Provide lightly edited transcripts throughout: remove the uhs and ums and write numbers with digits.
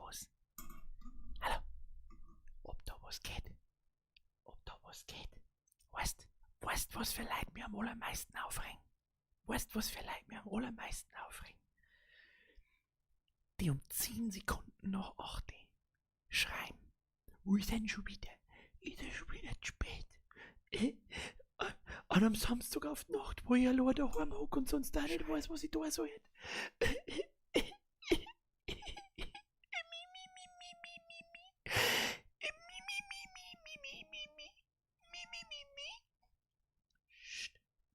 was? Hallo? Ob da was geht? Ob da was geht? Weißt, was für Leute mir am allermeisten aufregen? Weißt, was für Leute mir am allermeisten aufregen? Die um 10 Sekunden nach 8 schreiben. Wo ist denn schon wieder? Ist es schon wieder zu spät? An einem Samstag auf die Nacht, wo ich allein daheim hocke und sonst auch nicht weiß, was ich da soll.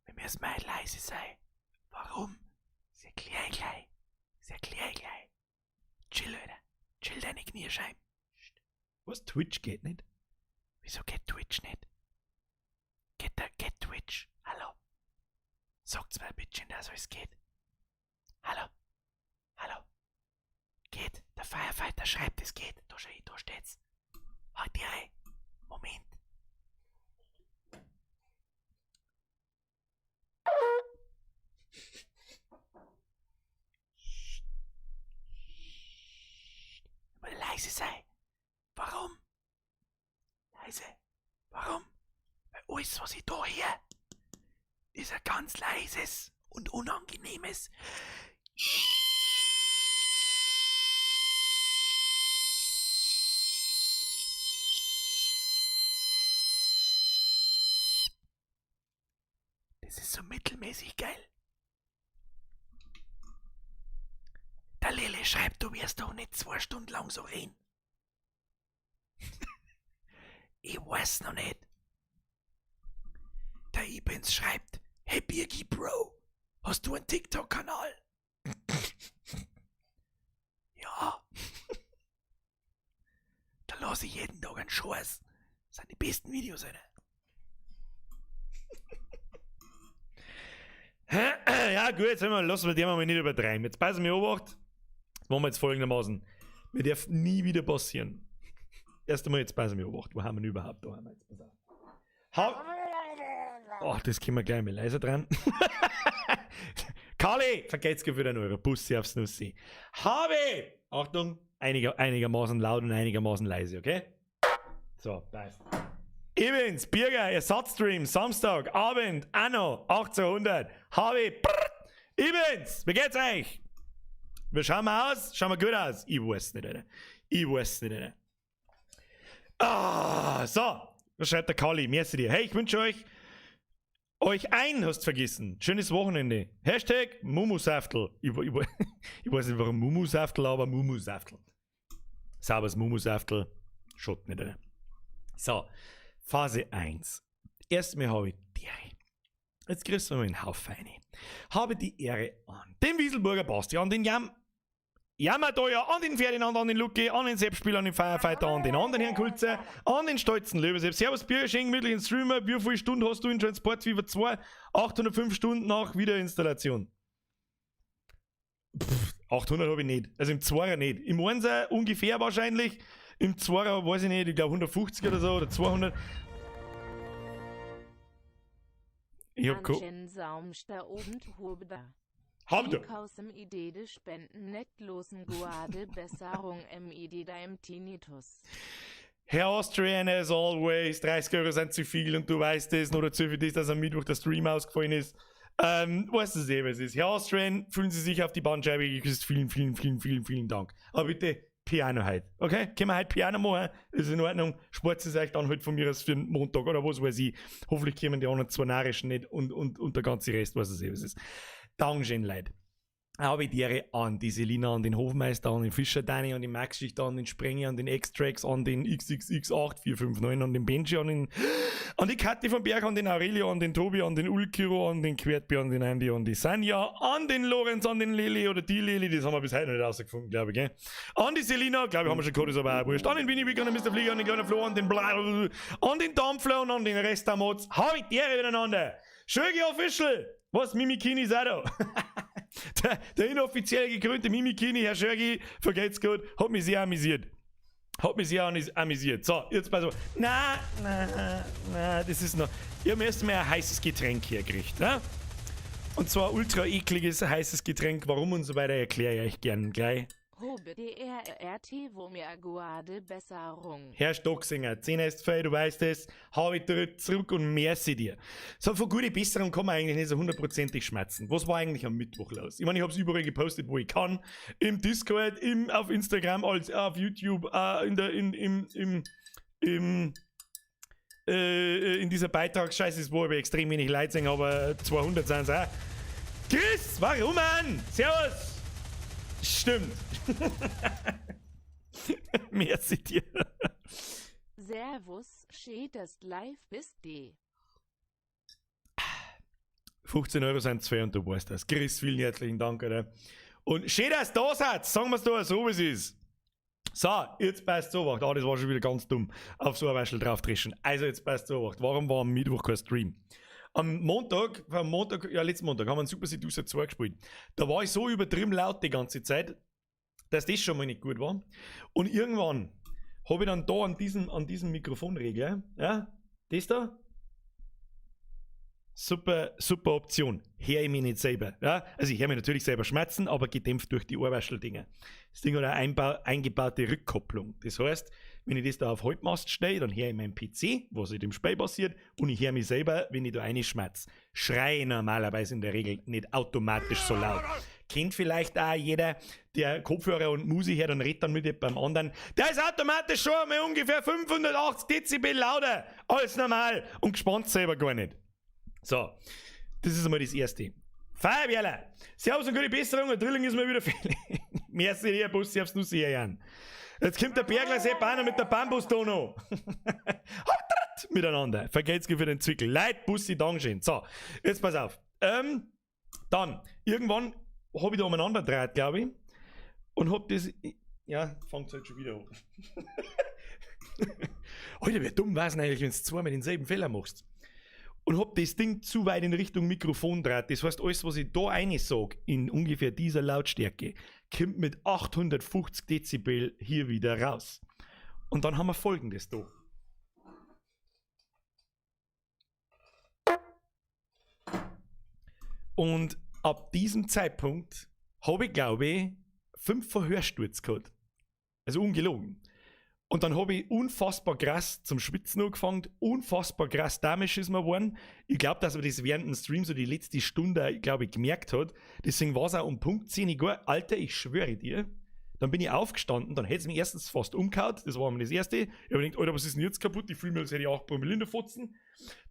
Wir müssen mal leise sein. Warum? Das erklär ich gleich. Chill, Alter. Chill deine Kniescheiben. Was, Twitch geht nicht? Wieso geht Twitch nicht? Geht Twitch? Hallo? Sagt's mal bitte, dass es geht. Hallo? Geht. Der Firefighter schreibt, es geht. Da steht's. Halt die rein. Moment. Mal leise sei. Warum? Leise. Warum? Weil alles, was ich da hier, ist ein ganz leises und unangenehmes. Das ist so mittelmäßig geil. Der Lele schreibt, du wirst doch nicht 2 Stunden lang so reden. Ich weiß noch nicht. Der Ibens schreibt, hey Birgi Bro, hast du einen TikTok-Kanal? Ja. Da lasse ich jeden Tag einen Scheiß. Das sind die besten Videos, Alter. Ja gut, jetzt lassen wir die mal nicht übertreiben. Jetzt passen wir Obacht. Jetzt machen wir jetzt folgendermaßen. Mir darf nie wieder passieren. Erst einmal jetzt passen wir Obacht. Wo haben wir ihn überhaupt? Da haben wir jetzt. Oh, das können wir gleich mal leiser dran. Kali, vergeht's für den Euro. Bussi aufs Nussi. Habe! Achtung, einigermaßen laut und einigermaßen leise, okay? So, passt. Evans, Birger, Ersatzstream, Samstag, Abend, Anno, 1800. Habe! Evans, wie geht's euch? Wir schauen mal aus? Schauen wir gut aus? Ich weiß nicht, Alter. So, was schreibt der Kali? Merci dir. Hey, ich wünsche euch hast vergessen. Schönes Wochenende. Hashtag Mumusaftel. Ich weiß nicht warum Mumusaftel, aber Mumusaftel. Sauberes Mumusaftel. Schott nicht, Alter. So, Phase 1. Erstmal habe ich die Ehre. Jetzt kriegst du mal einen Haufen rein. Habe die Ehre an den Wieselburger Basti, an den Jammerteuer, an den Ferdinand, an den Luki, an den Seppspieler, an den Firefighter, an den anderen Herrn Kulze, an den stolzen Löwesepp. Servus, Bier, schenk gemütlichen Streamer. Wie viele Stunden hast du in Transport Fever 2? 805 Stunden nach Wiederinstallation. 800 habe ich nicht. Also im 2er nicht. Im 1er ungefähr wahrscheinlich. Im 2er weiß ich nicht, ich glaube 150 oder so oder 200. Ich hab Habt ihr? Kausem Idee de Spenden nettlosen Guade Besserung Idee deinem Tinnitus. Herr Austrian, as always, 30 Euro sind zu viel und du weißt es, nur dazu für das, dass am Mittwoch der Stream ausgefallen ist. Weißt du was es ist? Herr Austrian, fühlen Sie sich auf die Bandscheibe geküsst. Vielen Dank. Aber bitte Piano heute, okay? Können wir heute Piano machen? Ist in Ordnung. Sport ist euch dann halt von mir aus für den Montag oder was weiß ich. Hoffentlich kommen die anderen 2 Narischen nicht und der ganze Rest, was es ist. Dankeschön, Leute. Habe ich die Ehre an die Selina, an den Hofmeister, an den Fischer Danny, an den Max-Schicht, an den Sprenger, an den X-Trax, an den XXX8459, an den Benji, an die Kathi von Berg, an den Aurelio, an den Tobi, an den Ulkiro, an den Quertbi, an den Andy, an die Sanja, an den Lorenz, an den Lili oder die Lili, das haben wir bis heute noch nicht rausgefunden, glaube ich, gell? An die Selina, glaube ich, haben wir schon gehabt, ist aber auch wurscht. An den Winnie Wick, an den Mr. Flieger, an den kleinen Flo, an den Bla, an den Dampfler und an den Rest der Mods. Habe ich die Ehre miteinander. Schögi Official. Was, Mimikini ist auch da? Der inoffiziell gekrönte Mimikini, Herr Schörgi, vergeht's gut, hat mich sehr amüsiert. So, jetzt pass auf. Na, das ist noch. Ich habe erst mal ein heißes Getränk hergekriegt, ne? Und zwar ultra ekliges heißes Getränk. Warum und so weiter erkläre ich euch gern gleich. Hobe DRRT, wo mir Aguade Besserung. Herr Stocksinger, 10 ist frei, du weißt es. Hau ich zurück und merci dir. So, von gute Besserung kann man eigentlich nicht so hundertprozentig schmerzen. Was war eigentlich am Mittwoch los? Ich meine, ich habe es überall gepostet, wo ich kann. Im Discord, auf Instagram, auf YouTube, in dieser Beitragsscheiße, wo aber extrem wenig Leute sind, aber 200 sind es auch. Chris, warum, Mann? Servus! Stimmt. Merci dir. Servus, schädest live bist D. 15 Euro sind 2 und du weißt das. Chris, vielen herzlichen Dank, Alter. Und schön, dass du da seid. Sagen wir es da so, wie es ist. So, jetzt passt so wacht. Das war schon wieder ganz dumm. Auf so ein Wäschel drauftrischen. Also, jetzt passt so wacht. Warum war am Mittwoch kein Stream? Am Montag, letzten Montag, haben wir einen Super Seducer 2 gespielt. Da war ich so übertrieben laut die ganze Zeit, dass das schon mal nicht gut war. Und irgendwann habe ich dann da an diesem Mikrofonregler, ja, das da, super Option. Hör ich mich nicht selber. Ja? Also ich höre mich natürlich selber schmerzen, aber gedämpft durch die Ohrwaschel-Dinger. Das Ding hat eine eingebaute Rückkopplung. Das heißt, wenn ich das da auf Halbmast stelle, dann höre ich meinen PC, was in dem Spiel passiert, und ich höre mich selber, wenn ich da eine schmerz. Schreie normalerweise in der Regel nicht automatisch so laut. Kennt vielleicht auch jeder, der Kopfhörer und Musik hört und redet dann mit beim anderen. Der ist automatisch schon einmal ungefähr 580 Dezibel lauter als normal und gespannt selber gar nicht. So, das ist einmal das Erste. Feuerwehrler, servus und gute Besserung, der Drilling ist mal wieder fällig. Merci dir, Bussi, aufs Nussi herjagen. Jetzt kommt der Bergler Sepp einer mit der Bambus-Dono. Miteinander. Vergelt's für den Zwickel. Leid, Bussi, Dankeschön. So, jetzt pass auf. Dann, irgendwann habe ich da umeinander gedreht, glaube ich. Und hab das. Ja, fängt halt schon wieder an. Alter, wie dumm wär's eigentlich, wenn du zweimal denselben Fehler machst. Und hab das Ding zu weit in Richtung Mikrofon dreht. Das heißt, alles, was ich da reinsage, in ungefähr dieser Lautstärke, kommt mit 850 Dezibel hier wieder raus. Und dann haben wir Folgendes da. Und ab diesem Zeitpunkt habe ich, glaube ich, 5 Verhörsturz gehabt. Also ungelogen. Und dann habe ich unfassbar krass zum Schwitzen angefangen, unfassbar krass damisch ist mir geworden. Ich glaube, dass man das während dem Stream so die letzte Stunde, glaube ich, gemerkt hat. Deswegen war es auch um Punkt 10 Uhr. Alter, ich schwöre dir. Dann bin ich aufgestanden, dann hätte es mich erstens fast umgehauen. Das war mir das Erste. Ich habe gedacht, Alter, was ist denn jetzt kaputt? Ich fühle mich, als hätte ich 8 Promille in der Fotzen.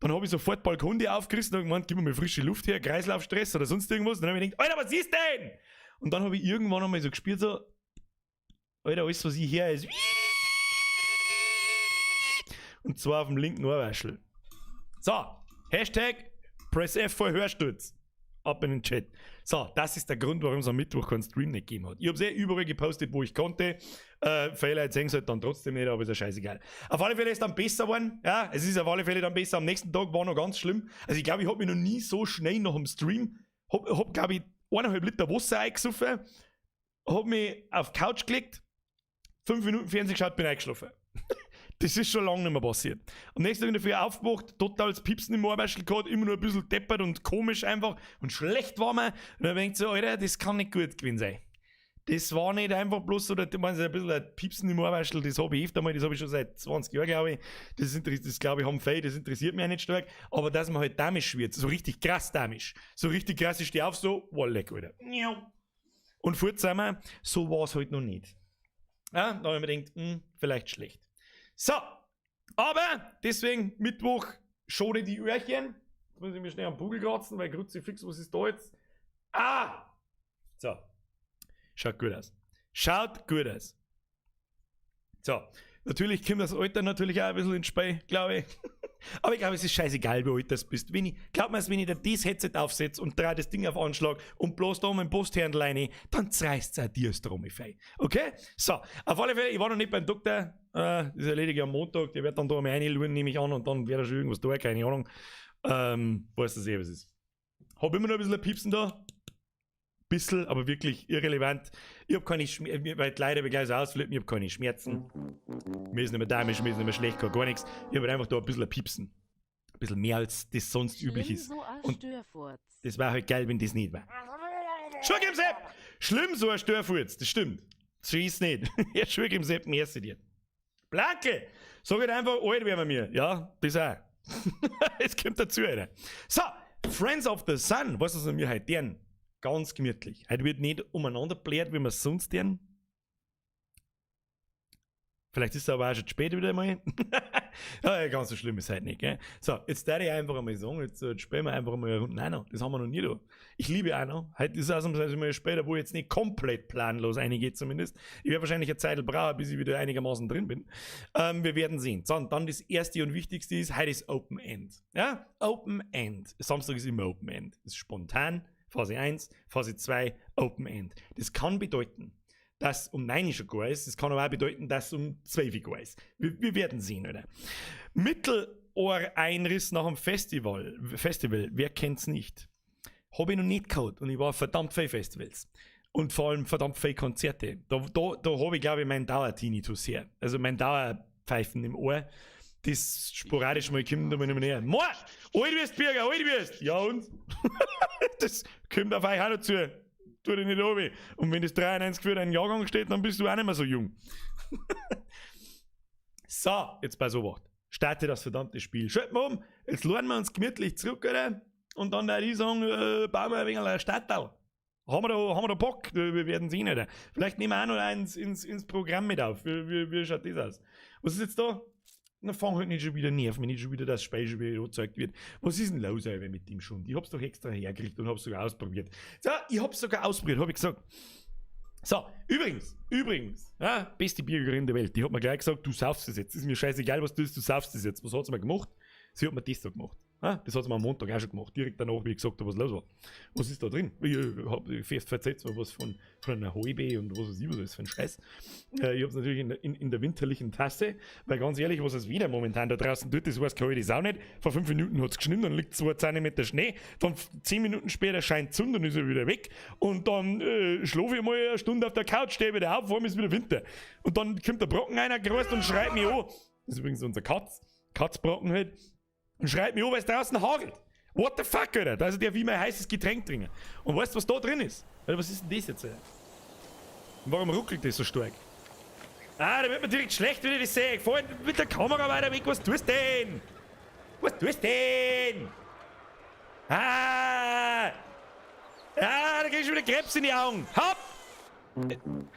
Dann habe ich sofort Balkon aufgerissen und gemeint, gib mir mal frische Luft her, Kreislaufstress oder sonst irgendwas. Dann habe ich gedacht, Alter, was ist denn? Und dann habe ich irgendwann einmal so gespürt, so, Alter, alles, was ich her ist. Und zwar auf dem linken Ohrwaschel. So, Hashtag Press F für Hörsturz. Ab in den Chat. So, das ist der Grund, warum es am Mittwoch keinen Stream nicht gegeben hat. Ich habe es überall gepostet, wo ich konnte. Fehler sehen es halt dann trotzdem nicht, aber ist ja scheißegal. Auf alle Fälle ist es dann besser geworden. Ja, es ist auf alle Fälle dann besser. Am nächsten Tag war noch ganz schlimm. Also ich glaube, ich habe mich noch nie so schnell nach dem Stream, hab glaube ich, 1,5 Liter Wasser eingesoffen, hab mich auf die Couch gelegt, 5 Minuten Fernsehen geschaut, bin eingeschlafen. Das ist schon lange nicht mehr passiert. Am nächsten Tag in der Früh aufgewacht, totales Piepsen im Ohrwaschel gehabt, immer nur ein bisschen deppert und komisch einfach und schlecht war mir. Und dann denkt so, Alter, das kann nicht gut gewesen sein. Das war nicht einfach bloß so, ein bisschen ein Piepsen im Ohrwaschel, das habe ich öfter mal, das habe ich schon seit 20 Jahren, glaube ich. Das glaube ich, haben viele, das interessiert mich auch nicht stark. Aber dass man halt damisch wird, so richtig krass damisch. So richtig krass, ich stehe auf so, Walleck, Alter. Und fort sind wir, so war es halt noch nicht. Ja, da habe ich mir gedacht, vielleicht schlecht. So, aber deswegen Mittwoch schone die Öhrchen. Jetzt muss ich mir schnell am Bugel kratzen, weil Kruzifix, was ist da jetzt? Ah! So, schaut gut aus. Schaut gut aus. So, natürlich kommt das Alter natürlich auch ein bisschen ins Spiel, glaube ich. Aber ich glaube, es ist scheißegal, wie alt das bist. Glaub mir, wenn ich da das Headset aufsetze und drehe das Ding auf Anschlag und bloß da mein Posthändel rein, dann zerreißt es auch dir das Stromify. Okay? So, auf alle Fälle, ich war noch nicht beim Doktor. Das ist erledigt am Montag. Der wird dann da mal reinluden, nehme ich an, und dann wird er schon irgendwas da, keine Ahnung. Weiß das was ist. Hab immer noch ein bisschen ein Piepsen da. Bisschen, aber wirklich irrelevant. Ich habe keine Schmerzen, weil leider gleich so ausflippen, ich habe keine Schmerzen. Mir ist nicht mehr damisch, mir ist nicht mehr schlecht, gar nichts. Ich habe einfach da ein bisschen ein Piepsen. Ein bisschen mehr als das sonst üblich ist. So und das war halt geil, wenn das nicht war. Schau, Sepp! Schlimm so ein Störfurz, das stimmt. So ist nicht. Er schwört im Sepp Merci dir. Blanke! Sag halt einfach, alt werden wir mir. Ja, das auch. Es kommt dazu, Alter. So, Friends of the Sun, was ist wir heute deren? Ganz gemütlich. Heute wird nicht umeinander bläht, wie wir es sonst deren. Vielleicht ist es aber auch schon spät wieder mal. Ja, ganz so schlimm ist es halt nicht, gell? So, jetzt darf ich einfach einmal sagen, jetzt spielen wir einfach mal eine Runde. Nein, das haben wir noch nie da. Ich liebe auch noch. Heute ist ausnahmsweise mal später, wo ich jetzt nicht komplett planlos reingehe zumindest. Ich werde wahrscheinlich eine Zeit brauchen, bis ich wieder einigermaßen drin bin. Wir werden sehen. So, und dann das erste und wichtigste ist, heute ist Open End. Ja, Open End. Samstag ist immer Open End. Das ist spontan. Phase 1, Phase 2, Open End. Das kann bedeuten, dass um 9 schon gar ist. Das kann aber auch bedeuten, dass um 12 gar ist. Wir werden sehen, oder? Mittelohr-Einriss nach dem Festival, wer kennt's nicht? Habe ich noch nicht gehabt und ich war verdammt viele Festivals. Und vor allem verdammt viele Konzerte. Da habe ich, glaube ich, meinen Dauer-Tinnitus her. Also mein Dauerpfeifen im Ohr, das sporadisch mal kommt und mal nicht mehr näher. Moa! Alt wirst, Bürger, alt wirst! Ja und? Das kommt auf euch auch noch zu. Tu dich nicht oben. Und wenn das 93 für deinen Jahrgang steht, dann bist du auch nicht mehr so jung. So, jetzt bei so was. Starte das verdammte Spiel. Schalten wir um. Jetzt lernen wir uns gemütlich zurück, oder? Und dann würde ich sagen, bauen wir ein wenig eine Stadtteil. Haben wir da Bock? Wir werden sehen, oder? Vielleicht nehmen wir auch noch eins ins Programm mit auf. Wie schaut das aus? Was ist jetzt da? Dann fang halt nicht schon wieder nerven, wenn nicht schon wieder das Spiel schon wieder gezeigt wird. Was ist denn los mit dem schon? Ich hab's doch extra hergekriegt und hab's sogar ausprobiert. So, ich hab's sogar ausprobiert, hab ich gesagt. So, übrigens, ja, beste Bürgerin der Welt, die hat mir gleich gesagt, du saufst es jetzt. Ist mir scheißegal, was du saufst es jetzt. Was hat sie mir gemacht? Sie hat mir das da gemacht. Das hat sie mir am Montag auch schon gemacht. Direkt danach, wie ich gesagt habe, was los war. Was ist da drin? Ich habe fest versetzt, was von einer Halbe und was weiß ich, was ist für ein Scheiß. Ich habe es natürlich in der winterlichen Tasse, weil ganz ehrlich, was es wieder momentan da draußen tut, das weiß kein das auch nicht. Vor 5 Minuten hat es geschnitten, dann liegt 2 Zentimeter Schnee, dann 10 Minuten später scheint die Sonne, dann ist er wieder weg und dann schlafe ich mal eine Stunde auf der Couch, stehe wieder auf, vor allem ist wieder Winter. Und dann kommt der Brocken einer gerast und schreit mich an. Das ist übrigens unser Katzbrocken halt. Und schreit mich an, weil es draußen hagelt. What the fuck, Alter? Da ist der wie mein heißes Getränk trinken. Und weißt du, was da drin ist? Alter, was ist denn das jetzt, Alter? Und warum ruckelt das so stark? Da wird mir direkt schlecht, wenn ich das sehe. Fahr mit der Kamera weiter weg. Was tust du denn? Was tust du denn? Da krieg ich schon wieder Krebs in die Augen. Hopp!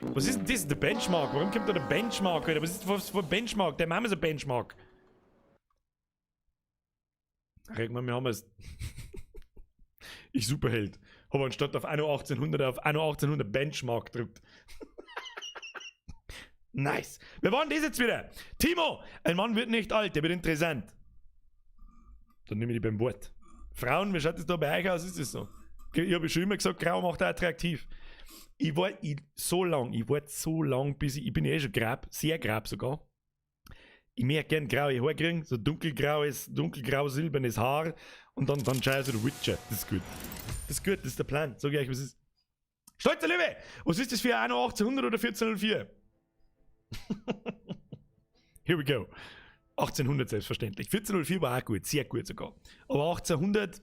Was ist denn das? Der Benchmark? Warum kommt da der Benchmark, Alter? Was ist das für ein Benchmark? Der Mama ist ein Benchmark. Wir haben es. Ich Superheld. Habe anstatt auf Anno 1800 auf Anno 1800 Benchmark gedrückt. Nice. Wir waren das jetzt wieder. Timo, ein Mann wird nicht alt, der wird interessant. Dann nehme ich die beim Wort. Frauen, wie schaut das da bei euch aus? Ist es so? Ich habe schon immer gesagt, grau macht auch attraktiv. Ich warte so lang, bis ich bin ja eh schon grab, sehr grab sogar. Ich möchte gerne graue Haare kriegen, so dunkelgrau-silbernes Haar und dann schaue ich so der Witcher. Das ist gut. Das ist gut, das ist der Plan. Sag ich euch, was ist. Stolzer Löwe! Was ist das für ein Anno 1800 oder 1404? Here we go. 1800 selbstverständlich. 1404 war auch gut, sehr gut sogar. Aber 1800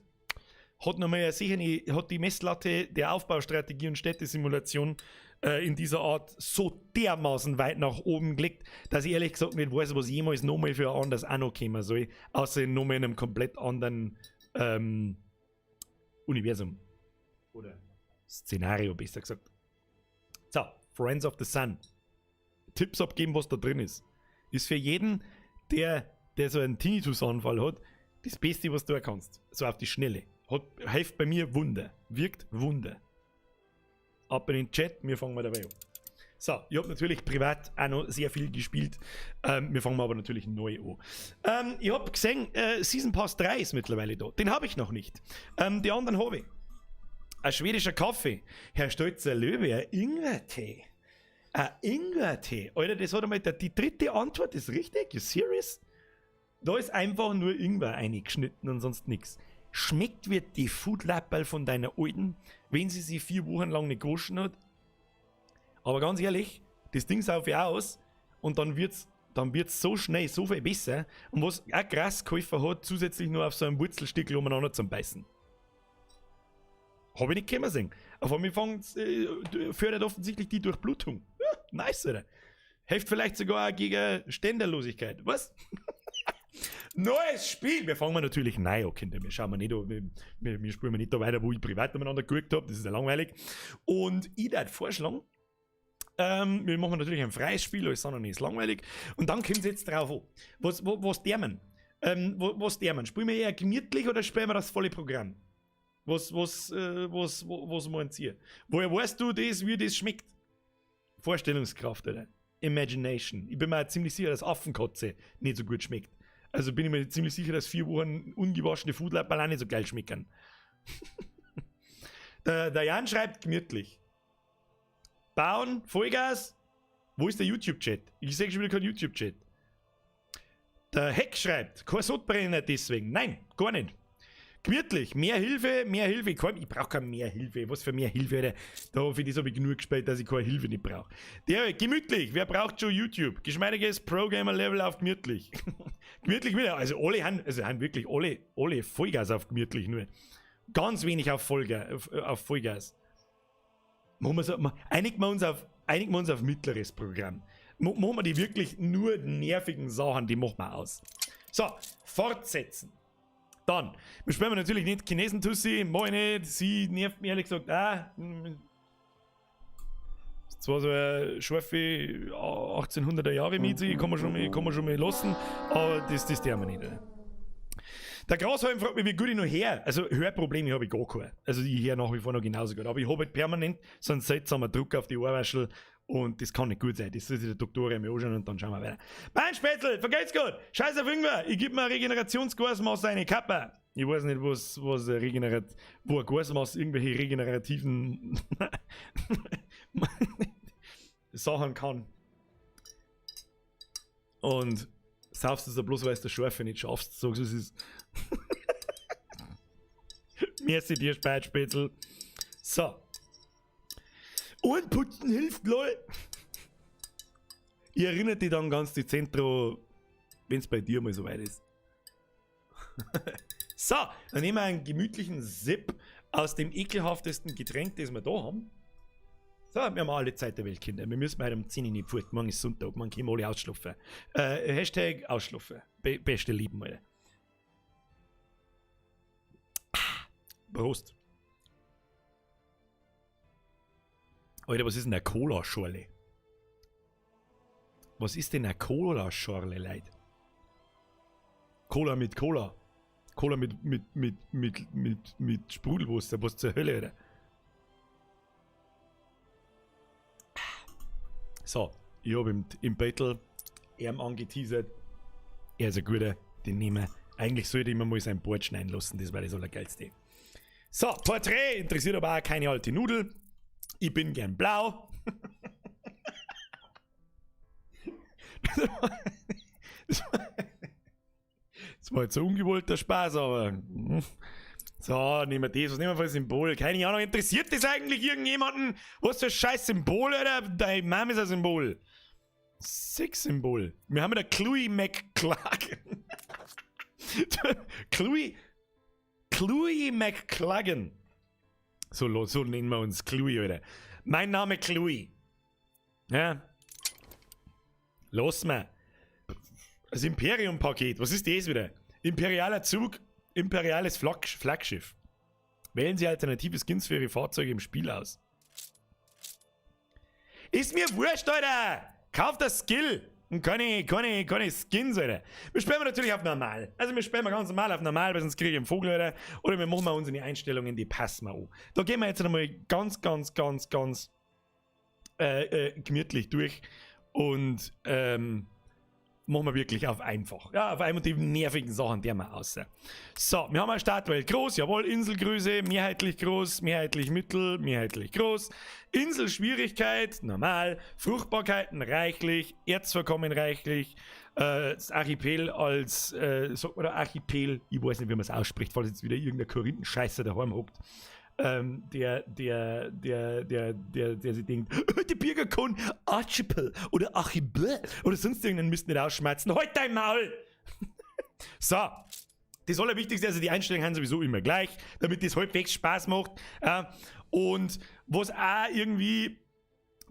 hat nochmal sicher hat die Messlatte der Aufbaustrategie und Städtesimulation in dieser Art so dermaßen weit nach oben gelegt, dass ich ehrlich gesagt nicht weiß, was jemals nochmal für ein anderes Anno kommen soll, außer nochmal in einem komplett anderen Universum. Oder Szenario, besser gesagt. So, Friends of the Sun. Tipps abgeben, was da drin ist. Ist für jeden, der so einen Tinnitus-Anfall hat, das Beste, was du kannst. So auf die Schnelle. Hilft bei mir Wunder. Wirkt Wunder. Ab in den Chat, wir fangen mal dabei an. So, ich habe natürlich privat auch noch sehr viel gespielt. Wir fangen aber natürlich neu an. Ich habe gesehen, Season Pass 3 ist mittlerweile da. Den habe ich noch nicht. Die anderen habe ich. Ein schwedischer Kaffee. Herr Stolzer Löwe, ein Ingwertee. Ein Ingwertee. Alter, das hat einmal die dritte Antwort, ist richtig? You serious? Da ist einfach nur Ingwer eingeschnitten und sonst nichts. Schmeckt wie die Foodlapperl von deiner Alten, wenn sie 4 Wochen lang nicht gewaschen hat. Aber ganz ehrlich, das Ding sauf ich aus und dann wird's so schnell so viel besser. Und was auch krass geholfen hat, zusätzlich nur auf so einem Wurzelstückel umeinander zu beißen. Habe ich nicht kommen sehen. Auf einmal fördert offensichtlich die Durchblutung. Ja, Nice, Alter. Hilft vielleicht sogar auch gegen Ständerlosigkeit. Was? Neues Spiel! Wir fangen natürlich neu an, Kinder. Wir schauen mal nicht, wir spielen nicht da weiter, wo ich privat miteinander geguckt habe. Das ist ja langweilig. Und ich würde vorschlagen, wir machen natürlich ein freies Spiel, alles andere ist langweilig. Und dann kommt es jetzt drauf an. Was der man? Was der man? Spielen wir eher gemütlich oder spielen wir das volle Programm? Was meint ihr? Woher weißt du das, wie das schmeckt? Vorstellungskraft, oder? Imagination. Ich bin mir ziemlich sicher, dass Affenkotze nicht so gut schmeckt. Also bin ich mir ziemlich sicher, dass 4 Wochen ungewaschene Foodlappen auch nicht so geil schmecken. der Jan schreibt gemütlich. Bauen, Vollgas. Wo ist der YouTube-Chat? Ich sehe schon wieder keinen YouTube-Chat. Der Heck schreibt, kein Sodbrenner deswegen. Nein, gar nicht. Gemütlich, mehr Hilfe. Ich brauche keine mehr Hilfe. Was für mehr Hilfe, Alter? Für das habe ich genug gespielt, dass ich keine Hilfe nicht brauche. Gemütlich, wer braucht schon YouTube? Geschmeidiges Pro-Gamer-Level auf gemütlich. Gemütlich wieder. Also alle haben wirklich alle Vollgas auf gemütlich nur. Ganz wenig auf Vollgas. Einigen wir uns auf mittleres Programm. Machen wir die wirklich nur nervigen Sachen, die machen wir aus. So, fortsetzen. Dann, wir spielen natürlich nicht Chinesen-Tussi, mach ich nicht, sie nervt mich ehrlich gesagt auch. Das ist zwar so eine scharfe 1800er Jahre Mieze, kann man schon mal lassen, aber das der wir nicht. Der Grashalm fragt mich, wie gut ich noch her. Also Hörprobleme habe ich gar keine. Also ich höre nach wie vor noch genauso gut. Aber ich habe halt permanent so einen seltsamen Druck auf die Ohrwaschel und das kann nicht gut sein. Das soll sich der Doktor einmal anschauen und dann schauen wir weiter. Mein Spätzl, vergeht's gut. Scheiß auf irgendwer. Ich gebe mir ein Regenerationsgasmaß eine Kappe. Ich weiß nicht, wo ein Gasmaß irgendwelche regenerativen Sachen kann. Und saufst du es bloß, weil du das Scharfe nicht schaffst. So, es ist. Merci dir, Spätzl. So. Und putzen hilft, lol. Ich erinnere dich dann ganz dezent dran, wenn es bei dir mal soweit ist. So, dann nehmen wir einen gemütlichen Sip aus dem ekelhaftesten Getränk, das wir da haben. So, wir haben alle Zeit der Welt, Kinder. Wir müssen bei dem 10 in die Pfurt. Morgen ist Sonntag, man kann alle ausschlafen. Hashtag ausschlafen. Beste Lieben, Alter. Prost. Alter, was ist denn eine Cola-Schorle? Was ist denn eine Cola-Schorle, Leute? Cola mit Cola. Cola mit Sprudelwasser. Was zur Hölle, Alter? So, ich habe im Battle angeteasert. Er ist ein guter, den nehmen wir. Eigentlich sollte ich immer mal sein Board schneiden lassen, das war das Allergeilste. So, Porträt interessiert aber auch keine alte Nudel. Ich bin gern blau. Das war jetzt ein ungewollter Spaß, aber. So, nehmen wir das. Was nehmen wir für ein Symbol? Keine Ahnung, interessiert das eigentlich irgendjemanden? Was für ein scheiß Symbol, oder? Deine Mom ist ein Symbol. Sex-Symbol. Wir haben da Chloe McCluggen. Chloe McCluggen. So nennen wir uns Chloe, Alter. Mein Name Chloe. Ja. Los mal. Das Imperium-Paket. Was ist das wieder? Imperialer Zug. Imperiales Flaggschiff. Wählen Sie alternative Skins für Ihre Fahrzeuge im Spiel aus. Ist mir wurscht, Alter! Kauft das Skill! Und keine Skins, Alter. Wir spielen natürlich auf normal. Also wir spielen ganz normal auf normal, weil sonst kriege ich einen Vogel, Alter. Oder wir machen unsere Einstellungen, die passen wir an. Da gehen wir jetzt einmal ganz gemütlich durch. Und machen wir wirklich auf einfach. Ja, auf einmal die nervigen Sachen, die wir aus. So, wir haben eine Startwelt groß, jawohl, Inselgröße, mehrheitlich groß, mehrheitlich mittel, mehrheitlich groß. Inselschwierigkeit, normal. Fruchtbarkeiten reichlich, Erzvorkommen reichlich. Das Archipel als, sagt man da Archipel, ich weiß nicht, wie man es ausspricht, falls jetzt wieder irgendein Korinthenscheißer daheim hockt. Der sich denkt, die Bürger können Archipel oder Archipel oder sonst irgendeinen Mist nicht ausschmerzen. Halt dein Maul! So, das Allerwichtigste, also die Einstellungen haben sowieso immer gleich, damit das halbwegs Spaß macht. Und was auch irgendwie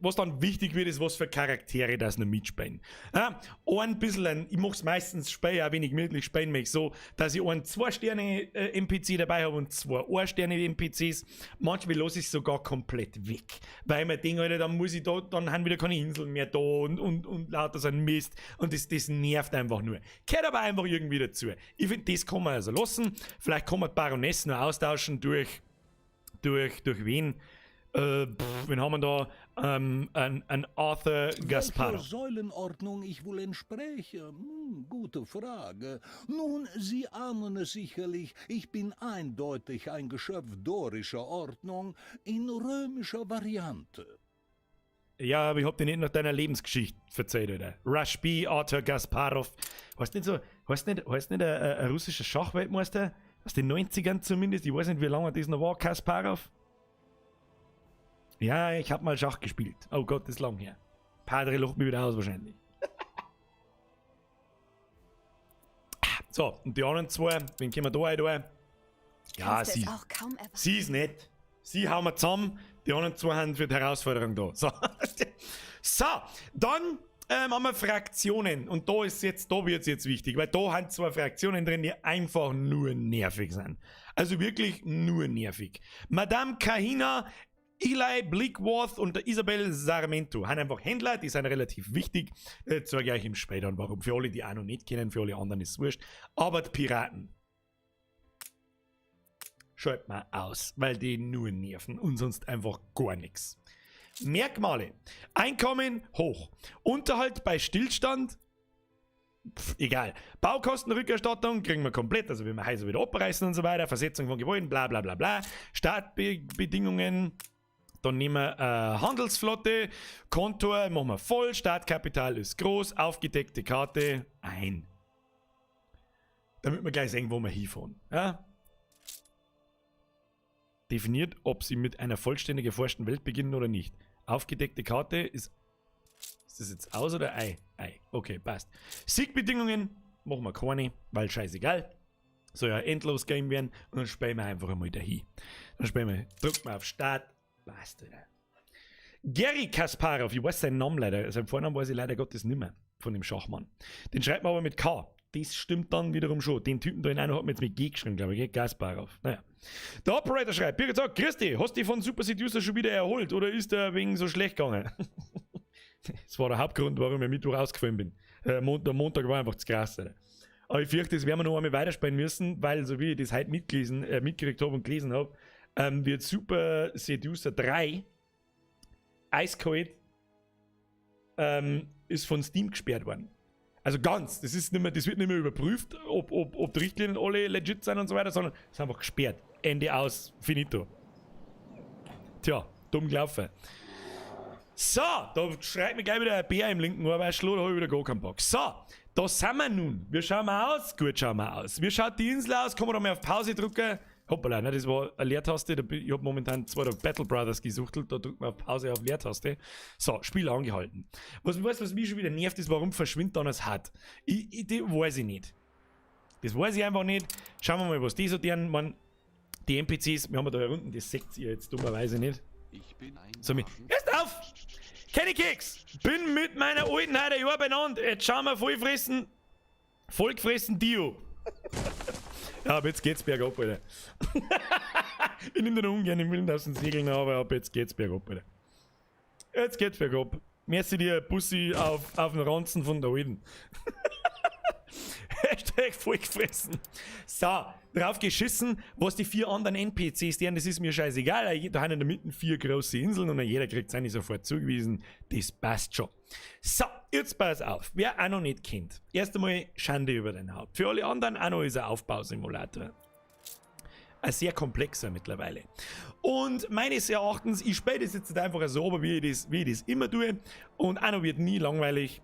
was dann wichtig wird, ist, was für Charaktere das noch mitspielen. Ja, ein bisschen, ich mache es meistens spielen, auch wenn ich gemütlich spielen möchte, so, dass ich einen 2-Sterne-NPC dabei habe und 2 1-Sterne-NPCs. Manchmal lasse ich es sogar komplett weg. Weil ich mir denke, Alter, dann muss ich da, dann haben wieder keine Inseln mehr da und lauter so ein Mist. Und das nervt einfach nur. Gehört aber einfach irgendwie dazu. Ich finde, das kann man also lassen. Vielleicht kann man die Baroness noch austauschen durch wen? Wen haben wir da? Ein Arthur Gasparov. Welcher Säulenordnung ich wohl entspräche? Gute Frage. Nun, Sie ahnen es sicherlich, ich bin eindeutig ein Geschöpf dorischer Ordnung in römischer Variante. Ja, aber ich hab dir nicht nach deiner Lebensgeschichte erzählt, oder? Rashbi, Arthur Gasparov. Heißt nicht ein russischer Schachweltmeister? Aus den 90ern zumindest? Ich weiß nicht, wie lange das noch war, Kasparov. Ja, ich hab mal Schach gespielt. Oh Gott, das ist lang her. Padre lacht mich wieder aus wahrscheinlich. So, und die anderen 2, wen können wir da rein? Ja, sie. Sie ist nett. Sie hauen wir zusammen. Die anderen 2 haben für die Herausforderung da. So, so dann haben wir Fraktionen. Und da wird es jetzt wichtig, weil da haben 2 Fraktionen drin, die einfach nur nervig sind. Also wirklich nur nervig. Madame Kahina, Eli Blickworth und Isabel Sarmento haben einfach Händler, die sind relativ wichtig. Zeige ich euch im später warum. Für alle, die auch noch nicht kennen, für alle anderen ist es wurscht. Aber die Piraten schalt mal aus, weil die nur nerven und sonst einfach gar nichts. Merkmale: Einkommen hoch, Unterhalt bei Stillstand, egal. Baukostenrückerstattung kriegen wir komplett, also wenn wir Häuser wieder abreißen und so weiter, Versetzung von Gebäuden, bla bla bla bla. Startbedingungen, dann nehmen wir Handelsflotte, Kontor machen wir voll, Startkapital ist groß, aufgedeckte Karte ein. Damit wir gleich sehen, wo wir hinfahren. Ja? Definiert, ob sie mit einer vollständig erforschten Welt beginnen oder nicht. Aufgedeckte Karte ist das jetzt aus oder Ei? Ei. Okay, passt. Siegbedingungen machen wir keine, weil scheißegal. Soll ja endlos Game werden und dann spielen wir einfach einmal dahin. Dann spielen wir, drücken wir auf Start. Weißt du, Gary Kasparov, ich weiß seinen Namen leider, seinen Vornamen weiß ich leider Gottes nicht mehr von dem Schachmann. Den schreibt man aber mit K. Das stimmt dann wiederum schon. Den Typen da in einer hat man jetzt mit G geschrieben, glaube ich, Kasparov. Naja. Der Operator schreibt, Birgit sagt, Christi, hast du dich von Super Seducer schon wieder erholt oder ist der wegen so schlecht gegangen? Das war der Hauptgrund, warum ich Mittwoch rausgefallen bin. Der Montag war einfach zu krass. Alter. Aber ich fürchte, das werden wir noch einmal weiterspielen müssen, weil so wie ich das heute mitgekriegt habe und gelesen habe, wird Super Seducer 3 eiskalt ist von Steam gesperrt worden. Also ganz, das wird nicht mehr überprüft, ob die Richtlinien alle legit sind und so weiter, sondern es ist einfach gesperrt. Ende aus, finito. Tja, dumm gelaufen. So, da schreit mir gleich wieder ein Bär im linken Ohrweischl, da habe ich wieder gar keinen Bock. So, da sind wir nun. Wie schauen wir aus? Gut schauen wir aus. Wie schaut die Insel aus? Kann man da mal auf Pause drücken? Hoppala, ne, das war eine Leertaste. Ich habe momentan 2 Battle Brothers gesuchtelt, da drückt man auf Pause auf Leertaste. So, Spiel angehalten. Was mich schon wieder nervt, ist, warum verschwindet dann das HUD? Das weiß ich nicht. Das weiß ich einfach nicht. Schauen wir mal, was die so deren, die NPCs, wir haben da unten, das seht ihr jetzt dummerweise nicht. Ich bin ein So, hörst auf! Kenny Keks! Bin mit meiner alten heute ein Jahr benannt. Jetzt schauen wir vollgefressen Dio. Ja, aber jetzt geht's bergab, Alter. Ich nehme den ungern im Willen aus den Segeln, aber jetzt geht's bergab, Alter. Jetzt geht's bergab. Merci dir, Bussi auf den Ranzen von der Alten. Hashtag vollgefressen. So, drauf geschissen, was die 4 anderen NPCs deren, das ist mir scheißegal. Da haben in der Mitte 4 große Inseln und jeder kriegt seine sofort zugewiesen. Das passt schon. So, jetzt pass auf. Wer auch noch nicht kennt. Erst einmal Schande über dein Haupt. Für alle anderen auch noch ist ein Aufbausimulator. Ein sehr komplexer mittlerweile. Und meines Erachtens, ich spiele das jetzt einfach so, aber wie ich das immer tue. Und auch noch wird nie langweilig.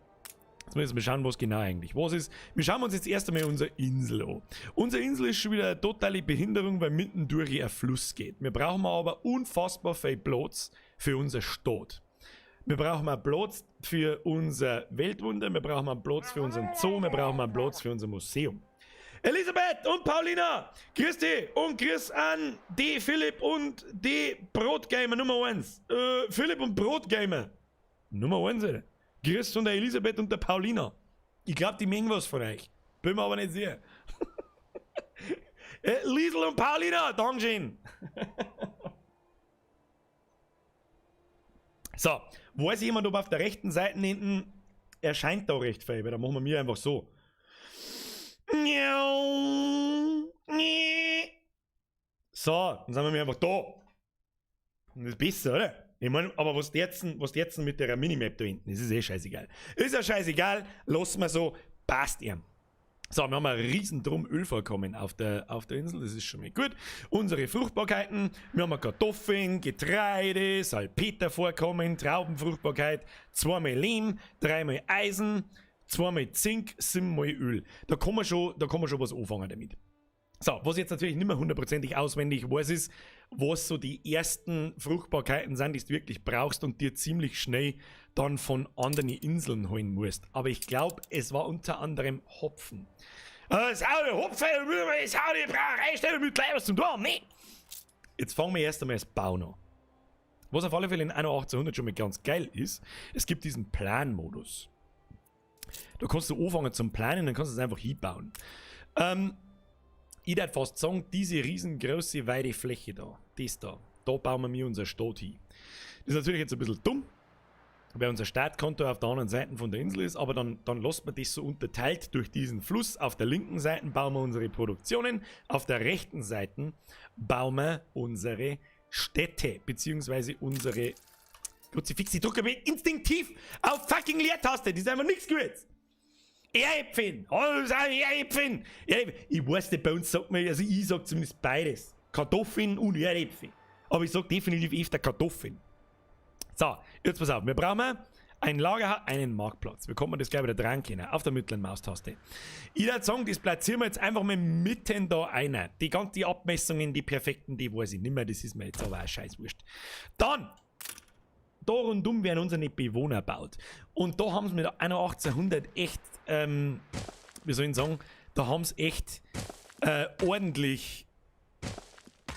Jetzt müssen wir schauen, was genau eigentlich was ist. Wir schauen uns jetzt erst einmal unsere Insel an. Unsere Insel ist schon wieder eine totale Behinderung, weil mitten durch ein Fluss geht. Wir brauchen aber unfassbar viel Platz für unser Stadt. Wir brauchen einen Platz für unser Weltwunder, wir brauchen einen Platz für unseren Zoo, wir brauchen einen Platz für unser Museum. Elisabeth und Paulina, grüß dich und grüß an die Philipp und die Brotgamer Nummer 1. Philipp und Brotgamer. Nummer 1, Alter. Grüß von der Elisabeth und der Paulina. Ich glaube, die mengen was von euch. Bin mir aber nicht sicher. Liesl und Paulina, Dankeschön. So, weiß jemand, ob auf der rechten Seite hinten erscheint da recht viel, weil dann machen wir mir einfach so. So, dann sind wir mir einfach da. Und das ist besser, oder? Ich meine, aber was jetzt mit der Minimap da hinten ist, ist eh scheißegal. Ist ja scheißegal, lassen wir so, passt ihm. So, wir haben ein riesen Drum Ölvorkommen auf der Insel, das ist schon mal gut. Unsere Fruchtbarkeiten, wir haben Kartoffeln, Getreide, Salpetervorkommen, Traubenfruchtbarkeit, 2-mal Lehm, 3-mal Eisen, 2-mal Zink, 7-mal Öl. Da kann man schon was anfangen damit. So, was jetzt natürlich nicht mehr hundertprozentig auswendig weiß, ist, was so die ersten Fruchtbarkeiten sind, die du wirklich brauchst und dir ziemlich schnell dann von anderen Inseln holen musst. Aber ich glaube, es war unter anderem Hopfen. Saure Hopfen, saure Brauerei, stell mir gleich was zum Tun, ne? Jetzt fangen wir erst einmal das Bauen an. Was auf alle Fälle in 1800 schon mal ganz geil ist, es gibt diesen Planmodus. Da kannst du anfangen zum Planen, dann kannst du es einfach hinbauen. Ich würde fast sagen, diese riesengroße weite Fläche da bauen wir mir unser Stadt hin. Das ist natürlich jetzt ein bisschen dumm, weil unser Startkonto auf der anderen Seite von der Insel ist, aber dann lassen wir das so unterteilt durch diesen Fluss. Auf der linken Seite bauen wir unsere Produktionen, auf der rechten Seite bauen wir unsere Städte, beziehungsweise unsere Kruzifix. Ich drücke mir instinktiv auf fucking Leertaste, das ist einfach nichts Gutes. Erdäpfel! Erdäpfel! Ich weiß nicht, bei uns sagt man, also ich sag zumindest beides. Kartoffeln und Erdäpfel. Aber ich sag definitiv öfter Kartoffeln. So, jetzt pass auf, wir brauchen ein Lager, einen Marktplatz. Wir kommen das gleich wieder dran können, auf der mittleren Maustaste. Ich würde sagen, das platzieren wir jetzt einfach mal mitten da rein. Die ganzen Abmessungen, die perfekten, die weiß ich nicht mehr, das ist mir jetzt aber auch scheißwurscht. Dann! Da rundum werden unsere Bewohner gebaut. Und da haben sie mit 1800 echt, wie soll ich sagen, da haben sie echt ordentlich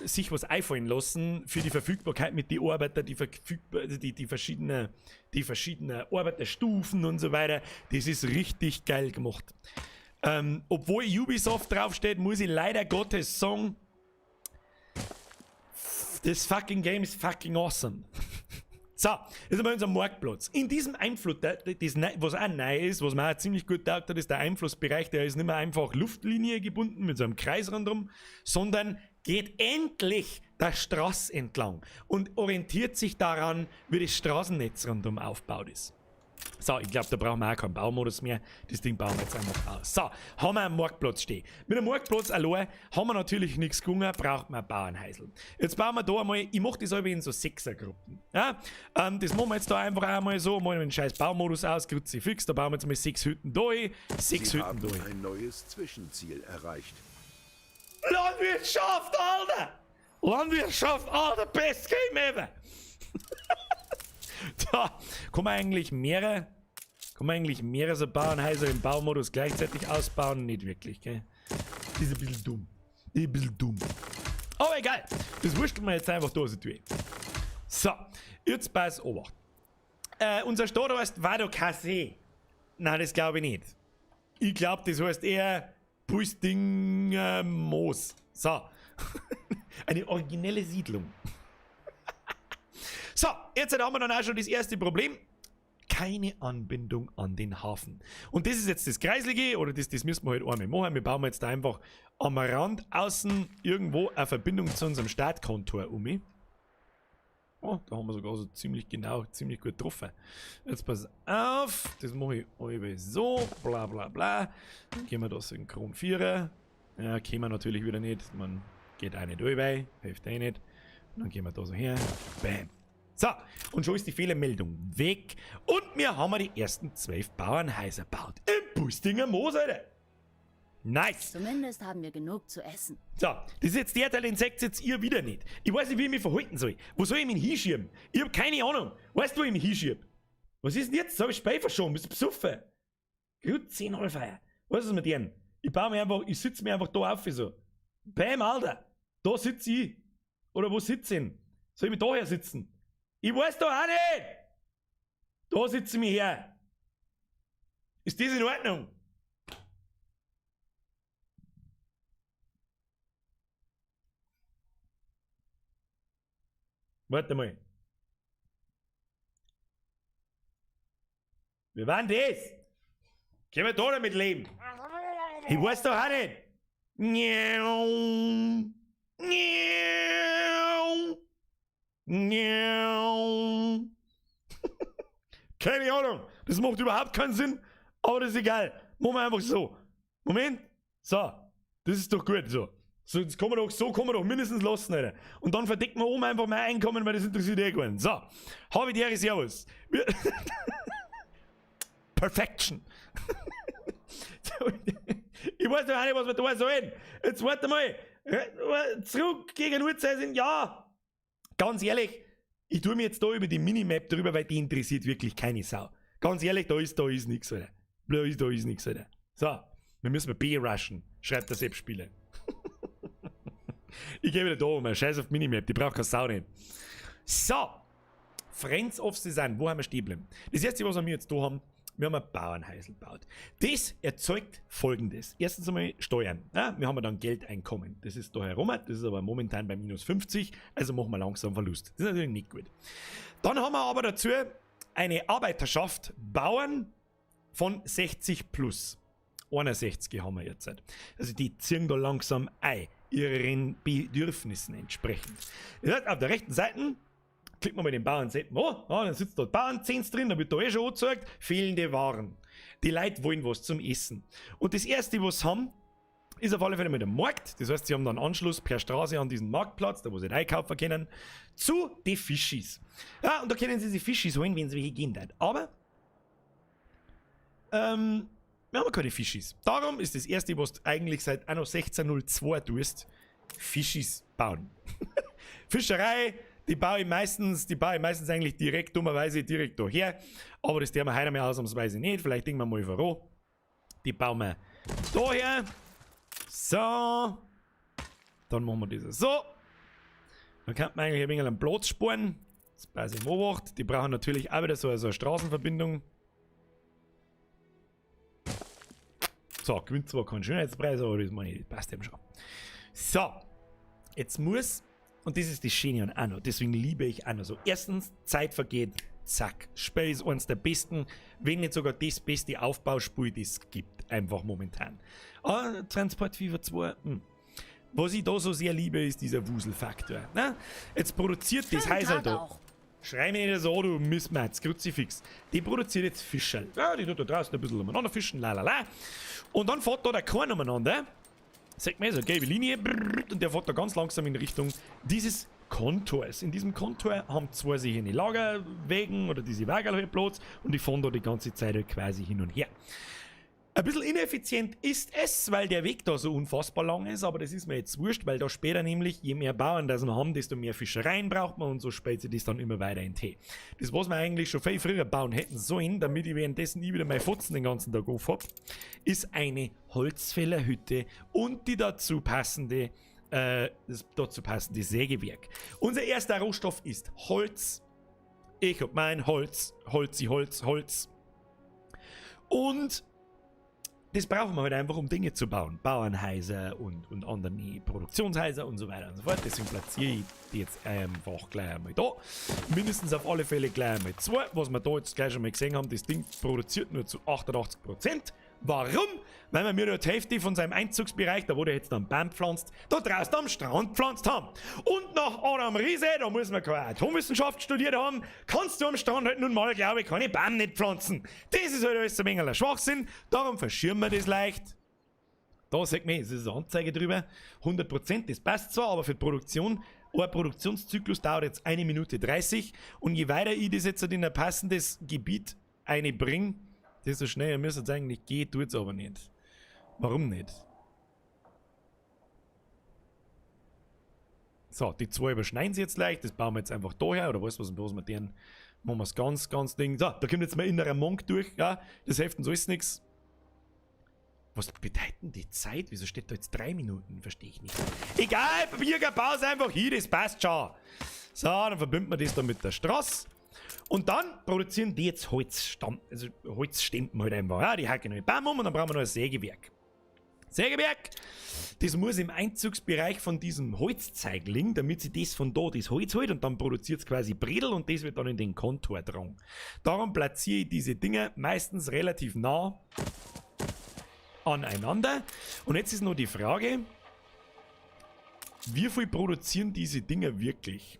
sich was einfallen lassen für die Verfügbarkeit mit den Arbeitern, die verschiedenen Arbeiterstufen und so weiter. Das ist richtig geil gemacht. Obwohl Ubisoft draufsteht, muss ich leider Gottes sagen, das fucking Game ist fucking awesome. So, jetzt haben wir unseren Marktplatz. In diesem Einfluss, was auch neu ist, was mir auch ziemlich gut taugt hat, ist der Einflussbereich, der ist nicht mehr einfach Luftlinie gebunden mit so einem Kreis rundherum, sondern geht endlich der Straße entlang und orientiert sich daran, wie das Straßennetz rundherum aufgebaut ist. So, ich glaube, da brauchen wir auch keinen Baumodus mehr. Das Ding bauen wir jetzt einfach aus. So, haben wir einen Marktplatz stehen. Mit einem Marktplatz allein haben wir natürlich nichts gelungen, braucht man Bauernhäusl. Jetzt bauen wir da einmal, ich mache das aber in so 6er-Gruppen. Ja? Das machen wir jetzt da einfach einmal so, mal einen scheiß Baumodus aus, Kruzifix, da bauen wir jetzt mal 6 Hütten durch, 6 Hütten durch. ein neues Zwischenziel erreicht. Landwirtschaft, Alter! Landwirtschaft, Alter, best game ever! Da kann man eigentlich mehrere so Bauernhäuser im Baumodus gleichzeitig ausbauen? Nicht wirklich, gell? Das ist ein bisschen dumm. Aber egal, das wursteln wir jetzt einfach da so durch. So, jetzt pass Obacht. Unser Stadt heißt Vadocase. Nein, das glaube ich nicht. Ich glaube, das heißt eher Pustinger Moos. So. Eine originelle Siedlung. So, jetzt haben wir dann auch schon das erste Problem. Keine Anbindung an den Hafen. Und das ist jetzt das Kreislige, oder das müssen wir halt einmal machen. Wir bauen jetzt da einfach am Rand außen irgendwo eine Verbindung zu unserem Startkontor um. Oh, da haben wir sogar so ziemlich genau, ziemlich gut getroffen. Jetzt pass auf, das mache ich alle so, bla bla bla. Dann gehen wir da synchron 4. Ja, können wir natürlich wieder nicht. Man geht auch nicht durch, hilft eh nicht. Und dann gehen wir da so her. Bam. So, und schon ist die Fehlermeldung weg. Und wir haben die ersten 12 Bauernhäuser gebaut. Im Pustinger Moos, Alter. Nice. Zumindest haben wir genug zu essen. So, das ist jetzt der Teil, den sagt jetzt ihr wieder nicht. Ich weiß nicht, wie ich mich verhalten soll. Wo soll ich mich hinschieben? Ich hab keine Ahnung. Weißt du, wo ich mich hinschieb? Was ist denn jetzt? So hab ich Spei verschoben. Bist du besoffen? Gut, 10 Feier. Was ist mit denen? Ich sitze mir einfach da auf so. Bam, Alter. Da sitze ich. Oder wo sitze ich? Soll ich mich daher sitzen? Ich weiß doch auch nicht! Da sitzen wir her. Ist das in Ordnung? Warte mal. Wie war denn das? Können wir da damit leben? Ich weiß doch auch nicht. Miau. Miau. Miau. Keine Ahnung. Das macht überhaupt keinen Sinn. Aber das ist egal. Machen wir einfach so. Moment. So. Das ist doch gut so. So, das kann man doch, so kann man doch mindestens lassen, Alter. Und dann verdeckt man oben einfach mein Einkommen, weil das interessiert eh gar nicht. So. Habe die Ehre, Servus. Perfection. Ich weiß doch auch nicht, was wir da sollen. Jetzt warte mal. Zurück gegen Uhrzeit sind. Ja. Ganz ehrlich, ich tue mir jetzt da über die Minimap drüber, weil die interessiert wirklich keine Sau. Ganz ehrlich, da ist nichts, Alter. Da ist nichts, Alter. So. Wir müssen B rushen. Schreibt der Selbstspieler. Ich gehe wieder da um. Scheiß auf die Minimap. Die braucht keine Sau nicht. So. Friends of the Sun. Wo haben wir stehen bleiben? Das erste, was wir jetzt da haben, wir haben ein Bauernhäusl gebaut. Das erzeugt Folgendes. Erstens einmal Steuern. Ja, wir haben dann Geldeinkommen. Das ist da herum. Das ist aber momentan bei minus 50. Also machen wir langsam Verlust. Das ist natürlich nicht gut. Dann haben wir aber dazu eine Arbeiterschaft Bauern von 60 plus. 61 haben wir jetzt. Also die ziehen da langsam ein, ihren Bedürfnissen entsprechend. Das heißt, auf der rechten Seite klicken wir mal den Bauern an. Oh, dann sitzt dort Bauernzins drin, da wird da schon angezeigt, fehlende Waren. Die Leute wollen was zum Essen. Und das erste, was sie haben, ist auf alle Fälle mal der Markt. Das heißt, sie haben dann Anschluss per Straße an diesen Marktplatz, da wo sie einkaufen können, zu den Fischis. Ja, und da können sie die Fischis holen, wenn sie welche gehen. Aber wir haben keine Fischis. Darum ist das erste, was du eigentlich seit anno 1602 tust, Fischis bauen. Fischerei, die baue ich meistens eigentlich direkt, dummerweise direkt daher. Aber das tun wir heute mal ausnahmsweise nicht. Vielleicht denken wir mal voran. Die bauen wir daher. So. Dann machen wir das so. Dann kann man eigentlich ein wenig einen Platz sparen. Das weiß ich mal. Die brauchen natürlich auch wieder so eine Straßenverbindung. So, gewinnt zwar keinen Schönheitspreis, aber das meine ich, das passt eben schon. So, jetzt muss, und das ist das Schöne an Anno, deswegen liebe ich Anno so. Erstens, Zeit vergeht, zack. Spiel ist eines der besten, wenn nicht sogar das beste Aufbauspiel, das es gibt, einfach momentan. Aber Transport FIFA 2, Was ich da so sehr liebe, ist dieser Wuselfaktor. Na? Jetzt produziert das Häusl da. Schrei mir nicht so, du Missmatz, Kruzifix. Die produziert jetzt Fischerl. Ja, die tut da draußen ein bisschen umeinander fischen, lalala. Und dann fährt da der Korn umeinander. Sagt man so eine gelbe Linie. Und der fährt da ganz langsam in Richtung dieses Kontors. In diesem Kontor haben zwei sich eine Lagerwegen oder diese Wagerl halt Platz. Und die fahren da die ganze Zeit halt quasi hin und her. Ein bisschen ineffizient ist es, weil der Weg da so unfassbar lang ist, aber das ist mir jetzt wurscht, weil da später nämlich, je mehr Bauern das wir haben, desto mehr Fischereien braucht man und so spielt sich das dann immer weiter in Tee. Das, was wir eigentlich schon viel früher bauen hätten sollen, damit ich währenddessen nie wieder mein Fotzen den ganzen Tag auf hab, ist eine Holzfällerhütte und die dazu passende, das dazu passende Sägewerk. Unser erster Rohstoff ist Holz. Ich hab mein Holz. Holz. Und das brauchen wir halt einfach, um Dinge zu bauen. Bauernhäuser und andere Produktionshäuser und so weiter und so fort. Deswegen platziere ich die jetzt einfach gleich einmal da. Mindestens auf alle Fälle gleich einmal 2. Was wir da jetzt gleich schon mal gesehen haben, das Ding produziert nur zu 88%. Warum? Weil wir mir nur die Hälfte von seinem Einzugsbereich, da wo der jetzt dann Baum pflanzt, da draußen am Strand pflanzt haben. Und nach Adam Riese, da muss man keine Atomwissenschaft studiert haben, kannst du am Strand halt nun mal, glaube ich, keine Bäume nicht pflanzen. Das ist halt alles ein wenig ein Schwachsinn, darum verschirmen wir das leicht. Da sagt man, es ist eine Anzeige drüber, 100%, das passt zwar, aber für die Produktion, ein Produktionszyklus dauert jetzt 1 Minute 30 und je weiter ich das jetzt in ein passendes Gebiet einbringe, desto schneller müsste es eigentlich gehen, tut es aber nicht. Warum nicht? So, die 2 überschneiden sie jetzt leicht, das bauen wir jetzt einfach daher, oder was wir deren, machen wir es ganz Ding. So, da kommt jetzt mal innerer Monk durch, ja, das hilft uns alles nichts. Was bedeutet denn die Zeit? Wieso steht da jetzt 3 Minuten? Verstehe ich nicht. Egal, Bierger, bau's einfach hier, das passt schon. So, dann verbindet man das dann mit der Straße. Und dann produzieren die jetzt Holzstempen halt einfach. Ja, die hacken noch den Baum um und dann brauchen wir noch ein Sägewerk. Sägewerk, das muss im Einzugsbereich von diesem Holzzeig liegen, damit sie das von da das Holz holt und dann produziert es quasi Bredel und das wird dann in den Kontor dran. Darum platziere ich diese Dinger meistens relativ nah aneinander. Und jetzt ist noch die Frage, wie viel produzieren diese Dinger wirklich?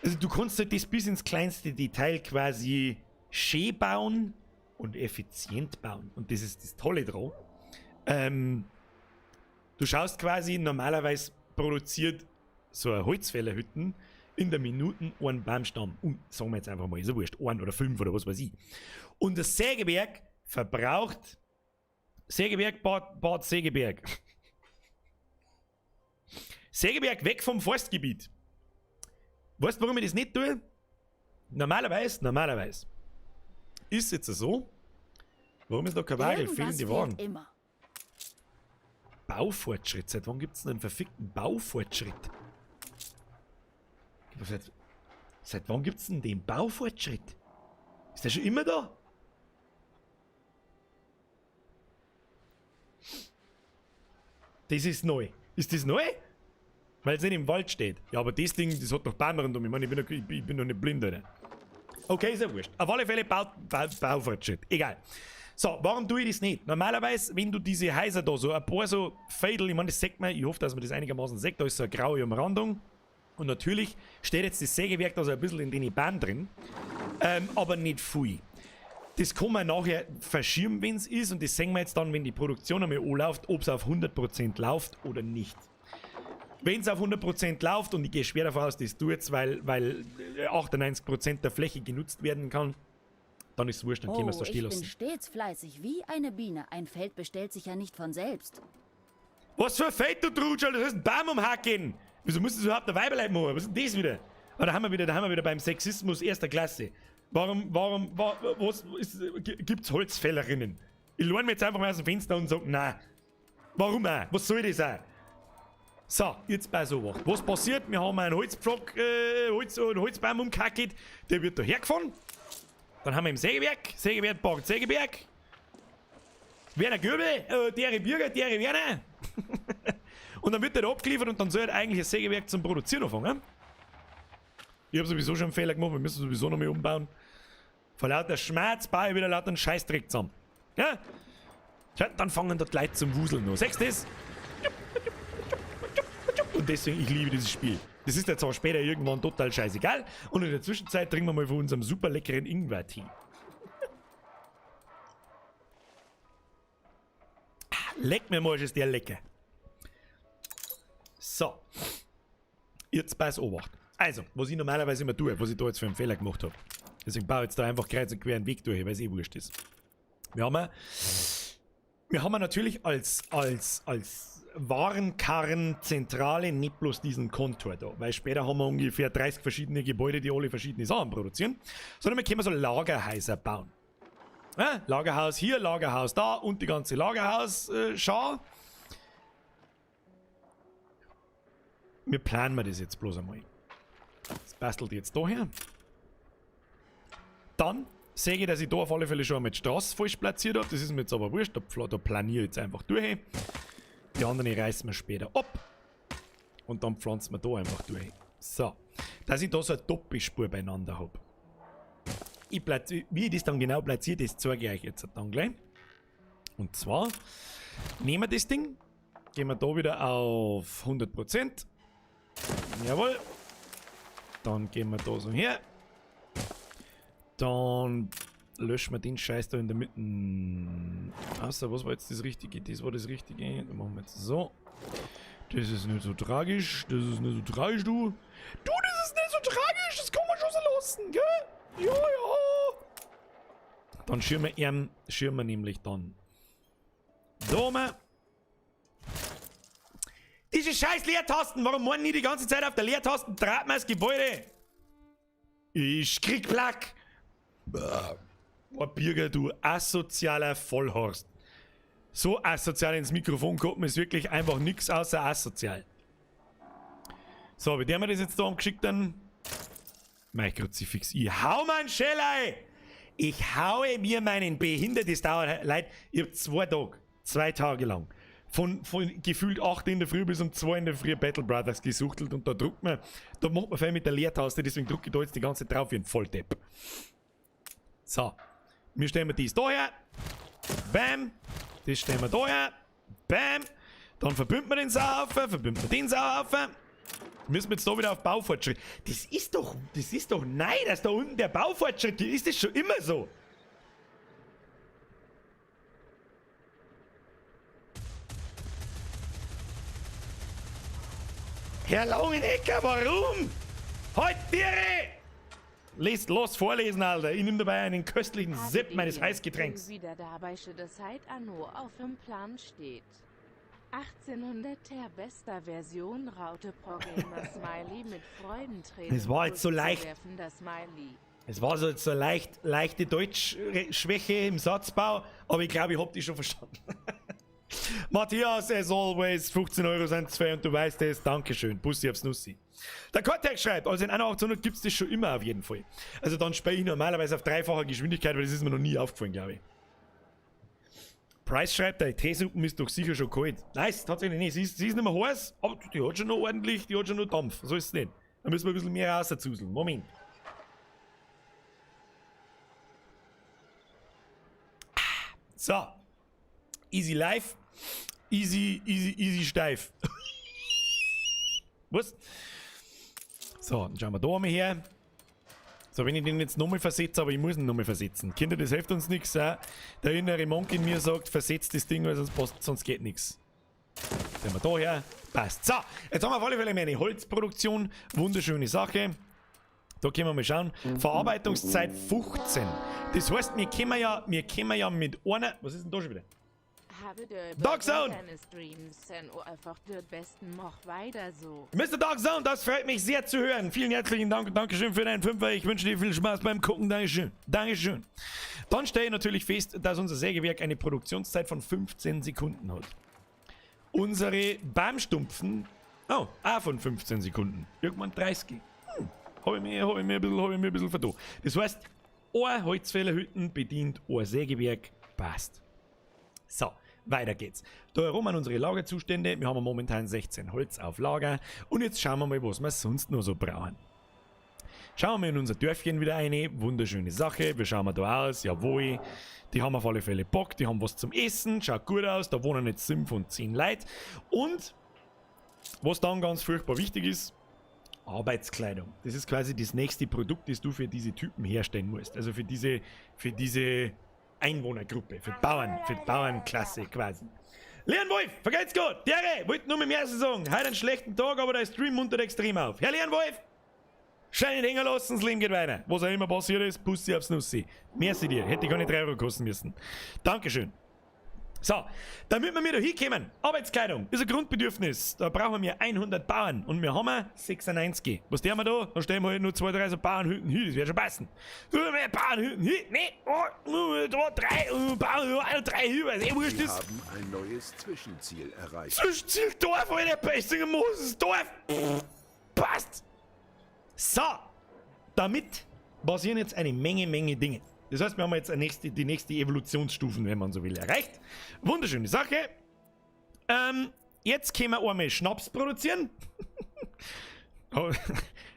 Also du kannst halt das bis ins kleinste Detail quasi schön bauen und effizient bauen. Und das ist das Tolle dran. Du schaust quasi, normalerweise produziert so eine Holzfällerhütten in der Minute einen Baumstamm. Und sagen wir jetzt einfach mal, ist ja wurscht, 1 oder 5 oder was weiß ich. Und das Sägewerk verbraucht, Sägewerk, Bad Sägeberg. Sägewerk weg vom Forstgebiet. Weißt du, warum ich das nicht tue? Normalerweise ist jetzt so, warum ist da kein Wagel? Fehlen die Wagen. Immer. Baufortschritt. Seit wann gibt es denn einen verfickten Baufortschritt? Seit wann gibt es denn den Baufortschritt? Ist der schon immer da? Das ist neu. Ist das neu? Weil es nicht im Wald steht. Ja, aber das Ding, das hat doch Bäume rundum. Ich meine, ich bin doch nicht blind, oder? Okay, ist ja wurscht. Auf alle Fälle Baufortschritt. Egal. So, warum tue ich das nicht? Normalerweise, wenn du diese Häuser da, so ein paar so Fädel, ich meine, das sagt man, ich hoffe, dass man das einigermaßen sagt, da ist so eine graue Umrandung. Und natürlich steht jetzt das Sägewerk da so ein bisschen in den Bahn drin. Aber nicht viel. Das kann man nachher verschirmen, wenn es ist. Und das sehen wir jetzt dann, wenn die Produktion einmal anläuft, ob es auf 100% läuft oder nicht. Wenn es auf 100% läuft, und ich gehe schwer davon aus, das tut es, weil 98% der Fläche genutzt werden kann, dann ist es wurscht, dann können wir es da stehen Ich bin lassen. stets fleißig, wie eine Biene. Ein Feld bestellt sich ja nicht von selbst. Was für ein Feld, du Trutschel, das ist ein Baum umhacken! Wieso musst du überhaupt ein Weiberleib machen? Was ist denn das wieder? Aber da haben wir wieder beim Sexismus erster Klasse. Gibt's Holzfällerinnen? Ich lehne mir jetzt einfach mal aus dem Fenster und sage, nein. Warum auch? Was soll das auch? So, jetzt bei sowas. Was passiert? Wir haben einen einen Holzbaum umgehackt, der wird da hergefahren. Dann haben wir im Sägewerk, Bad Sägeberg. Werner Göbel, dere Bürger, dere Werner. Und dann wird der da abgeliefert und dann soll halt eigentlich ein Sägewerk zum Produzieren anfangen. Ich habe sowieso schon einen Fehler gemacht, wir müssen sowieso noch mal umbauen. Vor lauter Schmerz baue ich wieder lauter einen Scheißdreck zusammen. Ja? Dann fangen dort Leute zum Wuseln noch. Sechst das? Und deswegen, ich liebe dieses Spiel. Das ist jetzt aber später irgendwann total scheißegal. Und in der Zwischenzeit trinken wir mal von unserem super leckeren Ingwer-Tee. Leck mir mal, ist der lecker. So. Jetzt pass Obacht. Also, was ich normalerweise immer tue, was ich da jetzt für einen Fehler gemacht habe. Deswegen baue ich jetzt da einfach kreuz und quer einen Weg durch, weil es eh wurscht ist. Wir haben natürlich als Warenkarrenzentrale nicht bloß diesen Kontor da, weil später haben wir ungefähr 30 verschiedene Gebäude, die alle verschiedene Sachen produzieren, sondern wir können so Lagerhäuser bauen. Ja, Lagerhaus hier, Lagerhaus da und die ganze Lagerhaus-Schau. Wir planen das jetzt bloß einmal. Das bastelt jetzt da her. Dann sehe ich, dass ich da auf alle Fälle schon einmal die Straße falsch platziert habe. Das ist mir jetzt aber wurscht, da planiere ich jetzt einfach durch. Die anderen reißen wir später ab. Und dann pflanzen wir da einfach durch. So. Dass ich da so eine Doppelspur beieinander habe. Wie ich das dann genau platziere, das zeige ich euch jetzt dann gleich. Und zwar nehmen wir das Ding, gehen wir da wieder auf 100%. Jawohl. Dann gehen wir da so her. Dann löschen wir den Scheiß da in der Mitte. Außer, was war jetzt das Richtige? Das war das Richtige. Dann machen wir jetzt so. Das ist nicht so tragisch. Das ist nicht so tragisch, du. Du, das ist nicht so tragisch. Das kann man schon so lassen, gell? Ja, ja. Dann schirmen wir nämlich dann. Da mal. Diese scheiß Leertasten. Warum machen die ganze Zeit auf der Leertasten? Draht mir das Gebäude. Ich krieg Plack. Oh, Birger, du asozialer Vollhorst. So asozial ins Mikrofon kommt mir ist wirklich einfach nichts außer asozial. So, wie der mir das jetzt da umgeschickt dann. mein Kruzifix. Ich hau mein Schellei! Ich haue mir meinen Behindert, das dauert, Leute, ich hab 2 Tage lang von gefühlt 8 in der Früh bis um 2 in der Früh Battle Brothers gesuchtelt und da macht man viel mit der Leertaste, deswegen drücke ich da jetzt die ganze Zeit drauf wie ein Volldepp. So, wir stellen wir das da her, bam, das stellen wir da her, bam, dann verbünden wir den Sauhaufen, verbünden wir den Sauhaufen. Müssen wir jetzt da wieder auf Baufortschritt. Das ist doch nein, dass da unten der Baufortschritt ist, das schon immer so. Herr Langenecker, warum? Halt Tiere! Los vorlesen, Alter. Ich nehme dabei einen köstlichen Sip meines Heißgetränks. Wieder dabei, das Zeit Anno auf dem Plan steht. 1800er bester Version Raute Pro Gamer Smiley mit Freudentränen. Es war jetzt so leicht. Smiley. Es war so jetzt so leichte Deutschschwäche im Satzbau, aber ich glaube, ich hab die schon verstanden. Matthias, as always, 15 Euro sind es fair und du weißt es. Dankeschön. Bussi aufs Nussi. Der Cortex schreibt, also in 1800 gibt es das schon immer auf jeden Fall. Also dann spiele ich normalerweise auf 3-facher Geschwindigkeit, weil das ist mir noch nie aufgefallen, glaube ich. Price schreibt, der Teesuppen ist doch sicher schon kalt. Nice, tatsächlich nicht. Sie ist nicht mehr heiß, aber die hat schon noch ordentlich, die hat schon noch Dampf. So ist es nicht. Da müssen wir ein bisschen mehr rauszuseln. Moment. So. Easy life. Easy steif. Was? So, dann schauen wir da mal her. So, wenn ich den jetzt nochmal versetze, aber ich muss ihn nochmal versetzen. Kinder, das hilft uns nichts. Der innere Monk in mir sagt, versetzt das Ding, weil sonst geht nichts. Sehen wir da her. Passt. So, jetzt haben wir auf alle Fälle meine Holzproduktion. Wunderschöne Sache. Da können wir mal schauen. Verarbeitungszeit 15. Das heißt, wir können ja mit einer... Was ist denn da schon wieder? Dark Zone! Einfach der besten mach weiter so. Mr. Dark Zone, das freut mich sehr zu hören. Vielen herzlichen Dank und Dankeschön für deinen Fünfer. Ich wünsche dir viel Spaß beim Gucken. Dankeschön. Dankeschön. Dann stelle ich natürlich fest, dass unser Sägewerk eine Produktionszeit von 15 Sekunden hat. Unsere Baumstumpfen, auch von 15 Sekunden. Irgendwann 30. Habe ich mir ein bisschen vertan. Das heißt, ein Holzfällerhütten bedient ein Sägewerk. Passt. So. Weiter geht's. Da herum an unsere Lagerzustände. Wir haben momentan 16 Holz auf Lager. Und jetzt schauen wir mal, was wir sonst noch so brauchen. Schauen wir mal in unser Dörfchen wieder rein. Wunderschöne Sache. Wie schauen wir da aus? Jawohl. Die haben auf alle Fälle Bock. Die haben was zum Essen. Schaut gut aus. Da wohnen jetzt 5 von 10 Leute. Und was dann ganz furchtbar wichtig ist, Arbeitskleidung. Das ist quasi das nächste Produkt, das du für diese Typen herstellen musst. Also für diese Einwohnergruppe, für die Bauernklasse quasi. Leon Wolf, vergeht's gut? Dere, wollt nur mit mir sagen, heute einen schlechten Tag, aber der Stream muntert extrem auf. Herr Leon Wolf, Schein nicht hängen lassen, das Leben geht weiter. Was auch immer passiert ist, Pussy aufs Nussi. Merci dir, hätte gar nicht 3 Euro kosten müssen. Dankeschön. So, damit wir wieder hinkommen, Arbeitskleidung ist ein Grundbedürfnis. Da brauchen wir 100 Bauern und wir haben 96. Was tun wir da? Dann stellen wir halt nur 2, 3 so Bauernhütten hin, das wird schon passen. Nur mehr Bauernhütten hin, nee, da 3, Bauern, 3 hin, weil es wurscht Sie ist. haben ein neues Zwischenziel erreicht. Zwischenziel Dorf, Alter, Pestinger Moses, Dorf. Passt. So, damit passieren jetzt eine Menge Dinge. Das heißt, wir haben jetzt die nächste Evolutionsstufen, wenn man so will, erreicht. Wunderschöne Sache. Jetzt können wir einmal Schnaps produzieren.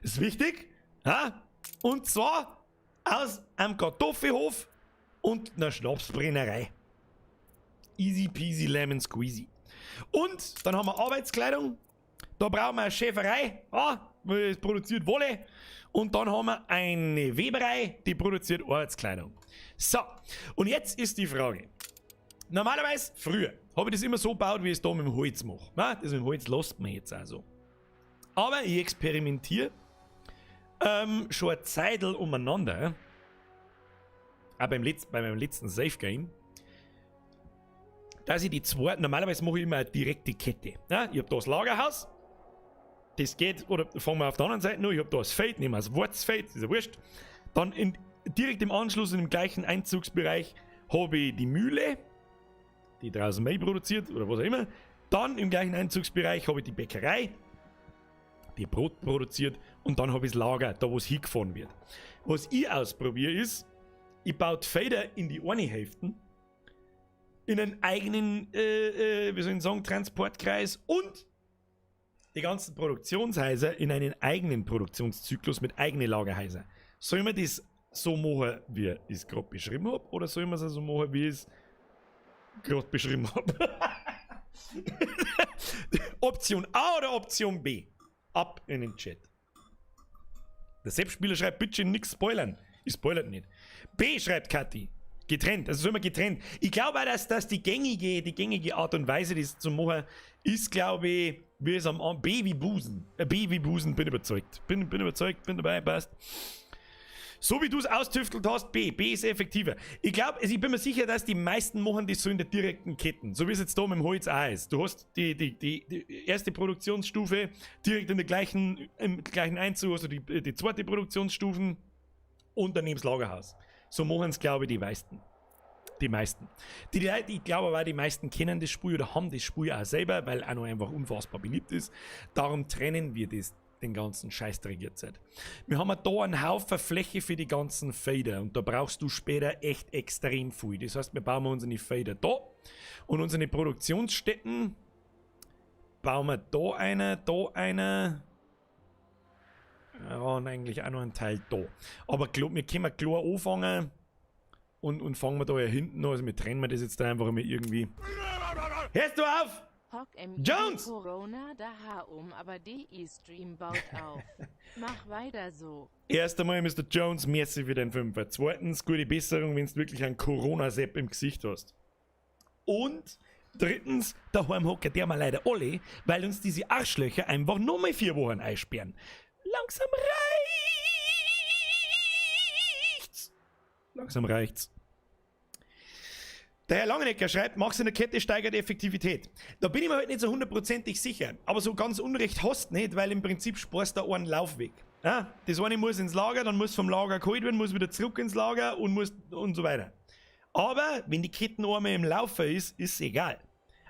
Ist wichtig. Ja? Und zwar aus einem Kartoffelhof und einer Schnapsbrennerei. Easy peasy lemon squeezy. Und dann haben wir Arbeitskleidung. Da brauchen wir eine Schäferei. Es produziert Wolle. Und dann haben wir eine Weberei, die produziert Arbeitskleidung. So, und jetzt ist die Frage. Normalerweise, früher, habe ich das immer so gebaut, wie ich es da mit dem Holz mache. Das mit dem Holz lässt man jetzt auch so. Aber ich experimentiere schon eine Zeitl umeinander. Auch bei meinem letzten Safe Game. Dass ich die zwei, normalerweise mache ich immer eine direkte Kette. Ich habe da das Lagerhaus. Das geht, oder fangen wir auf der anderen Seite noch, ich habe da das Feld, nehmen wir das Wurzfeld, ist ja wurscht. Dann direkt im Anschluss, in dem gleichen Einzugsbereich, habe ich die Mühle, die draußen Mehl produziert, oder was auch immer. Dann im gleichen Einzugsbereich habe ich die Bäckerei, die Brot produziert. Und dann habe ich das Lager, da wo es hingefahren wird. Was ich ausprobiere ist, ich baue die Felder in die eine Hälfte, in einen eigenen, wie soll ich sagen, Transportkreis und die ganzen Produktionshäuser in einen eigenen Produktionszyklus mit eigenen Lagerhäusern. Soll man das so machen, wie ich es gerade beschrieben habe, oder soll man es so machen, wie ich es gerade beschrieben habe? Option A oder Option B? Ab in den Chat. Der Selbstspieler schreibt, bitte nichts spoilern. Ich spoilert nicht. B schreibt Kathi. Getrennt, also soll man getrennt. Ich glaube auch, dass die gängige Art und Weise, das zu machen, ist, glaube ich, wie es am B wie Busen. B wie Busen, bin überzeugt. Bin überzeugt, bin dabei, passt. So wie du es austüftelt hast, B. B ist effektiver. Ich glaube, ich bin mir sicher, dass die meisten machen das so in der direkten Ketten. So wie es jetzt da mit dem Holz auch ist. Du hast die erste Produktionsstufe direkt im gleichen Einzug, also die zweite Produktionsstufen und daneben das Lagerhaus. So machen es, glaube ich, die meisten. Die meisten. Ich glaube aber, die meisten kennen das Spiel oder haben das Spiel auch selber, weil auch noch einfach unfassbar beliebt ist. Darum trennen wir den ganzen Scheißdreck jetzt. Wir haben da einen Haufen Fläche für die ganzen Fader und da brauchst du später echt extrem viel. Das heißt, wir bauen unsere Fader da und unsere Produktionsstätten bauen wir da eine. Ja, und eigentlich auch noch einen Teil da. Aber wir können klar anfangen und fangen wir da ja hinten an. Also wir trennen das jetzt da einfach mal irgendwie. Hörst du auf? Hock Jones! Corona da aber DI-Stream baut auf. Mach weiter so. Erst einmal, Mr. Jones, merci für den Fünfer. Zweitens, gute Besserung, wenn du wirklich einen Corona-Sepp im Gesicht hast. Und drittens, daheim hocken der mal leider alle, weil uns diese Arschlöcher einfach nur mal 4 Wochen einsperren. Langsam reicht's. Langsam reicht's. Der Herr Langenecker schreibt, Max in der Kette steigert die Effektivität. Da bin ich mir halt nicht so hundertprozentig sicher. Aber so ganz Unrecht hast nicht, weil im Prinzip sparst du einen Laufweg. Ja? Das eine muss ins Lager, dann muss vom Lager geholt werden, muss wieder zurück ins Lager und so weiter. Aber wenn die Kette einmal im Laufen ist es egal.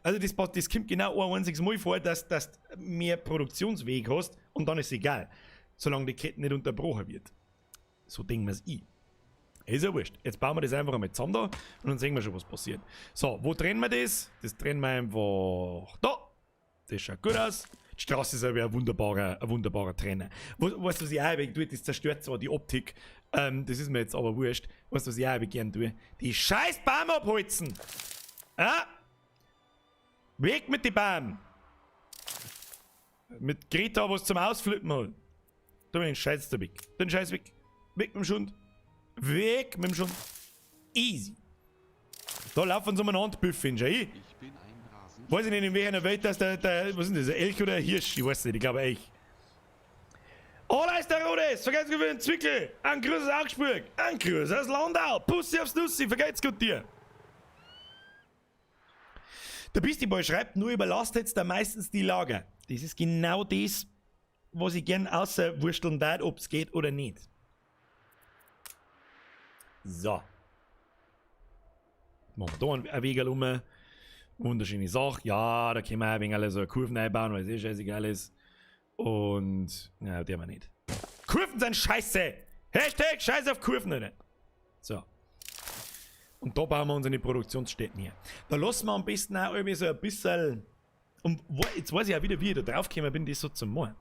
Also das kommt genau ein einziges Mal vor, dass du mehr Produktionsweg hast und dann ist es egal. Solange die Kette nicht unterbrochen wird. So denken wir es ein. Ist ja wurscht. Jetzt bauen wir das einfach einmal zusammen da und dann sehen wir schon, was passiert. So, wo trennen wir das? Das trennen wir einfach da. Das schaut gut aus. Die Straße ist aber ein wunderbarer Trenner. Weißt du, was ich auch tue? Das zerstört zwar die Optik. Das ist mir jetzt aber wurscht. Weißt du, was ich auch gerne tue? Die scheiß Baum abholzen! Ja? Weg mit den Bäumen! Mit Greta was zum Ausflippen holen. Da bin ich den Scheiß da weg. Den Scheiß weg. Weg mit dem Schund. Weg mit dem Schund. Easy. Da laufen so umeinander Büffeln, schau ich. Weiß ich nicht, in welcher Welt das was ist das, ein Elch oder ein Hirsch? Ich weiß nicht, ich glaube Elch. Oh, da ist der Rodes! Vergeht's gut für den Zwickel! Ein Grüß aus Augsburg! Ein Grüß aus Landau! Pussy aufs Nussi! Vergeht's gut dir! Der Beastie Boy schreibt, nur überlastet da meistens die Lager. Das ist genau das, was ich gern außerwursteln darf, ob es geht oder nicht. So. Machen wir da einen Weg um. Wunderschöne Sache. Ja, da können wir ein wenig so eine Kurven einbauen, weil es eh scheißegal ist. Und, ja, der mal nicht. Kurven sind scheiße! Hashtag Scheiß auf Kurven, nicht? So. Und da bauen wir unsere Produktionsstätten her. Da lassen wir am besten auch irgendwie so ein bisschen. Und jetzt weiß ich auch wieder, wie ich da draufgekommen bin, das so zu machen.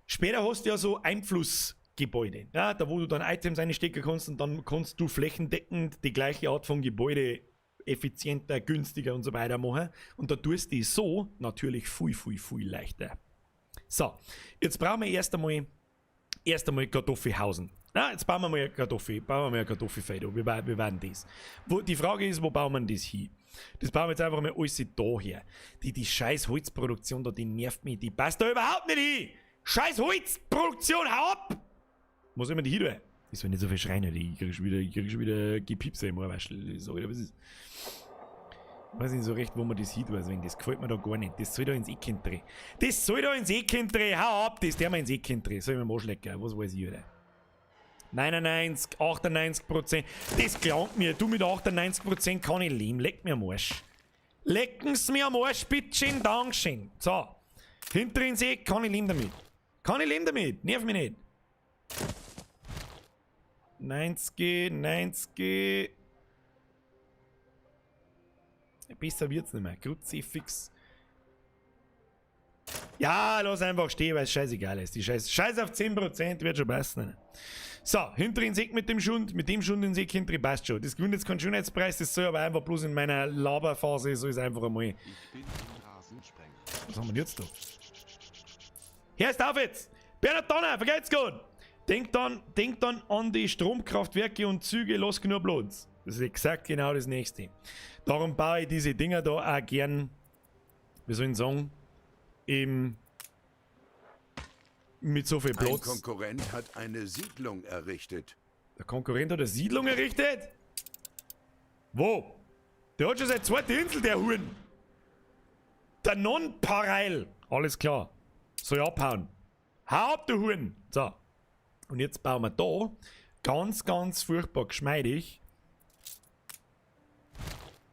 Später hast du ja so Einflussgebäude. Ja, da wo du dann Items einstecken kannst und dann kannst du flächendeckend die gleiche Art von Gebäude effizienter, günstiger und so weiter machen. Und da tust du so natürlich viel leichter. So, jetzt brauchen wir erst einmal Kartoffelhausen. Ja, jetzt bauen wir mal eine Kartoffelfeld. Wir werden das. Die Frage ist, wo bauen wir das hin? Das bauen wir jetzt einfach mal alles da her. Die scheiß Holzproduktion da, die nervt mich. Die passt da überhaupt nicht hin. Scheiß Holzproduktion, hau ab! Muss immer die hin tun? Ich soll nicht so viel schreien, ich krieg schon wieder Gepiepse im Ohrwaschel. So, was ist? Ich weiß nicht so recht, wo man das hin tut. Also, das gefällt mir da gar nicht. Das soll da ins Eckend drehen. Das soll da ins Eckend drehen. Hau ab, das der mal ins Eckend drehen. Soll ich mir mal schlecken? Was weiß ich, oder? 99, 98%. Das glaubt mir. Du mit 98% kann ich leben. Leck mir am Arsch. Lecken's mir am Arsch, bittchen, Dankeschön. So. Hinter ins Eck kann ich leben damit. Kann ich leben damit. Nerv mich nicht. 90. Besser wird's nicht mehr. Kruzifix. Ja, lass einfach stehen, weil es scheißegal ist. Die Scheiß auf 10% wird schon passen. So, hintere Insekt mit dem Schund Insekt hintere passt schon. Das gewinnt jetzt keinen Schönheitspreis, das soll aber einfach bloß in meiner Laberphase, so ist einfach einmal. Was haben wir jetzt da? Hörst auf jetzt! Bernhard Donner, vergeht's gut! Denk dann an die Stromkraftwerke und Züge, los genug Platz. Das ist exakt genau das nächste. Darum baue ich diese Dinger da auch gern, wie soll ich sagen, mit so viel Ein Platz. Konkurrent hat eine Siedlung errichtet. Der Konkurrent hat eine Siedlung errichtet? Wo? Der hat schon seine zweite Insel, der Huren. Der Non-Pareil. Alles klar. Soll ich abhauen. Hau ab, du Huren. So. Und jetzt bauen wir da ganz furchtbar geschmeidig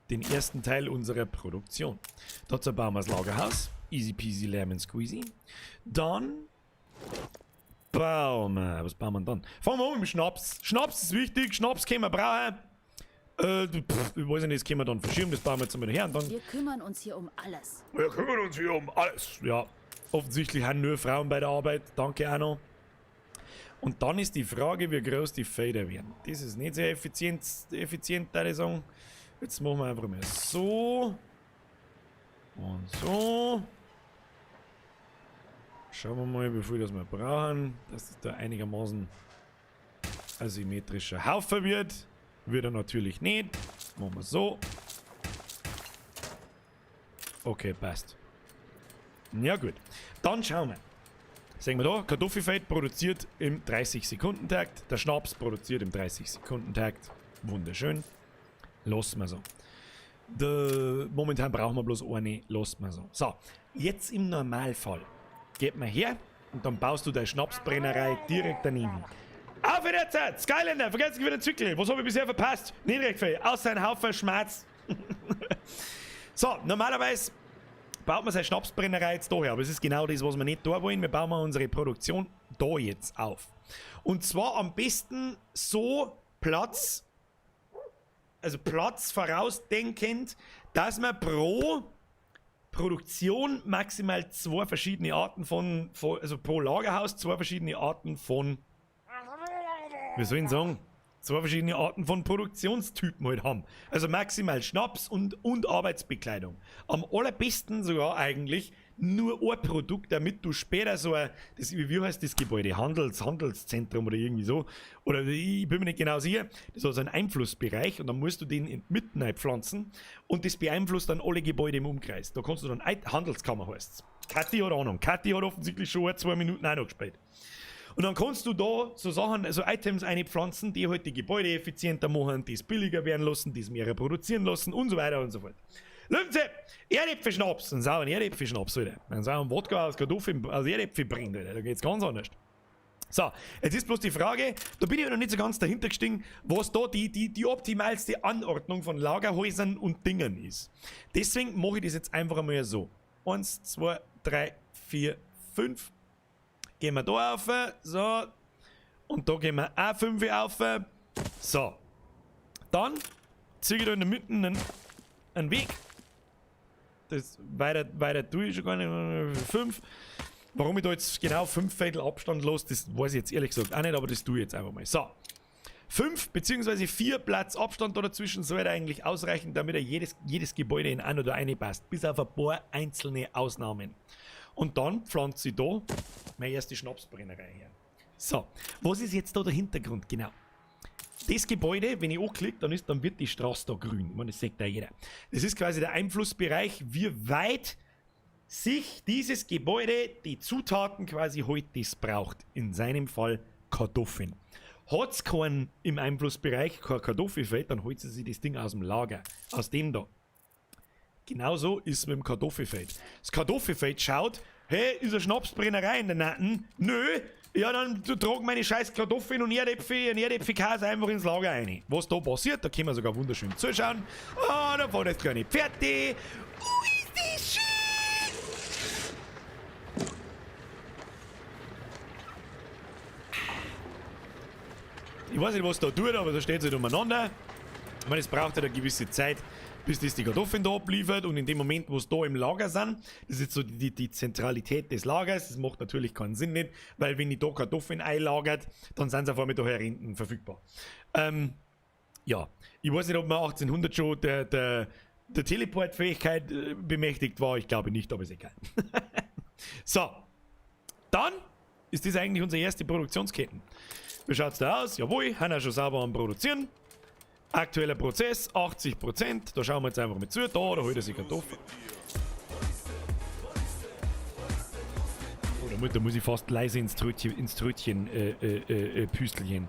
den ersten Teil unserer Produktion. Dazu bauen wir das Lagerhaus. Easy peasy lemon squeezy. Dann bauen wir. Was bauen wir dann? Fangen wir an mit dem Schnaps. Schnaps ist wichtig. Schnaps können wir brauchen. Ich weiß nicht, das können wir dann verschieben. Das bauen wir jetzt mal her. Und dann Wir kümmern uns hier um alles. wir kümmern uns hier um alles. Ja, offensichtlich haben nur Frauen bei der Arbeit. Danke, Anno. Und dann ist die Frage, wie groß die Fader werden. Das ist nicht sehr effizient, würde ich sagen. Jetzt machen wir einfach mal so. Und so. Schauen wir mal, wie viel das wir brauchen. Dass das da einigermaßen asymmetrischer Haufen wird. Wird er natürlich nicht. Machen wir so. Okay, passt. Ja gut. Dann schauen wir. Sehen wir da, Kartoffelfeld produziert im 30-Sekunden-Takt. Der Schnaps produziert im 30-Sekunden-Takt. Wunderschön. Lassen wir so. Momentan brauchen wir bloß eine. Lassen wir so. So, jetzt im Normalfall geht man her und dann baust du deine Schnapsbrennerei direkt daneben. Auf in der Zeit! Skylander, vergesst nicht wieder Zyklen. Was habe ich bisher verpasst? Nicht recht viel. Außer ein Haufen Schmerz. So, normalerweise baut man seine Schnapsbrennerei jetzt da her. Aber es ist genau das, was wir nicht da wollen. Wir bauen unsere Produktion da jetzt auf. Und zwar am besten so Platz vorausdenkend, dass man pro Produktion maximal zwei verschiedene Arten also pro Lagerhaus zwei verschiedene Arten von, wie soll ich sagen, zwei verschiedene Arten von Produktionstypen halt haben. Also maximal Schnaps und Arbeitsbekleidung. Am allerbesten sogar eigentlich nur ein Produkt, damit du später so ein, wie heißt das Gebäude? Handelszentrum oder irgendwie so. Oder ich bin mir nicht genau sicher. Das ist so ein Einflussbereich und dann musst du den mitten pflanzen und das beeinflusst dann alle Gebäude im Umkreis. Da kannst du dann Handelskammer heißt. Kathi hat Ahnung. Kathi hat offensichtlich schon 2 Minuten auch noch gespielt. Und dann kannst du da so Sachen, also Items einpflanzen, die halt die Gebäude effizienter machen, die es billiger werden lassen, die es mehr produzieren lassen und so weiter und so fort. Löwen Sie, Erdäpfelschnaps, dann sauren Erdäpfelschnaps, Alter. Dann sauren Wodka aus Kartoffeln, aus Erdäpfel bringt, Alter. Da geht's ganz anders. So, jetzt ist bloß die Frage, da bin ich noch nicht so ganz dahinter gestiegen, was da die optimalste Anordnung von Lagerhäusern und Dingen ist. Deswegen mache ich das jetzt einfach einmal so. 1, 2, 3, 4, 5. Gehen wir da auf, so. Und da gehen wir auch 5 auf. So. Dann ziehe ich da in der Mitte einen Weg. Das weiter tue ich schon gar nicht. 5. Warum ich da jetzt genau 5 Viertel Abstand los, das weiß ich jetzt ehrlich gesagt auch nicht, aber das tue ich jetzt einfach mal. So. 5 bzw. 4 Platz Abstand da dazwischen sollte eigentlich ausreichen, damit jedes Gebäude in ein oder eine passt. Bis auf ein paar einzelne Ausnahmen. Und dann pflanze ich da meine erste Schnapsbrennerei her. So, was ist jetzt da der Hintergrund genau? Das Gebäude, wenn ich anklicke, dann wird die Straße da grün. Ich meine, das sieht da jeder. Das ist quasi der Einflussbereich, wie weit sich dieses Gebäude die Zutaten quasi heute das braucht. In seinem Fall Kartoffeln. Hat es keinen im Einflussbereich, kein Kartoffelfeld, dann holt sie sich das Ding aus dem Lager. Aus dem da. Genauso ist es mit dem Kartoffelfeld. Das Kartoffelfeld schaut, hey, ist eine Schnapsbrennerei in der Natten? Nö, ja, dann trag meine scheiß Kartoffeln und Erdäpfelkäse einfach ins Lager rein. Was da passiert, da können wir sogar wunderschön zuschauen. Ah, da war das kleine Pferde. Ist das schön! weiß nicht, was da tut, aber da steht es halt umeinander. Ich meine, es braucht halt eine gewisse Zeit, bis das die Kartoffeln da abliefert. Und in dem Moment, wo es da im Lager sind, das ist jetzt so die Zentralität des Lagers. Das macht natürlich keinen Sinn nicht, weil wenn ich da Kartoffeln einlagert, dann sind sie auf einmal daher hinten verfügbar. Ja, ich weiß nicht, ob man 1800 schon der Teleportfähigkeit bemächtigt war. Ich glaube nicht, aber ist egal. So, dann ist das eigentlich unsere erste Produktionskette. Wie schaut es da aus? Jawohl, haben wir schon sauber am Produzieren. Aktueller Prozess, 80%. Da schauen wir jetzt einfach mit zu. Da holt er sich Kartoffeln. Oh, da muss ich fast leise ins Trötchen püstelchen.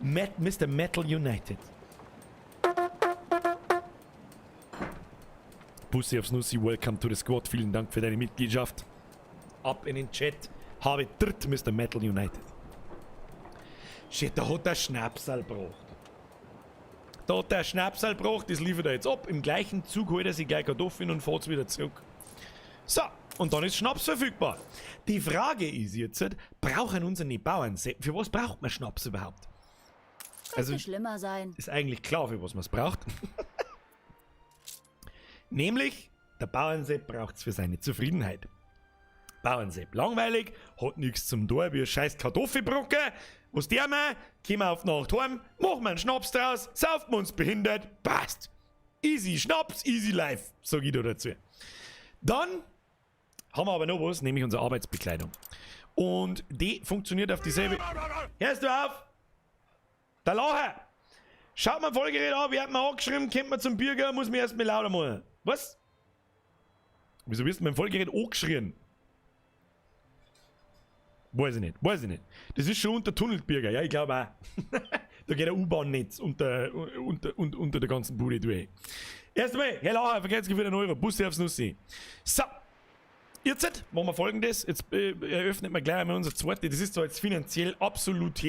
Mr. Metal United. Bussi aufs Nussi, welcome to the squad. Vielen Dank für deine Mitgliedschaft. Ab in den Chat. Habe dritt Mr. Metal United. Shit, da hat der Schnapsal gebracht. Da hat der Schnapsal gebracht, das liefert er jetzt ab. Im gleichen Zug holt er sich gleich Kartoffeln und fährt wieder zurück. So, und dann ist Schnaps verfügbar. Die Frage ist jetzt, brauchen unsere Bauern, für was braucht man Schnaps überhaupt? Könnte schlimmer sein. Ist eigentlich klar, für was man es braucht. Nämlich, der Bauernsepp braucht es für seine Zufriedenheit. Bauernsepp langweilig, hat nichts zum tun wie eine scheiß Kartoffelbrocke. Was der mal, kommen wir auf die Nacht heim, machen wir einen Schnaps draus, saufen wir uns behindert, passt. Easy Schnaps, easy life, sag ich da dazu. Dann haben wir aber noch was, nämlich unsere Arbeitsbekleidung. Und die funktioniert auf dieselbe... Hörst du auf? Der Lacher! Schaut mal Vollgerät an, wird man angeschrieben, kommt man zum Bürger, muss man erstmal lauter machen. Was? Wieso wirst du mit dem Vollgerät angeschrien? Weiß ich nicht. Das ist schon untertunnelt, Bürger, ja, ich glaube auch. Da geht ein U-Bahn-Netz unter der ganzen Bude durch. Erst einmal, Herr Lauer, Verkehrsgefühl 1 Euro, Busse aufs Nussi. So, jetzt machen wir Folgendes. Jetzt eröffnet man gleich einmal unser zweites. Das ist zwar jetzt finanziell absolut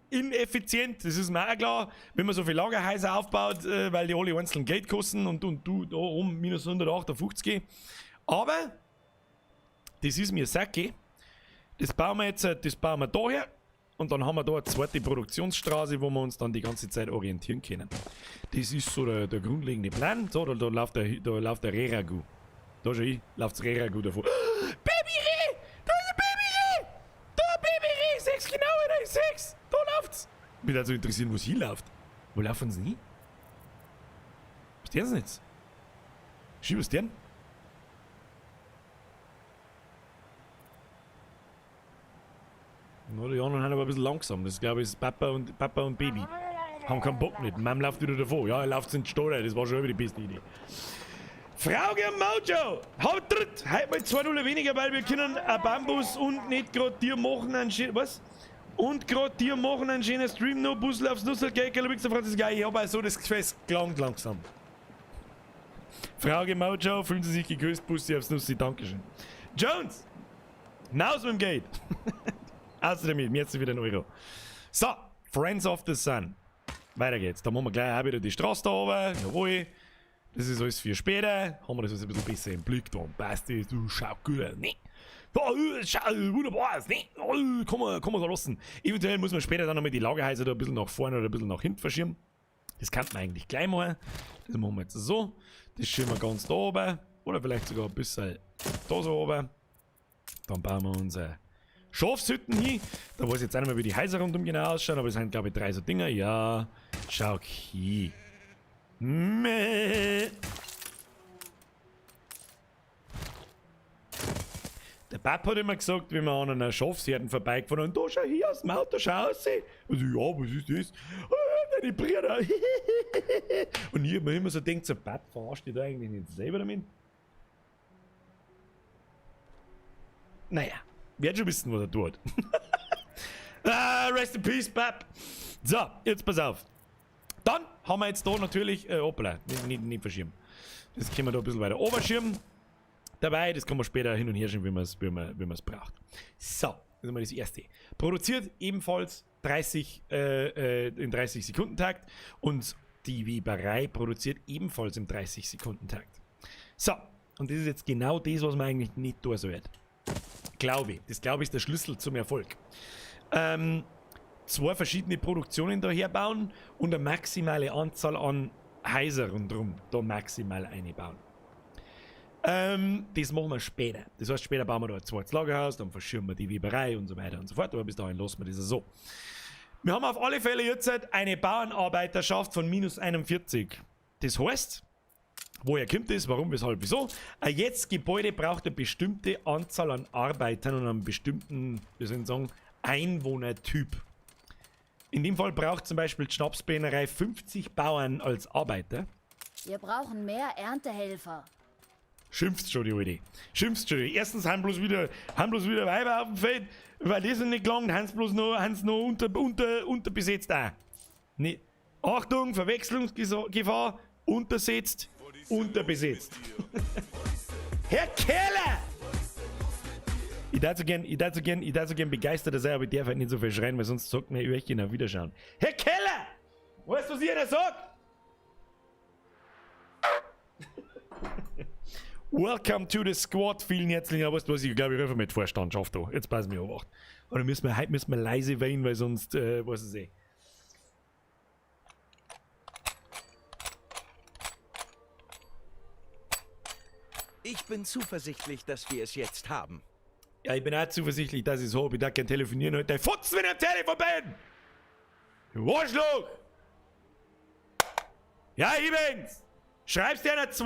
ineffizient, das ist mir auch klar, wenn man so viele Lagerhäuser aufbaut, weil die alle einzeln Geld kosten und du da rum minus 158. Aber das ist mir Sacke. Das bauen wir daher und dann haben wir da eine zweite Produktionsstraße, wo wir uns dann die ganze Zeit orientieren können. Das ist so der grundlegende Plan. So, da läuft der Reh-Ragout. Da schon ich, läuft das Reh-Ragout davor. Babyreh! Da ist ein Babyreh! Da Babyreh! 6 genau, da ist 6! Da läuft's! Mich würde so interessieren, wo es hinläuft. Wo laufen sie nie? Was tun sie jetzt? Schieb, was denn? No, die anderen sind aber ein bisschen langsam. Das glaube ich ist Papa und Baby. Haben keinen Bock nicht. Mom läuft wieder davor. Ja, er läuft in die Store. Das war schon immer die beste Idee. Frauke und Mojo! Haut dritt! Heute mal 2 weniger, weil wir können ein Bambus und nicht gerade dir machen einen schönen... Was? Und gerade dir machen einen schönen Stream noch. Bussel aufs Nussel, Geikel, Wichser, Franzis, Geil. Ich habe also das Gefäß gelangt langsam. Frauke Mojo, fühlen Sie sich gegrüßt. Bussi aufs Nussi. Dankeschön. Jones! Naus mit dem Gate! Außerdem, jetzt wieder 1 Euro. So, Friends of the Sun. Weiter geht's. Da machen wir gleich auch wieder die Straße da oben. Jawohl. Das ist alles für später. Haben wir das alles ein bisschen besser im Blick da. Passt das, du schaut gut aus. Nee. Schau, wunderbar aus. Nee. Kann man so lassen. Eventuell muss man später dann nochmal die Lagerhäuser da ein bisschen nach vorne oder ein bisschen nach hinten verschieben. Das kann man eigentlich gleich machen. Das machen wir jetzt so. Das schieben wir ganz da oben. Oder vielleicht sogar ein bisschen da so oben. Dann bauen wir unser Schafshütten hin. Da weiß ich jetzt auch nicht mehr, wie die Häuser rundum genau ausschauen, aber es sind, glaube ich, 3 so Dinger. Ja, schau hier. Mäh. Der Papa hat immer gesagt, wenn wir an einer Schafsherden vorbeigefahren und da schau hier aus dem Auto, schau raus. Also, ja, was ist das? Oh, deine Brüder. Und ich hab mir immer so gedacht, so, Papa, verarscht dich da eigentlich nicht selber damit? Naja. Werd schon wissen, was er tut. Rest in peace, Pap. So, jetzt pass auf. Dann haben wir jetzt da natürlich, hoppla, nicht verschieben. Das können wir da ein bisschen weiter oberschirmen. Dabei, das kann man später hin und her schieben, wie man es braucht. So, das ist mal das erste. Produziert ebenfalls 30 in 30 Sekunden Takt und die Weberei produziert ebenfalls im 30 Sekunden Takt. So, und das ist jetzt genau das, was man eigentlich nicht tun sollte. Glaube ich. Das glaube ich ist der Schlüssel zum Erfolg. 2 verschiedene Produktionen da herbauen und eine maximale Anzahl an Häuser rundherum da maximal einbauen. Das machen wir später. Das heißt, später bauen wir da ein zweites Lagerhaus, dann verschieben wir die Weberei und so weiter und so fort, aber bis dahin lassen wir das so. Wir haben auf alle Fälle jetzt eine Bauernarbeiterschaft von minus 41. Das heißt, woher kommt das, warum, weshalb, wieso? Ein jetzt Gebäude braucht eine bestimmte Anzahl an Arbeitern und einen bestimmten, wir sollen sagen, Einwohnertyp. In dem Fall braucht zum Beispiel die Schnapsbrennerei 50 Bauern als Arbeiter. Wir brauchen mehr Erntehelfer. Schimpft schon die Alte. Schimpft schon. Erstens haben bloß wieder Weiber auf dem Feld, weil das nicht gelangt, haben sie noch unterbesetzt auch. Nee. Achtung, Verwechslungsgefahr, untersetzt, unterbesetzt. Herr Keller! Ich darf so gern begeisterter sein, aber ich darf halt nicht so viel schreien, weil sonst sagt mir euch genau Wiederschauen. Herr Keller! Weißt du, was ihr da sagt? Welcome to the Squad. Vielen herzlichen Dank. Weißt du was, ich glaube, ich rufe mit Vorstandschaft da. Jetzt passen wir auf. Oder heute müssen wir leise weinen, weil sonst, weiß ich nicht. Ich bin zuversichtlich, dass wir es jetzt haben. Ja, ich bin auch zuversichtlich, dass ich es habe. Ich darf kein telefonieren heute. Futz, wenn ich am Telefon bin! Du Arschloch! Ja, ich bin's! Schreib's dir nicht 2!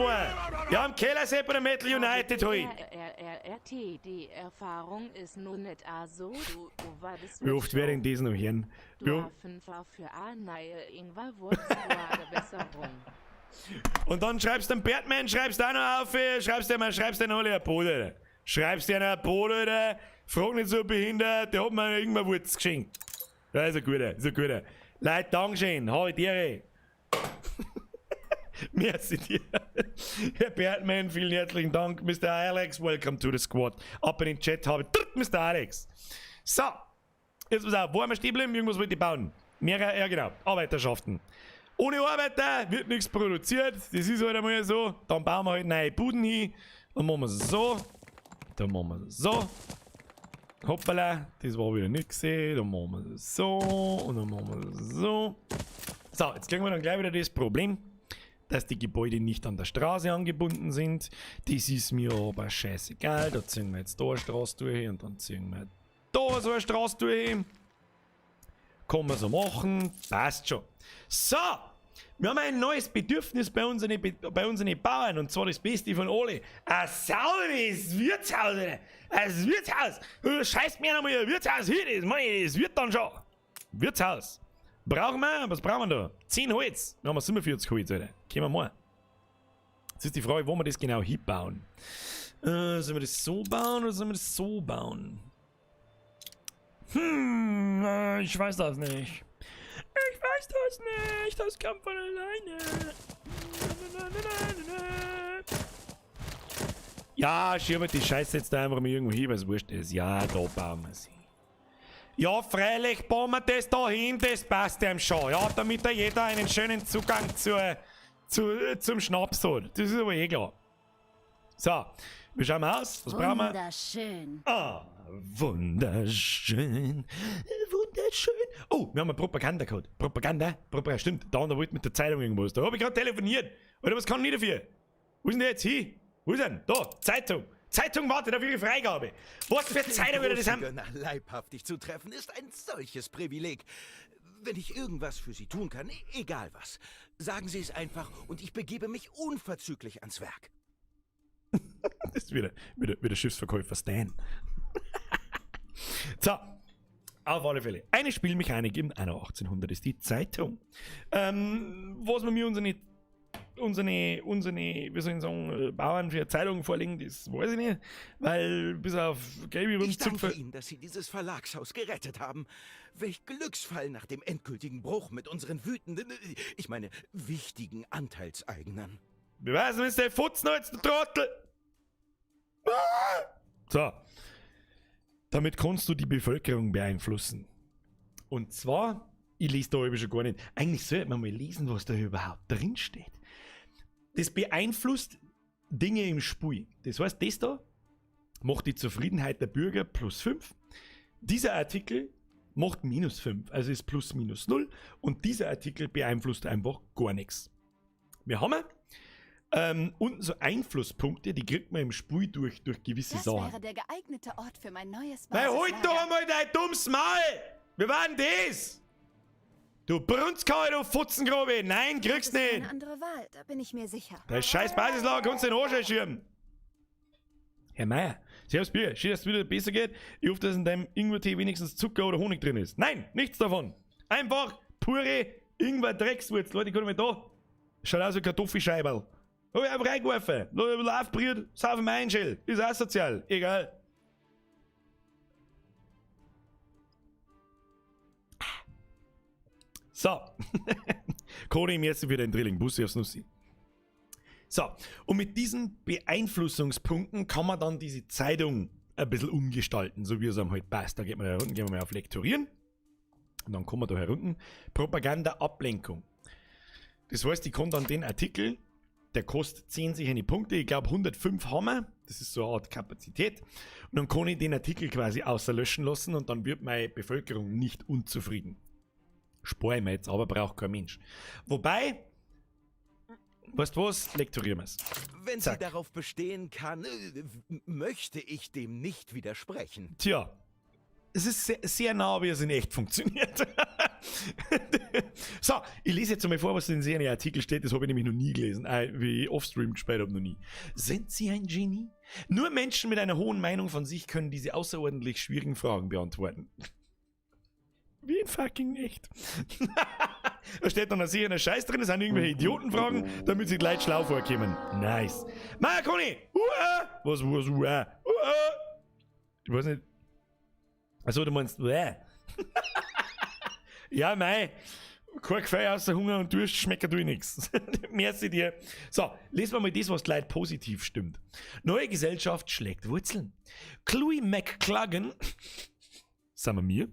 Wir haben Keller Sepp Metal United heute! RT, die Erfahrung ist nur nicht so. Du wartest. Wie oft werde ich das noch hören? Du 5 für A, neue Ingwer, Wurzelgrade, Besserung. Und dann schreibst du den Batman, schreibst du auch noch auf, schreibst dir noch alle ein Bruder. Schreibst dir einen Bruder, frag nicht so behindert, der hat mir irgendwann Wurz geschenkt. Ja, ist ein guter, Leute, Dankeschön, habe ich dir. Merci dir. Herr Batman, vielen herzlichen Dank. Mr. Alex, welcome to the squad. Ab in den Chat habe ich Mr. Alex. So, jetzt pass auf, wo haben wir stehen bleiben? Irgendwas wollte ich bauen. Mehrere, ja genau, Arbeiterschaften. Ohne Arbeiter wird nichts produziert, das ist halt einmal so. Dann bauen wir halt neue Buden hin. Dann machen wir es so. Dann machen wir es so. Hoppala, das war wieder nichts gesehen. Dann machen wir es so. Und dann machen wir es so. So, jetzt kriegen wir dann gleich wieder das Problem, dass die Gebäude nicht an der Straße angebunden sind. Das ist mir aber scheißegal. Da ziehen wir jetzt da eine Straße durch und dann ziehen wir da so eine Straße durch. Kann man so machen. Passt schon. So, wir haben ein neues Bedürfnis bei unseren Bauern und zwar das Beste von alle. Ein sauberes Wirtshaus, Alter. Ein Wirtshaus. Du scheißt mir nochmal ein Wirtshaus hier, das wird dann schon. Wirtshaus. Brauchen wir? Was brauchen wir da? 10 Holz. Dann haben wir 47 Holz, Alter. Können wir mal. Jetzt ist die Frage, wo wir das genau hinbauen. Sollen wir das so bauen oder sollen wir das so bauen? Ich weiß das nicht. Ich weiß das nicht. Das kommt von alleine. Ja, schieben die Scheiße jetzt da einfach mal irgendwo hin, weil es wurscht ist. Ja, da bauen wir sie. Ja, freilich bauen wir das da hin, das passt dem schon. Ja, damit da jeder einen schönen Zugang zum Schnaps hat. Das ist aber eh klar. So, wie schauen wir aus? Was brauchen wir? Wunderschön. Ah, wunderschön. Wunderschön. Oh, wir haben einen Propaganda-Code. Propaganda, stimmt. Da wollte mit der Zeitung irgendwas. Da habe ich gerade telefoniert. Alter, was kann ich dafür? Wo ist denn der jetzt hin? Wo ist denn? Da, Zeitung. Zeitung wartet auf ihre Freigabe. Was für Zeitung würde das haben? Gönner leibhaftig zu treffen, ist ein solches Privileg. Wenn ich irgendwas für Sie tun kann, egal was, sagen Sie es einfach und ich begebe mich unverzüglich ans Werk. Das ist wieder Schiffsverkäufer Stan. So, auf alle Fälle. Eine Spielmechanik im 1800 ist die Zeitung. Was wir mir unsere, wie soll ich sagen, Bauern für Zeitungen vorlegen, das weiß ich nicht, weil bis auf gelbe Ich danke Rumzupfer... Ihnen, dass Sie dieses Verlagshaus gerettet haben. Welch Glücksfall nach dem endgültigen Bruch mit unseren wütenden, ich meine, wichtigen Anteilseignern. Beweisen wir es, der Futzen als der Trottel! So. Damit kannst du die Bevölkerung beeinflussen. Und zwar, ich lese da eben schon gar nicht, eigentlich sollte man mal lesen, was da überhaupt drin steht. Das beeinflusst Dinge im Spiel. Das heißt, das da macht die Zufriedenheit der Bürger +5. Dieser Artikel macht -5, also ist plus minus 0. Und dieser Artikel beeinflusst einfach gar nichts. Wir haben unten so Einflusspunkte, die kriegt man im Spiel durch gewisse Das Sachen. wäre der geeignete Ort für mein neues Na, halt Basislager. doch einmal dein dummes Maul! Wie war denn das? Du Brunskau, du Futzengrobe! Nein, kriegst Das ist nicht! eine andere Wahl, da bin ich mir sicher. Das scheiß Basislager kannst du in den Arsch schirmen. Herr Meier, Servus Bier, schön, dass es wieder besser geht. Ich hoffe, dass in deinem Ingwer-Tee wenigstens Zucker oder Honig drin ist. Nein, nichts davon. Einfach pure Ingwer-Dreckswurz. Leute, guck mal da. Schaut aus wie Kartoffelscheiberl. Hab ich einfach reingeworfen. Aufbriert, saufen mein Einschell. Ist asozial. Egal. So. Conny, merci für deinen Drilling. Bussi aufs Nussi. So, und mit diesen Beeinflussungspunkten kann man dann diese Zeitung ein bisschen umgestalten, so wie es einem halt passt. Da geht man da herunten, gehen wir mal auf Lektorieren. Und dann kommen wir da herunten. Propaganda-Ablenkung. Das heißt, ich kann dann den Artikel, der kostet 10 sichere Punkte, ich glaube 105 haben wir, das ist so eine Art Kapazität. Und dann kann ich den Artikel quasi außerlöschen lassen und dann wird meine Bevölkerung nicht unzufrieden. Spare ich mir jetzt, aber braucht kein Mensch. Wobei, weißt du was, lektorieren wir es. Wenn Zack. sie darauf bestehen kann, möchte ich dem nicht widersprechen. Tja, es ist sehr, sehr nah, wie es in echt funktioniert. So, ich lese jetzt einmal vor, was in den Artikel steht. Das habe ich nämlich noch nie gelesen, wie ich Offstream gespielt habe, noch nie. Sind Sie ein Genie? Nur Menschen mit einer hohen Meinung von sich können diese außerordentlich schwierigen Fragen beantworten. Wie in fucking echt. Da steht dann sicher ein Scheiß drin, das sind irgendwelche Idiotenfragen, damit sie gleich schlau vorkommen. Nice. Maja Conny! Was? Ich weiß nicht. Achso, du meinst, ja, mei. Kein Gefäß außer Hunger und Durst schmeckt durch nichts. Merci dir. So, lesen wir mal das, was gleich positiv stimmt. Neue Gesellschaft schlägt Wurzeln. Chloe McCluggan, sagen wir mir,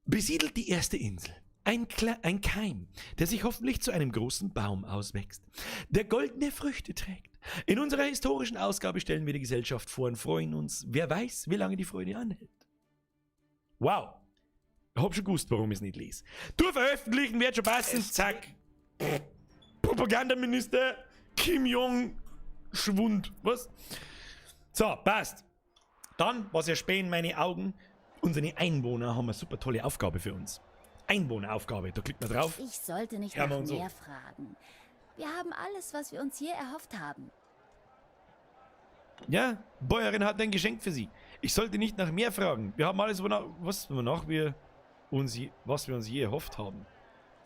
besiedelt die erste Insel. Ein Keim, der sich hoffentlich zu einem großen Baum auswächst, der goldene Früchte trägt. In unserer historischen Ausgabe stellen wir die Gesellschaft vor und freuen uns. Wer weiß, wie lange die Freude anhält. Wow. Ich hab schon gewusst, warum ich es nicht lese. Du veröffentlichen, wird schon passen. Zack. Propagandaminister Kim Jong-Schwund. Was? So, passt. Dann, was erspähen meine Augen, unsere Einwohner haben eine super tolle Aufgabe für uns. Einwohneraufgabe, da klickt man drauf. Ich sollte nicht Ja, nach und so. mehr fragen. Wir haben alles, was wir uns je erhofft haben. Ja, Bäuerin hat ein Geschenk für Sie. Ich sollte nicht nach mehr fragen. Wir haben alles, was wir uns je erhofft haben.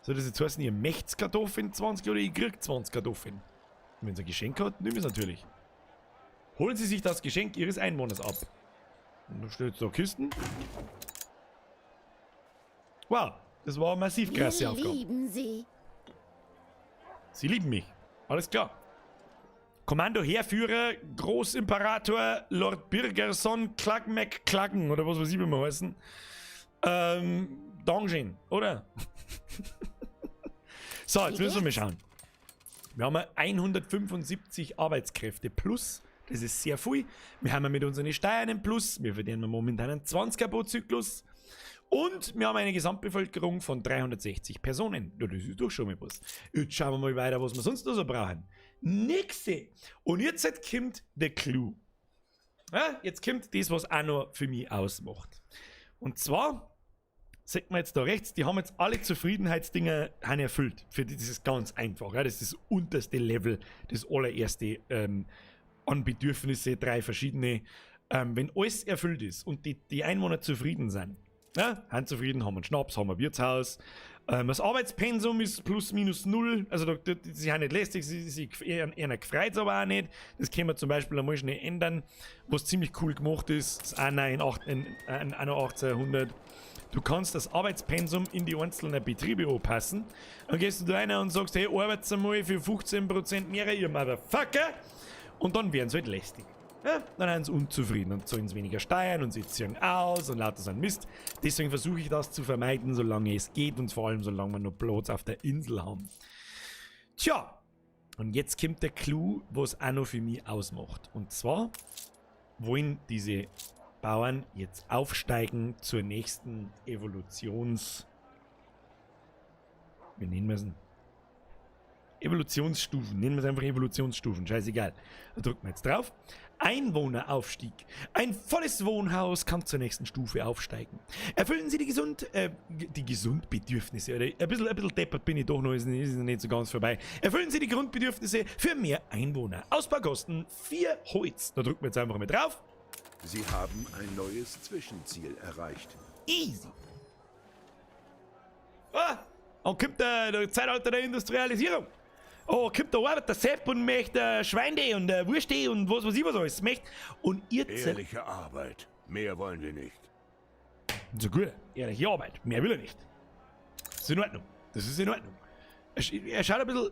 Soll das jetzt heißen, ihr möcht's Kartoffeln 20 oder ihr kriegt 20 Kartoffeln? Und wenn sie ein Geschenk hat, nehmen wir es natürlich. Holen Sie sich das Geschenk Ihres Einwohners ab. Und da steht so Kisten. Wow, das war eine massiv krasse Wir Aufgabe. lieben sie. Sie lieben mich. Alles klar. Kommando Heerführer, Großimperator, Lord Birgerson, McCluggan oder was weiß ich, wie wir heißen. Dankeschön, oder? So, jetzt müssen wir mal schauen. Wir haben 175 Arbeitskräfte plus. Das ist sehr viel. Wir haben mit unseren Steuern im Plus. Wir verdienen momentan einen 20er pro Zyklus. Und wir haben eine Gesamtbevölkerung von 360 Personen. Ja, das ist doch schon mal was. Jetzt schauen wir mal weiter, was wir sonst noch so brauchen. Nixe. Und jetzt kommt der Clou. Ja, jetzt kommt das, was auch noch für mich ausmacht. Und zwar, sieht man jetzt da rechts, die haben jetzt alle Zufriedenheitsdinger erfüllt. Für die, das ist ganz einfach. Ja, das ist das unterste Level, das allererste an Bedürfnisse, 3 verschiedene. Wenn alles erfüllt ist und die Einwohner zufrieden sind, ja, sind zufrieden, haben einen Schnaps, haben ein Wirtshaus. Das Arbeitspensum ist plus minus 0. Also sie sind nicht lästig, sie eher gefreut aber auch nicht. Das können wir zum Beispiel einmal schnell ändern, was ziemlich cool gemacht ist. Das ist auch neu in 1800. Du kannst das Arbeitspensum in die einzelnen Betriebe anpassen. Dann gehst du da rein und sagst, hey, arbeitet einmal für 15% mehr, ihr Motherfucker. Und dann werden sie halt lästig. Ja, dann sind sie unzufrieden und zahlen sie weniger Steuern und sie ziehen aus und lauter so ein Mist. Deswegen versuche ich das zu vermeiden, solange es geht und vor allem solange wir noch Platz auf der Insel haben. Tja, und jetzt kommt der Clou, was auch noch für mich ausmacht. Und zwar wollen diese Bauern jetzt aufsteigen zur nächsten Evolutions... Wie nennen wir es denn? Evolutionsstufen. Nennen wir es einfach Evolutionsstufen. Scheißegal. Da drücken wir jetzt drauf. Einwohneraufstieg. Ein volles Wohnhaus kann zur nächsten Stufe aufsteigen. Erfüllen Sie die Gesundbedürfnisse. Oder ein bisschen deppert bin ich doch noch, ist noch nicht so ganz vorbei. Erfüllen Sie die Grundbedürfnisse für mehr Einwohner. Ausbaukosten 4 Holz. Da drücken wir jetzt einfach mal drauf. Sie haben ein neues Zwischenziel erreicht. Easy. Ah, und kommt der Zeitalter der Industrialisierung. Oh, kommt der Arbeit, der Sepp und möchte Schweine und Wurste und was ich was alles möchte. Und ihr Ehrliche Arbeit. Mehr wollen wir nicht. So gut, ehrliche Arbeit. Mehr will er nicht. Das ist in Ordnung. Das ist in Ordnung. Er schaut ein bisschen,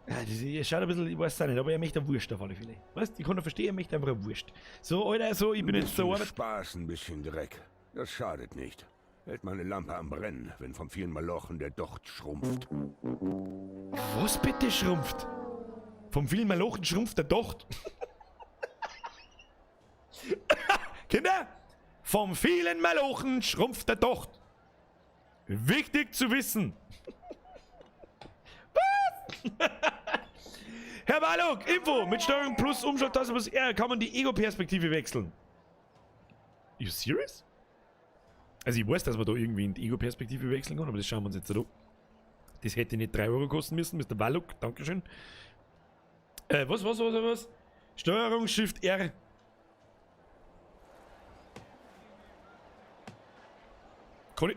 ich weiß es nicht, aber er möchte eine Wurst auf alle Fälle. Weißt du, ich kann verstehen, er möchte einfach eine Wurst. So, Alter, so, ich bin jetzt zur Arbeit. Spaß, ein bisschen Dreck. Das schadet nicht. Hält meine Lampe am Brennen, wenn vom vielen Malochen der Docht schrumpft. Was bitte schrumpft? Vom vielen Malochen schrumpft der Docht. Kinder, vom vielen Malochen schrumpft der Docht. Wichtig zu wissen. Was? Herr Balog, Info, mit Steuerung plus Umschalttaste plus R kann man die Ego-Perspektive wechseln. You serious? Also ich weiß, dass man da irgendwie in die Ego-Perspektive wechseln kann, aber das schauen wir uns jetzt an. Das hätte nicht 3 Euro kosten müssen, Mr. Balog, dankeschön. Was? Steuerung Shift R. Kann ich?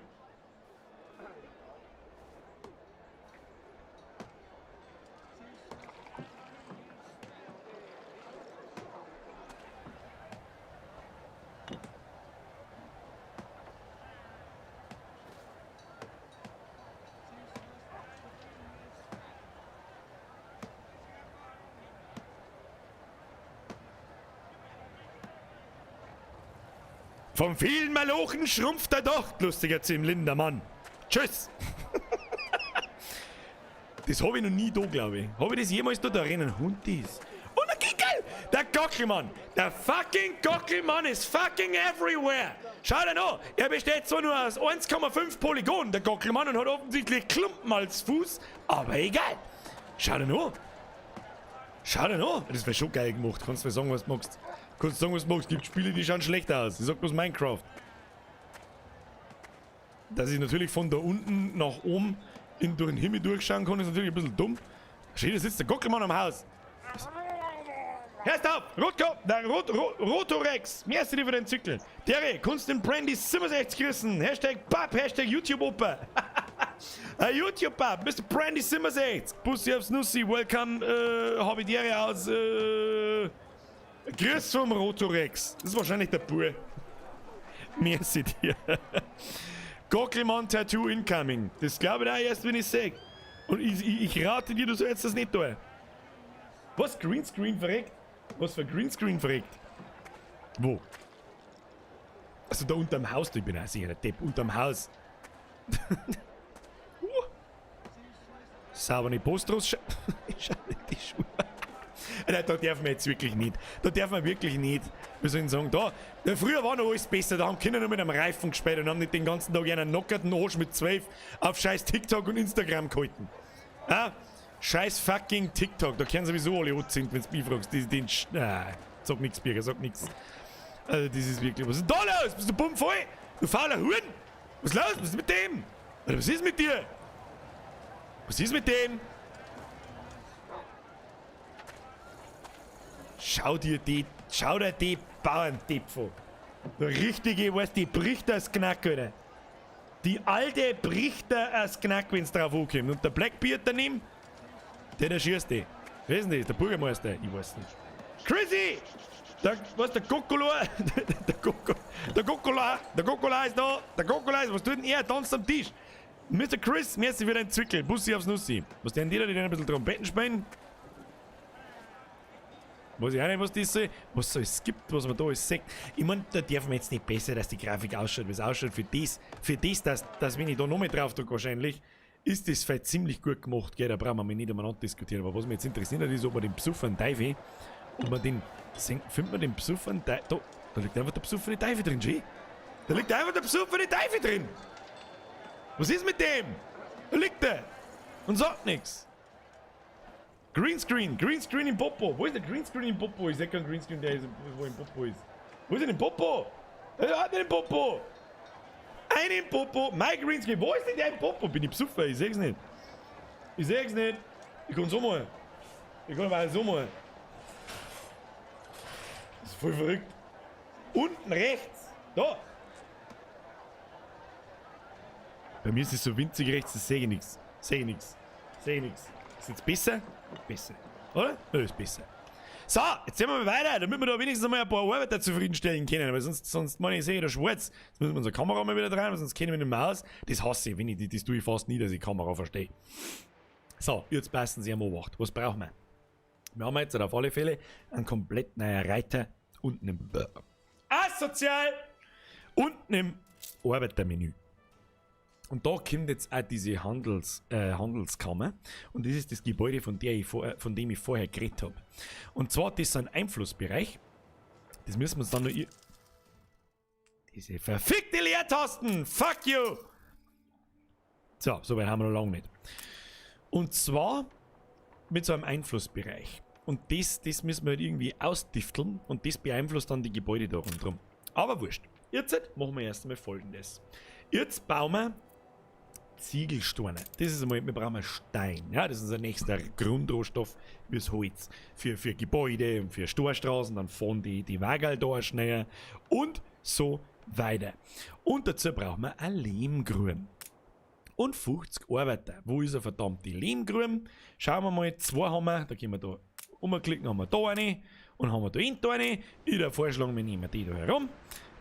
Vom vielen Malochen schrumpft der Docht, lustiger Zimlinder Mann. Tschüss. Das habe ich noch nie da, glaube ich. Habe ich das jemals da rennen? Hund ist. Und der Kickel! Der Gockelmann! Der fucking Gockelmann ist fucking everywhere! Schau dir an! Er besteht zwar nur aus 1,5 Polygonen, der Gockelmann, und hat offensichtlich Klumpen als Fuß, aber egal! Schau dir an! Schau dir an! Das wäre schon geil gemacht. Kannst du mir sagen, was du magst? Kannst du sagen, was du magst? Gibt Spiele, die schauen schlecht aus. Ich sag bloß Minecraft. Dass ich natürlich von da unten nach oben durch den Himmel durchschauen kann, ist natürlich ein bisschen dumm. Schau, da sitzt der Gockelmann am Haus. Hörst auf! Rotorex! Merci dir für den Zickel. Terry, kannst den Brandy 67 grüßen. Hashtag Pap, Hashtag YouTube-Opa. YouTube-Pap, Mr. Brandy 67. Bussi aufs Nussi, welcome, Habitäre aus, Grüß vom Rotorex. Das ist wahrscheinlich der Bur. Merci dir. Gockelmann Tattoo incoming. Das glaube ich auch erst, wenn ich sehe. Und ich rate dir, du sollst das nicht tun. Was? Greenscreen verreckt? Was für Greenscreen verreckt? Wo? Also da unterm Haus, ich bin auch sicher der Depp. Unterm Haus. Saubere Postros. Schau nicht die Schuhe. Nein, da darf man jetzt wirklich nicht. Da darf man wirklich nicht. Wir sollen sagen, früher war noch alles besser. Da haben Kinder nur mit einem Reifen gespielt und haben nicht den ganzen Tag einen knockerten Arsch mit 12 auf scheiß TikTok und Instagram gehalten. Ah, scheiß fucking TikTok. Da können sowieso alle rot sind, wenn du mich fragst. Sag nix, Birger, sag nix. Also, das ist wirklich. Was ist da los? Bist du bummvoll? Du fauler Huren? Was ist los? Was ist mit dem? Alter, was ist mit dir? Was ist mit dem? Schau dir die Bauerndepp an. Der richtige, weißt du, die bricht das Knack, oder? Die alte bricht das Knack, wenn's drauf ankommt. Und der Blackbeard daneben, der schießt die. Wer ist denn das? Der Bürgermeister? Ich weiß nicht. Chrissy! Der Kokola, der Kokola ist da. Der Kokola ist, was tut denn er? Tanzt am Tisch. Mr. Chris, merci für deinen Zwickel. Bussi aufs Nussi. Was denn die da, die ein bisschen Trompeten spielen? Weiß ich auch nicht, was das soll. Was es gibt, was man da alles sagt. Ich meine, da darf man jetzt nicht besser, dass die Grafik ausschaut, wie es ausschaut. Für das, dass wenn ich da noch mehr drauf drücke wahrscheinlich, ist das vielleicht ziemlich gut gemacht. Gell, da brauchen wir mich nicht umeinander diskutieren. Aber was mich jetzt interessiert ist, ob man den Psuffern Teufel, ob man den, findet man den Psuffern Teufel, Da liegt einfach der besoffene Teufel drin, G. Da liegt einfach der besoffene Teufel drin. Was ist mit dem? Da liegt der. Und sagt nichts. Greenscreen im Popo. Wo ist der Greenscreen im Popo? Ich sehe keinen Greenscreen, der ist, wo im Popo ist. Wo ist denn im Popo? Er hat den Popo. Einen im Popo. Mein Greenscreen. Wo ist denn der im Popo? Bin ich besoffen? Ich seh's nicht. Ich kann so mal. Ich kann mal so mal. Das ist voll verrückt. Unten rechts. Da. Bei mir ist es so winzig rechts, das sehe ich nichts. Sehe nichts. Ist jetzt besser? Besser. Oder? Ja, ist besser. So, jetzt sehen wir mal weiter, damit wir da wenigstens einmal ein paar Arbeiter zufriedenstellen können, weil sonst meine ich, sehe ich da schwarz. Jetzt müssen wir unsere Kamera mal wieder rein, weil sonst kennen wir nicht mehr aus. Das hasse ich, wenn ich, das tue ich fast nie, dass ich die Kamera verstehe. So, jetzt passen Sie am Obacht. Was brauchen wir? Wir haben jetzt auf alle Fälle einen komplett neuen Reiter unten im Asozial! Unten im Arbeitermenü. Und da kommt jetzt auch diese Handelskammer. Und das ist das Gebäude, von dem ich vorher geredet habe. Und zwar, das ist ein Einflussbereich. Das müssen wir uns dann noch... Diese verfickte Leertasten! Fuck you! So, so weit haben wir noch lange nicht. Und zwar mit so einem Einflussbereich. Und das müssen wir halt irgendwie ausdifteln. Und das beeinflusst dann die Gebäude da rundherum. Aber wurscht. Jetzt machen wir erst einmal Folgendes. Jetzt bauen wir Ziegelsteine. Das ist einmal, wir brauchen Stein. Ja, das ist unser nächster Grundrohstoff fürs Holz. Für Gebäude und für Storstraßen, dann fahren die Wagerl da schneller und so weiter. Und dazu brauchen wir ein Lehmgruben. Und 50 Arbeiter. Wo ist eine verdammte Lehmgruben? Schauen wir mal, 2 haben wir, da können wir da umklicken, haben wir da eine und haben wir da hinten eine. Ich würde vorschlagen, wir nehmen die da herum.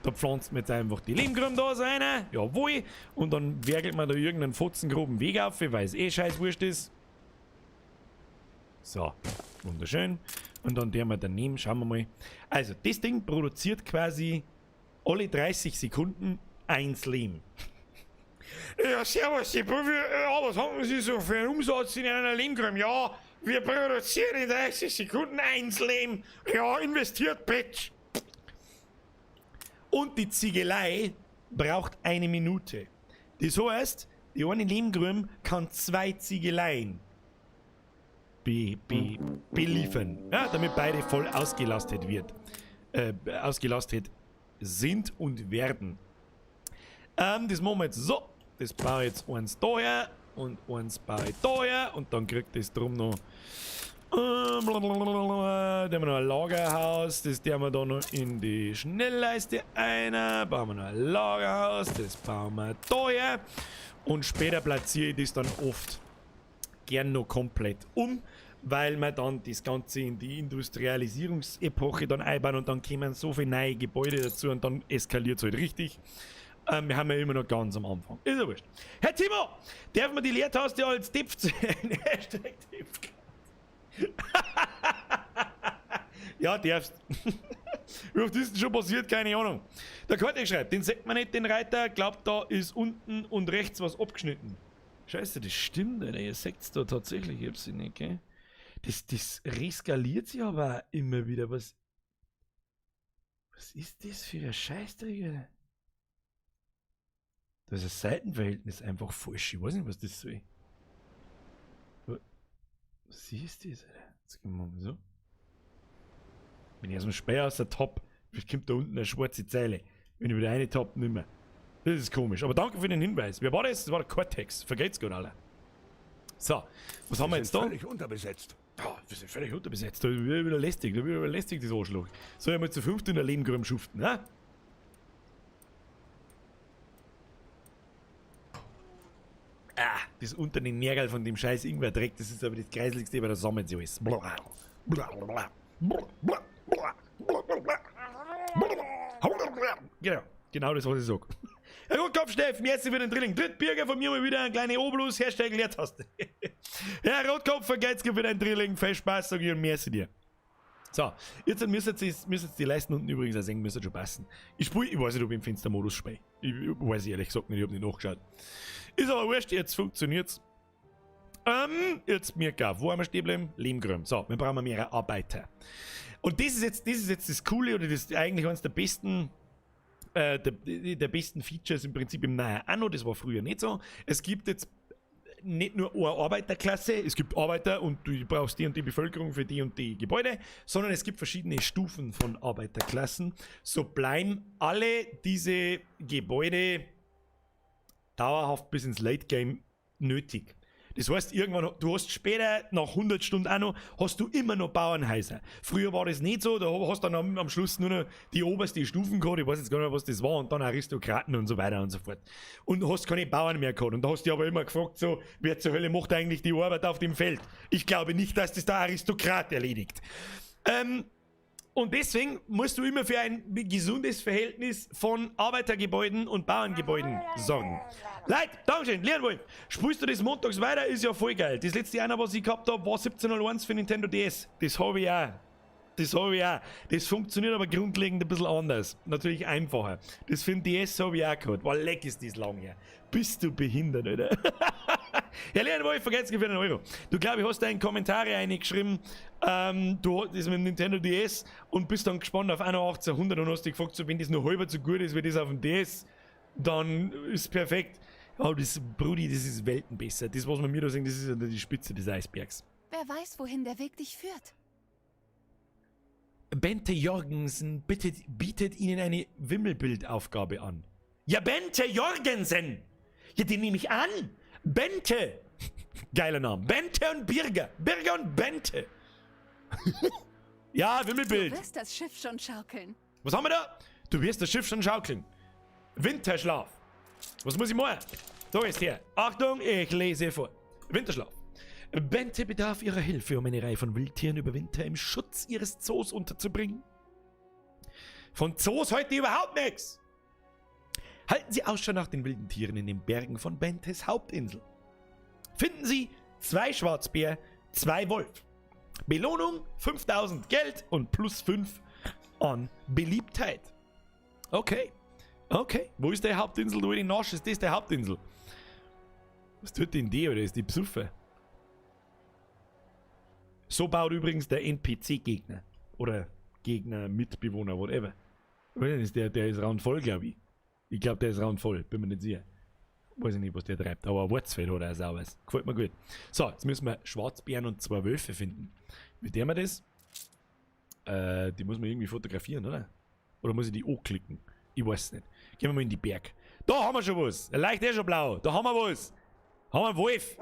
Da pflanzt man jetzt einfach die Lehmgruben da rein, jawohl, und dann werkelt man da irgendeinen fotzengroben Weg auf, weil es eh scheiß wurscht ist. So, wunderschön. Und dann der wir daneben, schauen wir mal. Also, das Ding produziert quasi alle 30 Sekunden 1 Lehm. Ja, servus, was haben Sie so für einen Umsatz in einer Lehmgrube? Ja, wir produzieren in 30 Sekunden 1 Lehm. Ja, investiert, Bitch. Und die Ziegelei braucht 1 Minute. Das heißt, die eine Lehmgrube kann 2 Ziegeleien beliefern. Ja, damit beide voll ausgelastet sind und werden. Das machen wir jetzt so. Das baue ich jetzt eins daher und eins baue ich daher und dann kriegt das drum noch. Da haben wir noch ein Lagerhaus, das tun wir da noch in die Schnellleiste ein. Bauen wir noch ein Lagerhaus, das bauen wir daher. Und später platziere ich das dann oft gern noch komplett um, weil wir dann das Ganze in die Industrialisierungsepoche dann einbauen und dann kommen so viele neue Gebäude dazu und dann eskaliert es halt richtig. Wir haben ja immer noch ganz am Anfang. Ist ja wurscht. Herr Timo, darf man die Leertaste als Tipp zählen? Hashtag Tipp. Ja, darfst. Wie oft ist denn schon passiert? Keine Ahnung. Der Karte schreibt, den sieht man nicht, den Reiter. Glaubt, da ist unten und rechts was abgeschnitten. Scheiße, das stimmt, Alter. Ihr seht es da tatsächlich. Ich hab's nicht, gell? Das reskaliert sich aber auch immer wieder. Was ist das für ein Scheißdreck, Alter? Da ist ein Seitenverhältnis einfach falsch. Ich weiß nicht, was das soll. Was ist das, Alter? Jetzt gehen wir mal so. Wenn ich aus dem Speer aus der Top, kommt da unten eine schwarze Zeile. Wenn ich wieder eine Top nicht mehr. Das ist komisch. Aber danke für den Hinweis. Wer war das? Das war der Cortex. Vergeht's gut, alle. So, was haben wir jetzt da? Völlig unterbesetzt. Ja, wir sind völlig unterbesetzt. Da wird wieder lästig. Das Arschloch. So, ich mal zu 5 in der Lehmgrube schuften, ne? Das unter den Nägel von dem scheiß Ingwer-Dreck, das ist aber das Kreisligste, weil da sammelt sich alles. Genau das, was ich sag. Herr Rotkopf, Steff, merci für den Drilling. Drittbürger von mir mal wieder ein kleiner Obolus, Hashtag Leertaste. Herr Rotkopf, vergeht's für dein Drilling, viel Spaß, sag ich und merci dir. So, jetzt müsst ihr die Leisten unten übrigens auch sehen, müsst schon passen. Ich weiß nicht, ob ich im Fenstermodus spiele. Ich weiß ehrlich gesagt nicht, ich hab nicht nachgeschaut. Ist aber wurscht, jetzt funktioniert's. Jetzt Mirka, wo haben wir stehen bleiben? Lehmgrube. So, wir brauchen mehrere Arbeiter. Und das ist jetzt das Coole oder das ist eigentlich eines der besten der besten Features im Prinzip im neuen Anno, das war früher nicht so. Es gibt jetzt nicht nur eine Arbeiterklasse, es gibt Arbeiter und du brauchst die und die Bevölkerung für die und die Gebäude, sondern es gibt verschiedene Stufen von Arbeiterklassen. So bleiben alle diese Gebäude dauerhaft bis ins Late Game nötig. Das heißt, irgendwann, du hast später, nach 100 Stunden auch noch, hast du immer noch Bauernhäuser. Früher war das nicht so, da hast du dann am Schluss nur noch die oberste Stufen gehabt, ich weiß jetzt gar nicht, was das war, und dann Aristokraten und so weiter und so fort. Und du hast keine Bauern mehr gehabt. Und da hast du dich aber immer gefragt, so, wer zur Hölle macht eigentlich die Arbeit auf dem Feld? Ich glaube nicht, dass das der Aristokrat erledigt. Und deswegen musst du immer für ein gesundes Verhältnis von Arbeitergebäuden und Bauerngebäuden sorgen. Leute, Dankeschön, Leonwolf, spielst du das montags weiter? Ist ja voll geil. Das letzte Jahr, was ich gehabt habe, war 1701 für Nintendo DS. Das habe ich auch. Das funktioniert aber grundlegend ein bisschen anders. Natürlich einfacher. Das für den DS habe ich auch gehabt. War leck ist das lang her. Bist du behindert, Alter? Ja, Leonwolf, vergesst für einen Euro. Du, glaube ich, hast da in Kommentare reingeschrieben, du hast das mit dem Nintendo DS und bist dann gespannt auf 8100 und hast dich gefragt, so, wenn das nur halber so gut ist wie das auf dem DS, dann ist perfekt. Oh, das, Brudi, das ist Welten besser. Das, was wir mir da sagen, das ist ja die Spitze des Eisbergs. Wer weiß, wohin der Weg dich führt. Bente Jorgensen bietet Ihnen eine Wimmelbildaufgabe an. Ja, Bente Jorgensen! Ja, den nehme ich an! Bente! Geiler Name. Bente und Birger. Birger und Bente. Ja, Wimmelbild. Du wirst das Schiff schon schaukeln. Was haben wir da? Du wirst das Schiff schon schaukeln. Winterschlaf. Was muss ich machen? Da ist her. Achtung, ich lese vor. Winterschlaf. Bente bedarf ihrer Hilfe, um eine Reihe von Wildtieren über Winter im Schutz ihres Zoos unterzubringen. Von Zoos heute überhaupt nichts. Halten Sie Ausschau nach den wilden Tieren in den Bergen von Bentes Hauptinsel. Finden Sie 2 Schwarzbär, 2 Wolf. Belohnung 5000 Geld und plus 5 an Beliebtheit. Okay. Wo ist der Hauptinsel? Du in den Arsch, ist das der Hauptinsel? Was tut denn die, oder ist die Psuffe? So baut übrigens der NPC-Gegner. Oder Gegner, Mitbewohner, whatever. Der ist randvoll, glaube ich. Ich glaube, der ist randvoll, bin mir nicht sicher. Weiß ich nicht, was der treibt, aber ein Wurzfeld oder ein sauberes. Gefällt mir gut. So, jetzt müssen wir Schwarzbären und 2 Wölfe finden. Wie der wir das? Die muss man irgendwie fotografieren, oder? Oder muss ich die anklicken? Ich weiß es nicht. Gehen wir mal in die Berg. Da haben wir schon was. Er leicht schon blau. Da haben wir was. Haben wir einen Wolf.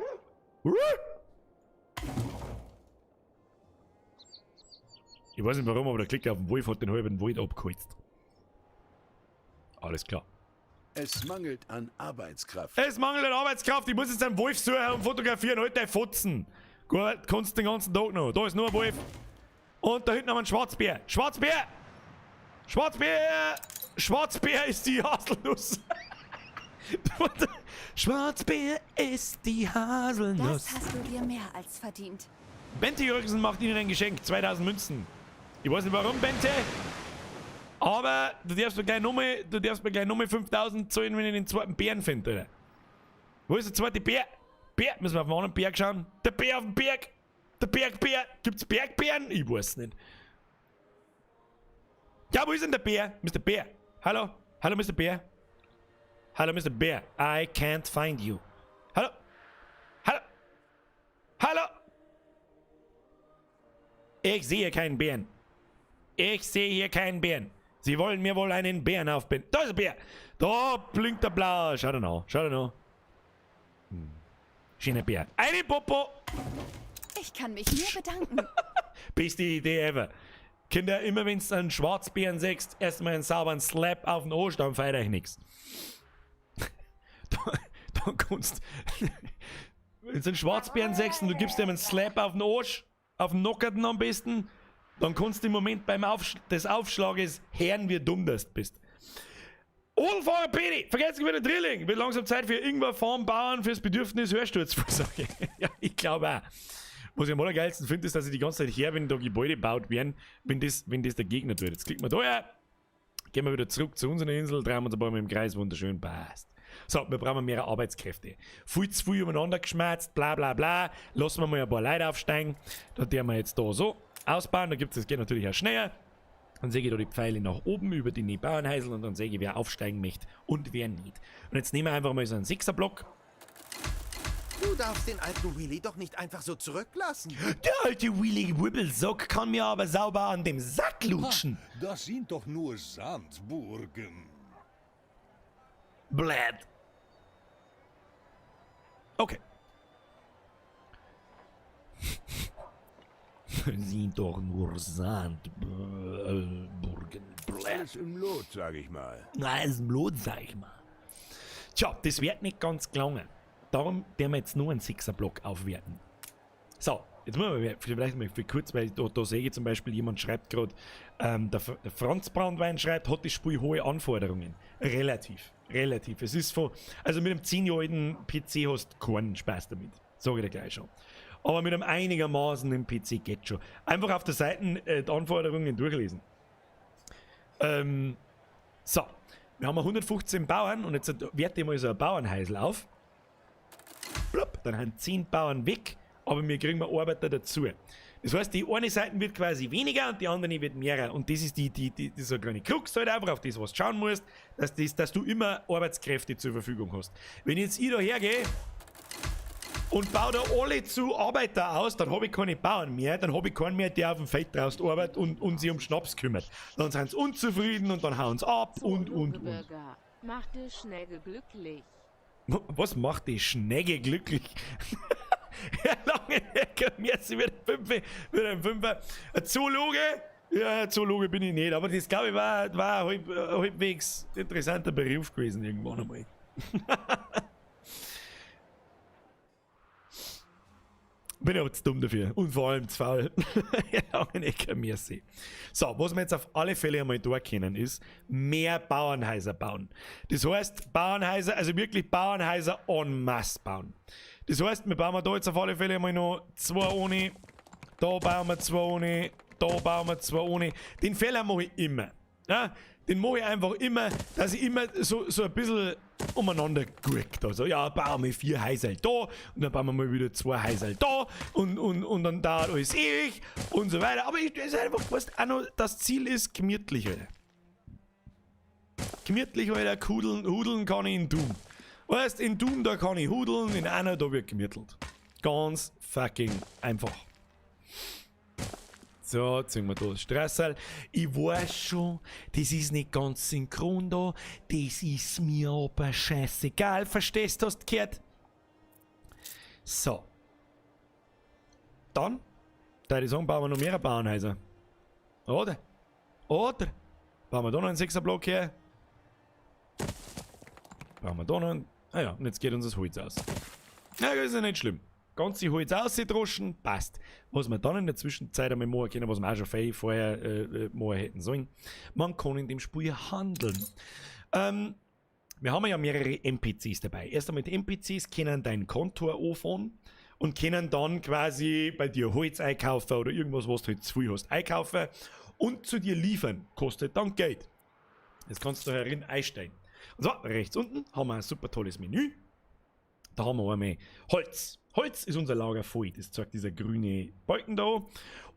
Ich weiß nicht warum, aber der Klick auf den Wolf hat den halben Wald abgeholzt. Alles klar. Es mangelt an Arbeitskraft. Es mangelt an Arbeitskraft. Ich muss jetzt einen Wolf suchen und fotografieren. Halt dein Fotzen. Gut, kannst den ganzen Tag noch. Da ist nur ein Wolf. Und da hinten haben wir einen Schwarzbär. Schwarzbär! Schwarzbär! Schwarzbär ist die Haselnuss. Schwarzbär ist die Haselnuss. Das hast du dir mehr als verdient. Bente Jürgensen macht Ihnen ein Geschenk. 2000 Münzen. Ich weiß nicht warum, Bente. Aber du darfst mir gleich nochmal 5000 zahlen, wenn ich den zweiten Bären finde, Alter. Wo ist der zweite Bär? Bär, müssen wir auf den anderen Berg schauen. Der Bär auf dem Berg. Der Bergbär. Gibt's Bergbären? Ich weiß nicht. Ja, wo ist denn der Bär? Mr. Bär. Hallo? Hallo, Mr. Bär. Hallo, Mr. Bär. I can't find you. Hallo? Hallo? Hallo? Ich sehe keinen Bären. Ich sehe hier keinen Bären. Sie wollen mir wohl einen Bären aufbinden. Da ist ein Bär. Da blinkt der Blau. Schau da noch. Schau da noch. Schöner Bär. Eine Popo. Ich kann mich nur bedanken. Beste Idee ever. Kinder, immer wenn du einen Schwarzbären sägst, erstmal einen sauberen Slap auf den Arsch, dann feier ich nix. Da kannst wenn du einen Schwarzbären sägst und du gibst ihm einen Slap auf den Arsch, auf den Nockerten am besten, dann kannst du im Moment beim des Aufschlages hören, wie dumm du bist. Odelfahrer Pedi, vergesst nicht wieder Drilling. Wird langsam Zeit für irgendwann Farm Bauern fürs Bedürfnis Hörsturzvorsorge. Ja, ich glaube auch. Was ich am allergeilsten finde, ist, dass ich die ganze Zeit her, wenn da Gebäude gebaut werden, wenn das der Gegner tut. Jetzt klicken wir da her, gehen wir wieder zurück zu unserer Insel, drehen wir uns ein paar Mal im Kreis, wunderschön, passt. So, wir brauchen mehr Arbeitskräfte. Viel zu viel übereinander geschmerzt, bla bla bla. Lassen wir mal ein paar Leute aufsteigen. Da tun wir jetzt da so. ausbauen. Da gibt es, das geht natürlich auch schneller. Dann sehe ich da die Pfeile nach oben über die Bauernhäusl und dann sehe ich, wer aufsteigen möchte und wer nicht. Und jetzt nehmen wir einfach mal so einen 6er-Block. Du darfst den alten Willy doch nicht einfach so zurücklassen. Der alte Willy Wibbelsock kann mir aber sauber an dem Sack lutschen. Das sind doch nur Sandburgen. Blöd. Okay. Sind doch nur Sandburgen. Blöd. Alles im Lot, sag ich mal. Nein, ist Blut, sag ich mal. Tja, das wird nicht ganz gelungen. Darum werden wir jetzt nur einen 6er-Block aufwerten. So, jetzt müssen wir vielleicht mal für kurz, weil da sehe ich zum Beispiel, jemand schreibt gerade, der Franz Brandwein schreibt, hat das Spiel hohe Anforderungen. Relativ. Es ist also mit einem 10-jährigen PC hast du keinen Spaß damit. Sag ich dir gleich schon. Aber mit einem einigermaßen im PC geht schon. Einfach auf der Seite die Anforderungen durchlesen. So, wir haben 115 Bauern und jetzt werte ich mal so ein Bauernhäusl auf. Blub, dann haben 10 Bauern weg, aber wir kriegen Arbeiter dazu. Das heißt, die eine Seite wird quasi weniger und die andere wird mehr. Und das ist so eine kleine Krux halt einfach, auf das was du schauen musst, dass du immer Arbeitskräfte zur Verfügung hast. Wenn jetzt ich da hergehe und baue da alle zu Arbeiter aus, dann habe ich keine Bauern mehr, dann habe ich keinen mehr, der auf dem Feld draußen arbeitet und sich um Schnaps kümmert. Dann sind sie unzufrieden und dann hauen sie ab und. Bürger, macht die Schnecke glücklich. Was macht die Schnecke glücklich? Herr Langenecker, merci wieder ein Fünfer. Ein Zoologe? Ja, ein Zoologe bin ich nicht, aber das glaube ich war ein halbwegs interessanter Beruf gewesen irgendwann einmal. Bin auch zu dumm dafür und vor allem zu faul. Herr Langenecker, merci. So, was wir jetzt auf alle Fälle einmal da kennen, ist mehr Bauernhäuser bauen. Das heißt, Bauernhäuser, also wirklich Bauernhäuser en masse bauen. Das heißt, wir bauen da jetzt auf alle Fälle einmal noch 2 ohne, da bauen wir 2 ohne, da bauen wir 2 ohne. Den Fehler mache ich immer. Ja? Den mache ich einfach immer, dass ich immer so ein bisschen umeinander guckt. Also, ja, bauen wir 4 Häuser da und dann bauen wir mal wieder 2 Häuser da und dann dauert alles ewig und so weiter. Aber das ist einfach, weißt, auch noch, das Ziel ist gemütlich, Alter. Gemütlich, Alter, hudeln kann ich in Doom. Weißt, in Doom, da kann ich hudeln, in einer, da wird gemüttelt. Ganz fucking einfach. So, ziehen wir da das Strasserl. Ich weiß schon, das ist nicht ganz synchron da. Das ist mir aber scheißegal. Verstehst du, hast du gehört? So. Dann, da ich sagen, bauen wir noch mehr Bauernhäuser. Oder? Bauen wir da noch einen 6er-Block her. Bauen wir da noch einen. Ah ja, und jetzt geht uns das Holz aus. Na, das ist ja nicht schlimm. Ganze Holz ausgedroschen, passt. Was wir dann in der Zwischenzeit einmal machen können, was wir auch schon viel vorher machen hätten sollen, man kann in dem Spiel handeln. Wir haben ja mehrere NPCs dabei. Erst einmal die NPCs können dein Konto anfahren und können dann quasi bei dir Holz einkaufen oder irgendwas, was du halt zu viel hast, einkaufen und zu dir liefern. Kostet dann Geld. Das kannst du herin einstellen. Und so, rechts unten haben wir ein super tolles Menü. Da haben wir einmal Holz. Holz ist unser Lager voll. Das zeigt dieser grüne Balken da.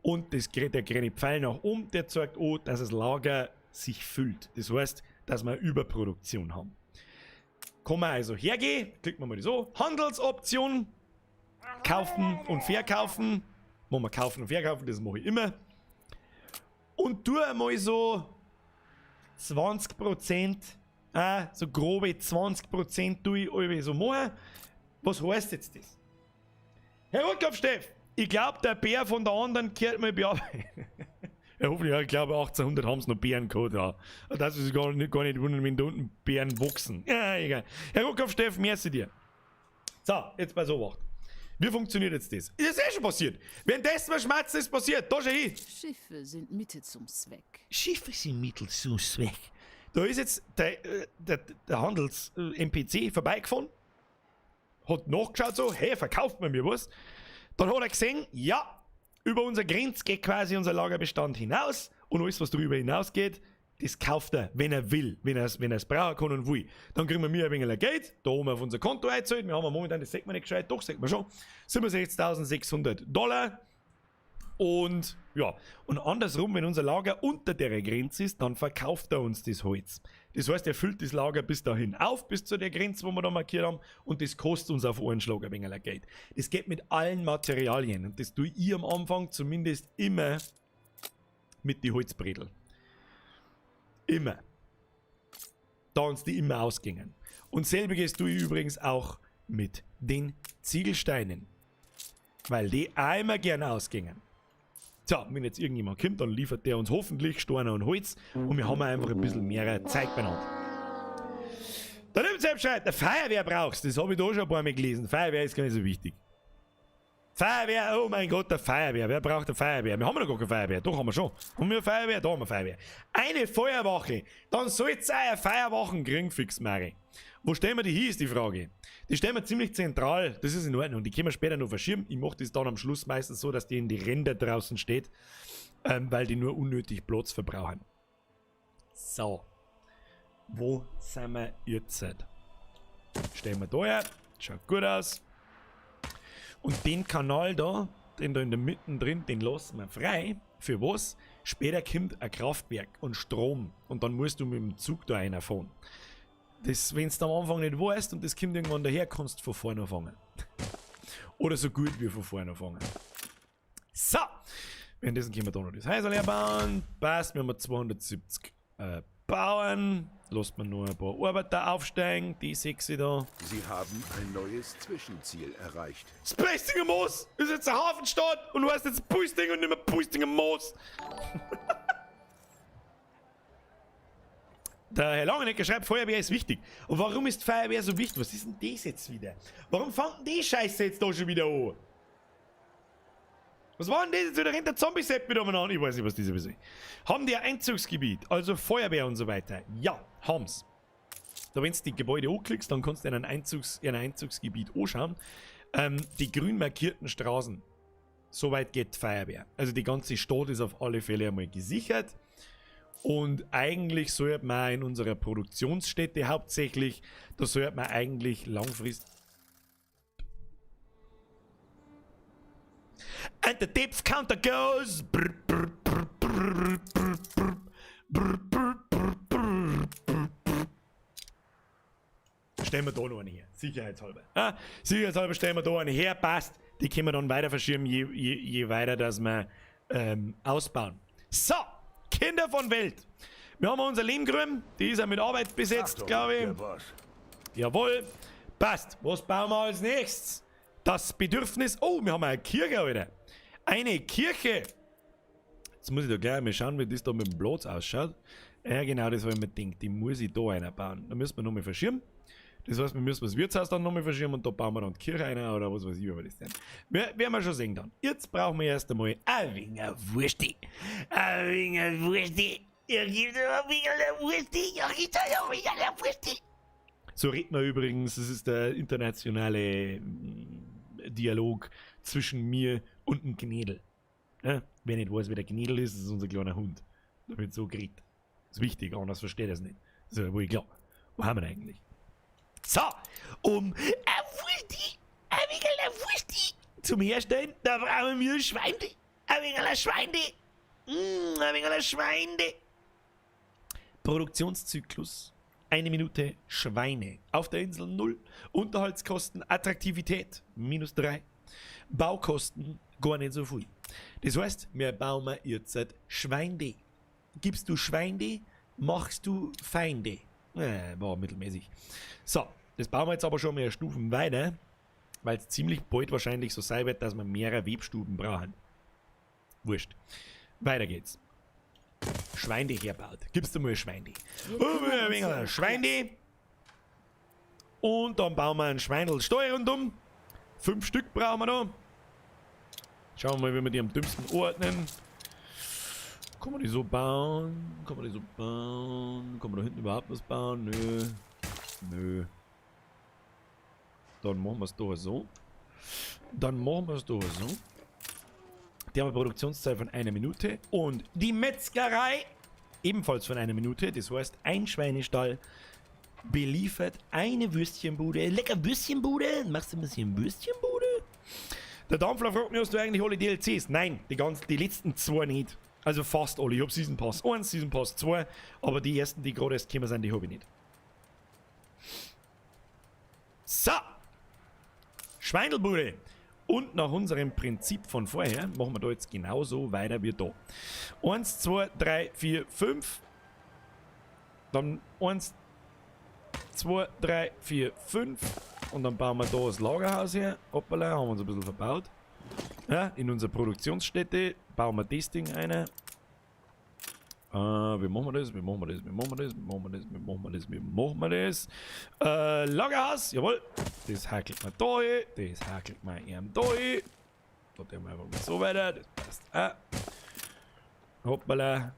Und der grüne Pfeil nach oben, der zeigt auch, dass das Lager sich füllt. Das heißt, dass wir Überproduktion haben. Kann man also hergehen, klicken wir mal so. Handelsoption. Kaufen und verkaufen. Machen wir kaufen und verkaufen, das mache ich immer. Und tu einmal so 20%, so grobe 20% tue ich irgendwie so machen. Was heißt jetzt das? Herr Rotkopf-Steff, ich glaube, der Bär von der anderen kehrt mal bearbeitet. Ja, hoffentlich, ich glaube 1800 haben sie noch Bären gehabt. Ja. Das ist gar nicht wundern, wenn da unten Bären wachsen. Ja, egal. Herr Rotkopf-Steff, merci dir. So, jetzt bei so Wacht. Wie funktioniert jetzt das? Ist ja schon passiert. Währenddessen was Schmerzen ist passiert. Da schau hin. Schiffe sind Mittel zum Zweck. Schiffe sind Mittel zum Zweck. Da ist jetzt der Handels-NPC vorbeigefahren. Hat nachgeschaut so, hey, verkauft man mir was? Dann hat er gesehen, ja, über unsere Grenze geht quasi unser Lagerbestand hinaus und alles, was darüber hinausgeht, das kauft er, wenn er will, wenn er es brauchen kann und will. Dann kriegen wir ein wenig Geld, da haben wir auf unser Konto eingezahlt, wir haben momentan, das sieht man nicht gescheit, doch, sieht man schon, $67.600. Und ja, und andersrum, wenn unser Lager unter der Grenze ist, dann verkauft er uns das Holz. Das heißt, er füllt das Lager bis dahin auf, bis zu der Grenze, wo wir da markiert haben, und das kostet uns auf einen Schlag ein wenig Geld. Das geht mit allen Materialien und das tue ich am Anfang zumindest immer mit die Holzbredel. Immer. Da uns die immer ausgingen. Und selbiges tue ich übrigens auch mit den Ziegelsteinen. Weil die auch immer gern ausgingen. So, wenn jetzt irgendjemand kommt, dann liefert der uns hoffentlich Steine und Holz und wir haben einfach ein bisschen mehr Zeit beieinander. Dann nimmt selbst schreibt, eine Feuerwehr brauchst, das habe ich da schon ein paar Mal gelesen. Feuerwehr ist gar nicht so wichtig. Feuerwehr, oh mein Gott, eine Feuerwehr. Wer braucht eine Feuerwehr? Wir haben noch gar keine Feuerwehr. Doch haben wir schon. Haben wir eine Feuerwehr? Da haben wir eine Feuerwehr. Eine Feuerwache. Dann soll es eine Feuerwachen kriegen, fix, Mari. Wo stellen wir die hier, ist die Frage. Die stellen wir ziemlich zentral. Das ist in Ordnung. Die können wir später noch verschieben. Ich mache das dann am Schluss meistens so, dass die in die Ränder draußen steht. Weil die nur unnötig Platz verbrauchen. So. Wo sind wir jetzt? Stellen wir da her. Schaut gut aus. Und den Kanal da, den da in der Mitte drin, den lassen wir frei. Für was? Später kommt ein Kraftwerk und Strom. Und dann musst du mit dem Zug da reinfahren. Das, wenn du am Anfang nicht weißt und das kommt irgendwann daher, kannst du von vorne anfangen. Oder so gut wie von vorne anfangen. So! Währenddessen können wir da noch das Häuser leer bauen. Passt, wir haben 270 Bauern. Lasst man nur ein paar Arbeiter aufsteigen, die 6 da. Sie haben ein neues Zwischenziel erreicht. Das Pustinger Moos ist jetzt eine Hafenstadt und du heißt jetzt Pusting und nicht mehr Pustinger Moos. Der Herr Langenecker schreibt, Feuerwehr ist wichtig. Und warum ist Feuerwehr so wichtig? Was ist denn das jetzt wieder? Warum fängt denn die Scheiße jetzt da schon wieder an? Was war denn das jetzt wieder? Rennt der Zombie-Sepp wieder an? Ich weiß nicht, was das ist. Haben die ein Einzugsgebiet, also Feuerwehr und so weiter? Ja, haben's. Da, wenn du die Gebäude anklickst, dann kannst du in ein Einzugsgebiet anschauen. Die grün markierten Straßen. Soweit geht die Feuerwehr. Also die ganze Stadt ist auf alle Fälle einmal gesichert. Und eigentlich sollte man in unserer Produktionsstätte hauptsächlich, da sollte man eigentlich langfristig. And the tips counter goes. Stellen wir da noch eine her, sicherheitshalber. Sicherheitshalber stellen wir da eine her, passt. Die können wir dann weiter verschieben, je weiter, dass wir ausbauen. So, Kinder von Welt. Wir haben unser Lehmgrün, die ist ja mit Arbeit besetzt, glaube ich. Jawohl, passt. Was bauen wir als nächstes? Das Bedürfnis. Oh, wir haben eine Kirche, Alter. Eine Kirche. Jetzt muss ich da gleich mal schauen, wie das da mit dem Platz ausschaut. Ja, genau, das habe ich mir gedacht. Die muss ich da einbauen. Da müssen wir nochmal verschieben. Das heißt, wir müssen das Wirtshaus dann nochmal verschieben und da bauen wir dann die Kirche rein oder was weiß ich, über das denn. Werden wir schon sehen dann. Jetzt brauchen wir erst einmal ein wenig Wursti. Ein wenig Wursti. Ja, gibt es ein wenig Wursti. Ja, gibt es ein wenig Wursti. So redet man übrigens, das ist der internationale Dialog zwischen mir und dem Gnädel. Ja? Wer nicht weiß, wer der Gnädel ist, ist unser kleiner Hund. Da wird so geredet. Das ist wichtig, anders versteht er es nicht. Das ist ja wohl klar. Wo haben wir denn eigentlich? So, um ein Wursti, ein wenig Wursti zum Herstellen, da brauchen wir Schweinde. Ein wenig Schweinde. Ein wenig Schweinde. Produktionszyklus. 1 Minute Schweine. Auf der Insel 0. Unterhaltskosten, Attraktivität -3. Baukosten gar nicht so viel. Das heißt, wir bauen jetzt Schweinde. Gibst du Schweinde, machst du Feinde. War mittelmäßig. So, das bauen wir jetzt aber schon mehr Stufen weiter, weil es ziemlich bald wahrscheinlich so sein wird, dass wir mehrere Webstuben brauchen. Wurscht. Weiter geht's. Schweinde herbaut. Gibst du mal Schweinde. Schweinde. Und dann bauen wir einen Schweinelstall rundum. 5 Stück brauchen wir da. Schauen wir mal, wie wir die am dümmsten ordnen. Kann man die so bauen? Kann man die so bauen? Kann man da hinten überhaupt was bauen? Nö. Nö. Dann machen wir es da so. Die haben eine Produktionszeit von 1 Minute. Und die Metzgerei ebenfalls von 1 Minute. Das heißt, ein Schweinestall beliefert eine Würstchenbude. Lecker Würstchenbude. Machst du ein bisschen Würstchenbude? Der Dampfler fragt mich, hast du eigentlich alle DLCs? Nein, die letzten 2 nicht. Also fast alle. Ich hab Season Pass 1, Season Pass 2, aber die ersten, die gerade erst gekommen sind, die hab ich nicht. So! Schweindelbude! Und nach unserem Prinzip von vorher machen wir da jetzt genauso weiter wie da. 1, 2, 3, 4, 5. Dann 1, 2, 3, 4, 5. Und dann bauen wir da das Lagerhaus her. Hoppala, haben wir uns ein bisschen verbaut. Ja, in unserer Produktionsstätte bauen wir das Ding ein. Wie machen wir das? Wie machen wir das? Wie machen wir das? Wie machen wir das? Wie machen wir das? Wie machen wir das? Lagerhaus, jawohl. Das hakelt man da hin. Das hakelt man eben da hin. Da tun wir einfach mal so weiter. Das passt auch. Hoppala.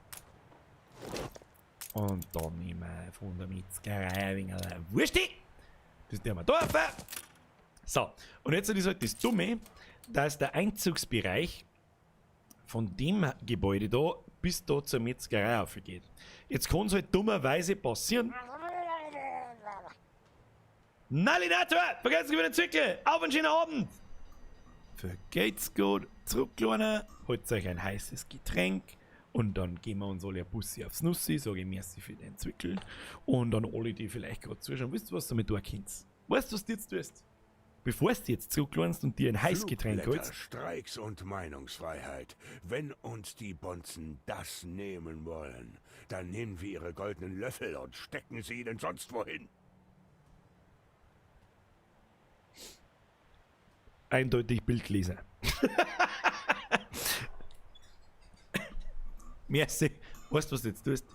Und dann nehmen wir von der Metzgerei ein wenig Wursti. Das tun wir da rauf. So, und jetzt ist halt das Dumme, dass der Einzugsbereich von dem Gebäude da bis da zur Metzgerei aufgeht. Jetzt kann es halt dummerweise passieren. Nalinator! Vergesst über den Zirkel! Auf einen schönen Abend! Vergeht's gut, zurück, Kleiner, holt euch ein heißes Getränk und dann gehen wir uns alle ein Bussi aufs Nussi, sage ich merci für den Zwickel und dann alle, die vielleicht gerade zuschauen, wisst ihr, was du damit tun kannst? Weißt du, was du jetzt tust? Bevor du jetzt zurücklernst und dir ein Heißgetränk holst. Streiks und Meinungsfreiheit. Wenn uns die Bonzen das nehmen wollen, dann nehmen wir ihre goldenen Löffel und stecken sie denn sonst wohin. Eindeutig Bildleser. Merci. Weißt du, was du jetzt tust?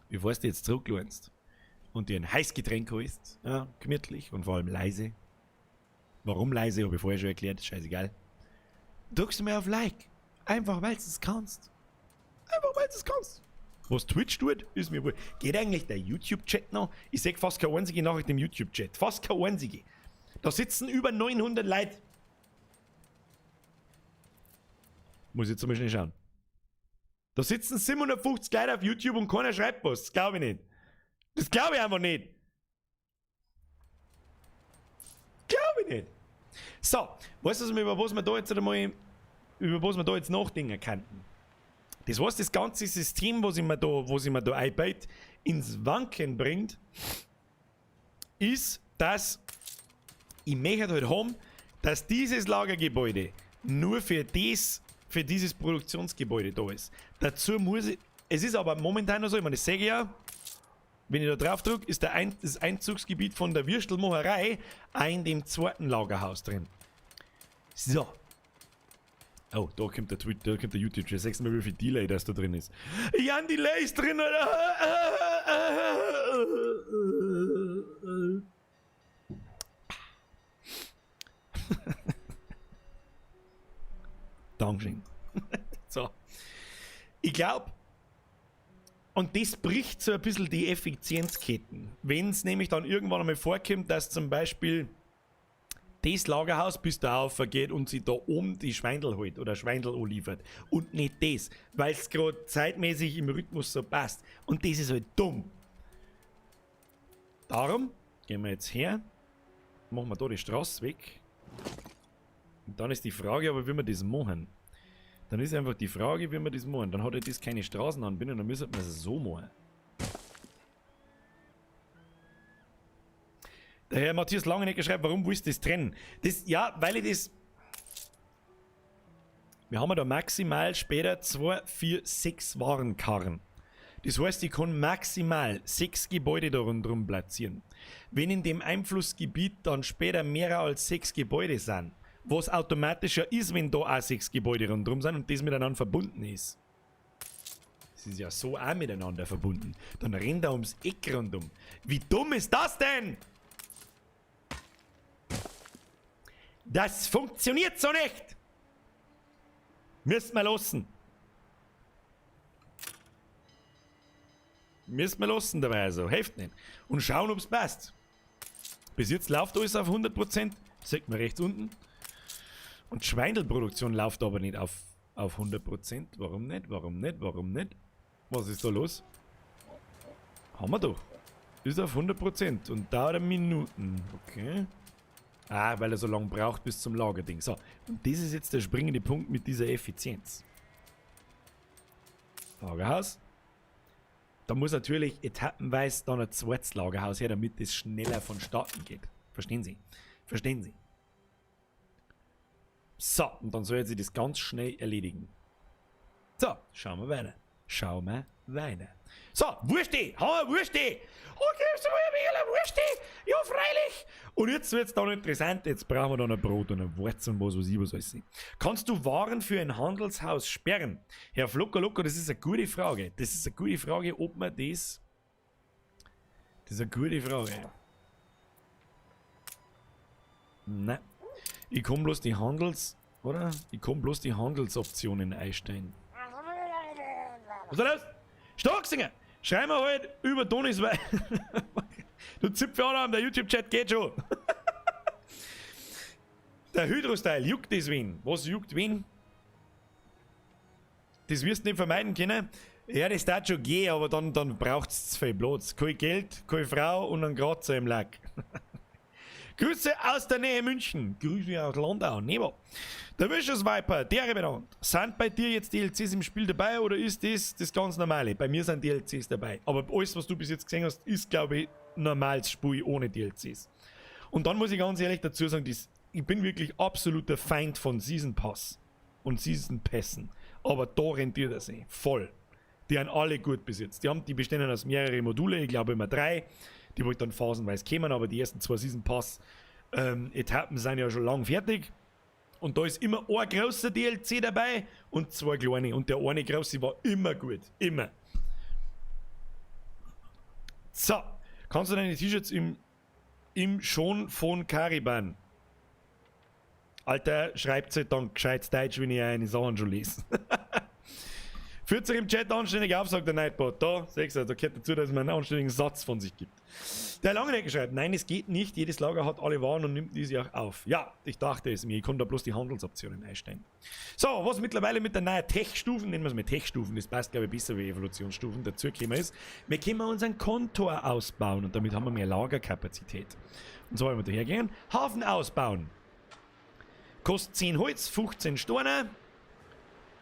Bevor du jetzt zurücklernst und dir ein Heißgetränk holst, ja, gemütlich und vor allem leise. Warum leise, habe ich vorher schon erklärt, ist scheißegal. Drückst du mir auf Like. Einfach weil du es kannst. Einfach weil du es kannst. Was Twitch tut, ist mir wohl. Geht eigentlich der YouTube-Chat noch? Ich sehe fast keine einzige Nachricht im YouTube-Chat. Fast keine einzige. Da sitzen über 900 Leute. Muss ich jetzt mal schnell schauen. Da sitzen 750 Leute auf YouTube und keiner schreibt was. Das glaube ich nicht. Das glaube ich einfach nicht. Glaube ich nicht. So, weißt du, über was wir da jetzt einmal, über was wir da jetzt nachdenken könnten? Das heißt, das ganze System, was ich mir da einbaut, ins Wanken bringt, ist, dass ich möchte halt haben, dass dieses Lagergebäude nur für dieses Produktionsgebäude da ist. Dazu muss ich, es ist aber momentan noch so, ich meine, das sehe ich ja, wenn ich da drauf drücke, ist das Einzugsgebiet von der Würstelmacherei auch in dem zweiten Lagerhaus drin. So. Oh, da kommt der YouTube-Chat. Sagst du mal, wie viel Delay das da drin ist. Ja, ein Delay ist drin, oder? Dankeschön. So. Ich glaube, und das bricht so ein bisschen die Effizienzketten. Wenn es nämlich dann irgendwann einmal vorkommt, dass zum Beispiel das Lagerhaus bis da aufgeht und sie da oben die Schweindel holt oder Schweindel anliefert und nicht das, weil es gerade zeitmäßig im Rhythmus so passt. Und das ist halt dumm. Darum gehen wir jetzt her, machen wir da die Straße weg. Und dann ist die Frage, aber wie wir das machen. Dann ist einfach die Frage, wie wir das machen. Dann hat er das keine Straßenanbindung, dann müssen wir es so machen. Der Herr Matthias Langenecker schreibt, warum willst du das trennen? Das, ja, weil ich das... Wir haben da maximal später 2, 4, 6 Warenkarren. Das heißt, ich kann maximal 6 Gebäude da rundherum platzieren. Wenn in dem Einflussgebiet dann später mehr als 6 Gebäude sind, was automatischer ist, wenn da auch 6 Gebäude rundherum sind und das miteinander verbunden ist. Das ist ja so auch miteinander verbunden. Dann rennt er ums Eck rundum. Wie dumm ist das denn? Das funktioniert so nicht! Müssen wir lassen. Müssen wir lassen dabei, also. Hilft nicht. Und schauen, ob es passt. Bis jetzt läuft alles auf 100%. Sieht man rechts unten. Und Schweindelproduktion läuft aber nicht auf 100%. Warum nicht? Warum nicht? Warum nicht? Was ist da los? Haben wir doch. Ist auf 100% und dauert Minuten. Okay. Ah, weil er so lange braucht bis zum Lagerding. So, und das ist jetzt der springende Punkt mit dieser Effizienz. Lagerhaus. Da muss natürlich etappenweise dann ein zweites Lagerhaus her, damit es schneller vonstatten geht. Verstehen Sie? Verstehen Sie? So, und dann soll sie das ganz schnell erledigen. So, schauen wir weiter. Schauen wir weiter. So, Wursti! Haben wir Wursti! Okay, so ein Wursti! Ja, freilich! Und jetzt wird es dann interessant. Jetzt brauchen wir dann ein Brot und ein Wurz und was weiß ich, was alles. Kannst du Waren für ein Handelshaus sperren? Herr Flockerlocker, das ist eine gute Frage. Das ist eine gute Frage, ob man das... Das ist eine gute Frage. Nein. Ich kann bloß die Oder? Ich kann bloß die Handelsoptionen einstellen. Was ist da los? Starksinger! Schreib mir halt über Tonis Wein. Du Zipfelarm, der YouTube-Chat geht schon. Der Hydro-Style, juckt das wen? Was juckt wen? Das wirst du nicht vermeiden können. Ja, das darf schon gehen, aber dann braucht es zu viel Platz. Kein Geld, keine Frau und ein Kratzer im Lack. Grüße aus der Nähe München. Grüße aus Landau. Nebo. Der Vicious Viper, der benannt. Sind bei dir jetzt DLCs im Spiel dabei oder ist das ganz normale? Bei mir sind DLCs dabei. Aber alles, was du bis jetzt gesehen hast, ist, glaube ich, normales Spiel ohne DLCs. Und dann muss ich ganz ehrlich dazu sagen, ich bin wirklich absoluter Feind von Season Pass und Season Pässen. Aber da rentiert er sich voll. Die haben alle gut bis jetzt. Die bestehen aus mehreren Module, ich glaube immer 3. Die wollten dann phasenweise kommen, aber die ersten 2 Season Pass Etappen sind ja schon lang fertig. Und da ist immer ein großer DLC dabei und 2 kleine. Und der eine große war immer gut. Immer. So. Kannst du deine T-Shirts im schon von Cariban? Alter, schreibt halt dann gescheit Deutsch, wenn ich eine Sachen schon lese. Führt sich im Chat anständig auf, sagt der Nightbot. Da, sechs, da gehört dazu, dass man einen anständigen Satz von sich gibt. Der Langenecke schreibt, nein, es geht nicht. Jedes Lager hat alle Waren und nimmt diese auch auf. Ja, ich dachte es mir. Ich konnte da bloß die Handelsoptionen einstellen. So, was mittlerweile mit der neuen Tech-Stufen, nennen wir es mit Tech-Stufen, das passt, glaube ich, besser wie Evolutionsstufen, dazu gekommen ist, wir können unseren Kontor ausbauen und damit haben wir mehr Lagerkapazität. Und so wollen wir daher gehen. Hafen ausbauen. Kostet 10 Holz, 15 Steine.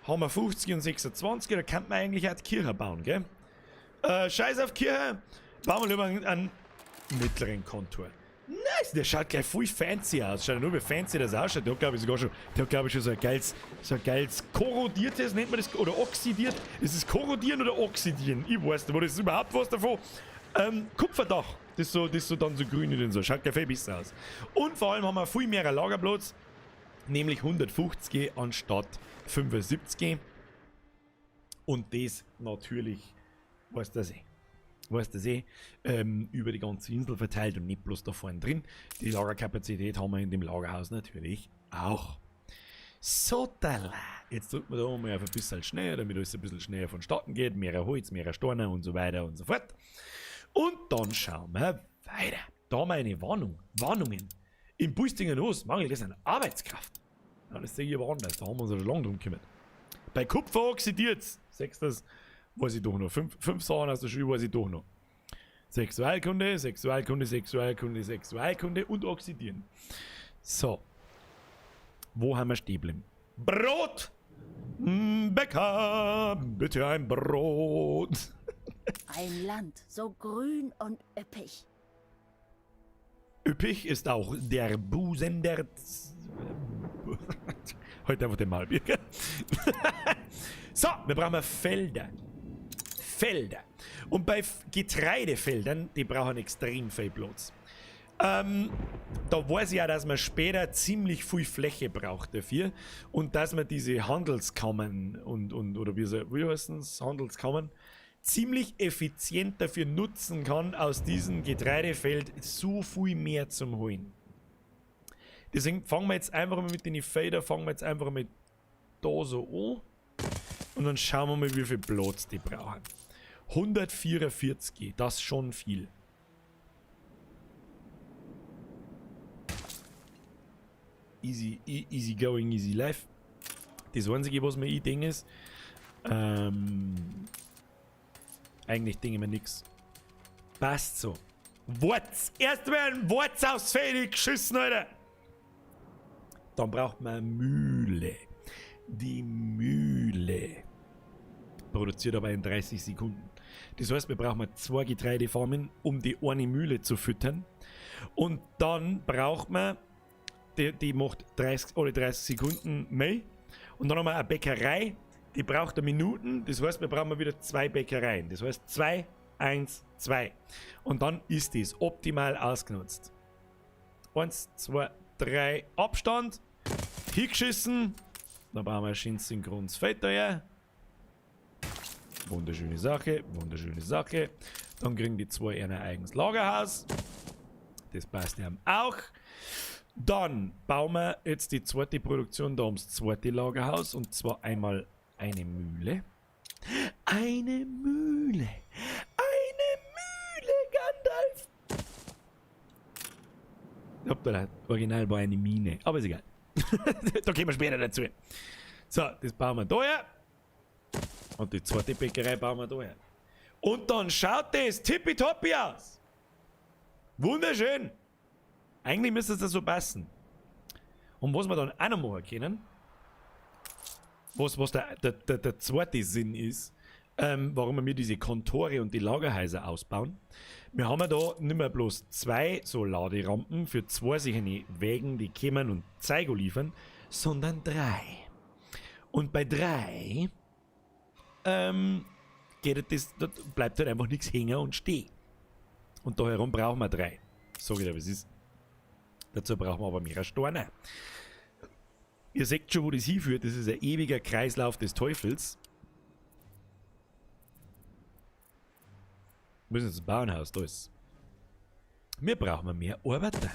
Haben wir 50 und 26, da kann man eigentlich auch die Kirche bauen, gell? Scheiß auf Kirche, bauen wir lieber einen mittleren Kontur. Nice, der schaut gleich voll fancy aus. Schaut nur, wie fancy das ausschaut. Der hat, glaube ich, schon so ein geiles korrodiertes, nennt man das, oder oxidiert. Ist es korrodieren oder oxidieren? Ich weiß nicht, aber das ist überhaupt was davon. Kupferdach, das so dann so grün und so. Schaut gleich viel besser aus. Und vor allem haben wir viel mehr Lagerplatz, nämlich 150 anstatt 75. Und das natürlich, weißt du über die ganze Insel verteilt und nicht bloß da vorne drin. Die Lagerkapazität haben wir in dem Lagerhaus natürlich auch. So, jetzt drücken wir da mal auf ein bisschen schneller, damit es ein bisschen schneller vonstatten geht. Mehr Holz, mehr Steine und so weiter und so fort. Und dann schauen wir weiter. Da haben wir eine Warnungen. Im Bustinger Nuss mangelt es an Arbeitskraft. Ja, das sehe ich aber anders, da haben wir uns ja schon lange drum gekümmert. Bei Kupfer oxidiert es. Sechstes, weiß ich doch noch. Fünf Sachen aus der Schule weiß ich doch noch. Sexualkunde und Oxidieren. So. Wo haben wir stehen geblieben? Brot! Bäcker, bitte ein Brot. Ein Land so grün und üppig. Üppig ist auch der Busen der... Heute einfach den Malbier. So, wir brauchen Felder. Und bei Getreidefeldern, die brauchen extrem viel Platz. Da weiß ich ja, dass man später ziemlich viel Fläche braucht dafür und dass man diese Handelskammern oder wie heißt es, Handelskammern, ziemlich effizient dafür nutzen kann, aus diesem Getreidefeld so viel mehr zum holen. Deswegen fangen wir jetzt einfach mal mit den Felder, mit da so an und dann schauen wir mal, wie viel Platz die brauchen. 144, das ist schon viel. Easy going, easy life. Das Einzige, was mir ich denke, ist, eigentlich denke ich mir nix. Passt so. Worts! Erst mal ein Worts aufs Feld geschissen, Alter! Dann braucht man Mühle. Die Mühle produziert aber in 30 Sekunden. Das heißt, wir brauchen 2 Getreidefarmen, um die eine Mühle zu füttern. Und dann braucht man, die macht 30 Sekunden mehr. Und dann haben wir eine Bäckerei, die braucht 1 Minuten. Das heißt, wir brauchen wieder 2 Bäckereien. Das heißt 2, 1, 2. Und dann ist das optimal ausgenutzt. 1, 2, 3, Abstand. Hingeschissen. Dann brauchen wir ein schön synchrones Feld da. Wunderschöne Sache, wunderschöne Sache. Dann kriegen die 2 ein eigenes Lagerhaus. Das passt ja auch. Dann bauen wir jetzt die zweite Produktion da ums zweite Lagerhaus. Und zwar einmal eine Mühle. Eine Mühle. Eine Mühle, Gandalf. Ich hab da original war eine Mine. Aber ist egal. Da kommen wir später dazu. So, das bauen wir da her. Und die zweite Bäckerei bauen wir da her. Und dann schaut das tippitoppi aus. Wunderschön. Eigentlich müsste es das so passen. Und was wir dann auch noch machen können, was der zweite Sinn ist, warum wir diese Kontore und die Lagerhäuser ausbauen. Wir haben ja da nicht mehr bloß 2 so Laderampen für 2 solche Wägen, die kommen und Zeigo liefern, sondern 3. Und bei 3 bleibt halt einfach nichts hängen und stehen. Und da herum brauchen wir 3. Sag ich dir, was ist. Dazu brauchen wir aber mehr Steine. Ihr seht schon, wo das hinführt. Das ist ein ewiger Kreislauf des Teufels. Wir müssen jetzt ein Bauernhaus, da ist. Wir brauchen mehr Arbeiter.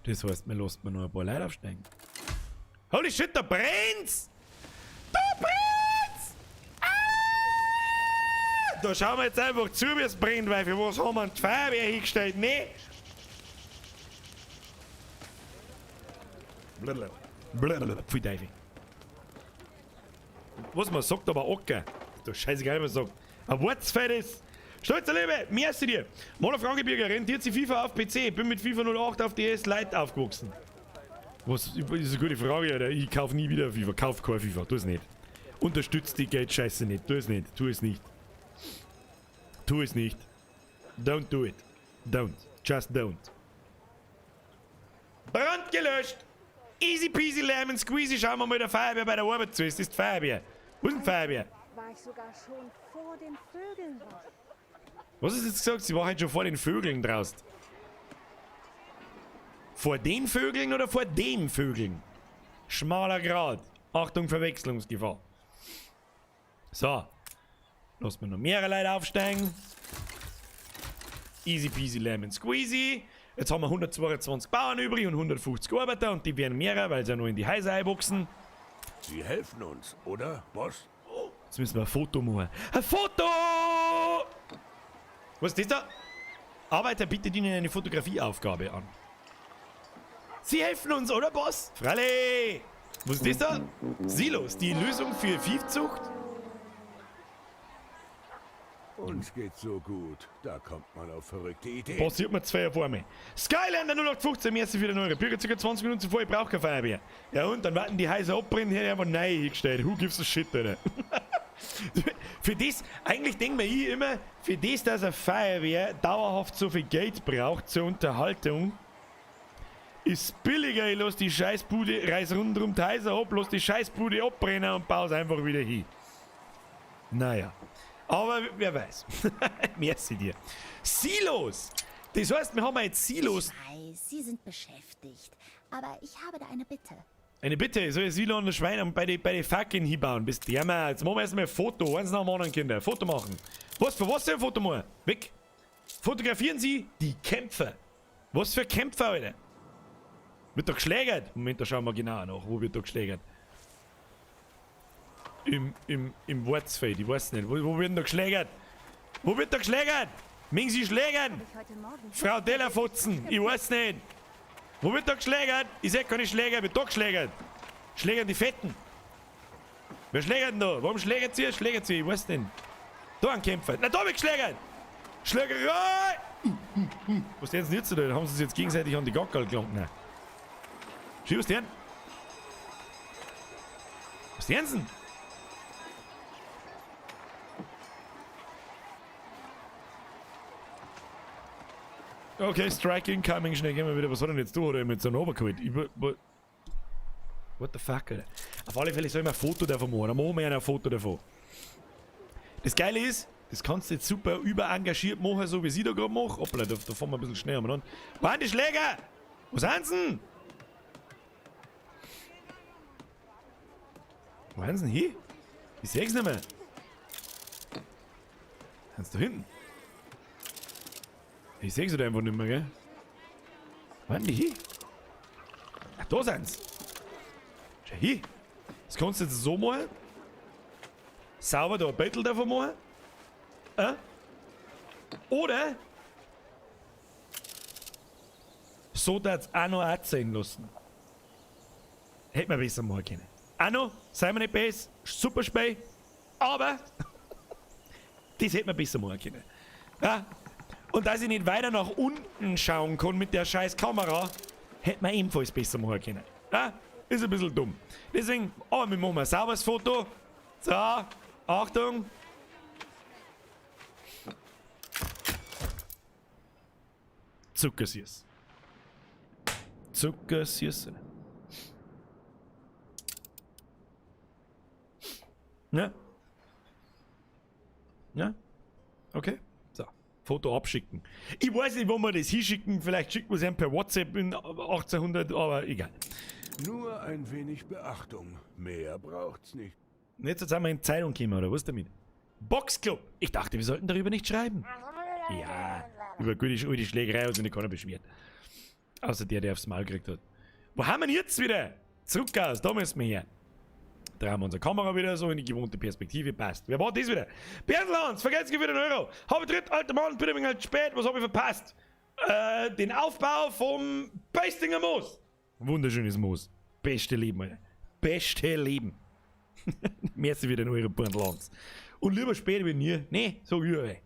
Das heißt, wir lassen noch ein paar Leute aufsteigen. Holy shit, da brennt's! Da brennt's! Ah! Da schauen wir jetzt einfach zu, wie es brennt, weil für was haben wir die Feuerwehr hingestellt? Nee! Blablabla. Pfui Teufel. Was man sagt, aber Ocker. Du scheißegal, was man sagt. Ein Wortsfeld ist. Stolzer Liebe, merci dir. Mola Frangebürger, rentiert sie FIFA auf PC? Ich bin mit FIFA 08 auf DS Lite aufgewachsen. Was ist eine gute Frage, Alter. Ich kaufe nie wieder FIFA. Kauf kein FIFA, tu es nicht. Unterstützt die Geldscheiße nicht. Tu es nicht. Tu es nicht. Tu es nicht. Don't do it. Don't. Just don't. Brand gelöscht. Easy peasy lemon squeezy. Schauen wir mal der Feuerwehr bei der Arbeit zu. Es ist die Feuerwehr. Wo ist die Feuerwehr? War ich sogar schon vor den Vögeln wach. Was ist jetzt gesagt? Sie war halt schon vor den Vögeln draußen. Vor den Vögeln oder vor den Vögeln? Schmaler Grad. Achtung, Verwechslungsgefahr. So. Lassen wir noch mehrere Leute aufsteigen. Easy peasy lemon squeezy. Jetzt haben wir 122 Bauern übrig und 150 Arbeiter und die werden mehrere, weil sie ja nur in die Häuser einboxen. Sie helfen uns, oder, Boss? Jetzt müssen wir ein Foto machen. Ein Foto! Was ist das da? Arbeiter bietet Ihnen eine Fotografieaufgabe an. Sie helfen uns, oder Boss? Fralle! Was ist das da? Silos, die Lösung für Viehzucht? Uns geht's so gut, da kommt man auf verrückte Ideen. Passiert mir 2 vor mir. Skylander 0815, merci für den Euro. Bürger ca. 20 Minuten zuvor, ich brauche keine Feuerwehr. Ja und, dann warten die Häuser abbrennen, hätte ich einfach neu hingestellt. Who gives a shit, Alter? Für das, eigentlich denkt man immer, für das, dass eine Feuerwehr dauerhaft so viel Geld braucht zur Unterhaltung, ist billiger, ich lass die Scheißbude, reiß rundherum die Häuser ab, lass die Scheißbude abbrennen und baue es einfach wieder hin. Naja. Aber wer weiß. Merci dir. Silos! Das heißt, wir haben jetzt Silos. Ich weiß, Sie sind beschäftigt. Aber ich habe da eine Bitte. Eine Bitte, soll ich Silo und das Schwein bei den Fackeln hinbauen? Bis der mal. Jetzt machen wir erstmal ein Foto. Eins nach dem anderen, Kinder. Foto machen. Was für was soll ein Foto machen? Weg. Fotografieren Sie die Kämpfer. Was für Kämpfer, Alter? Wird doch geschlägert. Moment, da schauen wir genau nach. Wo wird da geschlägert? Im Wortsfeld, ich weiß nicht. Wo wird denn da geschlägert? Wo wird da geschlägert? Mögen Sie schlägern? Frau Dellerfotzen, ich weiß nicht. Wo wird da geschlägert? Ich seh keine Schläger, wird da geschlägert. Schlägern die Fetten. Wer schlägert denn da? Warum schlägert sie? Schlägert sie, ich weiß nicht. Da ein Kämpfer. Na, da wird geschlägert. Schlägerei! Was denn jetzt nicht so da? Haben sie sich jetzt gegenseitig an die Gackerl gelangt? Nein. Schau, was denn? Was denn? Okay, Strike incoming, schnell gehen wir wieder. Was hat er denn jetzt da? Oder mit so einem Obergeholt? What the fuck, Alter? Auf alle Fälle soll ich mir ein Foto davon machen. Dann machen wir ein Foto davon. Das Geile ist, das kannst du jetzt super überengagiert machen, so wie sie da gerade macht. Hoppla, da fahren wir ein bisschen schneller an. Wo sind die Schläger? Wo sind sie denn? Wo sind sie denn hier? Ich seh's nicht mehr. Sind sie da hinten? Ich seh's da einfach nicht mehr, gell? Wo sind die hier? Ach, da sind sie. Schau hier. Das kannst du jetzt so machen. Sauber da ein Battle davon machen. Oder so, dass es auch noch erzählen lassen. Hätte man besser machen können. Auch noch, seien wir nicht besser, super spät, aber das hätte man besser machen können. Ja? Und dass ich nicht weiter nach unten schauen kann mit der scheiß Kamera, hätte man ebenfalls besser machen können. Ja? Ist ein bisschen dumm. Deswegen, aber wir machen ein sauberes Foto. So, Achtung. Zuckersüß. Zuckersüß. Ja? Ja? Okay. So. Foto abschicken. Ich weiß nicht, wo wir das hinschicken. Vielleicht schicken wir es per WhatsApp in 1800, aber egal. Nur ein wenig Beachtung. Mehr braucht's nicht. Jetzt sind wir in die Zeitung gekommen, oder was damit? Boxclub! Ich dachte, wir sollten darüber nicht schreiben. Ja, über gute Schlägerei hat sich nicht keiner beschwert. Außer der aufs Maul gekriegt hat. Wo haben wir ihn jetzt wieder? Zurück aus, da müssen wir her. Da haben wir unsere Kamera wieder so in die gewohnte Perspektive. Passt. Wer war das wieder? Berndlands, vergesst für den Euro. Habe Tritt, alter Mann, bitte ein wenig spät. Was habe ich verpasst? Den Aufbau vom Peistinger Moos. Wunderschönes Moos. Beste Leben, Alter. Beste Leben. Merci wieder in eure Berndlands. Und lieber spät wie nie. Nee, so wie ihr.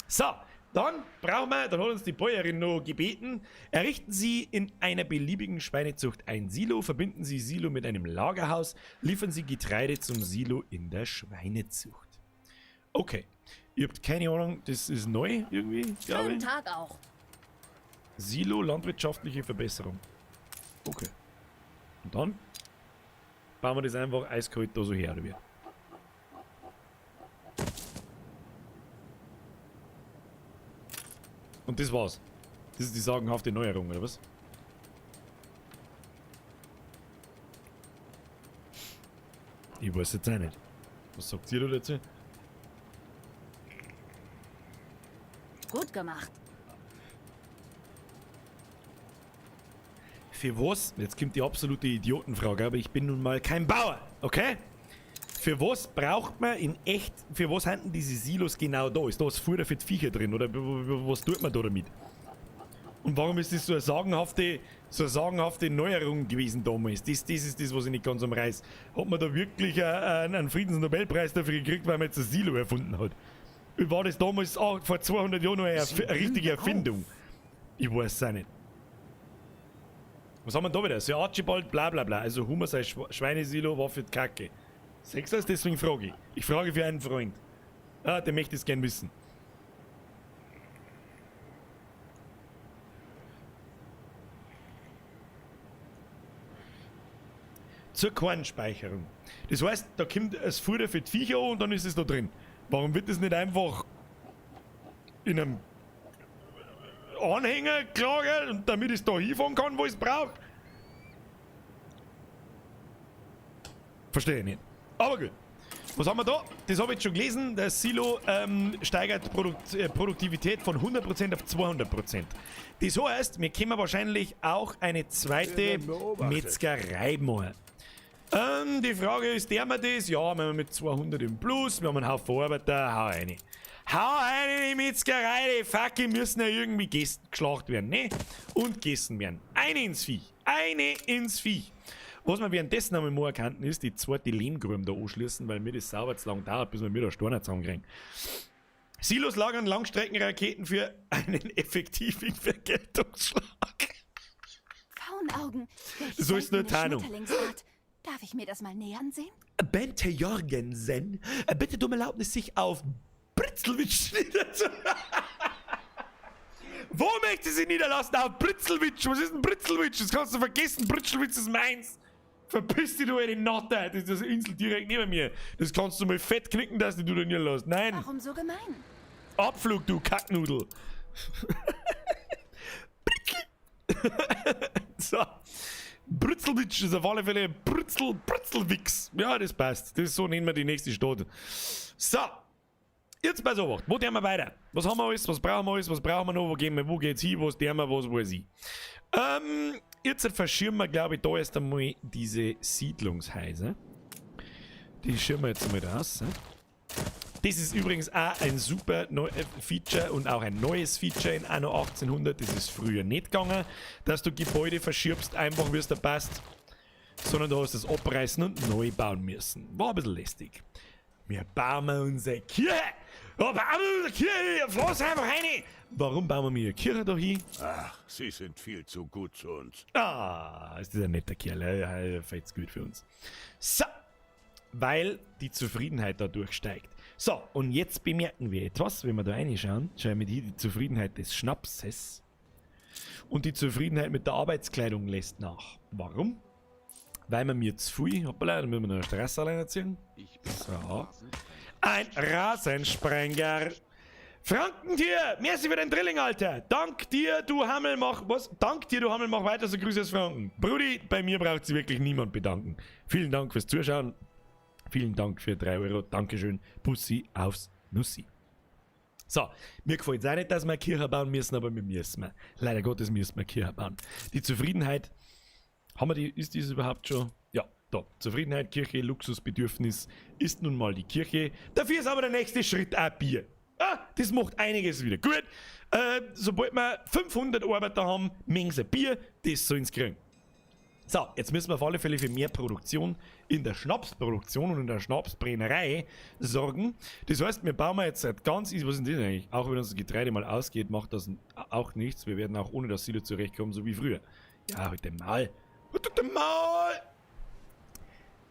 So, dann brauchen wir, dann hat uns die Bäuerin noch gebeten, errichten Sie in einer beliebigen Schweinezucht ein Silo, verbinden Sie Silo mit einem Lagerhaus, liefern Sie Getreide zum Silo in der Schweinezucht. Okay, ihr habt keine Ahnung, das ist neu irgendwie, glaube Schönen ich. Tag auch. Silo, landwirtschaftliche Verbesserung. Okay. Und dann bauen wir das einfach eiskalt da so her, oder wie? Und das war's. Das ist die sagenhafte Neuerung, oder was? Ich weiß jetzt auch nicht. Was sagt ihr da dazu? Gut gemacht. Für was? Jetzt kommt die absolute Idiotenfrage, aber ich bin nun mal kein Bauer, okay? Für was braucht man in echt, für was sind denn diese Silos genau da? Ist da was Futter für die Viecher drin oder was tut man da damit? Und warum ist das so eine sagenhafte Neuerung gewesen damals? Das ist das, was ich nicht ganz umreiß. Hat man da wirklich einen Friedensnobelpreis dafür gekriegt, weil man jetzt ein Silo erfunden hat? War das damals vor 200 Jahren noch eine richtige Erfindung? Ich weiß es auch nicht. Was haben wir da wieder? Sir Archibald, bla bla bla. Also Hummer sei Schweinesilo war für die Kacke. Sagst du das? Deswegen frage ich. Ich frage für einen Freund. Ah, der möchte es gern wissen. Zur Kornspeicherung. Das heißt, da kommt das Futter für die Viecher an und dann ist es da drin. Warum wird das nicht einfach in einem Anhänger gelagert und damit es da hinfahren kann, wo ich es brauche? Verstehe ich nicht. Aber gut. Was haben wir da? Das habe ich jetzt schon gelesen. Das Silo steigert Produktivität von 100% auf 200%. Das heißt, wir können wahrscheinlich auch eine zweite Metzgerei machen. Die Frage ist, der wir das? Ja, wenn wir mit 200 im Plus, wir haben einen Haufen Arbeiter, hau rein. Hau rein in die Metzgerei, die Fackel müssen ja irgendwie geschlacht werden, ne? Und gegessen werden. Eine ins Viech. Eine ins Viech. Was wir währenddessen einmal machen könnten, ist die zweite Lehmgruben da anschließen, weil mir das sauber zu lang dauert, bis wir wieder Steine zusammenkriegen. Silos lagern Langstreckenraketen für einen effektiven Vergeltungsschlag. Augen. Welche So ist nur seltene Tarnung. Schmetterlingsart. Darf ich mir das mal näher ansehen? Bente Jorgensen bittet um Erlaubnis, sich auf Britzelwitsch niederzulassen. Wo möchte sie niederlassen? Auf Britzelwitsch. Was ist ein Britzelwitsch? Das kannst du vergessen. Britzelwitsch ist meins. Verpiss dich, du eine Natte. Das ist das Insel direkt neben mir. Das kannst du mal fett knicken, dass du da niederlässt. Nein. Warum so gemein? Abflug, du Kacknudel. So. Brützelwitsch ist auf alle Fälle Brützelwix. Ja, das passt. Das so nennen wir die nächste Stadt. So. Jetzt bei sowas. Wo gehen wir weiter? Was haben wir alles? Was brauchen wir alles? Was brauchen wir noch? Wo gehen wir? Wo geht's hin? Was tun wir? Was weiß ich? Jetzt verschirmen wir, glaube ich, da erst einmal diese Siedlungshäuser. Die schirmen wir jetzt mal raus. Das ist übrigens auch ein super Feature und auch ein neues Feature in Anno 1800. Das ist früher nicht gegangen, dass du Gebäude verschirbst, einfach wie es da passt. Sondern du hast das abreißen und neu bauen müssen. War ein bisschen lästig. Wir bauen unsere Kirche! Ja, bauen wir unsere Kirche! Floss einfach rein! Warum bauen wir eine Kirche da hin? Ach, Sie sind viel zu gut zu uns. Ah, ist das ein netter Kerl. Er fällt's gut für uns. So. Weil die Zufriedenheit dadurch steigt. So, und jetzt bemerken wir etwas, wenn wir da reinschauen. Schauen wir die Zufriedenheit des Schnapses. Und die Zufriedenheit mit der Arbeitskleidung lässt nach. Warum? Weil wir mir zu viel, hoppala, dann müssen wir noch eine Straße alleine ziehen. So. Ein Rasensprenger. Frankentier, merci für dein Drilling, Alter. Dank dir, du Hammelmach, was? Dank dir, du Hammelmach weiter, so Grüße aus Franken. Brudi, bei mir braucht sich wirklich niemand bedanken. Vielen Dank fürs Zuschauen. Vielen Dank für 3 Euro. Dankeschön. Bussi aufs Nussi. So, mir gefällt es auch nicht, dass wir eine Kirche bauen müssen, aber wir müssen. Leider Gottes müssen wir eine Kirche bauen. Die Zufriedenheit, haben wir die, ist dieses überhaupt schon? Ja, da. Zufriedenheit, Kirche, Luxusbedürfnis ist nun mal die Kirche. Dafür ist aber der nächste Schritt auch Bier. Ah, das macht einiges wieder. Gut, sobald wir 500 Arbeiter haben, mengen sie Bier, das sollen sie kriegen. So, jetzt müssen wir auf alle Fälle für mehr Produktion in der Schnapsproduktion und in der Schnapsbrennerei sorgen. Das heißt, wir bauen jetzt seit ganz easy, was ist denn das eigentlich? Auch wenn uns das Getreide mal ausgeht, macht das auch nichts. Wir werden auch ohne das Silo zurechtkommen, so wie früher. Ja, heute mal. Heute mal!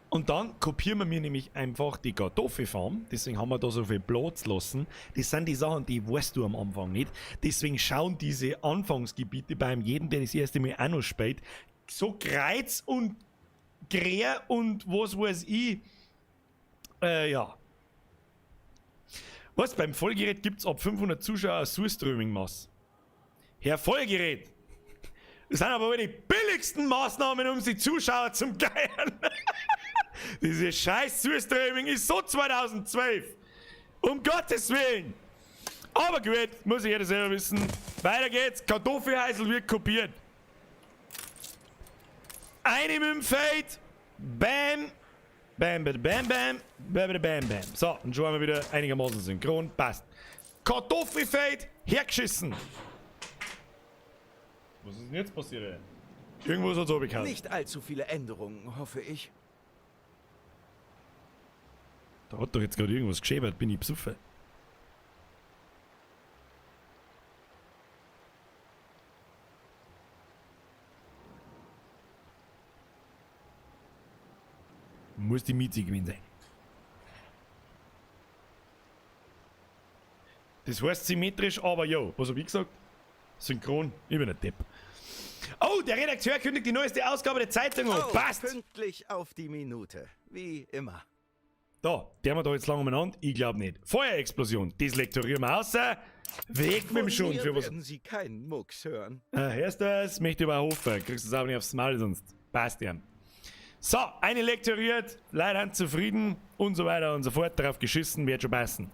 Und dann kopieren wir mir nämlich einfach die Kartoffelfarm. Deswegen haben wir da so viel Platz lassen. Das sind die Sachen, die weißt du am Anfang nicht. Deswegen schauen diese Anfangsgebiete beim jeden, der das erste Mal auch noch spielt, so kreuz und grär und was weiß ich. Ja. Was, beim Vollgerät gibt es ab 500 Zuschauer ein Surströming-Maß. Herr Vollgerät! Das sind aber wohl die billigsten Maßnahmen, um die Zuschauer zum Geiern. Diese scheiß Surströming ist so 2012. Um Gottes Willen. Aber gut, muss ich jeder selber wissen. Weiter geht's. Kartoffelhäusl wird kopiert. Eine mit dem Fade. Bam. Bam, bam, bam, bam. Bam, bam, bam. So, und schon haben wir wieder einigermaßen synchron. Passt. Kartoffelfade hergeschissen. Was ist denn jetzt passiert? Irgendwo hat's abgehauen. Nicht allzu viele Änderungen, hoffe ich. Da hat doch jetzt gerade irgendwas geschäbert. Bin ich besoffen? Muss die Mieze gewesen sein. Das heißt symmetrisch, aber ja. Was hab ich gesagt? Synchron. Ich bin ein Depp. Oh, der Redakteur kündigt die neueste Ausgabe der Zeitung an. Oh, passt! pünktlich auf die Minute. Wie immer. Da, der wir da jetzt lang umeinander? Ich glaube nicht. Feuerexplosion. Das lektorieren wir außer. Weg mit dem Schund. Mir Für was? werden Sie keinen Mucks hören. Hörst du das? Möchte überhofen. Kriegst du es aber nicht aufs Maul, sonst passt ja. So, eine lektoriert, Leute zufrieden und so weiter und so fort. Drauf geschissen, wird schon passen.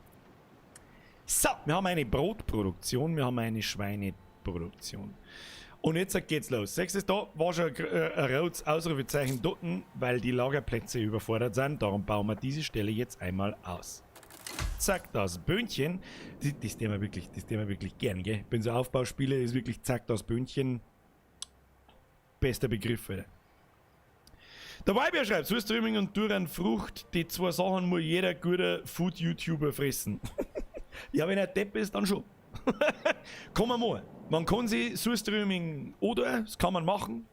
So, wir haben eine Brotproduktion, wir haben eine Schweineproduktion. Und jetzt geht's los. Sechstes da war schon ein rotes Ausrufezeichen dort, weil die Lagerplätze überfordert sind. Darum bauen wir diese Stelle jetzt einmal aus. Zack, das Böhnchen. Das tun wir wirklich gern, gell? Ich bin so Aufbauspieler, ist wirklich zack, das Böhnchen. Bester Begriff, Alter. Der Weibier schreibt, Surströming und Durian-Frucht, die zwei Sachen muss jeder gute Food-YouTuber fressen. Ja, wenn er Depp ist, dann schon. Komm mal. Man kann sich Surströming oder, das kann man machen.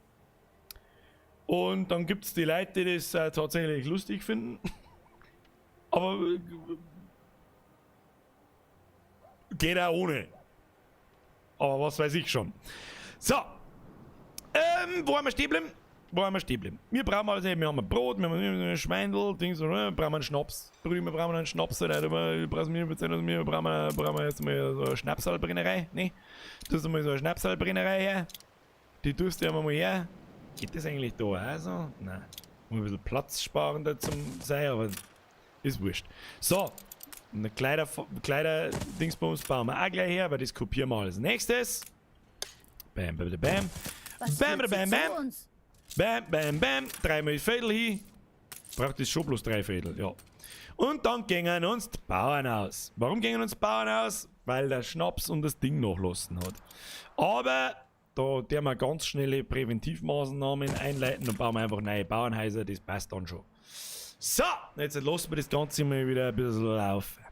Und dann gibt es die Leute, die das tatsächlich lustig finden. Aber geht auch ohne. Aber was weiß ich schon. So. Wo haben wir stehen bleiben? Wir brauchen also, wir haben ein Brot, wir haben ein Schweindel, Dings, wir brauchen einen Schnaps. Wir brauchen einen Schnaps, wir brauchen jetzt mal so eine Schnapsalbrennerei. Ne? Tust du mal so eine Schnapsalbrennerei her. Die tust du ja mal her. Geht das eigentlich da auch so? Nein. Muss ein bisschen Platz sparen da zum sein, aber ist wurscht. So. Ein kleiner Dingsbums bauen wir auch gleich her, weil das kopieren wir als nächstes. Bam, bam, bam. Was Bam, führt bam, sie bam. zu uns? Bam, bam, bam. 3 Viertel hin. Braucht das schon bloß 3 Viertel, ja. Und dann gingen uns die Bauern aus. Warum gingen uns die Bauern aus? Weil der Schnaps und das Ding nachlassen hat. Aber da der wir ganz schnelle Präventivmaßnahmen einleiten und bauen wir einfach neue Bauernhäuser, das passt dann schon. So, jetzt lassen wir das Ganze mal wieder ein bisschen laufen.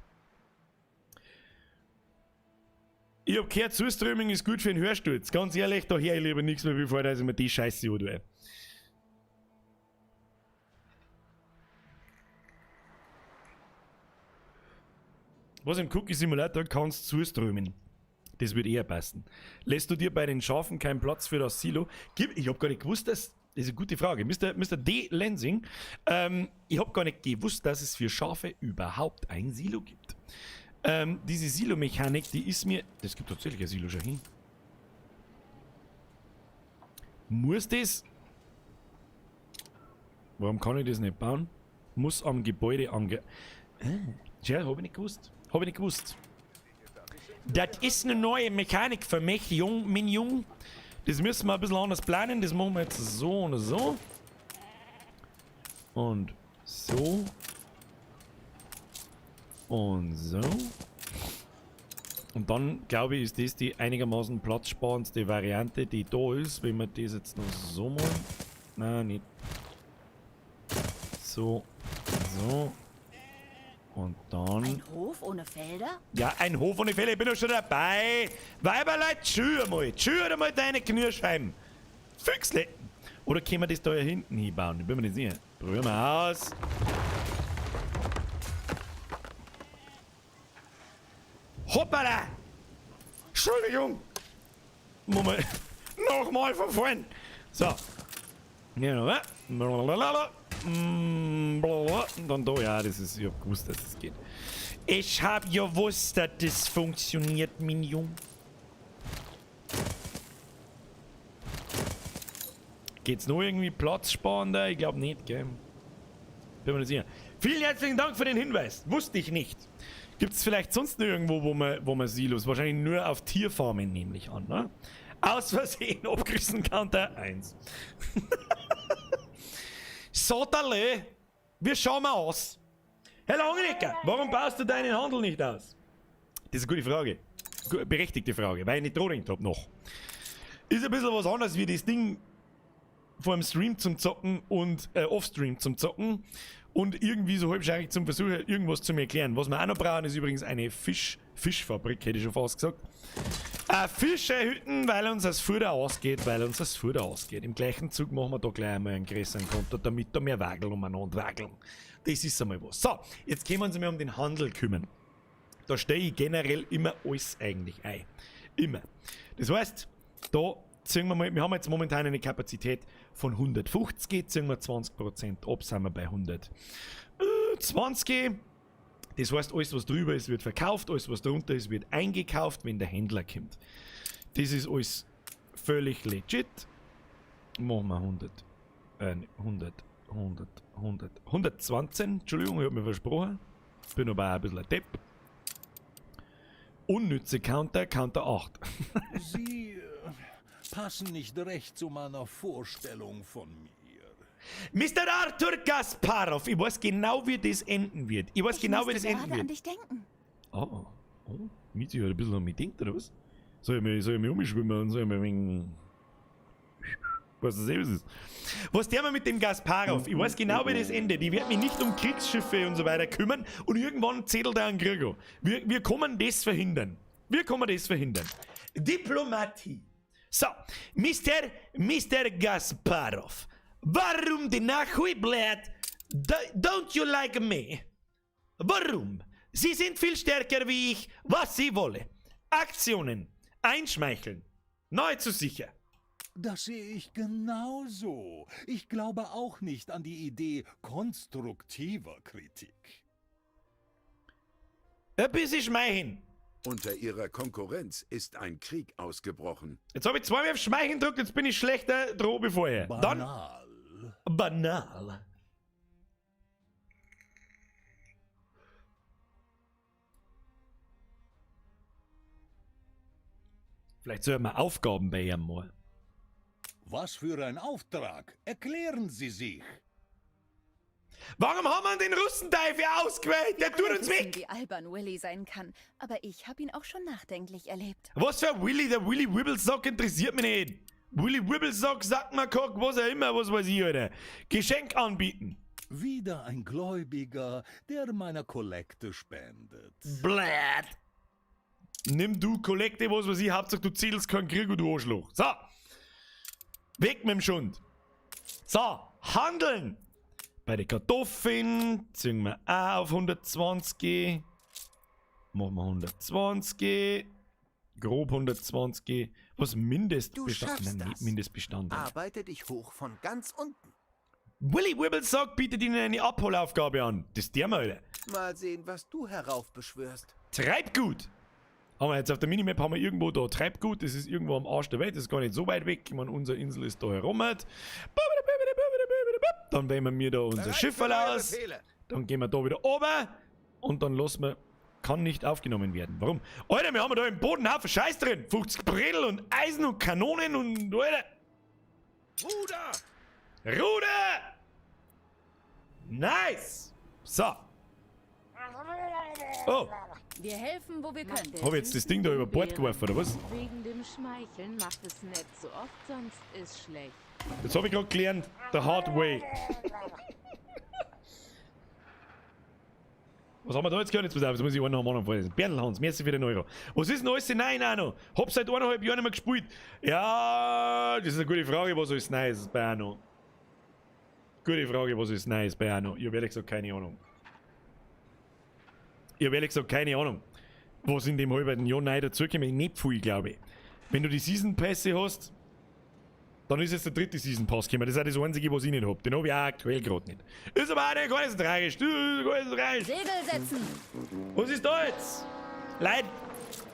Ich hab gehört, Zuströmung ist gut für den Hörsturz. Ganz ehrlich, da höre ich lieber nichts mehr, bevor ich mir die Scheiße antue. Was im Cookie Simulator kannst zuströmen. Das würde eher passen. Lässt du dir bei den Schafen keinen Platz für das Silo? Ich habe gar nicht gewusst, das ist eine gute Frage. Mr. D. Lensing, ich habe gar nicht gewusst, dass es für Schafe überhaupt ein Silo gibt. Diese Silo-Mechanik, die ist mir... Das gibt tatsächlich ein Silo schon hin. Muss das... Warum kann ich das nicht bauen? Muss am Gebäude Tja, habe ich nicht gewusst. Das ist eine neue Mechanik für mich, Jung. Das müssen wir ein bisschen anders planen. Das machen wir jetzt so und so. Und so. Und so. Und dann, glaube ich, ist das die einigermaßen platzsparendste Variante, die da ist, wenn wir das jetzt noch so machen. Nein, nicht. So. Und dann... Ein Hof ohne Felder? Ja, ein Hof ohne Felder, ich bin doch schon dabei. Weiberleut, schür mal deine Knirscheiben. Füchsle. Oder können wir das da hier hinten hinbauen? Ich bin mir nicht sicher. Probieren wir aus. Hoppala! Entschuldigung! Moment. Nochmal von vorn. So. Ja, und dann da, ja, das ist, ich hab gewusst, dass es geht. Ich hab gewusst, dass das funktioniert, mein Junge. Geht's noch irgendwie platzsparender? Ich glaube nicht, gell? Bin mir nicht sicher. Vielen herzlichen Dank für den Hinweis. Wusste ich nicht. Gibt's vielleicht sonst noch irgendwo, wo man Silos? Wahrscheinlich nur auf Tierfarmen, nämlich an, ne? Aus Versehen abgerissen, Counter 1. Soterle, wie schauen wir aus? Herr Langnecker, warum baust du deinen Handel nicht aus? Das ist eine gute Frage. Berechtigte Frage, weil ich nicht dran habe noch. Ist ein bisschen was anderes wie das Ding vor dem Stream zum Zocken und Offstream zum Zocken und irgendwie so halbscharrig zum Versuchen, irgendwas zu mir erklären. Was wir auch noch brauchen, ist übrigens eine Fischfabrik, hätte ich schon fast gesagt. Fische hüten, weil uns das Futter ausgeht, Im gleichen Zug machen wir da gleich einmal einen größeren Konto, damit da mehr Wagel umeinander wageln. Das ist einmal was. So, jetzt können wir uns mal um den Handel kümmern. Da stehe ich generell immer alles eigentlich ein. Immer. Das heißt, da ziehen wir mal, wir haben jetzt momentan eine Kapazität von 150, ziehen wir 20% ab, sind wir bei 120. Das heißt, alles was drüber ist, wird verkauft, alles was drunter ist, wird eingekauft, wenn der Händler kommt. Das ist alles völlig legit. Machen wir 120, Entschuldigung, ich habe mir versprochen. Bin aber auch ein bisschen ein Depp. Unnütze Counter 8. Sie passen nicht recht zu meiner Vorstellung von mir. Mr. Arthur Gasparov, ich weiß genau, wie das enden wird. Ich musste gerade an dich denken. Oh, Mizi hat ein bisschen an mich denkt, oder was? Soll ich mich umschwimmen und soll ich mich wegen... Was das ist. Was der mal mit dem Gasparov? Ich weiß genau, wie das endet. Ich werde mich nicht um Kriegsschiffe und so weiter kümmern und irgendwann zetelt er einen Krieg an. Wir können das verhindern. Diplomatie. So, Mr. Gasparov. Warum die Nachhuiblät? Don't you like me? Warum? Sie sind viel stärker wie ich, was Sie wolle. Aktionen, einschmeicheln, neu zu sicher. Das sehe ich genauso. Ich glaube auch nicht an die Idee konstruktiver Kritik. Ein bisschen schmeicheln. Unter ihrer Konkurrenz ist ein Krieg ausgebrochen. Jetzt habe ich zweimal auf Schmeicheln gedrückt, jetzt bin ich schlechter droh wie vorher. Banal. Dann banal. Vielleicht sollten wir Aufgaben bei ihm mal. Was für ein Auftrag? Erklären Sie sich. Warum haben wir den Russenteufel ausgewählt? Der tut uns Alle wissen, weg! wie albern Willy sein kann. Aber ich habe ihn auch schon nachdenklich erlebt. Was für Willy? Der Willy Wibblesock interessiert mich nicht. Willy Wibblesock sagt mir Kock, was er immer, was weiß ich, Alter. Geschenk anbieten. Wieder ein Gläubiger, der meiner Kollekte spendet. Bläd. Nimm du Kollekte, was weiß ich, Hauptsache du zählst keinen Krieg und du Arschloch. So. Weg mit dem Schund. So, handeln. Bei den Kartoffeln ziehen wir auch auf 120. Machen wir 120. Grob 120. Was Mindestbestand? Du schaffst Nein, das. Mindestbestand. Arbeite dich hoch von ganz unten. Willy Wibblesock bietet Ihnen eine Abholaufgabe an. Das ist der mal, Alter. Mal sehen, was du heraufbeschwörst. Treibgut. Haben wir jetzt auf der Minimap haben wir irgendwo da Treibgut. Das ist irgendwo am Arsch der Welt. Das ist gar nicht so weit weg. Ich meine, unsere Insel ist da herum. Dann wählen wir da unser Schiff aus. Dann gehen wir da wieder oben. Und dann lassen wir... Kann nicht aufgenommen werden. Warum? Alter, wir haben da im Boden einen Haufen Scheiß drin. 50 Bredel und Eisen und Kanonen und... Alter. Ruder! Ruder! Nice! So. Oh, Wir helfen, wo wir können. habe ich jetzt das Ding da über Bord geworfen, oder was? Wegen dem Schmeicheln macht es nicht so oft, sonst ist schlecht. Jetzt habe ich gerade gelernt, the hard way. Was haben wir da jetzt gehört? Jetzt pass auf, jetzt muss ich einen nach dem anderen vorlesen. Bertelhans, merci für den Euro. Was ist denn alles Nein auch noch? Hab seit 1,5 Jahren nicht mehr gespielt. Ja, das ist eine gute Frage, was alles Neues bei Anno. Gute Frage, was alles Neues bei Anno. Ich habe ehrlich gesagt keine Ahnung. Ich habe ehrlich gesagt keine Ahnung, was in dem halben Jahr neu dazukommt. Nicht viel, glaube ich. Wenn du die Season Pässe hast, dann ist jetzt der 3. Season Pass gekommen. Das ist auch das einzige, was ich nicht habe. Den habe ich auch aktuell gerade nicht. Ist aber auch nicht ganz tragisch. Segel setzen. Was ist da jetzt? Leute,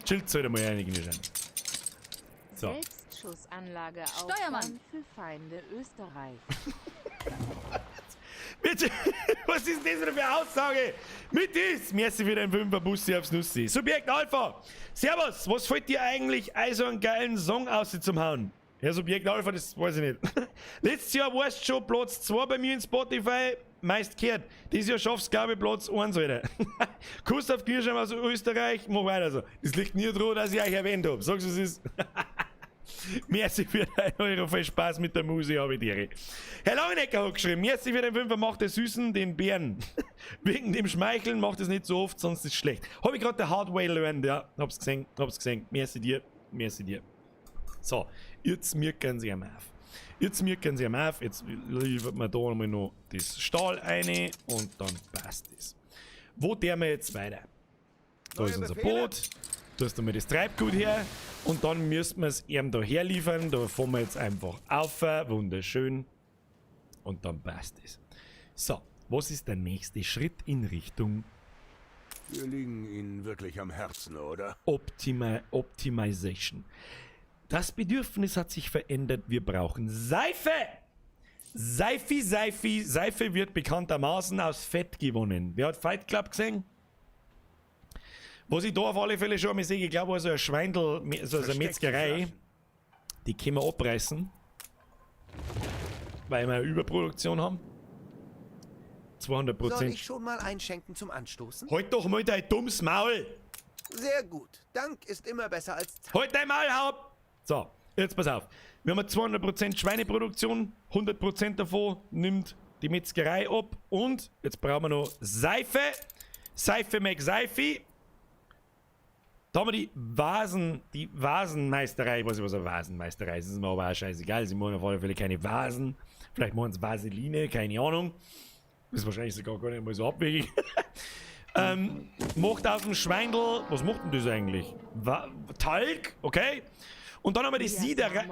chillt halt einmal einigen schon. So. Selbstschussanlage Steuermann. aufbauen für Feinde Österreich. Bitte, was ist das denn für eine Aussage? Mit dies, merci für den 5er Bussi aufs Nussi. Subjekt Alpha, servus, was fällt dir eigentlich ein so einen geilen Song aus zum Hauen? Ja, Subjekt Alpha, das weiß ich nicht. Letztes Jahr warst du schon Platz 2 bei mir in Spotify, meist gehört. Dieses Jahr schaffst du, glaube ich, Platz 1, Alter. Kuss auf Kirschheim aus Österreich, mach weiter so. Das liegt nie daran, dass ich euch erwähnt habe. Sagst du, es ist... Merci für den Euro, viel Spaß mit der Musik, habe ich dir. Herr Langenecker hat geschrieben, merci für den 5er, macht der Süßen den Bären. Wegen dem Schmeicheln macht es nicht so oft, sonst ist es schlecht. Habe ich gerade der Hardway gelernt, ja, hab's gesehen. Merci dir. So, jetzt mirken sie am auf. Jetzt liefert man da nochmal noch das Stahl rein und dann passt es. Wo der wir jetzt weiter? Da ist unser Boot. Da ist einmal das Treibgut her und dann müssen wir es eben da herliefern. Da fahren wir jetzt einfach auf. Wunderschön. Und dann passt es. So, was ist der nächste Schritt in Richtung Wir liegen Ihnen wirklich am Herzen, oder? Optimization? Das Bedürfnis hat sich verändert. Wir brauchen Seife. Seife wird bekanntermaßen aus Fett gewonnen. Wer hat Fight Club gesehen? Was ich da auf alle Fälle schon mal sehe, ich glaube, also ein Schweindel, also eine Metzgerei, die können wir abreißen, weil wir eine Überproduktion haben. 200%. Soll ich schon mal einschenken zum Anstoßen? Halt doch mal dein dummes Maul! Sehr gut. Dank ist immer besser als Zeit. Halt dein Maul, Haupt! So, jetzt pass auf. Wir haben 200% Schweineproduktion, 100% davon nimmt die Metzgerei ab und jetzt brauchen wir noch Seife. Seife mag Seife. Da haben wir die Vasenmeisterei. Ich weiß nicht, was eine Vasenmeisterei ist. Das ist mir aber auch scheißegal. Sie machen auf alle Fälle keine Vasen. Vielleicht machen sie Vaseline, keine Ahnung. Ist wahrscheinlich sogar gar nicht mal so abwegig. Macht auf dem Schweindel, was macht denn das eigentlich? Talg, okay. Und dann haben wir die Siederei.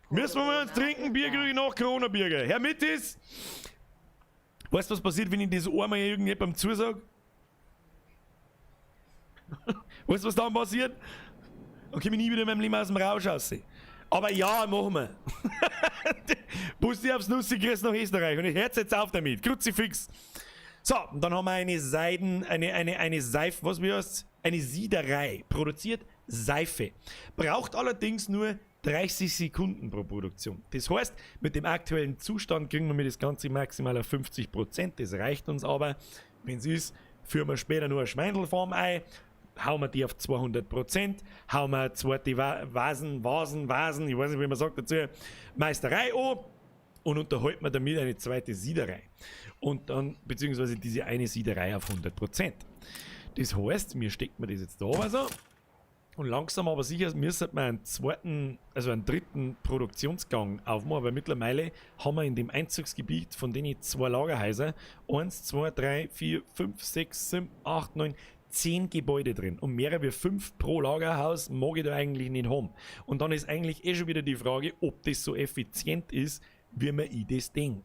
Müssen wir mal ans Trinken, Bierkrüge nach Corona-Bierge. Herr Mittis, weißt du, was passiert, wenn ich das einmal irgendjemandem zusage? Weißt du, was dann passiert? Dann komme ich nie wieder in meinem Leben aus dem Rausch raus. Aber ja, machen wir. Busti aufs Nussi, grüß nach Österreich. Und ich hör's jetzt auf damit. Kruzifix. So, und dann haben wir eine Seife, was wie heißt's? Eine Siederei. Produziert Seife. Braucht allerdings nur 30 Sekunden pro Produktion. Das heißt, mit dem aktuellen Zustand kriegen wir das Ganze maximal auf 50%. Das reicht uns aber. Wenn es ist, führen wir später nur eine Schweindelform ein, hauen wir die auf 200%, hauen wir eine zweite Vasen, ich weiß nicht, wie man sagt dazu, Meisterei an und unterhalten wir damit eine zweite Siederei. Und dann, beziehungsweise diese eine Siederei auf 100%. Das heißt, wir stecken das jetzt da so und langsam aber sicher müssen wir einen dritten Produktionsgang aufmachen, weil mittlerweile haben wir in dem Einzugsgebiet von denen 2 Lagerhäuser 1, 2, 3, 4, 5, 6, 7, 8, 9, 10 Gebäude drin und mehr als 5 pro Lagerhaus mag ich da eigentlich nicht haben. Und dann ist eigentlich schon wieder die Frage, ob das so effizient ist, wie man das Ding.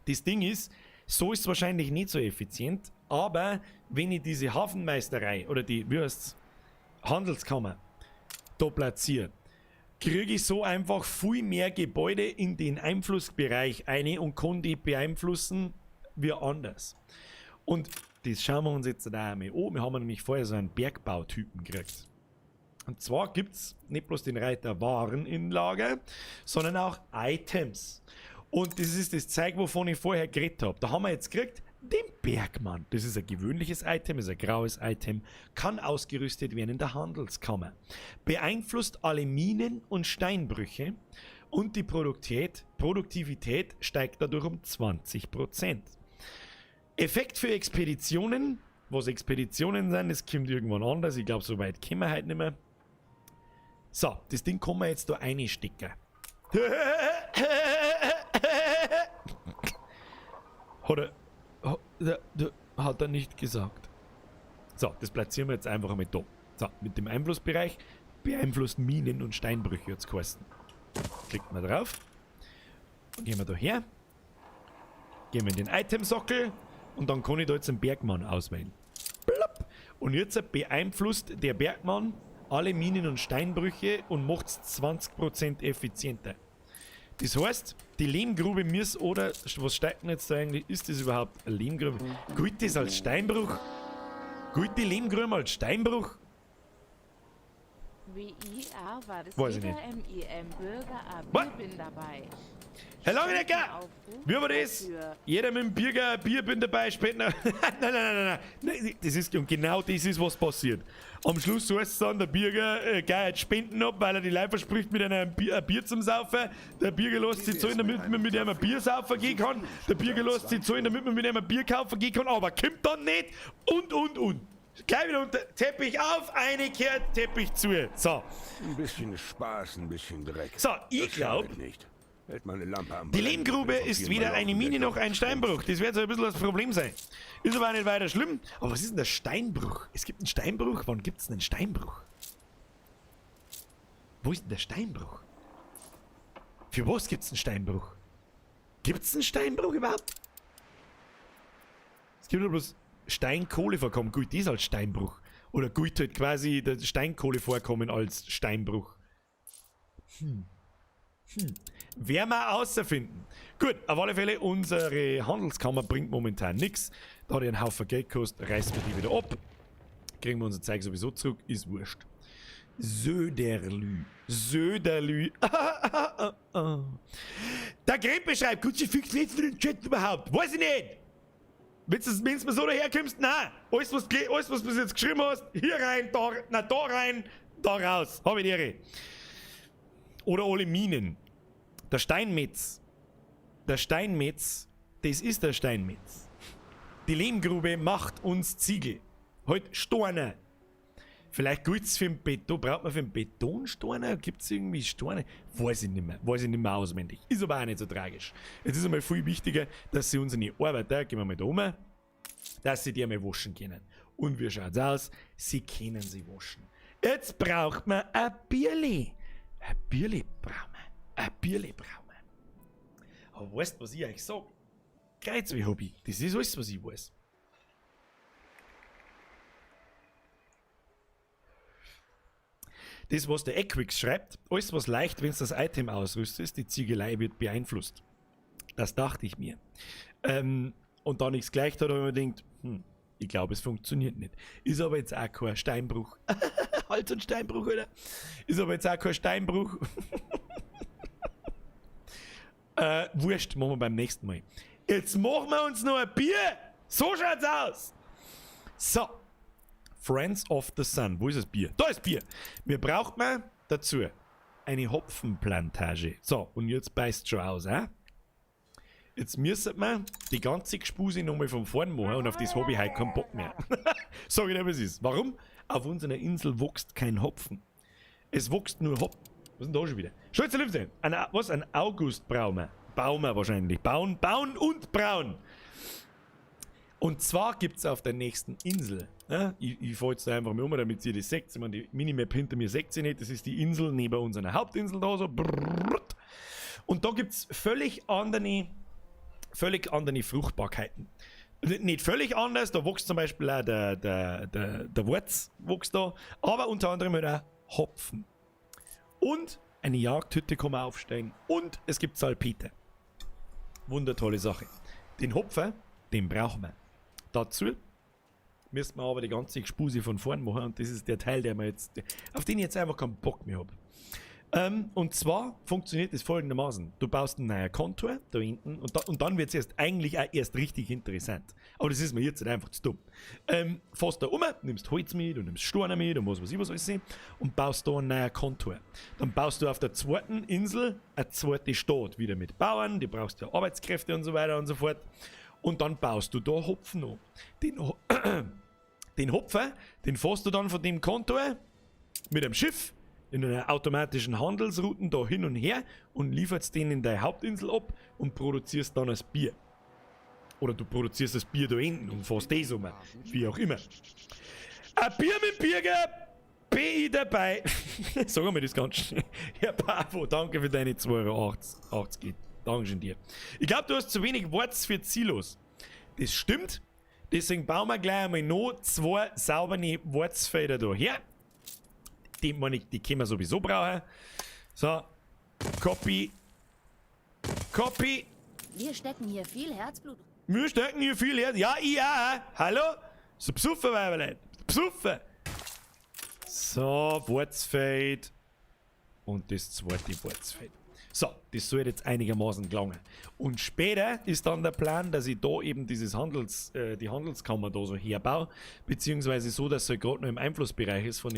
Das Ding ist, so ist es wahrscheinlich nicht so effizient, aber wenn ich diese Hafenmeisterei oder die, wie heißt's, Handelskammer da platziere, kriege ich so einfach viel mehr Gebäude in den Einflussbereich ein und kann die beeinflussen wie anders. Und das schauen wir uns jetzt da einmal an. Wir haben nämlich vorher so einen Bergbautypen gekriegt. Und zwar gibt es nicht bloß den Reiter Waren im Lager, sondern auch Items. Und das ist das Zeug, wovon ich vorher geredet habe. Da haben wir jetzt gekriegt den Bergmann. Das ist ein gewöhnliches Item, ist ein graues Item, kann ausgerüstet werden in der Handelskammer. Beeinflusst alle Minen und Steinbrüche und die Produktivität steigt dadurch um 20%. Effekt für Expeditionen. Was Expeditionen sind, das kommt irgendwann anders. Ich glaube, so weit kommen wir heute nicht mehr. So, das Ding kann man jetzt da reinstecken. Hat er nicht gesagt. So, das platzieren wir jetzt einfach einmal da. So, mit dem Einflussbereich beeinflusst Minen und Steinbrüche jetzt kosten. Klickt mal drauf. Gehen wir da her. Gehen wir in den Itemsockel. Und dann kann ich da jetzt einen Bergmann auswählen. Plopp. Und jetzt beeinflusst der Bergmann alle Minen und Steinbrüche und macht es 20% effizienter. Das heißt, die Lehmgrube muss, oder was steigt denn jetzt da eigentlich? Ist das überhaupt eine Lehmgrube? Gilt das als Steinbruch? Gilt die Lehmgrube als Steinbruch? WIR war das Weiß ich wieder nicht. MIM Bürger AB, Was? bin dabei. Herr Langenecker! Wie war das? Jeder mit dem Bürger Bier bin dabei, später. Nein. Das ist, und genau das ist, was passiert. Am Schluss heißt es dann, der Bürger geht Spenden ab, weil er die Leute verspricht, mit einem Bier zum Saufen. Der Bürger lässt sich zahlen, damit man mit einem ein Bier saufen gehen kann. Der Bürger lässt sich zahlen, damit man mit einem ein Bier kaufen gehen kann, aber kommt dann nicht. Und. Gleich wieder unter Teppich auf, eine kehrt Teppich zu. So. Ein bisschen Spaß, ein bisschen Dreck. So, ich Das glaube, schadet nicht. Hält meine Lampe am die Brennen, Lehmgrube wenn ist von weder vielen eine Mine noch ein Steinbruch. Das wird so ein bisschen das Problem sein. Ist aber auch nicht weiter schlimm. Aber was ist denn der Steinbruch? Es gibt einen Steinbruch? Wann gibt es denn einen Steinbruch? Wo ist denn der Steinbruch? Für was gibt es einen Steinbruch? Gibt es einen Steinbruch überhaupt? Es gibt nur bloß Steinkohlevorkommen. Gut, das ist als Steinbruch. Oder gut halt quasi das Steinkohlevorkommen als Steinbruch. Werden wir außerfinden. Gut, auf alle Fälle, unsere Handelskammer bringt momentan nichts. Da hat er einen Haufen Geld gekostet, reißen wir die wieder ab. Kriegen wir unser Zeug sowieso zurück, ist wurscht. Söderlü. Der Krempe schreibt, Kruzifix lädst du den Chat überhaupt? Weiß ich nicht. Wenn du mir so daherkommst, nein. Alles, was du bis jetzt geschrieben hast, hier rein, da rein, da raus. Hab ich die Ehre. Oder alle Minen. Der Steinmetz, das ist der Steinmetz. Die Lehmgrube macht uns Ziegel. Halt Steine. Vielleicht gilt es für den Beton. Braucht man für den Betonsteine? Gibt es irgendwie Steine? Weiß ich nicht mehr. Weiß ich nicht mehr auswendig. Ist aber auch nicht so tragisch. Es ist einmal viel wichtiger, dass sie unsere Arbeiter, gehen wir mal da um, dass sie die einmal waschen können. Und wie schaut's aus? Sie können sie waschen. Jetzt braucht man ein Bierli. Ein Bierli brauchen wir. Ein Bierli brauchen wir. Aber weißt du, was ich euch sage? Kreuzweh-Hobby. Das ist alles, was ich weiß. Das, was der Equix schreibt, alles, was leicht, wenn es das Item ausrüstest, die Ziegelei wird beeinflusst. Das dachte ich mir. Und da nichts gleich hat, habe ich mir gedacht, ich glaube, es funktioniert nicht. Ist aber jetzt auch kein Steinbruch. Halt so ein Steinbruch, Alter. Ist aber jetzt auch kein Steinbruch. Wurscht, machen wir beim nächsten Mal. Jetzt machen wir uns noch ein Bier. So schaut's aus. So. Friends of the Sun. Wo ist das Bier? Da ist Bier. Wir brauchen mal dazu eine Hopfenplantage. So, und jetzt beißt schon aus, Jetzt müssen wir die ganze Gespuse nochmal von vorn machen und auf das habe ich heute keinen Bock mehr. Sag ich dir, was ist. Warum? Auf unserer Insel wächst kein Hopfen. Es wächst nur Hopfen. Was ist denn da schon wieder? Schau jetzt Lüfte. Ein Augustbraumer. Baumer wahrscheinlich. Bauen und braun. Und zwar gibt es auf der nächsten Insel, ich fahre jetzt da einfach mal um, damit ihr das seht, ich meine, die Minimap hinter mir seht ihr nicht, das ist die Insel neben unserer Hauptinsel da so. Und da gibt es völlig andere Fruchtbarkeiten. Nicht völlig anders, da wächst zum Beispiel auch der Wurz wächst da, aber unter anderem auch Hopfen. Und eine Jagdhütte kann man aufstellen und es gibt Salpete. Wundertolle Sache. Den Hopfen, den brauchen wir. Dazu müssen wir aber die ganze Gespuse von vorn machen und das ist der Teil, auf den ich jetzt einfach keinen Bock mehr habe. Und zwar funktioniert das folgendermaßen. Du baust einen neuen Kontur da hinten und dann wird es eigentlich auch erst richtig interessant. Aber das ist mir jetzt einfach zu dumm. Fährst da nimmst Holz mit und nimmst Steine mit und was alles sehen und baust da einen neuen Kontur. Dann baust du auf der zweiten Insel eine zweite Stadt wieder mit Bauern, die brauchst ja Arbeitskräfte und so weiter und so fort. Und dann baust du da Hopfen an. Den Hopfen, den fährst du dann von dem Kontor mit einem Schiff in einer automatischen Handelsrouten da hin und her und lieferst den in deine Hauptinsel ab und produzierst dann das Bier. Oder du produzierst das Bier da hinten und fährst das um. Wie auch immer. Ein Bier mit Bierger, bin ich dabei. Sagen wir das ganz schnell. Herr Pavo, danke für deine 2,80 €. Dankeschön dir. Ich glaube, du hast zu wenig Wurz für Silos. Das stimmt. Deswegen bauen wir gleich einmal noch 2 saubere Wurzfelder da her. Die können wir sowieso brauchen. So. Copy. Wir stecken hier viel Herzblut. Ja, ich auch. Hallo? So besoffen, Weiberlein. Besoffen. So, Wurzfeld. Und das zweite Wurzfeld. So, das soll jetzt einigermaßen gelangen. Und später ist dann der Plan, dass ich da eben die Handelskammer da so herbaue, beziehungsweise so, dass es gerade noch im Einflussbereich ist von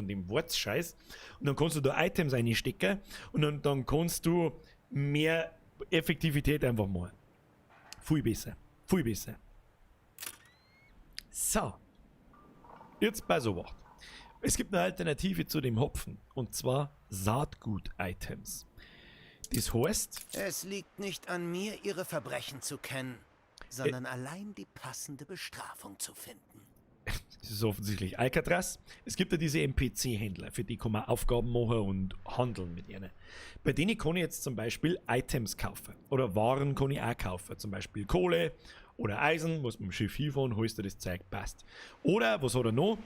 dem Wurzscheiß. Und dann kannst du da Items reinstecken und dann kannst du mehr Effektivität einfach machen. Viel besser. So. Jetzt bei so was. Es gibt eine Alternative zu dem Hopfen, und zwar Saatgut-Items. Das heißt... Es liegt nicht an mir, Ihre Verbrechen zu kennen, sondern allein die passende Bestrafung zu finden. Das ist offensichtlich Alcatraz. Es gibt ja diese NPC-Händler, für die kann man Aufgaben machen und handeln mit ihnen. Bei denen kann ich jetzt zum Beispiel Items kaufen. Oder Waren kann ich auch kaufen. Zum Beispiel Kohle oder Eisen, muss mit dem Schiff hinfahren, holst du das Zeug, passt. Oder, was hat er noch?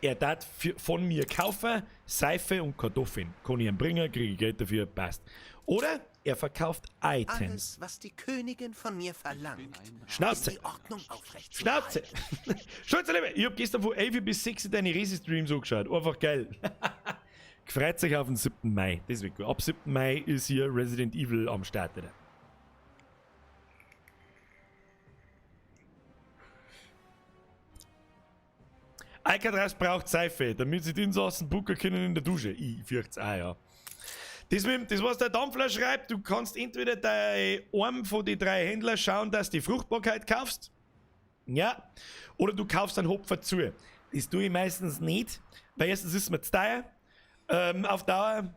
Er darf von mir kaufen, Seife und Kartoffeln. Kann ich ihm bringen, kriege ich Geld dafür, passt. Oder er verkauft Items. Alles, was die Königin von mir verlangt, Schnauze! ist die Ordnung aufrecht zu Schnauze! Schnauze, Liebe! Ich hab gestern von 11 bis 6 deine Resi-Streams angeschaut. Einfach geil. Gefreut sich auf den 7. Mai. Das wird gut. Ab 7. Mai ist hier Resident Evil am Start. Oder? Alcatraz braucht Seife, damit sie die Insassen bucken können in der Dusche. Ich fürchte es auch, ja. Das, was der Dampfler schreibt, du kannst entweder bei einem von den 3 Händlern schauen, dass du die Fruchtbarkeit kaufst. Ja. Oder du kaufst einen Hopfer zu. Das tue ich meistens nicht, weil erstens ist es mir zu teuer, auf Dauer.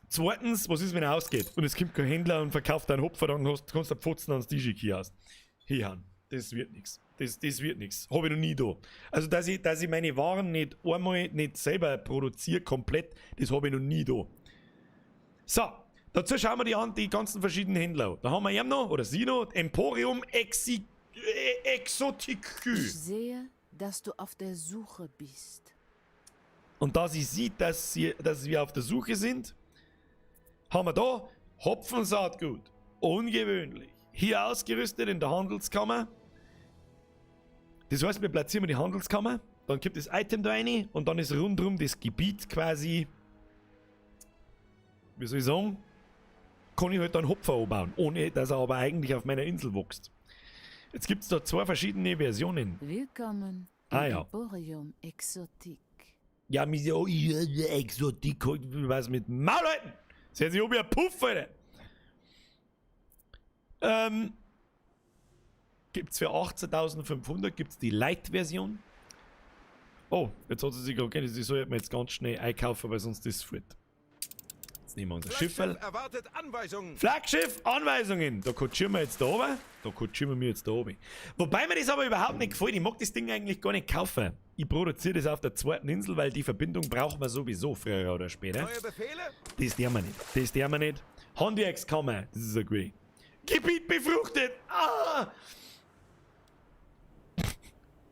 Zweitens, was ist, wenn er ausgeht und es kommt kein Händler und verkauft einen Hopfer, dann kannst du Pfotzen ans Tisch hier aus. Hier, das wird nichts. Das wird nichts. Habe ich noch nie da. Also, dass ich meine Waren nicht einmal nicht selber produziere, komplett, das habe ich noch nie da. So, dazu schauen wir die ganzen verschiedenen Händler an. Da haben wir ihn noch, oder sie noch, Emporium Exotique. Ich sehe, dass du auf der Suche bist. Und da sie sieht, dass wir auf der Suche sind, haben wir da Hopfensaatgut. Ungewöhnlich. Hier ausgerüstet in der Handelskammer. Das heißt, wir platzieren die Handelskammer, dann gibt das Item da rein und dann ist rundherum das Gebiet quasi, wie soll ich sagen, kann ich halt dann Hopfer anbauen, ohne dass er aber eigentlich auf meiner Insel wächst. Jetzt gibt es da 2 verschiedene Versionen. Willkommen im im ja. Emporium Exotique. Ja, mir so, Exotik, was mit Maul halten! Sehen Sie, ob ihr Puff, Alter! Gibt's für 18.500 gibt's die Light-Version. Oh, jetzt hat sie sich okay, die soll man jetzt ganz schnell einkaufen, weil sonst ist es fort. Jetzt nehmen wir unser Schifferl. Erwartet Anweisungen. Flaggschiff, Anweisungen! Da kutschieren wir jetzt da oben. Wobei mir das aber überhaupt nicht gefällt. Ich mag das Ding eigentlich gar nicht kaufen. Ich produziere das auf der 2. Insel, weil die Verbindung braucht man sowieso früher oder später. Neue Befehle? Das der wir nicht. Handwerkskammer, das ist ein gut. Gebiet befruchtet! Ah!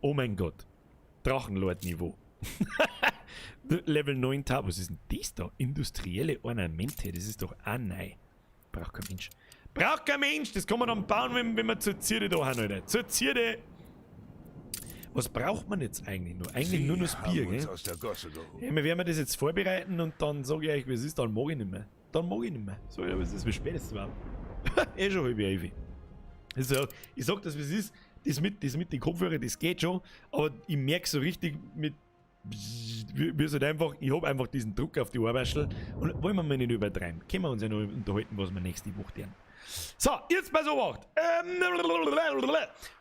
Oh mein Gott. Drachenlord-Niveau. Level 9 Tab. Was ist denn das da? Industrielle Ornamente. Das ist doch auch neu. Braucht kein Mensch. Braucht kein Mensch! Das kann man dann bauen, wenn wir zur Zierde da haben, Alter. Zur Zierde! Was braucht man jetzt eigentlich nur? Eigentlich nur das Bier, gell? Aus der Gosse geholt. Ja, wir werden das jetzt vorbereiten und dann sage ich euch, wie es ist, dann mag ich nicht mehr. So, ja, was ist, wie spät ist es überhaupt? Schon halb 11. Also, ich sag das, wie es ist. Das mit den Kopfhörern, das geht schon, aber ich merke so richtig mit, wie es halt einfach, ich habe einfach diesen Druck auf die Ohrwaschel und wollen wir mal nicht übertreiben. Können wir uns ja noch unterhalten, was wir nächste Woche tun. So, jetzt mal so wacht.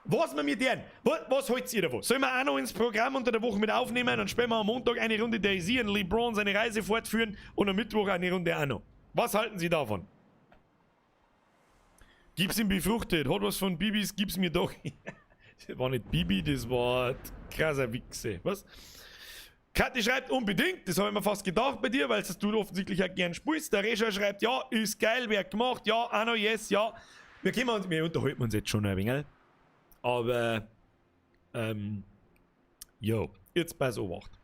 Was wir mit denen? Was haltet ihr davon? Sollen wir auch noch ins Programm unter der Woche mit aufnehmen? Dann spielen wir am Montag eine Runde Daisy und LeBron seine Reise fortführen und am Mittwoch eine Runde auch noch. Was halten Sie davon? Gib's ihm befruchtet. Hat was von Bibis, gib's mir doch. Das war nicht Bibi, das war krasser Wichse. Was? Kathi schreibt unbedingt, das habe ich mir fast gedacht bei dir, weil du offensichtlich auch gern spielst. Der Resha schreibt, ja, ist geil, wer gemacht, ja, Anno, yes, ja. Wir unterhalten uns jetzt schon ein wenig. Aber, jo, jetzt bei so Wacht.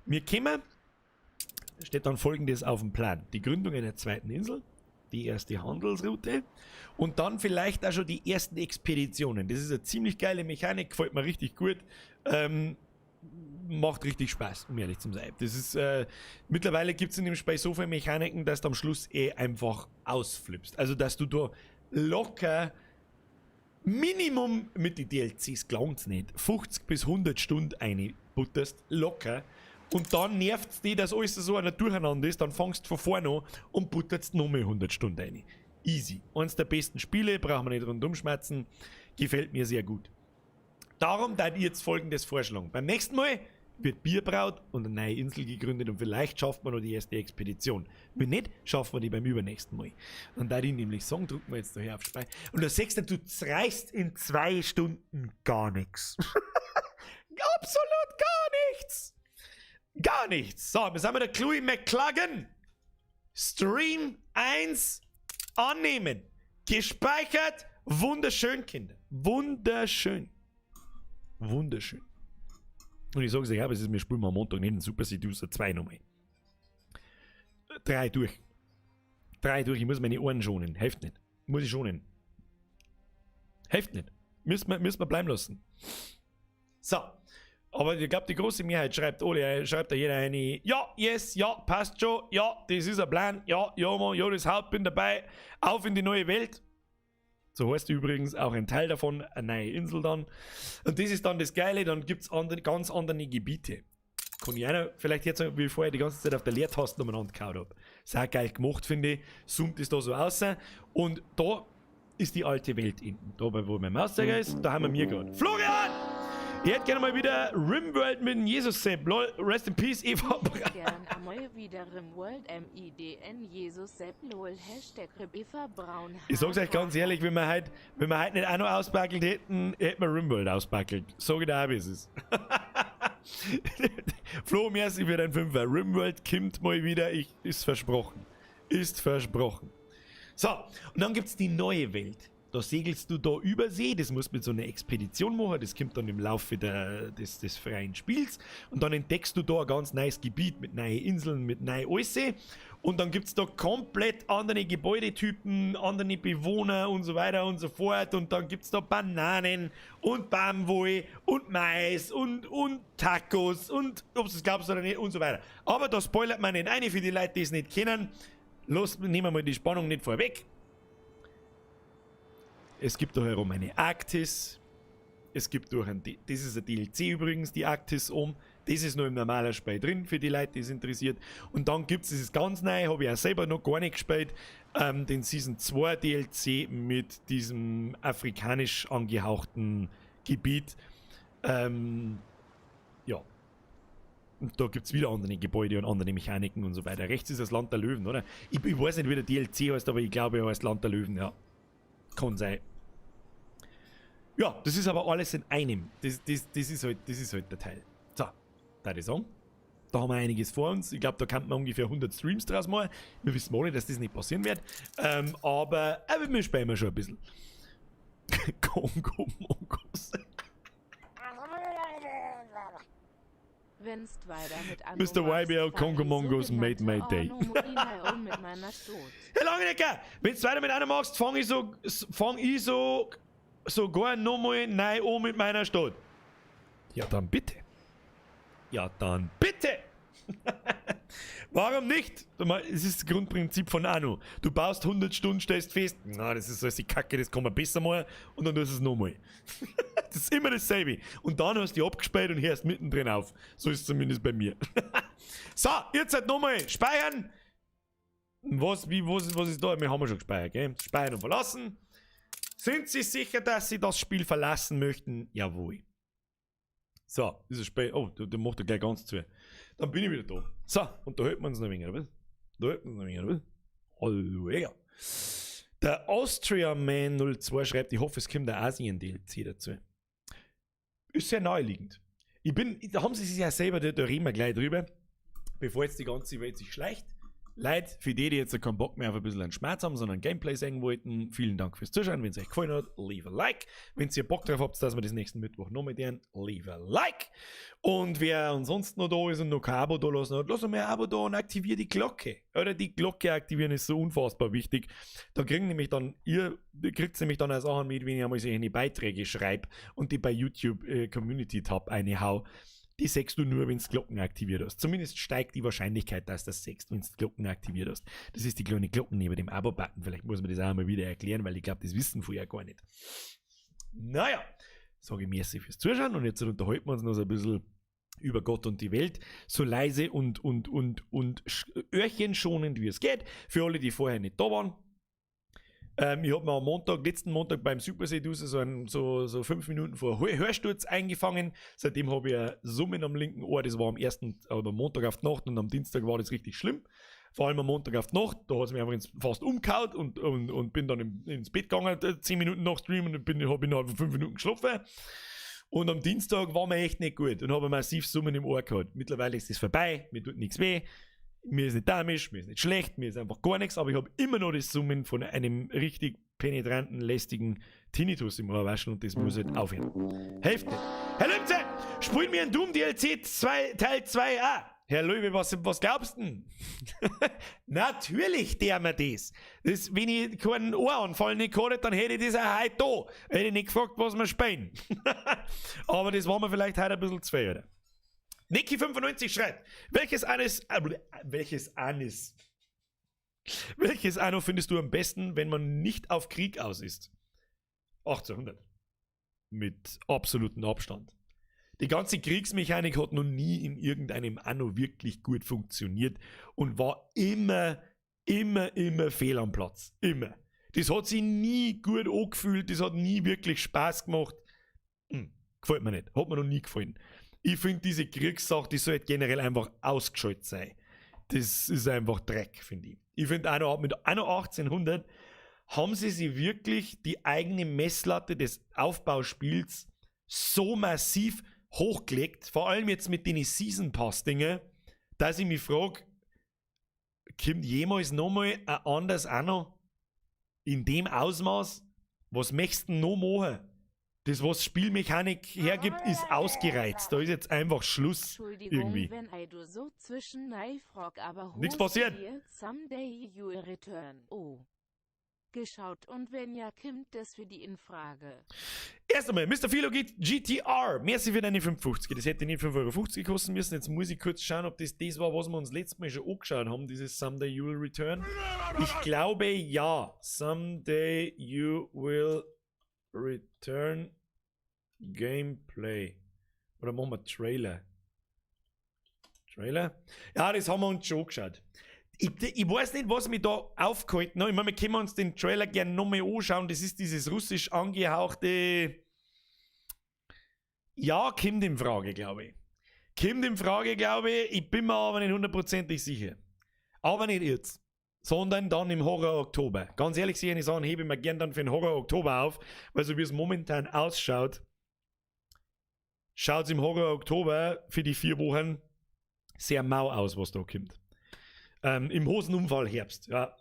Wir kommen, steht dann folgendes auf dem Plan. Die Gründung einer 2. Insel, die erste Handelsroute und dann vielleicht auch schon die ersten Expeditionen. Das ist eine ziemlich geile Mechanik, gefällt mir richtig gut. Macht richtig Spaß, um ehrlich zu sein. Das ist, mittlerweile gibt es in dem Spiel so viele Mechaniken, dass du am Schluss einfach ausflippst. Also, dass du da locker Minimum mit den DLCs, glauben's nicht, 50 bis 100 Stunden einbutterst, locker. Und dann nervt es dich, dass alles so ein Durcheinander ist, dann fangst du von vorne an und butterst nochmal 100 Stunden rein. Easy. Eines der besten Spiele, brauchen wir nicht rundum schmerzen, gefällt mir sehr gut. Darum darf ich jetzt folgendes vorschlagen. Beim nächsten Mal wird Bier braut und eine neue Insel gegründet und vielleicht schafft man noch die erste Expedition. Wenn nicht, schaffen wir die beim übernächsten Mal. Dann darf ich nämlich sagen, drücken wir jetzt daher auf Speicher. Und du siehst, du zerreißt in 2 Stunden gar nichts. Absolut gar nichts. Gar nichts. So, wir sind mit der Chloe McCluggan. Stream 1 annehmen. Gespeichert. Wunderschön, Kinder. Wunderschön. Wunderschön. Und ich sage es euch, aber es ist, wir spielen am Montag nicht in Super Seducer 2 nochmal. 3 durch. 3 durch. Ich muss meine Ohren schonen. Hilft nicht. Muss ich schonen. Hilft nicht. Müssen wir bleiben lassen. So. Aber ich glaube, die große Mehrheit schreibt da jeder eine, ja, yes, ja, passt schon, ja, das ist ein Plan, ja, Mann, ja, das Haupt bin dabei, auf in die neue Welt. So heißt übrigens auch ein Teil davon, eine neue Insel dann. Und das ist dann das Geile, dann gibt es ganz andere Gebiete. Kann ich einer vielleicht jetzt, wie ich vorher die ganze Zeit auf der Leertaste umeinander gehauen habe. Sehr geil gemacht, finde ich. Zoomt es da so aus. Und da ist die alte Welt hinten. Da, wo mein Mauszeiger ist, da haben wir mir gerade. Florian! Ich hätte gerne mal wieder Rimworld mit dem Jesus-Sepp. Rest in Peace, Eva Braun. Gern einmal wieder im World MIDN Jesus Sepp LOL Hashtag Eva Braun. Ich sag's euch ganz ehrlich, wenn wir heute nicht auch noch ausbackelt hätten wir Rimworld ausbackelt. Sag ich dir auch, wie es ist. Flo, merci für dein Fünfer. Rimworld kommt mal wieder. Ist versprochen. Ist versprochen. So, und dann gibt's die neue Welt. Da segelst du da über See, das musst du mit so einer Expedition machen, das kommt dann im Laufe des freien Spiels und dann entdeckst du da ein ganz neues Gebiet mit neuen Inseln, mit neuen Aussee und dann gibt's da komplett andere Gebäudetypen, andere Bewohner und so weiter und so fort und dann gibt's da Bananen und Bamwohl und Mais und Tacos und ob du es glaubst oder nicht und so weiter. Aber da spoilert man nicht eine für die Leute, die es nicht kennen. Nehmen wir mal die Spannung nicht vorweg. Es gibt da herum eine Arktis. Es gibt durch das ist ein DLC übrigens, die Arktis um. Das ist noch im normalen Spiel drin, für die Leute, die es interessiert. Und dann gibt es, das ist ganz neu, habe ich auch selber noch gar nicht gespielt, den Season 2 DLC mit diesem afrikanisch angehauchten Gebiet. Ja. Und da gibt es wieder andere Gebäude und andere Mechaniken und so weiter. Rechts ist das Land der Löwen, oder? Ich weiß nicht, wie der DLC heißt, aber ich glaube, er heißt Land der Löwen, ja. Kann sein. Ja, das ist aber alles in einem. Das ist halt der Teil. So, da ich sagen. Da haben wir einiges vor uns. Ich glaube, da kann man ungefähr 100 Streams draus machen. Wir wissen alle, dass das nicht passieren wird. Aber wir spielen schon ein bisschen. Kongo-Mongos. Wennst weiter mit Mr. YBL Kongo-Mongos made my day. Herr Langenecker, wenn du weiter mit einer magst, fang ich sogar nochmal neu an mit meiner Stadt. Ja, dann bitte. Ja, dann bitte. Warum nicht? Es ist das Grundprinzip von Anno. Du baust 100 Stunden, stellst fest, na, das ist so die Kacke, das kann man besser machen und dann tust du es nochmal. Das ist immer dasselbe. Und dann hast du die abgespielt und hörst mittendrin auf. So ist es zumindest bei mir. So, jetzt halt nochmal speichern. Was ist da? Wir haben schon gespeichert, gell? Speichern und verlassen. Sind Sie sicher, dass Sie das Spiel verlassen möchten? Jawohl. So, dieses Spiel. Oh, der macht er gleich ganz zu. Dann bin ich wieder da. So, und da hört man uns noch ein wenig, oder? Da hört man uns noch ein wenig, oder? Halleluja. Der AustriaMan02 schreibt, ich hoffe, es kommt der Asien-DLC dazu. Ist sehr naheliegend. Da haben sie sich ja selber, da reden wir gleich drüber, bevor jetzt die ganze Welt sich schleicht. Leute, für die jetzt keinen Bock mehr auf ein bisschen einen Schmerz haben, sondern Gameplay sehen wollten, vielen Dank fürs Zuschauen. Wenn es euch gefallen hat, leave a like. Wenn ihr Bock drauf habt, dass wir das nächsten Mittwoch noch mit denen, leave a like. Und wer ansonsten noch da ist und noch kein Abo da lassen hat, lasst mir ein Abo da und aktiviert die Glocke. Oder die Glocke aktivieren ist so unfassbar wichtig. Da kriegt nämlich dann auch Sachen mit, wenn ich einmal solche Beiträge schreibe und die bei YouTube Community Tab einhau. Die sechst du nur, wenn du Glocken aktiviert hast. Zumindest steigt die Wahrscheinlichkeit, dass du das sechst, wenn du Glocken aktiviert hast. Das ist die kleine Glocken neben dem Abo-Button. Vielleicht muss man das auch mal wieder erklären, weil ich glaube, das wissen vorher gar nicht. Naja, sage ich merci fürs Zuschauen und jetzt unterhalten wir uns noch so ein bisschen über Gott und die Welt. So leise und öhrchenschonend, wie es geht. Für alle, die vorher nicht da waren. Ich habe mir letzten Montag beim Supersee-Duse so 5 Minuten vor Hörsturz eingefangen. Seitdem habe ich ein Summen am linken Ohr. Das war am Montag auf die Nacht und am Dienstag war das richtig schlimm. Vor allem am Montag auf die Nacht. Da hat es mich einfach fast umgehauen und bin dann ins Bett gegangen, 10 Minuten nach Stream und habe innerhalb von 5 Minuten geschlafen. Und am Dienstag war mir echt nicht gut und habe massiv Summen im Ohr gehabt. Mittlerweile ist es vorbei, mir tut nichts weh. Mir ist nicht damisch, mir ist nicht schlecht, mir ist einfach gar nichts, aber ich habe immer noch das Summen von einem richtig penetranten, lästigen Tinnitus im Ohrwaschen und das muss halt aufhören. Helft nicht. Herr Lümze, spielt mir ein Doom DLC Teil 2a. Herr Löwe, was glaubst du denn? Natürlich der mir das. Wenn ich keinen Ohranfall nicht hatte, dann hätte ich das auch heute da. Hätte ich nicht gefragt, was wir spielen. Aber das war mir vielleicht heute ein bisschen zu viel, oder? Niki95 schreibt, welches Anno findest du am besten, wenn man nicht auf Krieg aus ist? 1800. Mit absolutem Abstand. Die ganze Kriegsmechanik hat noch nie in irgendeinem Anno wirklich gut funktioniert und war immer fehl am Platz. Immer. Das hat sich nie gut angefühlt, das hat nie wirklich Spaß gemacht. Gefällt mir nicht. Hat mir noch nie gefallen. Ich finde, diese Kriegssache, die sollte generell einfach ausgeschaltet sein. Das ist einfach Dreck, finde ich. Ich finde, mit 1800 haben sie sich wirklich die eigene Messlatte des Aufbauspiels so massiv hochgelegt, vor allem jetzt mit den Season Pass-Dingen, dass ich mich frage, kommt jemals nochmal ein anderes Anno in dem Ausmaß? Was möchtest du noch machen? Das, was Spielmechanik hergibt, ist ausgereizt. Da ist jetzt einfach Schluss. Irgendwie. Wenn du so zwischen frag, aber nichts passiert. Someday you will return. Oh. Geschaut und wenn ja, kommt das für die in Frage. Erst einmal, Mr. Philo GTR. Merci für deine 5,50. Das hätte nicht 5,50 € kosten müssen. Jetzt muss ich kurz schauen, ob das war, was wir uns letztes Mal schon angeschaut haben. Dieses Someday You Will Return. Ich glaube ja. Someday You Will Return Gameplay. Oder machen wir Trailer? Trailer? Ja, das haben wir uns schon angeschaut. Ich weiß nicht, was mich da aufgehalten hat. Ich meine, wir können uns den Trailer gerne nochmal anschauen. Das ist dieses russisch angehauchte. Ja, kommt in Frage, glaube ich. Kommt in Frage, glaube ich. Ich bin mir aber nicht hundertprozentig sicher. Aber nicht jetzt. Sondern dann im Horror Oktober. Ganz ehrlich, sehe ich sagen, hebe ich mir gerne dann für den Horror Oktober auf. Weil so wie es momentan ausschaut, schaut es im Horror Oktober für die 4 Wochen sehr mau aus, was da kommt. Im Hosenunfall Herbst, ja.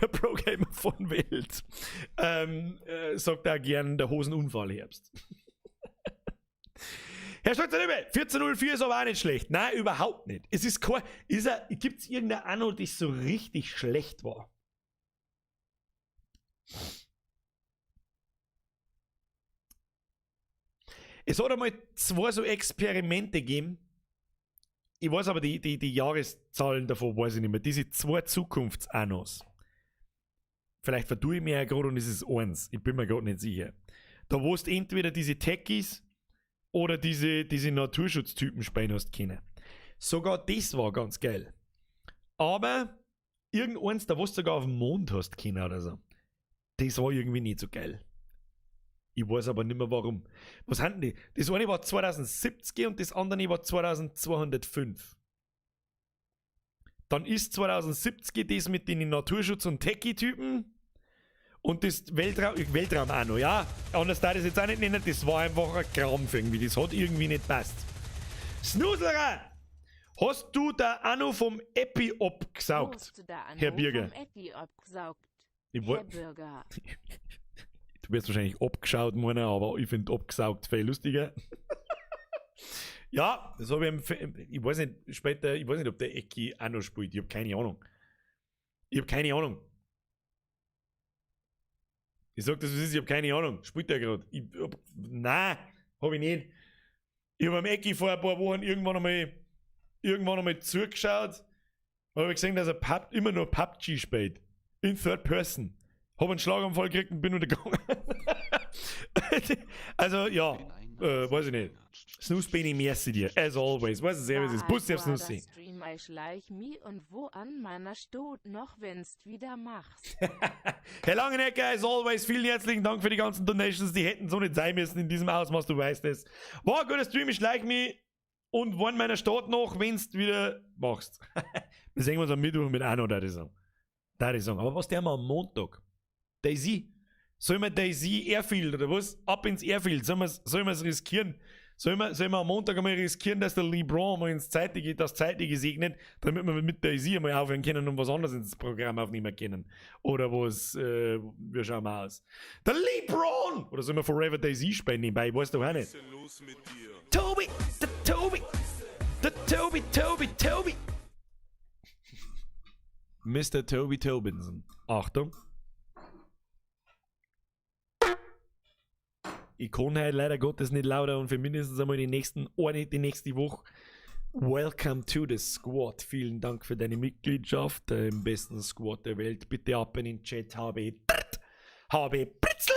Der Pro-Gamer von Welt sagt auch gern der Hosenunfall Herbst. Herr Stolzer-Liebe, 14.04 ist aber auch nicht schlecht. Nein, überhaupt nicht. Es ist kein. Gibt es irgendeine Anno, die so richtig schlecht war? Es hat einmal 2 so Experimente gegeben. Ich weiß aber die Jahreszahlen davon weiß ich nicht mehr. Diese 2 Zukunftsannos. Vielleicht verdue ich mir ja gerade und es ist 1. Ich bin mir gerade nicht sicher. Da wo du entweder diese Techies oder diese Naturschutztypen spielen hast können. Sogar das war ganz geil. Aber irgendeins, da wo du sogar auf dem Mond hast können oder so. Das war irgendwie nicht so geil. Ich weiß aber nicht mehr warum. Was hatten die? Das eine war 2070 und das andere war 2205. Dann ist 2070 das mit den Naturschutz- und Techie-Typen und das Weltraum auch noch, ja. Anders darf ich das jetzt auch nicht nennen, das war einfach ein Krampf irgendwie. Das hat irgendwie nicht passt. Snuslerer! Hast du da Anno vom Epi abgesaugt, Herr Bürger? Herr Bürger. Du wirst wahrscheinlich abgeschaut, meinen, aber ich finde abgesaugt viel lustiger. Ja, das habe ich weiß nicht, ob der Ecki auch noch spielt. Ich habe keine Ahnung. Ich sag das, was ist, ich habe keine Ahnung. Spielt der gerade? Nein, habe ich nicht. Ich habe am Ecki vor ein paar Wochen irgendwann einmal zugeschaut und habe gesehen, dass er immer nur PUBG spielt. In Third Person. Hab einen Schlaganfall gekriegt und bin wieder gegangen. Also, ja, weiß ich nicht. Snooze Benny, merci dir. As always. Weißt du selber, es ist Bus auf Snooze. Stream ich like me und wo an meiner Stot noch, wenn's wieder machst. Herr Langenecker, as always, vielen herzlichen Dank für die ganzen Donations. Die hätten so nicht sein müssen in diesem Ausmaß, du weißt es. War ein guter Stream, ich like me und wann meiner Stot noch, wenn's wieder machst. Wir sehen uns am Mittwoch mit Anno, da ich sagen. Aber was der mal am Montag? Daisy. Sollen wir Daisy Airfield oder was? Ab ins Airfield. Sollen wir es riskieren? Sollen wir am Montag einmal riskieren, dass der LeBron mal ins Zeitige, das Zeitige segnet, damit wir mit Daisy einmal aufhören können und was anderes ins Programm aufnehmen können? Oder was, wir schauen mal aus. Der LeBron! Oder sollen wir Forever Daisy spielen nebenbei? Ich weiß doch auch nicht. Was ist denn los mit dir? Tobi! Mr. Toby Tobinson. Achtung. Ich kann halt leider Gottes nicht lauter und für mindestens einmal die nächste Woche. Welcome to the Squad. Vielen Dank für deine Mitgliedschaft im besten Squad der Welt. Bitte ab in den Chat. HB Britzel.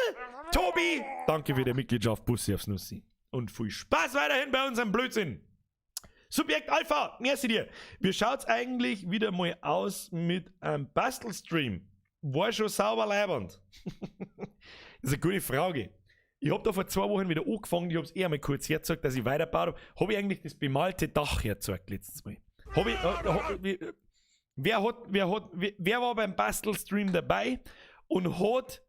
Tobi. Danke für die Mitgliedschaft. Bussi aufs Nussi. Und viel Spaß weiterhin bei unserem Blödsinn. Subjekt Alpha. Merci dir. Wie schaut's eigentlich wieder mal aus mit einem Bastelstream? War schon sauber leibend? Das ist eine gute Frage. Ich habe da vor 2 Wochen wieder angefangen, ich habe es eher mal kurz hergezeigt, dass ich weitergebaut habe. Habe ich eigentlich das bemalte Dach hergezeigt letztes Mal? Wer war beim Bastelstream dabei und hat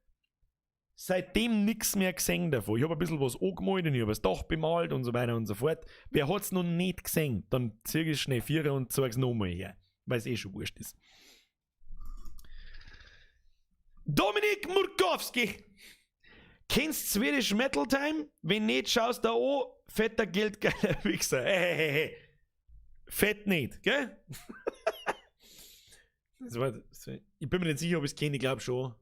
seitdem nichts mehr gesehen davon? Ich habe ein bisschen was angemalt und ich habe das Dach bemalt und so weiter und so fort. Wer hat es noch nicht gesehen? Dann ziehe ich schnell 4 und zeige es nochmal her, weil es eh schon wurscht ist. Dominik Murkowski. Kennst Swedish Metal Time? Wenn nicht, schaust da an. Fetter geldgeiler Wichser. Hey. Fett nicht, gell? Ich bin mir nicht sicher, ob ich es kenne, ich glaube schon.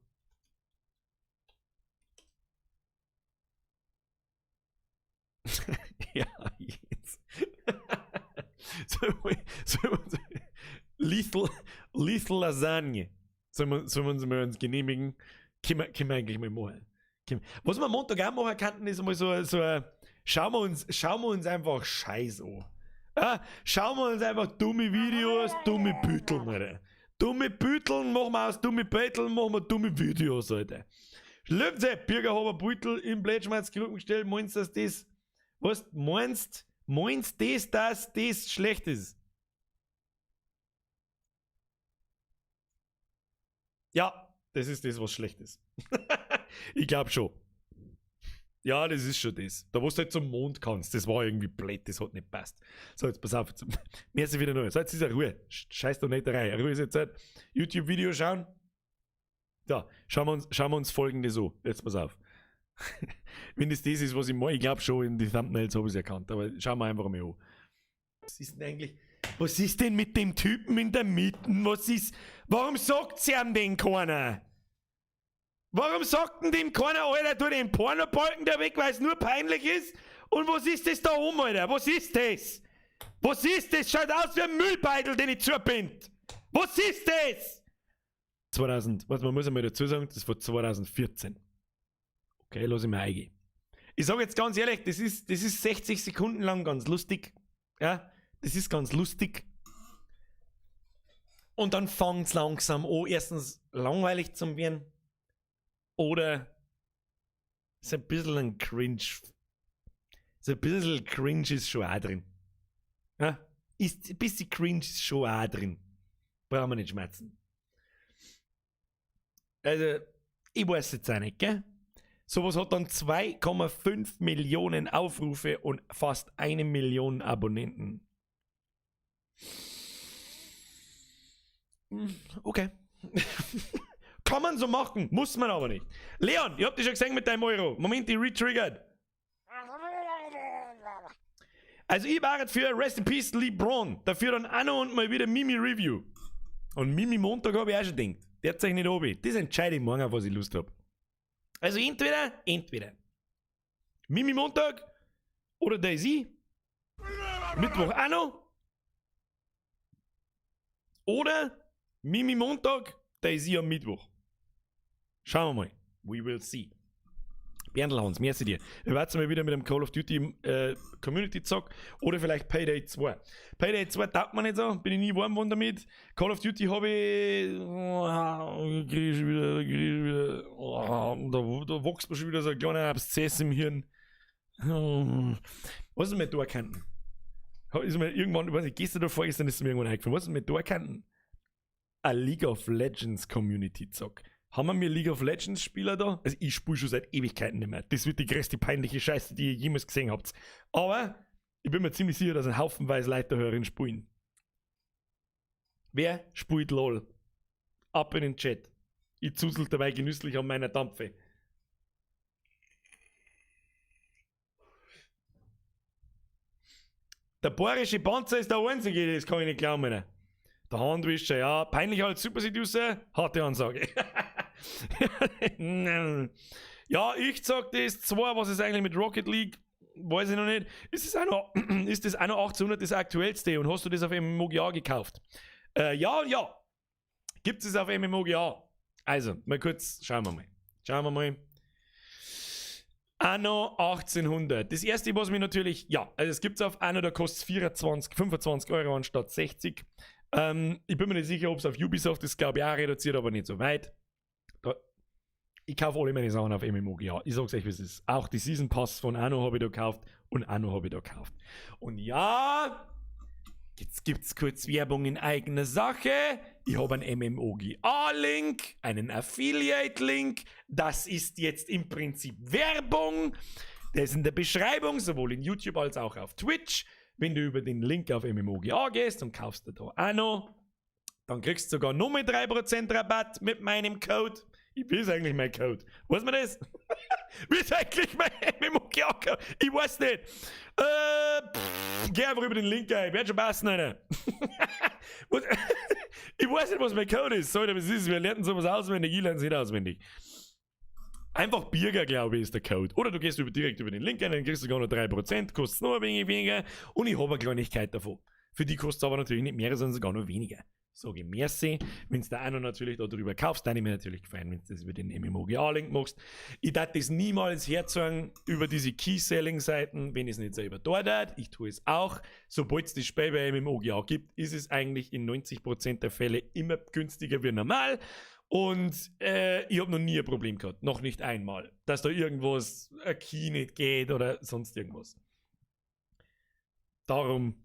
Ja, jetzt. Lethal Lasagne. Sollen wir uns mal genehmigen? Können wir eigentlich mal machen. Was wir am Montag auch machen könnten, ist einmal so schauen wir uns einfach Scheiß an. Ja, schauen wir uns einfach dumme Videos, dumme Bütteln, Alter. Dumme Bütteln machen wir aus dumme Betteln, machen wir dumme Videos, Alter. Löwze, Bürgerhaber Beutel im Blätschmerz-Gruppen gestellt, meinst du, dass das, was meinst dass das schlecht ist? Ja, das ist das, was schlecht ist. Ich glaube schon. Ja, das ist schon das. Da, wo du halt zum Mond kannst, das war irgendwie blöd, das hat nicht passt. So, jetzt pass auf. Merci wieder neu. So, jetzt ist eine Ruhe. Scheiß doch nicht rein. Ruhe ist jetzt Zeit. YouTube-Video schauen. Da, schauen wir uns folgendes an. Jetzt pass auf. Wenn das ist, was ich mache, ich glaube schon, in die Thumbnails habe ich es erkannt, aber schauen wir einfach mal an. Was ist denn mit dem Typen in der Mitte? Warum sagt sie ihm denn keiner? Warum sagt denn dem keiner, Alter, tu den Pornobalken da weg, weil es nur peinlich ist? Und was ist das da oben, Alter? Was ist das? Was ist das? Schaut aus wie ein Müllbeutel, den ich zubind. Was ist das? Man muss einmal dazu sagen, das war 2014. Okay, lass ich mir eingehen. Ich sage jetzt ganz ehrlich, das ist 60 Sekunden lang ganz lustig. Ja, das ist ganz lustig. Und dann fängt es langsam an, erstens langweilig zu werden. Oder ist ein bisschen ein Cringe. So ein bisschen Cringe ist schon auch drin. Ja? Ein bisschen Cringe ist schon auch drin. Brauchen wir nicht schmerzen. Also, ich weiß jetzt auch nicht, gell? Sowas hat dann 2,5 Millionen Aufrufe und fast 1 Million Abonnenten. Okay. Kann man so machen, muss man aber nicht. Leon, ich hab dich schon gesehen mit deinem Euro. Moment, die retriggert. Also ich war jetzt für Rest in Peace LeBron. Dafür dann auch noch und mal wieder Mimi Review. Und Mimi Montag habe ich auch schon gedacht. Der hat sich nicht oben. Das entscheide ich morgen, auf was ich Lust habe. Also entweder. Mimi Montag oder Daisy. Mittwoch auch noch. Oder Mimi Montag, Daisy am Mittwoch. Schauen wir mal. We will see. Berndl Hans, merci dir. Wir warten mal wieder mit dem Call of Duty Community Zock oder vielleicht Payday 2. Payday 2 taugt mir nicht so, bin ich nie warm geworden damit. Call of Duty habe ich. Da wächst mir schon wieder so ein kleiner Abszess im Hirn. Was ist mit Torkanten? Ist mir irgendwann, ich weiß nicht, gestern oder vorgestern ist es mir irgendwann eingefallen. Was ist mit Torkanten? Ein League of Legends Community Zock. Haben wir League of Legends Spieler da? Also ich spiele schon seit Ewigkeiten nicht mehr. Das wird die größte peinliche Scheiße, die ihr jemals gesehen habt. Aber ich bin mir ziemlich sicher, dass ein Haufenweise Leute da spielen. Wer spielt LOL? Ab in den Chat. Ich zusel dabei genüsslich an meiner Dampfe. Der bayerische Panzer ist der einzige, das kann ich nicht glauben. Meine. Der Handwischer, ja. Peinlich als Super Seducer, harte Ansage. Ja, ich sag das zwar, was ist eigentlich mit Rocket League? Weiß ich noch nicht. Ist das auch noch 1800 das aktuellste und hast du das auf MMOGA gekauft? Ja. Gibt es auf MMOGA? Also, mal kurz, schauen wir mal. Anno 1800. Das erste, was mir natürlich, ja, also es gibt es auf Anno, da kostet es 25 Euro anstatt 60. Ich bin mir nicht sicher, ob es auf Ubisoft ist, glaube ich auch reduziert, aber nicht so weit. ich kaufe alle meine Sachen auf MMOGA. Ich sag's euch, wie es ist. Auch die Season Pass von Anno habe ich da gekauft und Anno habe ich da gekauft. Und ja, jetzt gibt's kurz Werbung in eigener Sache. Ich habe einen MMOGA-Link, einen Affiliate-Link. Das ist jetzt im Prinzip Werbung. Der ist in der Beschreibung, sowohl in YouTube als auch auf Twitch. Wenn du über den Link auf MMOGA gehst und kaufst du da Anno, dann kriegst du sogar nur mit 3% Rabatt mit meinem Code. Wie ist eigentlich mein Code? Weiß man das? Wie ist eigentlich mein MMOGA-Code? Ich weiß nicht. Geh einfach über den Link ein. Wird schon passen, Alter. Ich weiß nicht, was mein Code ist. Sorry, aber es ist. Wir lernen sowas auswendig. Ich lerne es nicht auswendig. Einfach Birger, glaube ich, ist der Code. Oder du gehst direkt über den Link ein, dann kriegst du sogar noch 3%, kostet noch ein wenig weniger. Und ich habe eine Kleinigkeit davon. Für die kostet es aber natürlich nicht mehr, sondern sogar noch weniger. Sage merci. Wenn du da auch noch natürlich darüber kaufst, dann ich mir natürlich gefallen, wenn du das über den MMOGA-Link machst. Ich darf das niemals herzogen über diese Key-Selling-Seiten, wenn ich es nicht selber dort hat. Ich tue es auch. Sobald es das Spiel bei MMOGA gibt, ist es eigentlich in 90% der Fälle immer günstiger wie normal. Und ich habe noch nie ein Problem gehabt. Noch nicht einmal. Dass da irgendwas, ein Key nicht geht oder sonst irgendwas. Darum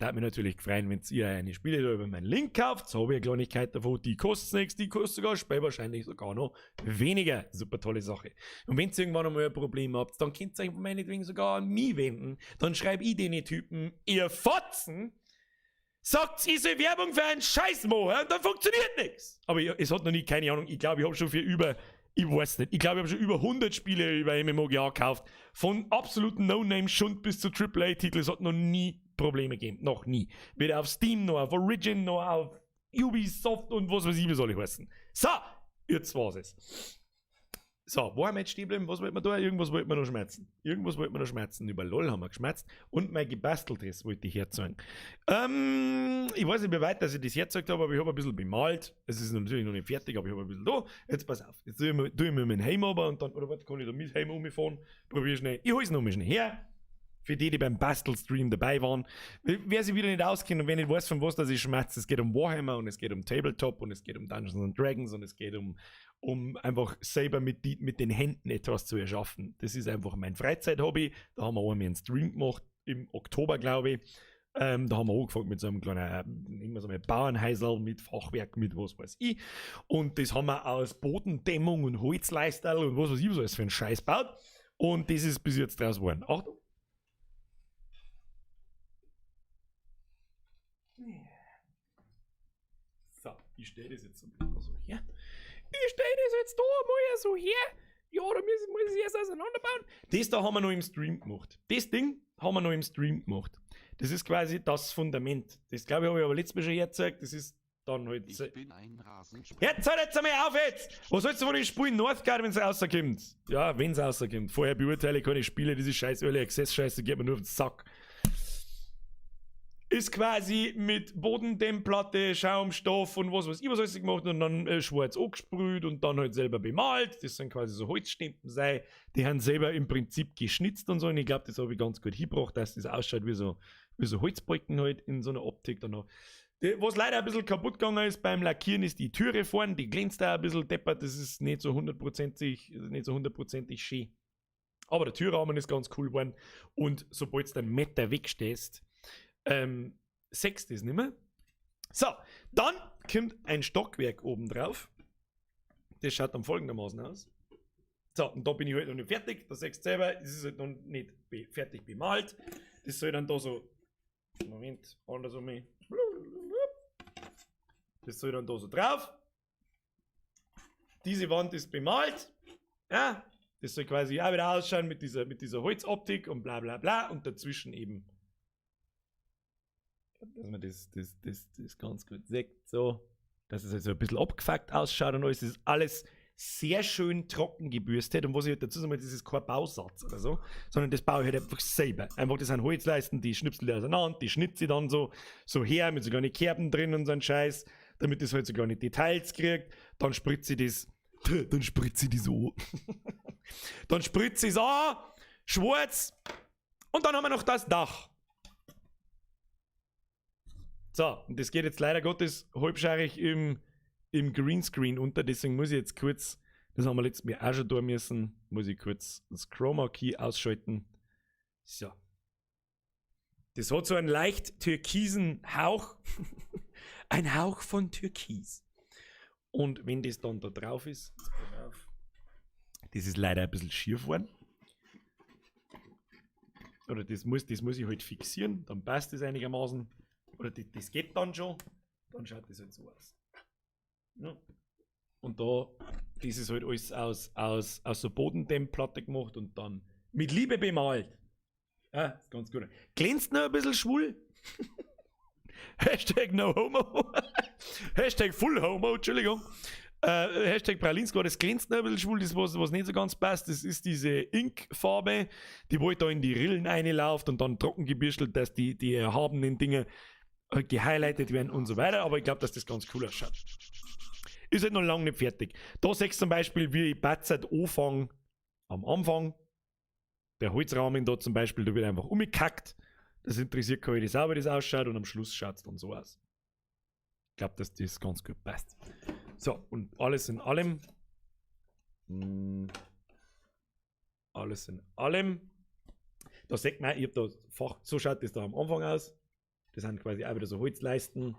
da hat mich natürlich gefreut, wenn ihr eine Spiele da über meinen Link kauft. So habe ich eine Kleinigkeit davon. Die kostet nichts, die kostet sogar Spiel wahrscheinlich sogar noch weniger. Super tolle Sache. Und wenn ihr irgendwann einmal ein Problem habt, dann könnt ihr euch meinetwegen sogar an mich wenden. Dann schreibe ich den Typen, ihr Fotzen, sagt, ich soll Werbung für einen Scheiß machen und dann funktioniert nichts. Aber es hat noch nie, keine Ahnung, ich glaube, ich habe schon für ich weiß nicht, ich glaube, ich habe schon über 100 Spiele über MMOGA gekauft. Von absoluten No-Name-Schund bis zu AAA-Titeln. Es hat noch nie Probleme gegeben. Noch nie. Weder auf Steam, noch auf Origin, noch auf Ubisoft und was weiß ich, wie soll ich heißen. So, jetzt war's es. So, wo haben wir jetzt stehen geblieben? Was wollten wir da? Irgendwas wollten wir noch schmerzen. Über LOL haben wir geschmerzt. Und mein Gebasteltes wollte ich herzeigen. Ich weiß nicht, wie weit dass ich das hergezeigt habe, aber ich habe ein bisschen bemalt. Es ist natürlich noch nicht fertig, aber ich habe ein bisschen da. Jetzt pass auf. Jetzt tue ich mir meinen Helm aber und dann, oder warte, kann ich da mit Helm umfahren? Probier schnell. Ich hole es noch mal schnell her. Für die beim Bastelstream dabei waren. Wer sich wieder nicht auskennt und wer nicht weiß, von was das ich schmerze, es geht um Warhammer und es geht um Tabletop und es geht um Dungeons & Dragons und es geht um einfach selber mit den Händen etwas zu erschaffen. Das ist einfach mein Freizeithobby. Da haben wir auch einen Stream gemacht, im Oktober, glaube ich. Da haben wir angefangen mit so einem kleinen, immer so einem Bauernhäusl mit Fachwerk, mit was weiß ich. Und das haben wir aus Bodendämmung und Holzleisterl und was weiß ich, was alles für einen Scheiß baut. Und das ist bis jetzt draus geworden. Achtung! So, ich stelle das jetzt so her. Ich stelle das jetzt da mal so her. Ja, da muss ich erst auseinanderbauen. Das da haben wir noch im Stream gemacht. Das Ding haben wir noch im Stream gemacht. Das ist quasi das Fundament. Das glaube ich habe ich aber letztes Mal schon hergezeigt. Das ist dann halt. Ich bin ein Rasenspieler. Jetzt hört jetzt einmal auf jetzt! Was sollst du von den Spielen Northgard, wenn es rauskommt? Ja, wenn es rauskommt. Vorher beurteile ich keine Spiele, diese scheiß Early Access Scheiße geht mir nur auf den Sack. Ist quasi mit Bodendämmplatte, Schaumstoff und was weiß ich, was alles gemacht und dann schwarz angesprüht und dann halt selber bemalt. Das sind quasi so Holzstimpen sei. Die haben selber im Prinzip geschnitzt und so und ich glaube, das habe ich ganz gut hingebracht, dass das ausschaut wie so Holzbalken halt in so einer Optik dann noch. Was leider ein bisschen kaputt gegangen ist beim Lackieren ist die Türe vorne, die glänzt da ein bisschen deppert, das ist nicht so hundertprozentig schön. Aber der Türrahmen ist ganz cool geworden und sobald du den Meter wegstehst, sechst ist nicht mehr. So, dann kommt ein Stockwerk oben drauf. Das schaut dann folgendermaßen aus. So, und da bin ich halt noch nicht fertig. Das sechst selber, es ist halt noch nicht fertig bemalt. Das soll dann da so, Moment, andersrum. Das soll dann da so drauf. Diese Wand ist bemalt. Ja, das soll quasi auch wieder ausschauen mit dieser Holzoptik und bla bla bla und dazwischen eben dass man das ganz gut sieht, so, dass es also ein bisschen abgefuckt ausschaut und alles. Das ist alles sehr schön trocken gebürstet und was ich halt dazu sage, das ist kein Bausatz oder so, sondern das baue ich halt einfach selber. Einfach, das sind Holzleisten, die schnipsel ich auseinander, die schnitze ich dann so her, mit so kleinen Kerben drin und so ein Scheiß, damit das halt so kleine Details kriegt. Dann spritze ich das so dann spritze ich es an, schwarz und dann haben wir noch das Dach. So, und das geht jetzt leider Gottes halbscharig im Greenscreen unter, deswegen muss ich jetzt kurz Das haben wir letztes Mal auch schon tun müssen. Muss ich kurz das Chroma Key ausschalten. So. Das hat so einen leicht türkisen Hauch. Ein Hauch von Türkis. Und wenn das dann da drauf ist, das ist leider ein bisschen schief geworden. Oder das muss ich halt fixieren, dann passt das einigermaßen. Oder das geht dann schon, dann schaut das halt so aus. Ja. Und da, das ist halt alles aus so Bodendämmplatte gemacht und dann mit Liebe bemalt. Ja, ist ganz gut. Glänzt noch ein bisschen schwul. Hashtag no homo. Hashtag full homo, Entschuldigung. Hashtag Pralinsko, das glänzt noch ein bisschen schwul, das was nicht so ganz passt, das ist diese Ink-Farbe, die wo da in die Rillen reinläuft und dann trocken gebürstelt, dass die erhabenen Dinge gehighlightet werden und so weiter, aber ich glaube, dass das ganz cool ausschaut. Ist halt noch lange nicht fertig. Da siehst du zum Beispiel, wie ich Batzeit anfange am Anfang. Der Holzrahmen da zum Beispiel, da wird einfach umgekackt. Das interessiert keinen, wie das ausschaut und am Schluss schaut es dann so aus. Ich glaube, dass das ganz gut passt. So, und alles in allem. Da sieht man, ich habe da so schaut das da am Anfang aus. Das sind quasi auch wieder so Holzleisten.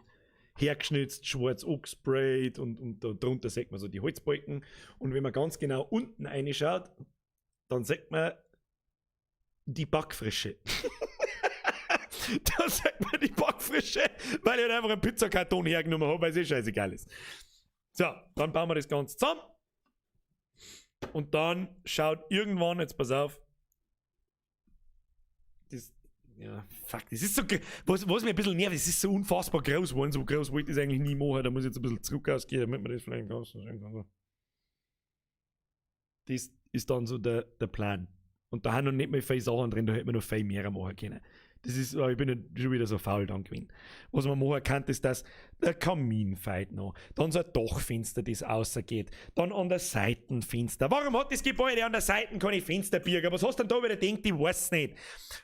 Hergeschnitzt, schwarz angesprayt und da drunter sieht man so die Holzbalken. Und wenn man ganz genau unten reinschaut, dann sieht man die Backfrische. Da sieht man die Backfrische, weil ich halt einfach einen Pizzakarton hergenommen habe, weil es scheißegal ist. So, dann bauen wir das Ganze zusammen. Und dann schaut irgendwann, jetzt pass auf, das, ja, fuck, das ist so, was mir ein bisschen nervt, das ist so unfassbar groß geworden, so groß wollte ich das eigentlich nie machen, da muss ich jetzt ein bisschen zurück ausgehen, damit man das vielleicht ganz so schön kann. So. Das ist dann so der Plan. Und da haben noch nicht mehr viele Sachen drin, da hätte man noch viel mehr machen können. Das ist, ich bin ja schon wieder so faul dann gewesen. Was man machen kann, ist, dass der Kamin feit noch. Dann so ein Dachfenster, das rausgeht. Dann an der Seitenfenster. Warum hat das Gebäude an der Seite keine Fensterbirger? Was hast du denn da wieder gedacht? Ich weiß nicht.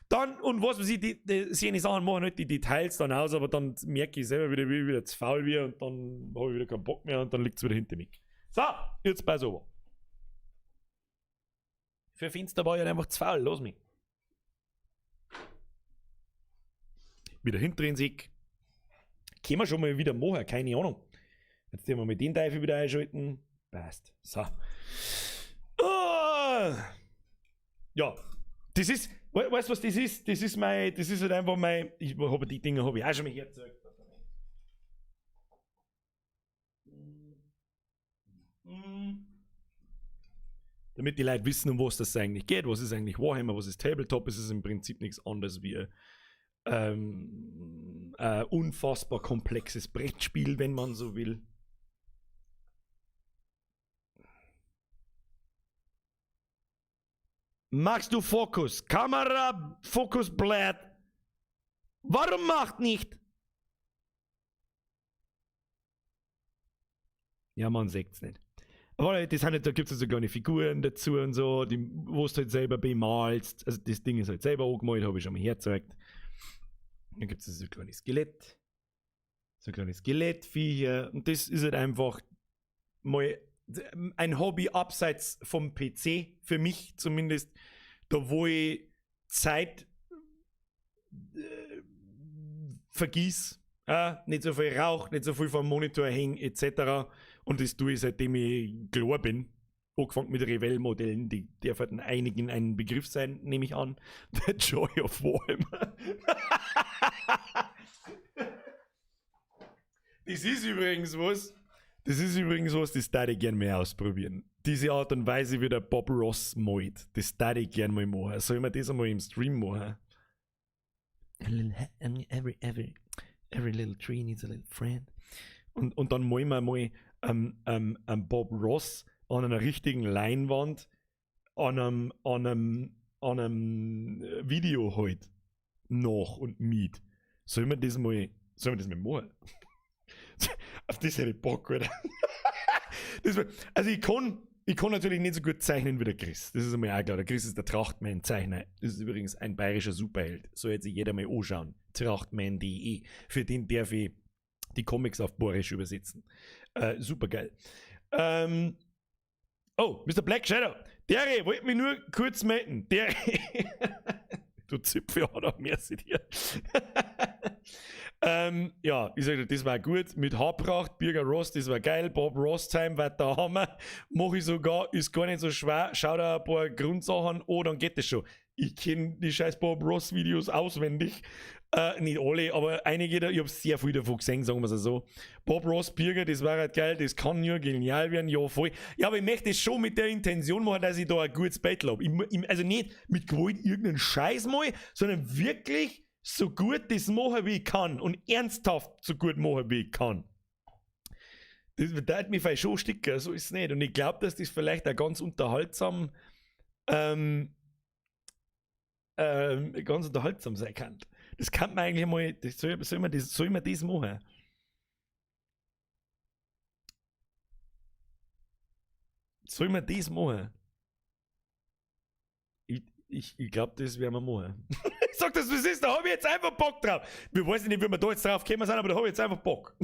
Dann, und was weiß ich, die Sachen machen halt die Details dann aus, aber dann merke ich selber wieder, wie ich wieder zu faul wird und dann habe ich wieder keinen Bock mehr und dann liegt es wieder hinter mir. So, jetzt bei so. Für Fenster war ich halt einfach zu faul, lass mich. Wieder hinterdrehen sich. Können wir schon mal wieder machen, keine Ahnung. Jetzt werden wir mit den Teufel wieder einschalten. Passt. So. Oh. Ja, das ist, weißt du was das ist? Das ist halt einfach mein, die Dinge habe ich auch schon mal hergezeigt. Damit die Leute wissen, um was das eigentlich geht, was ist eigentlich Warhammer, was ist Tabletop, ist es im Prinzip nichts anderes wie ein unfassbar komplexes Brettspiel, wenn man so will. Magst du Fokus? Kamera, Fokus bläht. Warum macht nicht? Ja, man sieht's nicht. Aber das halt, da gibt es so kleine Figuren dazu und so, die, wo du halt selber bemalst. Also das Ding ist halt selber angemalt, habe ich schon mal hergezeigt. Dann gibt es so ein kleines Skelett. So ein kleines Skelettviecher. Und das ist halt einfach mal ein Hobby abseits vom PC, für mich zumindest. Da wo ich Zeit vergieß, nicht so viel Rauch, nicht so viel vom Monitor hängen etc. Und das tue ich seitdem ich klar bin. Angefangen mit Revell-Modellen, die dürfen einigen ein Begriff sein, nehme ich an. The Joy of Warhammer. Das ist übrigens was, das darf ich gerne mal ausprobieren. Diese Art und Weise, wie der Bob Ross malt, das darf ich gerne mal machen. Soll ich mir das einmal im Stream machen? Every little tree needs a little friend. Und dann malen wir mal Bob Ross an einer richtigen Leinwand an einem Video halt nach und mit. Sollen wir das mal machen? Auf das hätte ich Bock, Alter. Also ich kann natürlich nicht so gut zeichnen wie der Chris. Das ist einmal auch klar. Der Chris ist der Trachtmann-Zeichner. Das ist übrigens ein bayerischer Superheld. Soll jetzt jeder mal anschauen. Trachtmann.de. Für den darf ich die Comics auf Bayerisch übersetzen. Super geil. Oh, Mr. Black Shadow. Der wollte mich nur kurz melden. Der. Du Zipfel hat auch mehr zu dir. Ja, ich sage, das war gut. Mit Haarpracht, Birger Ross, das war geil. Bob Ross Time war der Hammer. Mache ich sogar, ist gar nicht so schwer. Schau da ein paar Grundsachen an, dann geht das schon. Ich kenne die scheiß Bob Ross Videos auswendig. Nicht alle, aber einige, ich habe sehr viel davon gesehen, sagen wir es so. Bob Ross, Birger, das war halt geil, das kann nur genial werden, ja voll. Ja, aber ich möchte es schon mit der Intention machen, dass ich da ein gutes Battle habe. Also nicht mit Gewalt irgendeinen Scheiß mal, sondern wirklich so gut das machen, wie ich kann. Und ernsthaft so gut machen, wie ich kann. Das bedeutet mich vielleicht schon sticker, so ist es nicht. Und ich glaube, dass das vielleicht auch ganz unterhaltsam sein kann. Das kann man eigentlich mal, soll man das machen? Soll man das machen? Ich glaube, das werden wir machen. Ich sag das, was ist, da habe ich jetzt einfach Bock drauf. Wir wissen nicht, wie wir da jetzt drauf gekommen sind, aber da habe ich jetzt einfach Bock.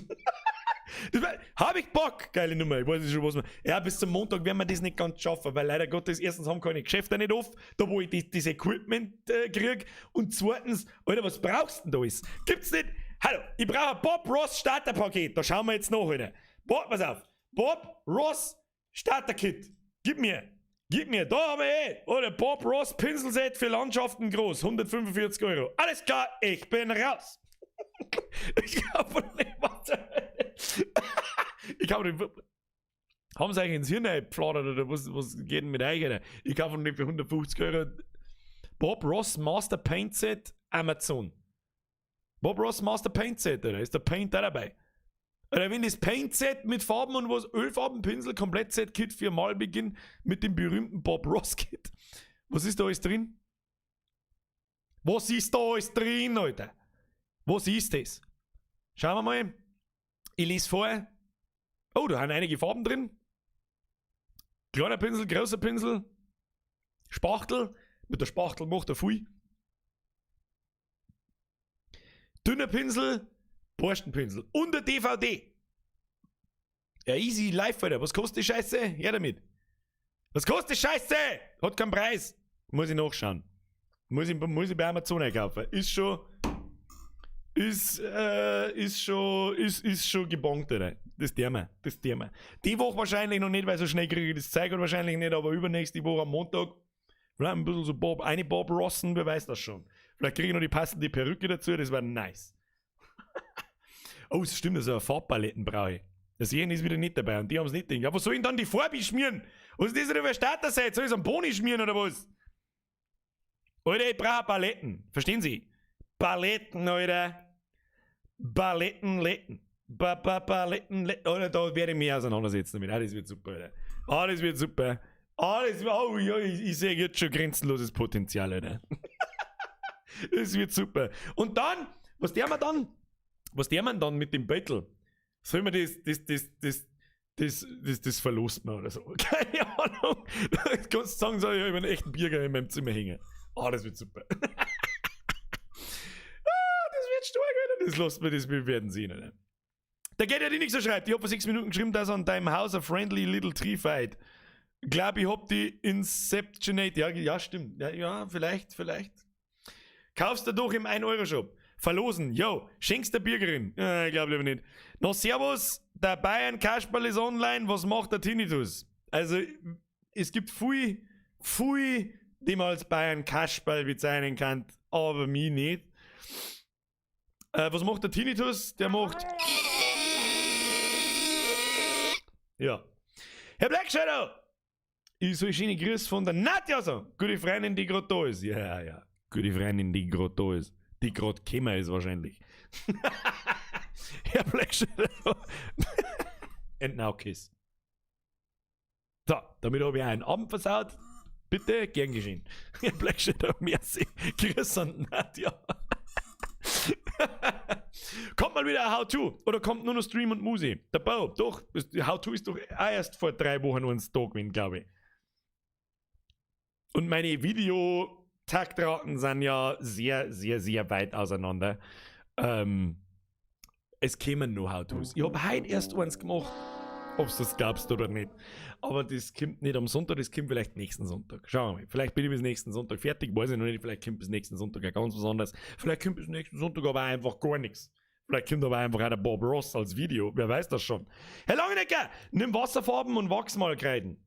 Habe ich Bock? Geile Nummer, ich weiß nicht schon, was wir. Ja, bis zum Montag werden wir das nicht ganz schaffen, weil leider Gottes, erstens haben keine Geschäfte nicht oft, da wo ich das Equipment kriege, und zweitens, Alter, was brauchst du denn da alles? Gibt's nicht? Hallo, ich brauche ein Bob Ross Starterpaket, da schauen wir jetzt nach, Alter. Pass auf, Bob Ross Starterkit, gib mir, da haben wir oder Bob Ross Pinselset für Landschaften groß, 145 €. Alles klar, ich bin raus. Ich glaube nicht, was. Ich glaube nicht. Haben sie eigentlich ins Hirn gepfladert oder was geht denn mit euch? Alter? Ich kaufe nicht für 150 €. Bob Ross Master Paint Set, Amazon. Bob Ross Master Paint Set, oder? Ist der Paint da dabei? Oder wenn das Paint Set mit Farben und was, Ölfarbenpinsel, Komplettset Kit für Malbeginn mit dem berühmten Bob Ross Kit. Was ist da alles drin? Was ist da alles drin, Alter? Was ist das? Schauen wir mal. Ich lese vor. Oh, da haben einige Farben drin. Kleiner Pinsel, großer Pinsel. Spachtel. Mit der Spachtel macht er viel. Dünner Pinsel. Borstenpinsel. Und der DVD. Ja, easy live, Alter. Was kostet die Scheiße? Her damit. Was kostet die Scheiße? Hat keinen Preis. Muss ich nachschauen. Muss ich bei Amazon einkaufen. Ist schon gebongt, Alter. Das Thema. Die Woche wahrscheinlich noch nicht, weil so schnell kriege ich das Zeug wahrscheinlich nicht, aber übernächste Woche am Montag vielleicht ein bisschen so Bob Rossen, wer weiß das schon. Vielleicht kriege ich noch die passende Perücke dazu, das wäre nice. Oh, es stimmt, so eine Farbpaletten brauche ich. Das Jähren ist wieder nicht dabei und die haben es nicht drin. Ja, was soll ich denn dann die Farbe schmieren? Was ist das denn für ein Starter-Set? Soll ich so einen Boni schmieren oder was? Alter, ich brauche Paletten. Verstehen Sie? Paletten, Alter. Paletten. Alter, da werde ich mich auseinandersetzen damit. Das wird super, Alter. Das wird super. Oh ja, ich sehe jetzt schon grenzenloses Potenzial, Alter. Das wird super. Und dann, was der man dann mit dem Battle? Soll man das verlost man oder so? Keine Ahnung. Du kannst sagen, so, ich habe einen echten Bierger in meinem Zimmer hängen. Das wird super. Das wird stark, Alter. Das lassen wir werden sehen, Alter. Der geht ja die nicht so schreibt. Ich habe vor 6 Minuten geschrieben, dass an deinem Haus a friendly little tree fight. Ich glaube, ich hab die Inceptionate. Ja, stimmt. Ja, vielleicht. Kaufst du doch im 1-Euro-Shop. Verlosen, yo, schenkst der Bürgerin. Ich glaube lieber nicht. Noch Servus, der Bayern Kasperl ist online, was macht der Tinnitus? Also, es gibt viel, die man als Bayern Kasperl bezeichnen kann, aber mich nicht. Was macht der Tinnitus? Der macht... Ja. Herr Black Shadow! Ich soll schöne Grüße von der Nadja sagen. Gute Freundin, die gerade da ist. Ja. Gute Freundin, die gerade da ist. Die gerade gekommen ist wahrscheinlich. Herr Black Shadow. And now kiss. So, damit habe ich einen Abend versaut. Bitte, gern geschehen. Herr Black Shadow, merci. Grüß an Nadja. Kommt mal wieder ein How-To oder kommt nur noch Stream und Musi? Der Bau, doch. How-To ist doch erst vor 3 Wochen nur ins Tag gewesen, glaube ich. Und meine Videotaktraten sind ja sehr, sehr, sehr weit auseinander. Es kämen nur How-Tos. Ich habe heute erst eins gemacht. ob du das glaubst oder nicht. Aber das kommt nicht am Sonntag, das kommt vielleicht nächsten Sonntag. Schauen wir mal. Vielleicht bin ich bis nächsten Sonntag fertig, weiß ich noch nicht. Vielleicht kommt bis nächsten Sonntag auch ganz was anderes. Vielleicht kommt bis nächsten Sonntag aber einfach gar nichts. Vielleicht kommt aber einfach auch der Bob Ross als Video. Wer weiß das schon. Herr Langenecker, nimm Wasserfarben und Wachsmalkreiden.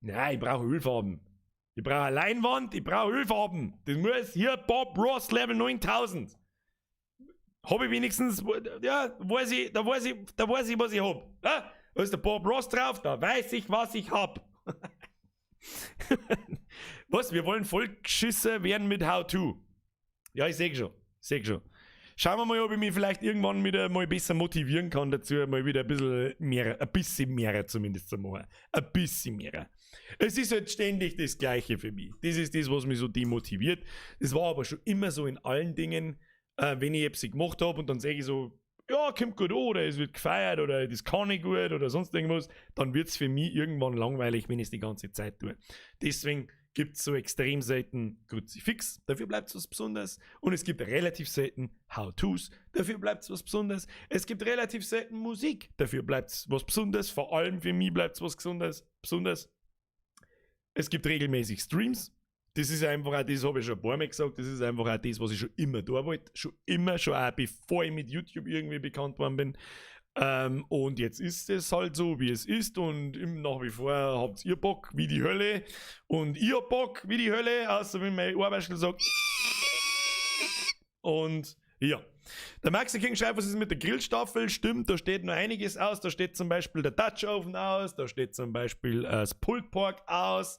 Nein, ich brauche Ölfarben. Ich brauche eine Leinwand, ich brauche Ölfarben. Das muss hier Bob Ross Level 9000. Habe ich wenigstens, ja, da weiß ich, was ich hab. Ja? Da ist der Bob Ross drauf, da weiß ich, was ich hab. Was, wir wollen vollgeschissen werden mit How-To. Ja, ich sehe schon. Schauen wir mal, ob ich mich vielleicht irgendwann wieder mal besser motivieren kann dazu, mal wieder ein bisschen mehr zumindest zu machen. Ein bisschen mehr. Es ist halt ständig das Gleiche für mich. Das ist das, was mich so demotiviert. Das war aber schon immer so in allen Dingen, wenn ich etwas gemacht habe und dann sage ich so, ja, kommt gut an, oder es wird gefeiert, oder das kann ich gut, oder sonst irgendwas, dann wird es für mich irgendwann langweilig, wenn ich es die ganze Zeit tue. Deswegen gibt es so extrem selten Kruzifix, dafür bleibt es was Besonderes. Und es gibt relativ selten How-Tos, dafür bleibt es was Besonderes. Es gibt relativ selten Musik, dafür bleibt es was Besonderes. Vor allem für mich bleibt es was Besonderes. Es gibt regelmäßig Streams. Das ist einfach auch, das habe ich schon ein paar Mal gesagt, das ist einfach auch das, was ich schon immer da wollte. Schon auch bevor ich mit YouTube irgendwie bekannt worden bin. Und jetzt ist es halt so, wie es ist, und nach wie vor habt ihr Bock wie die Hölle und ihr Bock wie die Hölle, außer wenn mein Arbeitsstelle sagt. Und ja, der Maxi King schreibt, was ist mit der Grillstaffel? Stimmt, da steht noch einiges aus. Da steht zum Beispiel der Dutch Oven aus, da steht zum Beispiel das Pulled Pork aus,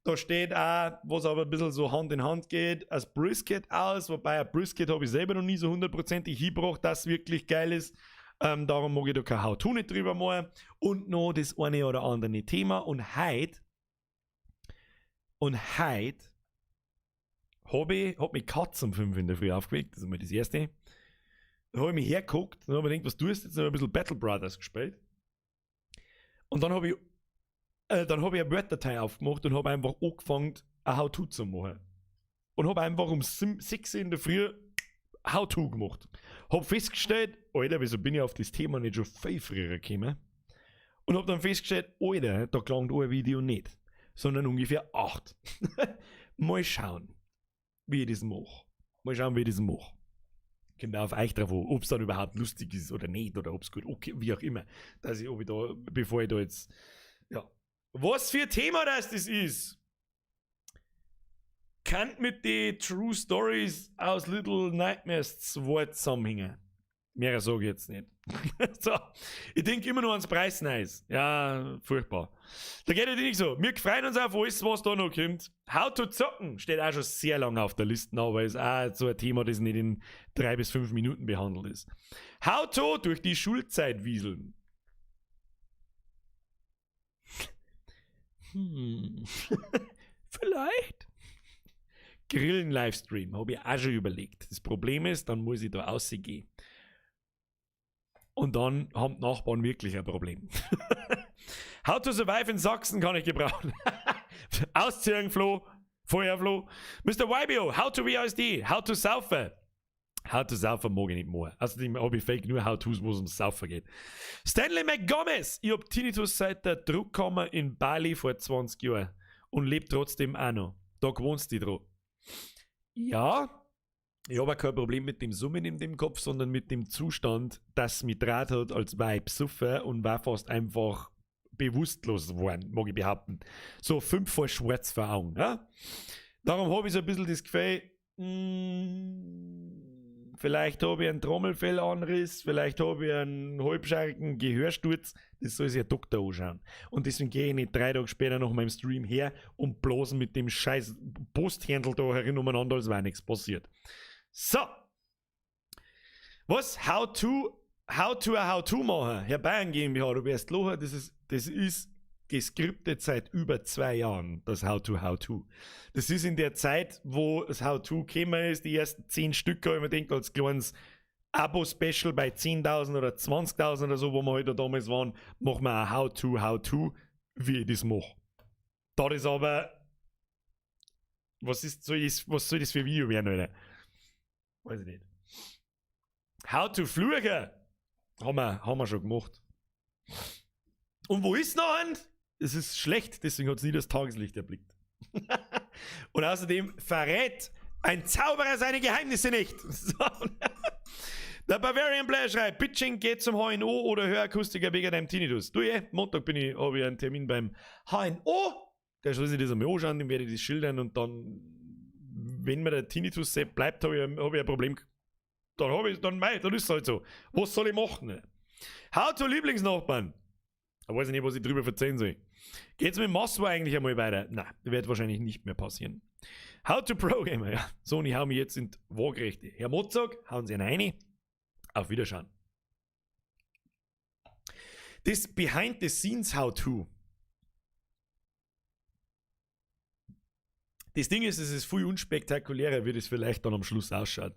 da steht auch, was aber ein bisschen so Hand in Hand geht, das Brisket aus, wobei ein Brisket habe ich selber noch nie so hundertprozentig hingebracht, dass es wirklich geil ist. Darum mag ich da kein How-To nicht drüber machen. Und noch das eine oder andere Thema. Und heute hab mich Katz um 5 in der Früh aufgeweckt. Das ist mal das erste. Dann habe ich mich hergeguckt und habe mir gedacht, was tust du jetzt? Dann habe ich ein bisschen Battle Brothers gespielt. Und dann habe ich eine Word-Datei aufgemacht und habe einfach angefangen, ein How-To zu machen. Und habe einfach um 6 in der Früh How-To gemacht. Hab festgestellt, Alter, wieso bin ich auf das Thema nicht schon viel früher gekommen? Und hab dann festgestellt, Alter, da klang ein Video nicht, sondern ungefähr 8. Mal schauen, wie ich das mache. Kommt auf euch drauf an, ob es dann überhaupt lustig ist oder nicht, oder ob es gut, okay, wie auch immer. Bevor ich da jetzt, ja. Was für ein Thema das ist? Kann mit den True Stories aus Little Nightmares 2 zusammenhängen. Mehr sage ich jetzt nicht. So, ich denke immer nur ans Preisnice. Ja, furchtbar. Da geht es nicht so. Wir freuen uns auf alles, was da noch kommt. How to zocken steht auch schon sehr lange auf der Liste, aber ist auch so ein Thema, das nicht in 3 bis 5 Minuten behandelt ist. How to durch die Schulzeit wieseln. Vielleicht. Grillen-Livestream, habe ich auch schon überlegt. Das Problem ist, dann muss ich da rausgehen. Und dann haben die Nachbarn wirklich ein Problem. How to survive in Sachsen kann ich gebrauchen. Ausziehen, Flo. Feuerflo. Mr. YBO, how to WASD, how to saufen. How to saufen mag ich nicht mehr. Außerdem habe ich fake nur How-Tos, wo es ums Saufen geht. Stanley McGomez, ich habe Tinnitus seit der Druckkammer in Bali vor 20 Jahren und lebe trotzdem auch noch. Da gewohnst du dran. Ja, ich habe auch kein Problem mit dem Summen in dem Kopf, sondern mit dem Zustand, dass mich draht hat, als war ich besoffen und war fast einfach bewusstlos geworden, mag ich behaupten. So 5 vor schwarz vor Augen. Ja? Darum habe ich so ein bisschen das Gefühl, vielleicht habe ich einen Trommelfellanriss, vielleicht habe ich einen halbscharken Gehörsturz. Das soll sich ein Doktor anschauen. Und deswegen gehe ich nicht 3 Tage später nach meinem Stream her und bloß mit dem scheiß Posthändel da herin umeinander, als wäre nichts passiert. So. Was? How to machen? Herr Bayern GmbH, du wirst lachen, das ist geskriptet seit über 2 Jahren, das How to. Das ist in der Zeit, wo das How to gekommen ist, die ersten 10 Stück, habe ich mir gedacht, als kleines Abo-Special bei 10.000 oder 20.000 oder so, wo wir heute damals waren, machen wir ein How to, wie ich das mache. Da ist aber, was soll das für ein Video werden, Alter? Weiß ich nicht. How to fluchen, haben wir schon gemacht. Und wo ist noch ein? Es ist schlecht, deswegen hat es nie das Tageslicht erblickt. Und außerdem verrät ein Zauberer seine Geheimnisse nicht. So. Der Bavarian Player schreibt, Pitching geht zum HNO oder Hörakustiker wegen deinem Tinnitus. Du, Montag habe ich einen Termin beim HNO. Der soll sich das einmal anschauen, dem werde ich das schildern und dann, wenn mir der Tinnitus bleibt, habe ich ein Problem. Dann ist es halt so. Was soll ich machen? How to Lieblingsnachbarn. Ich weiß nicht, was ich drüber erzählen soll. Geht's mit Maswa eigentlich einmal weiter? Nein, wird wahrscheinlich nicht mehr passieren. How to Programmer. Ja, Sony hau mich jetzt in die Waagrechte. Herr Mozart, hauen Sie einen rein. Auf Wiederschauen. Das Behind the Scenes How-To. Das Ding ist, es ist viel unspektakulärer, wie das vielleicht dann am Schluss ausschaut.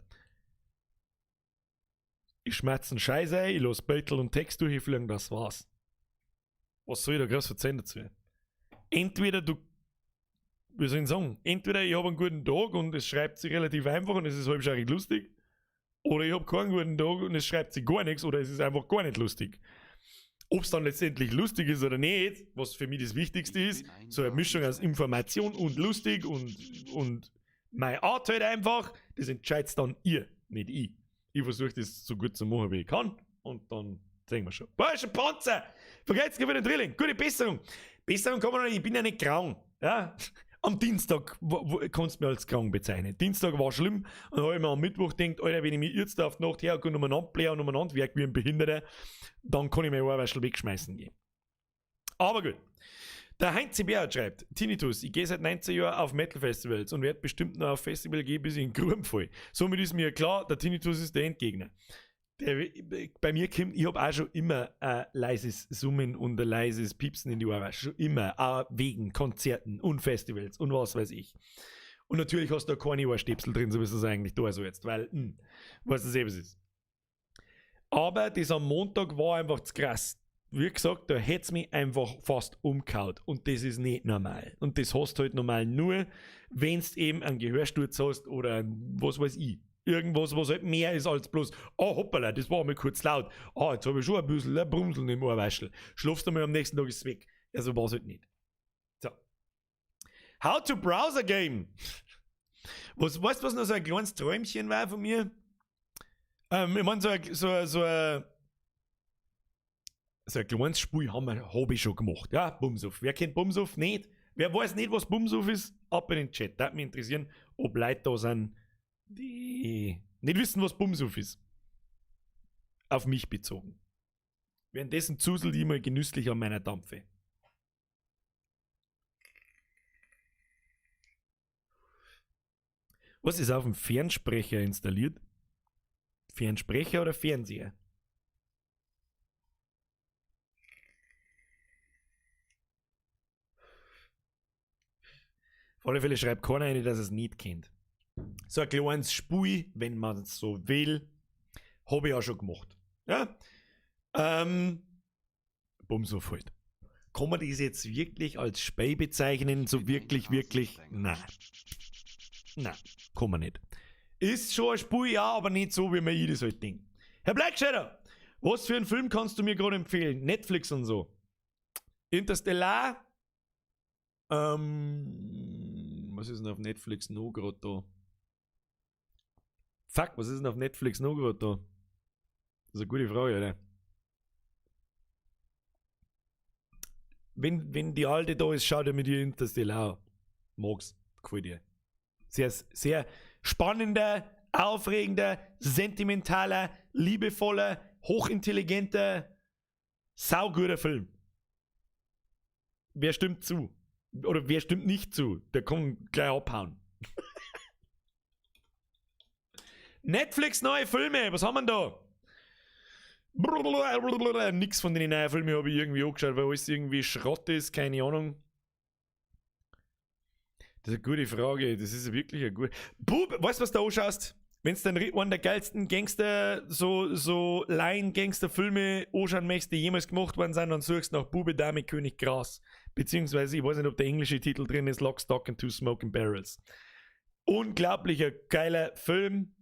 Ich schmerze einen Scheiß ein, ich lasse Beutel und Text durchfliegen, das war's. Was soll ich da groß erzählen dazu? Entweder wie soll ich sagen, entweder ich habe einen guten Tag und es schreibt sich relativ einfach und es ist halbschaurig lustig, oder ich habe keinen guten Tag und es schreibt sich gar nichts, oder es ist einfach gar nicht lustig. Ob es dann letztendlich lustig ist oder nicht, was für mich das Wichtigste ist, so eine Mischung aus Information und lustig und meine Art halt einfach, das entscheidet dann ihr, nicht ich. Ich versuche das so gut zu machen, wie ich kann und dann sehen wir schon. Boah, ist ein Panzer! Vergesst nicht wieder den Drilling. Gute Besserung. Besserung kann man noch nicht, ich bin ja nicht krank. Ja? Am Dienstag kannst du mich als krank bezeichnen. Dienstag war schlimm und dann habe ich mir am Mittwoch gedacht, Alter, wenn ich mich jetzt auf die Nacht herkomme und umeinander blähe und umeinander wirke wie ein Behinderter, dann kann ich mir Ohrwäschel wegschmeißen gehen. Aber gut. Der Heinz Bär schreibt, Tinnitus, ich gehe seit 19 Jahren auf Metal-Festivals und werde bestimmt noch auf Festival gehen, bis ich in Gruben falle. Somit ist mir klar, der Tinnitus ist der Endgegner. Bei mir kommt, ich habe auch schon immer ein leises Summen und ein leises Piepsen in die Ohren. Schon immer. Auch wegen Konzerten und Festivals und was weiß ich. Und natürlich hast du da keine Ohrstöpsel drin, so wie es eigentlich da so jetzt, weil, weißt du selber, was es ist. Aber das am Montag war einfach zu krass. Wie gesagt, da hätte es mich einfach fast umgehauen. Und das ist nicht normal. Und das hast du halt normal nur, wenn du eben einen Gehörsturz hast oder was weiß ich. Irgendwas, was halt mehr ist als bloß, oh hoppala, das war mal kurz laut. Oh, jetzt habe ich schon ein bisschen Brumseln im Ohrweischel. Schlafst du mal am nächsten Tag ist es weg. Ja, so war es halt nicht. So. How to Browser Game. Weißt du, was noch so ein kleines Träumchen war von mir? Ich meine, so ein kleines Spiel habe ich schon gemacht. Ja, Bumsuf. Wer kennt Bumsuf? Nicht. Wer weiß nicht, was Bumsuf ist? Ab in den Chat. Das mich interessieren, ob Leute da sind, die nicht wissen, was Bumsuf ist. Auf mich bezogen. Währenddessen zuselt ich mal genüsslich an meiner Dampfe. Was ist auf dem Fernsprecher installiert? Fernsprecher oder Fernseher? Auf alle Fälle schreibt keiner rein, dass er es nicht kennt. So ein kleines Spiel, wenn man es so will, habe ich auch schon gemacht. Ja? Bumsuf halt. Kann man das jetzt wirklich als Spei bezeichnen? So wirklich? Nein. Nein, kann man nicht. Ist schon ein Spiel, ja, aber nicht so, wie man jedes halt denkt. Herr Blackshadder, was für einen Film kannst du mir gerade empfehlen? Netflix und so. Interstellar. Was ist denn auf Netflix noch gerade da? Fuck, was ist denn auf Netflix noch gerade da? Das ist eine gute Frage, oder? Wenn die alte da ist, schau dir mit ihr Interstellar. Mag's, gefällt dir. Sehr, sehr spannender, aufregender, sentimentaler, liebevoller, hochintelligenter, sauguter Film. Wer stimmt zu? Oder wer stimmt nicht zu? Der kann gleich abhauen. Netflix neue Filme, was haben wir da? Nix von den neuen Filmen habe ich irgendwie angeschaut, weil alles irgendwie Schrott ist, keine Ahnung. Das ist eine gute Frage, das ist wirklich eine gute... Weißt du, was du da anschaust? Wenn du dann einen der geilsten Gangster, so Laien-Gangster-Filme anschauen möchtest, die jemals gemacht worden sind, dann suchst du nach Bube, Dame, König, Gras. Beziehungsweise, ich weiß nicht, ob der englische Titel drin ist, Lock, Stock and Two Smoking Barrels. Unglaublicher, geiler Film.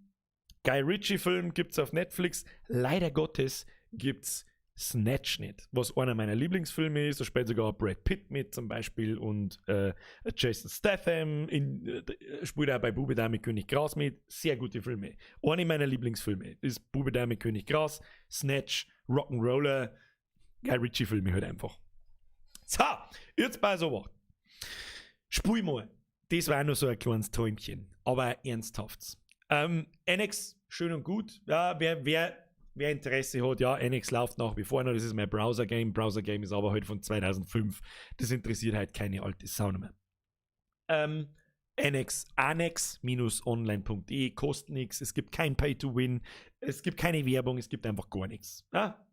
Guy Ritchie-Film gibt's auf Netflix. Leider Gottes gibt's Snatch nicht, was einer meiner Lieblingsfilme ist. Da spielt sogar Brad Pitt mit zum Beispiel und Jason Statham spielt auch bei Bube Dame König Gras mit. Sehr gute Filme. Eine meiner Lieblingsfilme ist Bube Dame König Gras, Snatch, Rock'n'Roller, Guy Ritchie Filme halt einfach. So, jetzt bei sowas. Spiel mal. Das war nur so ein kleines Träumchen, aber ernsthaftes. NX, schön und gut. Ja, wer Interesse hat, ja, NX läuft nach wie vor noch. Das ist mein Browser-Game. Browser-Game ist aber halt von 2005. Das interessiert halt keine alte Sau mehr. NX, annex-online.de, kostet nichts. Es gibt kein Pay-to-Win. Es gibt keine Werbung. Es gibt einfach gar nichts. Ja?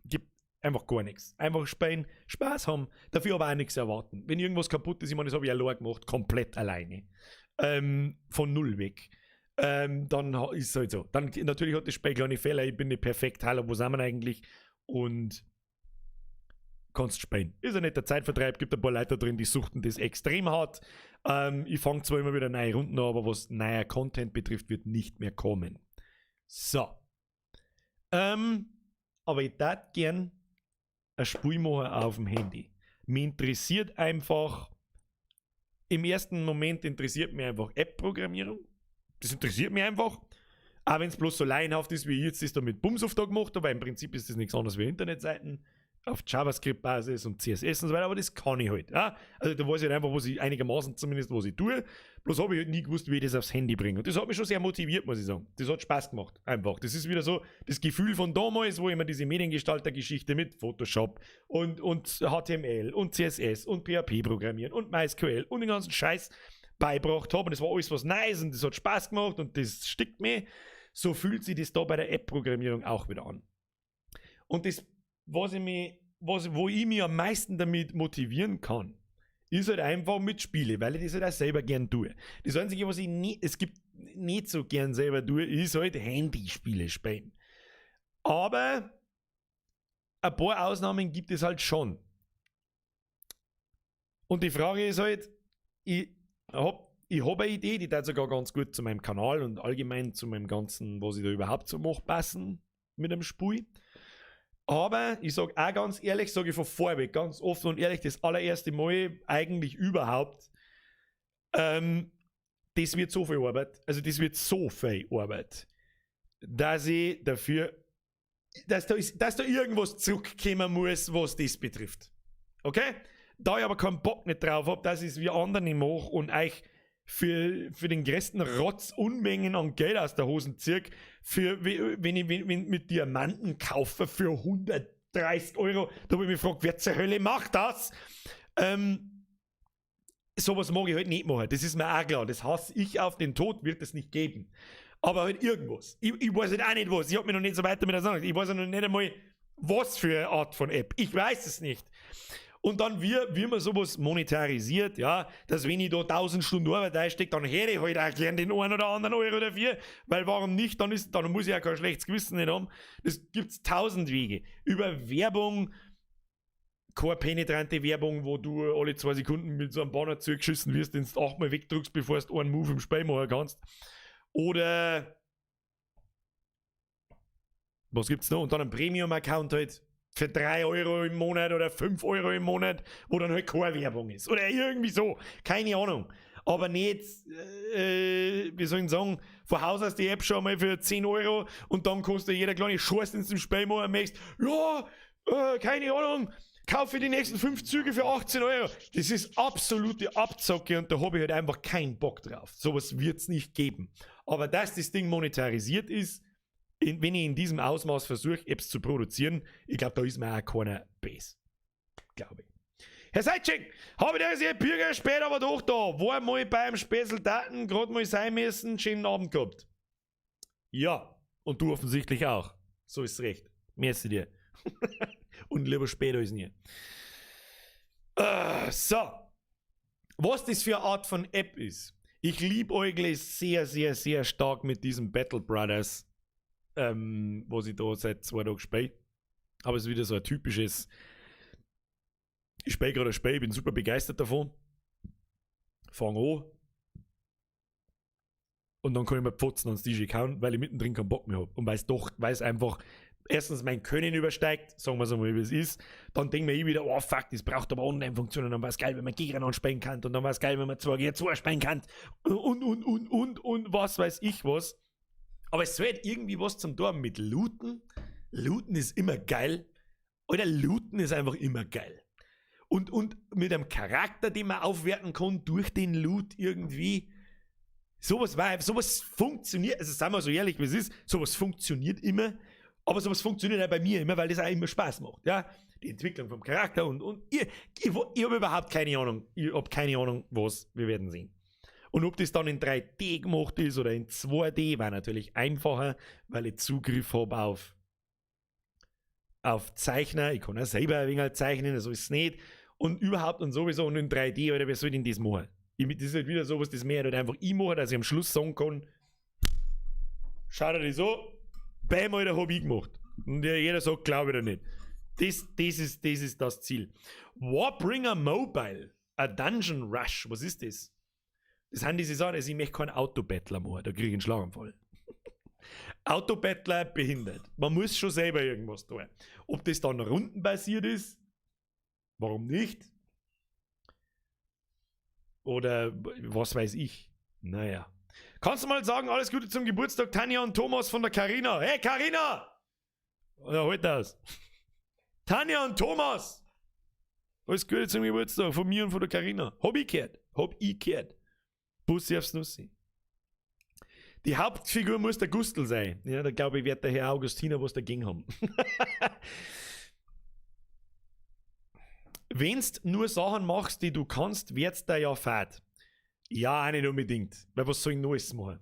Gibt einfach gar nichts. Einfach spielen, Spaß haben, dafür aber auch nichts erwarten. Wenn irgendwas kaputt ist, ich meine, das habe ich allein gemacht, komplett alleine. Von null weg. Dann ist es halt so. Dann natürlich hat das Spiel kleine Fehler, ich bin nicht perfekt, hallo, wo sind wir eigentlich? Und kannst spielen. Ist ein netter Zeitvertreib, gibt ein paar Leute drin, die suchten das extrem hart. Ich fange zwar immer wieder neue Runden an, aber was neuer Content betrifft, wird nicht mehr kommen. So. Aber ich darf gern ein Spiel machen auf dem Handy. Mich interessiert einfach, im ersten Moment interessiert mich einfach App-Programmierung. Das interessiert mich einfach. Auch wenn es bloß so laienhaft ist, wie ich jetzt das da mit Bumsoft da gemacht habe, weil im Prinzip ist das nichts anderes wie Internetseiten auf JavaScript-Basis und CSS und so weiter, aber das kann ich halt. Ja? Also da weiß ich halt einfach, was ich einigermaßen zumindest, was ich tue. Bloß habe ich halt nie gewusst, wie ich das aufs Handy bringe. Und das hat mich schon sehr motiviert, muss ich sagen. Das hat Spaß gemacht, einfach. Das ist wieder so das Gefühl von damals, wo ich mir diese Mediengestalter-Geschichte mit Photoshop und HTML und CSS und PHP programmieren und MySQL und den ganzen Scheiß beibracht habe. Und das war alles was Neues und das hat Spaß gemacht und das stickt mir. So fühlt sich das da bei der App-Programmierung auch wieder an. Und das, wo ich mich am meisten damit motivieren kann, ist halt einfach mit Spiele, weil ich das halt auch selber gern tue. Das Einzige, was ich nicht so gern selber tue, ist halt Handyspiele spielen. Aber ein paar Ausnahmen gibt es halt schon. Und die Frage ist halt, ich hab eine Idee, die da sogar ganz gut zu meinem Kanal und allgemein zu meinem ganzen, was ich da überhaupt so mache, passen mit dem Spiel. Aber ich sage auch ganz ehrlich, sage ich von vorweg, ganz offen und ehrlich, das allererste Mal eigentlich überhaupt, das wird so viel Arbeit, dass ich dafür, dass da irgendwas zurückkommen muss, was das betrifft. Okay? Da ich aber keinen Bock nicht drauf habe, dass ich es wie andere mache und euch für den größten Rotz Unmengen an Geld aus der Hosen ziehe, wenn ich mit Diamanten kaufe für 130 Euro, da habe ich mich gefragt, wer zur Hölle macht das? Sowas mag ich halt nicht machen, das ist mir auch klar, das hasse ich auf den Tod, wird es nicht geben. Aber halt irgendwas. Ich weiß halt auch nicht was, ich habe mich noch nicht so weiter mit der Sache, ich weiß ja noch nicht einmal, was für eine Art von App, ich weiß es nicht. Und dann, wie man sowas monetarisiert, ja, dass wenn ich da 1000 Stunden Arbeit einstecke, dann hätte ich halt auch gern den einen oder anderen Euro dafür, weil warum nicht, dann muss ich ja kein schlechtes Gewissen nicht haben. Das gibt's 1000 Wege. Über Werbung, keine penetrante Werbung, wo du alle 2 Sekunden mit so einem Banner zugeschissen wirst, den du 8-mal wegdrückst, bevor du einen Move im Spiel machen kannst. Oder was gibt's noch? Und dann einen Premium-Account halt für 3 Euro im Monat oder 5 Euro im Monat, wo dann halt keine Werbung ist. Oder irgendwie so. Keine Ahnung. Aber nicht, wie soll ich sagen, von Haus aus die App schon mal für 10 Euro und dann kostet jeder kleine Scheiß, den du im Spiel machen möchtest. Ja, keine Ahnung, kaufe die nächsten 5 Züge für 18 Euro. Das ist absolute Abzocke und da habe ich halt einfach keinen Bock drauf. Sowas wird es nicht geben. Aber dass das Ding monetarisiert ist, wenn ich in diesem Ausmaß versuche, Apps zu produzieren, ich glaube, da ist mir auch keiner Base. Glaube ich. Herr Seitschek, habe ich das hier Bürger spät aber doch da. War mal beim Speseldaten, gerade mal sein müssen, schönen Abend gehabt. Ja, und du offensichtlich auch. So ist recht. Merci dir. Und lieber später als nie. So. Was das für eine Art von App ist. Ich liebäugle sehr, sehr, sehr stark mit diesem Battle Brothers, was ich da seit 2 Tagen spiele. Aber es ist wieder so ein typisches, ich spiele gerade ein Spiel, ich bin super begeistert davon. Fang an. Und dann kann ich mir pfotzen ans DJ kauen, weil ich mittendrin keinen Bock mehr habe. Und weil es einfach erstens mein Können übersteigt, sagen wir es einmal, wie es ist. Dann denke ich mir wieder, oh fuck, das braucht aber Online-Funktionen. Dann war es geil, wenn man Gegner ansprechen kann. Und dann war es geil, wenn man 2 spielen kann. Und was weiß ich was. Aber es soll halt irgendwie was zum Tor mit Looten. Looten ist immer geil. Oder Looten ist einfach immer geil. Und mit einem Charakter, den man aufwerten kann durch den Loot irgendwie. Sowas funktioniert, also sagen wir so ehrlich, wie es ist, sowas funktioniert immer, aber sowas funktioniert auch bei mir immer, weil das auch immer Spaß macht, ja. Die Entwicklung vom Charakter und ich habe überhaupt keine Ahnung, was, wir werden sehen. Und ob das dann in 3D gemacht ist oder in 2D, war natürlich einfacher, weil ich Zugriff habe auf Zeichner, ich kann auch selber ein wenig zeichnen, so ist es nicht, und überhaupt und sowieso, und in 3D, oder wer soll denn das machen? Das ist halt wieder sowas, das mehr halt einfach ich mache, dass ich am Schluss sagen kann, schau dir das an, bam, Alter, hab ich gemacht. Und jeder sagt, glaube ich oder nicht. Das ist das Ziel. Warbringer Mobile, a Dungeon Rush, was ist das? Das sind diese Sachen, also ich möchte keinen Autobattler machen, da kriege ich einen Schlaganfall. Autobattler behindert. Man muss schon selber irgendwas tun. Ob das dann rundenbasiert ist, warum nicht? Oder was weiß ich. Naja. Kannst du mal sagen, alles Gute zum Geburtstag, Tanja und Thomas von der Carina. Hey, Carina! Oder halt das. Tanja und Thomas! Alles Gute zum Geburtstag von mir und von der Carina. Hab ich gehört. Bussi aufs Nussi. Die Hauptfigur muss der Gustl sein. Ja, da glaube ich, wird der Herr Augustiner was dagegen haben. Wenn's nur Sachen machst, die du kannst, wird's da ja fad. Ja, auch nicht unbedingt. Weil was soll ich Neues machen?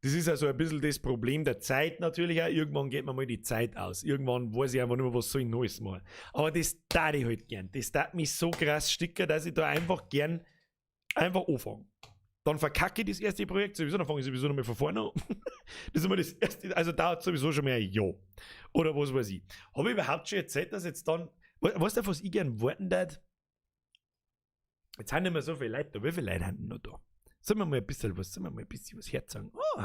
Das ist also ein bisschen das Problem der Zeit natürlich auch. Irgendwann geht mir mal die Zeit aus. Irgendwann weiß ich einfach nur, was soll ich Neues machen. Aber das tat ich halt gern. Das tat mich so krass sticker, dass ich da einfach gern anfange. Dann verkacke ich das erste Projekt sowieso, dann fange ich sowieso nochmal von vorne an. Das ist immer das erste, also dauert sowieso schon mal ein Jahr. Oder was weiß ich. Habe ich überhaupt schon erzählt, dass jetzt dann, weißt du, was ich gern warten darf? Jetzt haben nicht mehr so viele Leute da. Wie viele Leute haben noch da? Sollen wir mal ein bisschen was herzagen? Oh,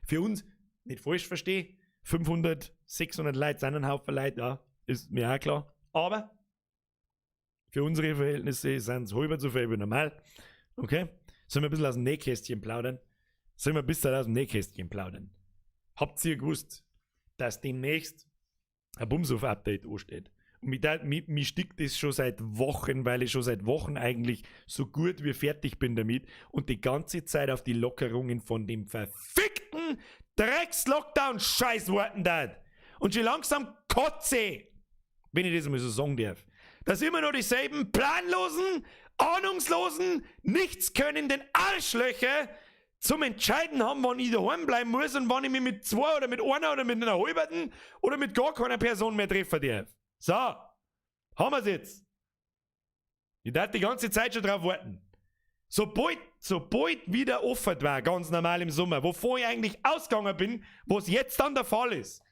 für uns, nicht falsch verstehe, 500, 600 Leute sind ein Haufen Leute, ja, ist mir auch klar. Aber für unsere Verhältnisse sind es halb so viel wie normal. Okay? Sollen wir ein bisschen aus dem Nähkästchen plaudern? Habt ihr gewusst, dass demnächst ein Bumshof-Update ansteht? Und mich stickt das schon seit Wochen, weil ich schon seit Wochen eigentlich so gut wie fertig bin damit und die ganze Zeit auf die Lockerungen von dem verfickten Drecks-Lockdown-Scheiß warten darf. Und schon langsam kotze, wenn ich das mal so sagen darf, dass immer noch dieselben planlosen, ahnungslosen, nichtskönnenden Arschlöcher zum Entscheiden haben, wann ich daheim bleiben muss und wann ich mich mit 2 oder mit einer oder mit einer halben oder mit gar keiner Person mehr treffen darf. So, haben wir's jetzt. Ich darf die ganze Zeit schon drauf warten. Sobald wieder offen war, ganz normal im Sommer, wovon ich eigentlich ausgegangen bin, was jetzt dann der Fall ist,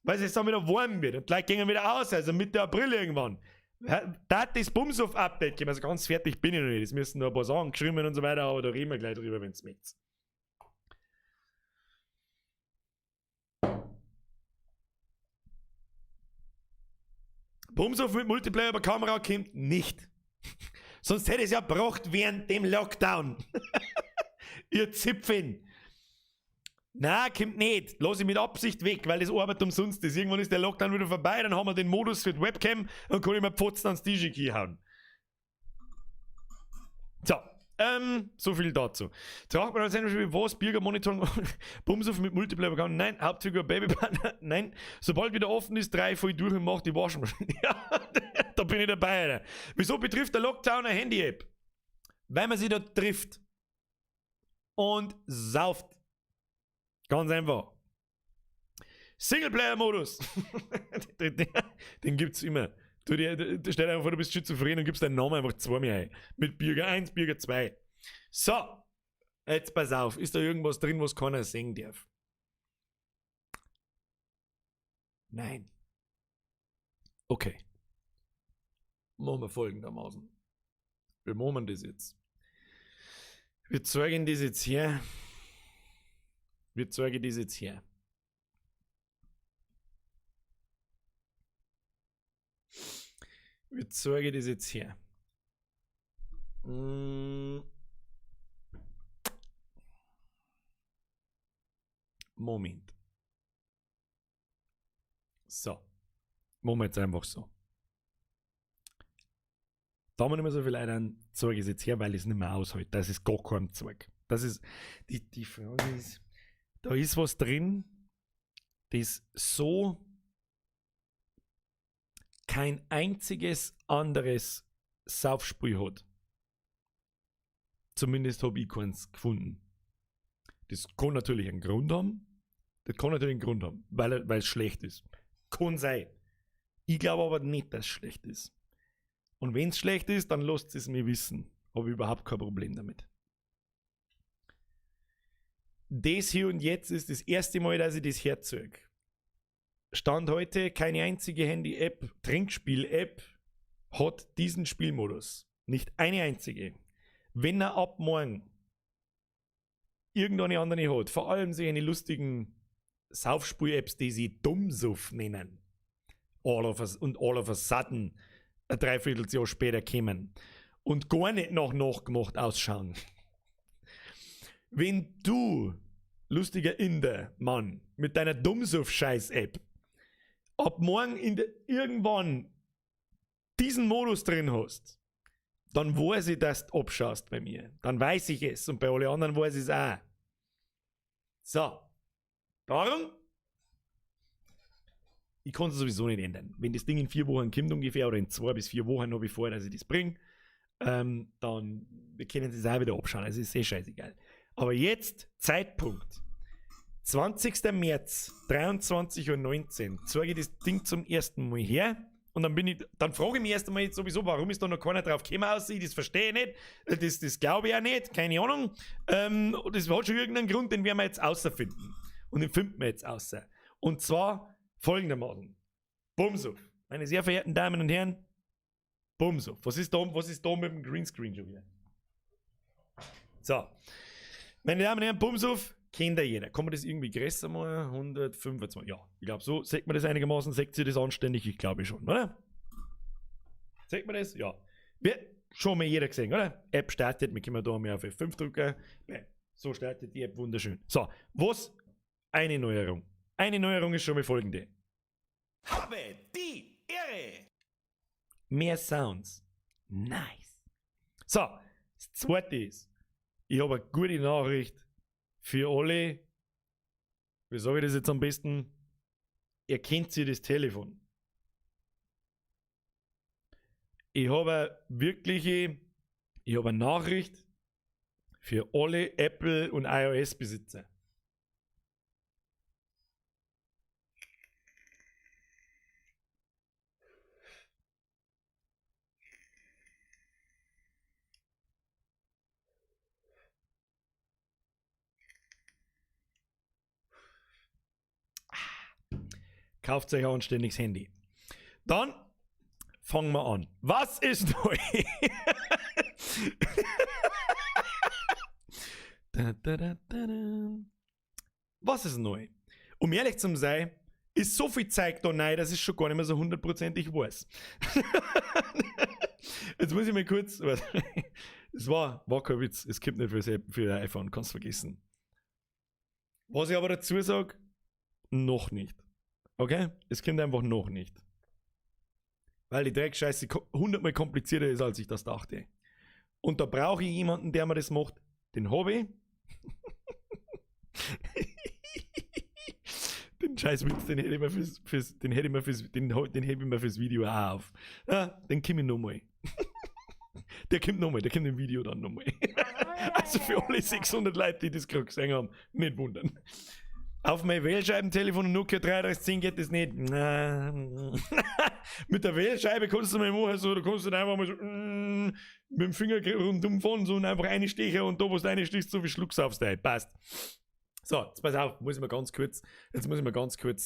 weil es jetzt dann wieder warm wird und die Leute gehen wieder aus, also Mitte April irgendwann. Da hat das Bumshof-Update gegeben, also ganz fertig bin ich noch nicht. Es müssen noch ein paar Sachen geschrieben und so weiter, aber da reden wir gleich drüber, wenn es mit's. Bumshof mit Multiplayer über Kamera kommt nicht. Sonst hätte es ja gebracht während dem Lockdown. Ihr Zipfen. Na, kommt nicht. Lass ich mit Absicht weg, weil das Arbeit umsonst ist. Irgendwann ist der Lockdown wieder vorbei, dann haben wir den Modus für die Webcam und kann ich mir Pfotzen ans DJ hauen. So, so viel dazu. Tragt man dann wie was? Bürger monitoren, Bumshof mit Multiplayer kann. Nein, Hauptfigur Babypartner. Nein, sobald wieder offen ist, 3 voll durch und macht die Waschmaschine. Ja, da bin ich dabei, Alter. Wieso betrifft der Lockdown eine Handy-App? Weil man sie da trifft und sauft. Ganz einfach. Singleplayer-Modus. Den gibt's immer. Du stell dir einfach vor, du bist schizophren und gibst deinen Namen einfach 2 mehr ein. Mit Bürger 1, Bürger 2. So. Jetzt pass auf. Ist da irgendwas drin, was keiner sehen darf? Nein. Okay. Machen wir folgendermaßen. Wir machen das jetzt. Wir zeigen das jetzt her. Wie zeige ich das jetzt her? Moment. So. Machen wir jetzt einfach so. Da haben wir nicht mehr so viel Leute an, zeige ich es jetzt her, weil ich es nicht mehr aushalte. Das ist gar kein Zeug. Das ist, die Frage ist, da ist was drin, das so kein einziges anderes Saufspiel hat. Zumindest habe ich keins gefunden. Das kann natürlich einen Grund haben. Weil es schlecht ist. Kann sein. Ich glaube aber nicht, dass es schlecht ist. Und wenn es schlecht ist, dann lasst es mir wissen. Habe ich überhaupt kein Problem damit. Das hier und jetzt ist das erste Mal, dass ich das herzeuge. Stand heute, keine einzige Handy-App, Trinkspiel-App hat diesen Spielmodus. Nicht eine einzige. Wenn er ab morgen irgendeine andere hat, vor allem so eine lustigen Saufspiel-Apps, die sie Dummsuff nennen, all of a sudden ein Dreivierteljahr später kommen und gar nicht nachgemacht ausschauen. Wenn du, lustiger Inder, Mann, mit deiner Dummsuff-Scheiß-App ab morgen irgendwann diesen Modus drin hast, dann weiß ich, dass du abschaust bei mir. Dann weiß ich es und bei allen anderen weiß ich es auch. So. Darum, ich kann es sowieso nicht ändern. Wenn das Ding in 4 Wochen kommt ungefähr, oder in 2 bis 4 Wochen habe ich vor, dass ich das bringe, dann wir können es auch wieder abschauen. Also ist scheißegal. Aber jetzt, Zeitpunkt. 20. März, 23:19 Uhr, zeige ich das Ding zum ersten Mal her. Und dann frage ich mich erst einmal sowieso, warum ist da noch keiner drauf gekommen aussieht. Das verstehe ich nicht. Das glaube ich auch nicht. Keine Ahnung. Das hat schon irgendeinen Grund, den werden wir jetzt außerfinden. Und den finden wir jetzt außer. Und zwar folgendermaßen. Bumsuff. Meine sehr verehrten Damen und Herren. Bumsuff. Was ist da mit dem Greenscreen schon wieder? So. Meine Damen und Herren, Bumsuff kennt ja jeder. Kann man das irgendwie größer mal? 125. Ja, ich glaube so. Sagt man das einigermaßen? Sagt ihr das anständig? Ich glaube schon, oder? Sagt man das? Ja. Schon mal jeder gesehen, oder? App startet. Wir können da mal auf F5 drücken. So startet die App wunderschön. So, was? Eine Neuerung. Eine Neuerung ist schon mal folgende. Habe die Ehre! Mehr Sounds. Nice. So, das zweite ist, ich habe eine gute Nachricht für alle. Wie sage ich das jetzt am besten? Erkennt sie das Telefon. Ich habe eine Nachricht für alle Apple- und iOS-Besitzer. Kauft euch ein anständiges Handy. Dann fangen wir an. Was ist neu? Was ist neu? Um ehrlich zu sein, ist so viel Zeug da neu, dass ich schon gar nicht mehr so hundertprozentig weiß. Jetzt muss ich mal kurz. Es war kein Witz. Es gibt nicht für ein iPhone, kannst du vergessen. Was ich aber dazu sage, noch nicht. Okay? Es kommt einfach noch nicht. Weil die Dreckscheiße 100-mal komplizierter ist, als ich das dachte. Und da brauche ich jemanden, der mir das macht. Den habe ich. Den Scheißwitz, den hätte ich mir fürs Video auch auf. Ja, den komme ich nochmal. Der kommt im Video dann nochmal. Also für alle 600 Leute, die das gerade gesehen haben, nicht wundern. Auf mein Wählscheibentelefon und Nokia 3310 geht das nicht. Mit der Wählscheibe kannst du mal machen, so, da kannst du einfach mal so mit dem Finger rundum fahren so und einfach reinstechen und da, wo du reinstichst, so wie Schlucks aufs Teil. Passt. So, jetzt pass auf, muss ich mal ganz kurz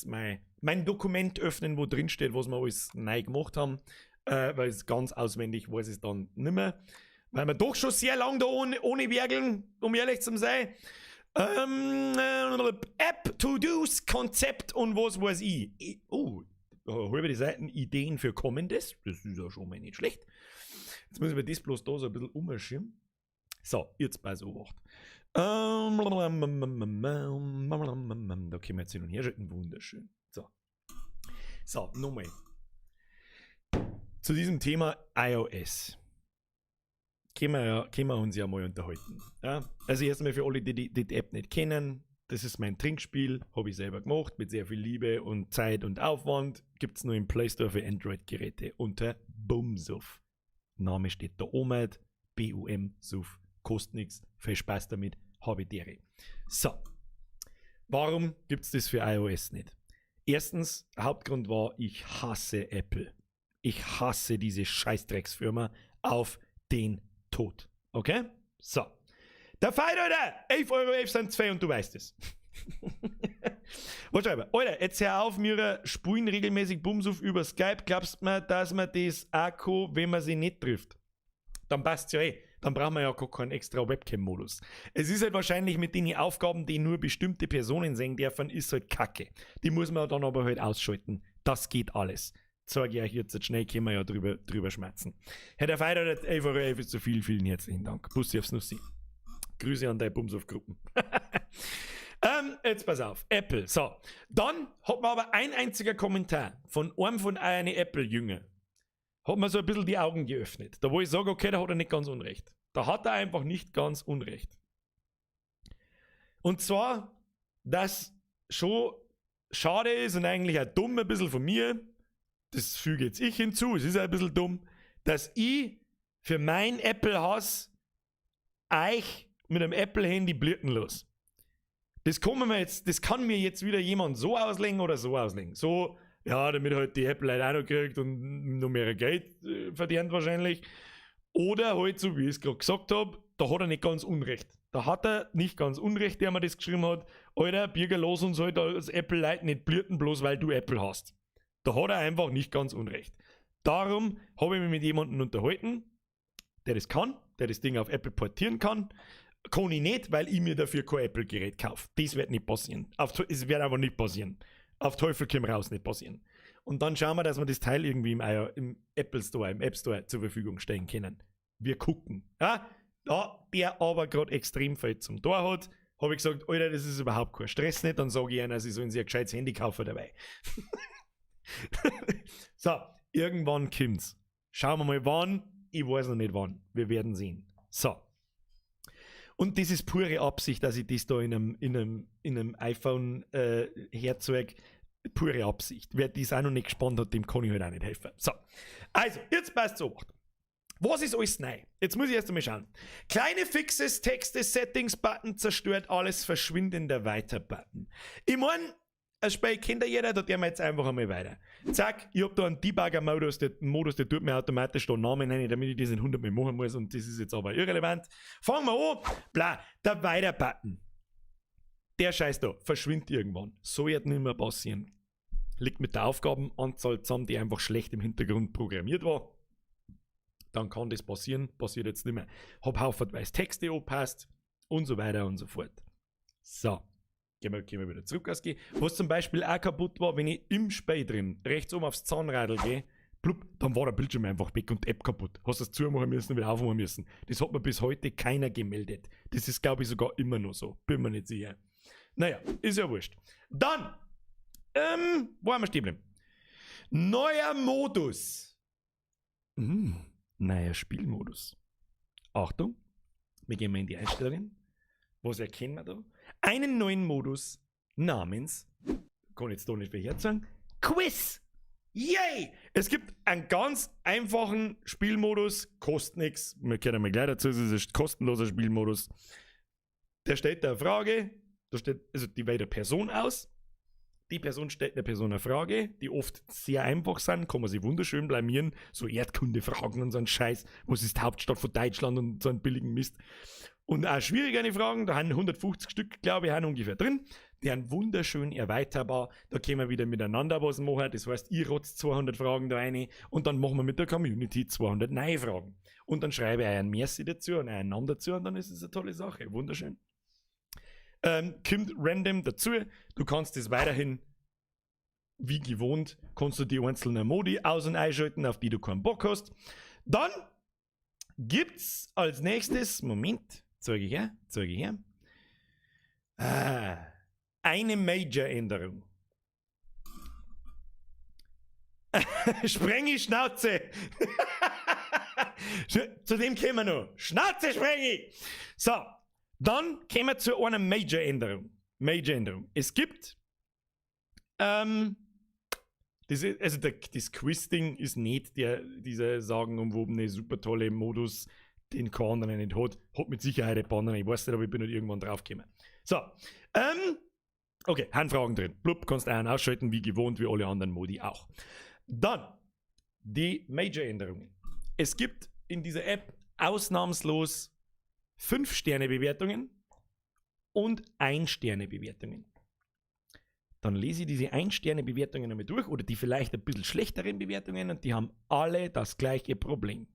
mein Dokument öffnen, wo drin steht, was wir alles neu gemacht haben, weil es ganz auswendig weiß es dann nicht mehr. Weil wir doch schon sehr lange da ohne werkeln, um ehrlich zu sein. App, To-Dos, Konzept und was weiß ich. halbe die Seiten Ideen für Kommendes. Das ist ja schon mal nicht schlecht. Jetzt muss ich mir das bloß da so ein bisschen umschirmen. So, jetzt bei so Wort. Da können wir jetzt hin und her schalten. Wunderschön. So, nochmal. Zu diesem Thema iOS. Können wir uns ja mal unterhalten. Ja? Also erstmal für alle, die die App nicht kennen. Das ist mein Trinkspiel, habe ich selber gemacht, mit sehr viel Liebe und Zeit und Aufwand. Gibt es nur im Play Store für Android-Geräte unter Bumsuff. Name steht da oben, B-U-M-Suff. Kostet nichts, viel Spaß damit, habe ich dere. So, warum gibt es das für iOS nicht? Erstens, Hauptgrund war, ich hasse Apple. Ich hasse diese Scheißdrecksfirma auf den Tod. Okay? So. Der Feind, Alter! 11,11 € sind 2 und du weißt es. Was schreibe? Alter, jetzt hör auf, wir spulen regelmäßig Bumsuff über Skype. Glaubst du mir, dass man das auch kann, wenn man sie nicht trifft? Dann passt's ja eh. Dann brauchen wir ja gar keinen extra Webcam-Modus. Es ist halt wahrscheinlich mit den Aufgaben, die nur bestimmte Personen sehen dürfen, ist halt kacke. Die muss man dann aber halt ausschalten. Das geht alles. Sag ich euch jetzt schnell, können wir ja drüber schmerzen. Herr der Feind, 11,11 € ist zu viel. Vielen herzlichen Dank. Bussi aufs Nussi. Grüße an deine Bumsuff-Gruppen. Jetzt pass auf. Apple. So. Dann hat man aber ein einziger Kommentar von einem von einer Apple-Jünger. Hat mir so ein bisschen die Augen geöffnet. Da wo ich sage, okay, da hat er nicht ganz unrecht. Da hat er einfach nicht ganz unrecht. Und zwar, dass schon schade ist und eigentlich auch dumm ein bisschen von mir, das füge jetzt ich hinzu, es ist ein bisschen dumm, dass ich für mein Apple-Haus euch mit einem Apple-Handy blüten lasse. Das kann mir jetzt wieder jemand so auslegen oder so auslegen. So, ja, damit halt die Apple halt auch noch kriegt und noch mehr Geld verdient wahrscheinlich. Oder halt, so wie ich es gerade gesagt habe, da hat er nicht ganz unrecht. Da hat er nicht ganz unrecht, der mir das geschrieben hat. Alter, Bürger, lass uns halt als Apple-Leute nicht blüten, bloß weil du Apple hast. Da hat er einfach nicht ganz unrecht. Darum habe ich mich mit jemandem unterhalten, der das kann, der das Ding auf Apple portieren kann. Kann ich nicht, weil ich mir dafür kein Apple-Gerät kaufe. Das wird nicht passieren. Es wird aber nicht passieren. Auf Teufel komm raus nicht passieren. Und dann schauen wir, dass wir das Teil irgendwie im Apple Store, im App Store zur Verfügung stellen können. Wir gucken. Ja? Da der aber gerade extrem viel zum Tor hat, habe ich gesagt, Alter, das ist überhaupt kein Stress nicht. Dann sage ich ihnen, sie sollen sich ein gescheites Handy kaufen dabei. So, irgendwann kommt's. Schauen wir mal wann. Ich weiß noch nicht wann. Wir werden sehen. So. Und das ist pure Absicht, dass ich das da in einem iPhone herzeige. Pure Absicht. Wer das auch noch nicht gespannt hat, dem kann ich halt auch nicht helfen. So. Also, jetzt passt so. Was ist alles neu? Jetzt muss ich erst einmal schauen. Kleine Fixes, Texte, Settings-Button zerstört alles, verschwindender Weiter-Button. Ich meine, ein Spiel kennt ja jeder, da gehen wir jetzt einfach einmal weiter. Zack, ich habe da einen Debugger-Modus, der tut mir automatisch da Namen rein, damit ich das in 100 Mal machen muss und das ist jetzt aber irrelevant. Fangen wir an. Bla, der Weiter-Button. Der Scheiß da, verschwindet irgendwann. So wird nicht mehr passieren. Liegt mit der Aufgabenanzahl zusammen, die einfach schlecht im Hintergrund programmiert war. Dann kann das passieren, passiert jetzt nicht mehr. Hab haufenweise Texte angepasst und so weiter und so fort. So. Gehen wir wieder zurück ausgehen. Was zum Beispiel auch kaputt war, wenn ich im Spiel drin rechts oben aufs Zahnradl gehe, blub, dann war der Bildschirm einfach weg und die App kaputt. Hast du es zumachen müssen, wieder aufmachen müssen. Das hat mir bis heute keiner gemeldet. Das ist, glaube ich, sogar immer noch so. Bin mir nicht sicher. Naja, ist ja wurscht. Dann, wo haben wir stehen bleiben? Neuer Modus. Neuer Spielmodus. Achtung, wir gehen mal in die Einstellungen. Was erkennen wir da? Einen neuen Modus namens, kann ich jetzt da nicht mehr sagen, Quiz. Yay! Es gibt einen ganz einfachen Spielmodus, kostet nichts. Wir können mal gleich dazu, es ist ein kostenloser Spielmodus. Der stellt eine Frage, da steht, also die wählt eine Person aus. Die Person stellt einer Person eine Frage, die oft sehr einfach sind, kann man sich wunderschön blamieren. So Erdkunde-Fragen und so ein Scheiß. Was ist die Hauptstadt von Deutschland und so einen billigen Mist. Und auch schwierigere Fragen, da haben 150 Stück, glaube ich, haben ungefähr drin. Die sind wunderschön erweiterbar. Da können wir wieder miteinander was machen. Das heißt, ich rotze 200 Fragen da rein und dann machen wir mit der Community 200 neue Fragen. Und dann schreibe ich einen Merci dazu und einen Namen dazu und dann ist es eine tolle Sache. Wunderschön. Kommt random dazu. Du kannst das weiterhin wie gewohnt, kannst du die einzelnen Modi aus- und einschalten, auf die du keinen Bock hast. Dann gibt's als nächstes, Moment, zeige ich her, eine Major-Änderung. Sprengi Schnauze. Zu dem kommen wir noch. Schnauze Sprengi. So, dann kommen wir zu einer Major-Änderung. Es gibt das Quiz-Ding ist nicht dieser sagenumwobene, super tolle Modus, den kein anderer nicht hat. Hat mit Sicherheit ein paar andere. Ich weiß nicht, aber ich bin nicht irgendwann draufgekommen. So, okay, Handfragen drin. Blub, kannst einen ausschalten, wie gewohnt, wie alle anderen Modi auch. Dann die Major-Änderungen. Es gibt in dieser App ausnahmslos 5-Sterne-Bewertungen und 1-Sterne-Bewertungen. Dann lese ich diese 1-Sterne-Bewertungen einmal durch oder die vielleicht ein bisschen schlechteren Bewertungen und die haben alle das gleiche Problem.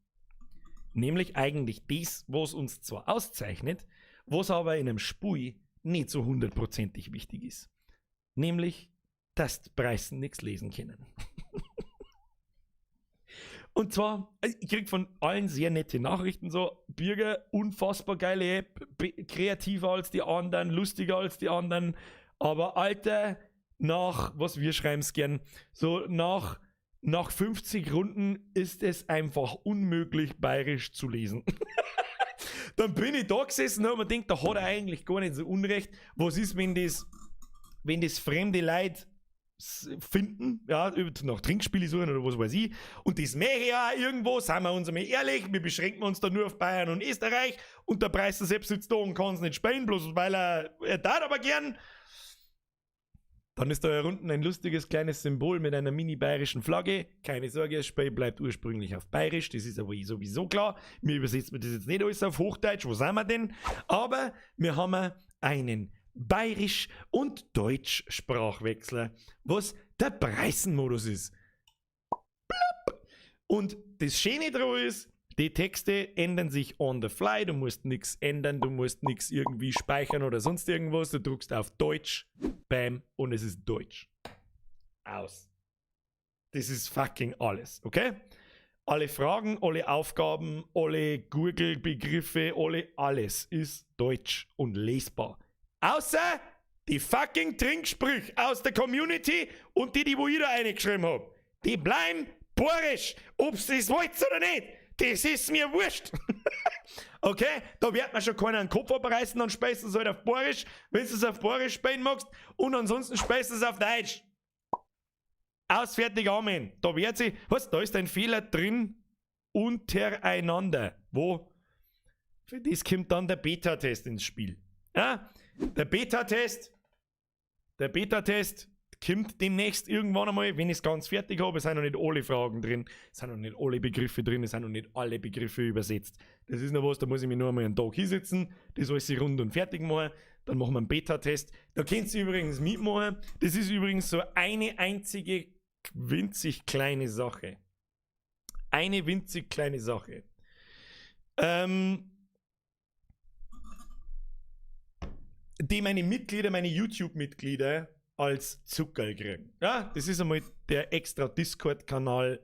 Nämlich eigentlich das, was uns zwar auszeichnet, was aber in einem Spiel nicht so 100%ig wichtig ist. Nämlich, dass die Preisen nichts lesen können. Und zwar, ich kriege von allen sehr nette Nachrichten, so, Bürger, unfassbar geile App, kreativer als die anderen, lustiger als die anderen, aber Alter, was wir schreiben es gern, so nach 50 Runden ist es einfach unmöglich, bayerisch zu lesen. Dann bin ich da gesessen und mir gedacht, da hat er eigentlich gar nicht so Unrecht. Was ist, wenn das fremde Leute finden, ja, nach Trinkspiele suchen oder was weiß ich, und das mehr ja auch irgendwo, seien wir uns einmal ehrlich, wir beschränken uns da nur auf Bayern und Österreich und der Preis selbst sitzt da und kann es nicht spielen, bloß weil er darf aber gern. Dann ist da unten ein lustiges kleines Symbol mit einer mini-bayerischen Flagge. Keine Sorge, das Spiel bleibt ursprünglich auf bayerisch, das ist aber sowieso klar. Mir übersetzt man das jetzt nicht alles auf Hochdeutsch, wo sind wir denn? Aber wir haben einen bayerisch- und Deutsch-Sprachwechsler, was der Preisenmodus ist. Blub. Und das Schöne daran ist, die Texte ändern sich on the fly, du musst nichts ändern, du musst nichts irgendwie speichern oder sonst irgendwas, du drückst auf Deutsch, bam, und es ist Deutsch. Aus. Das ist fucking alles, okay? Alle Fragen, alle Aufgaben, alle Google-Begriffe, alles ist Deutsch und lesbar. Außer die fucking Trinksprüche aus der Community und die wo ich da reingeschrieben habe. Die bleiben bayerisch, ob's das wollt oder nicht. Das ist mir wurscht. Okay? Da wird man schon keiner den Kopf abreißen, dann speist du es halt auf bayerisch, wenn du es auf bayerisch spielen magst, und ansonsten speist du es auf Deutsch. Aus, fertig, Amen. Da wird sie, da ist ein Fehler drin, untereinander. Wo? Für das kommt dann der Beta-Test ins Spiel. Ja? Der Beta-Test kommt demnächst irgendwann einmal, wenn ich es ganz fertig habe. Es sind noch nicht alle Fragen drin, es sind noch nicht alle Begriffe drin, es sind noch nicht alle Begriffe übersetzt. Das ist noch was, da muss ich mich nur einmal einen Tag hinsetzen, das alles rund und fertig machen, dann machen wir einen Beta-Test. Da könnt ihr übrigens mitmachen. Das ist übrigens so eine einzige winzig kleine Sache. Eine winzig kleine Sache. Die meine Mitglieder, meine YouTube-Mitglieder als Zucker kriegen. Ja, das ist einmal der extra Discord-Kanal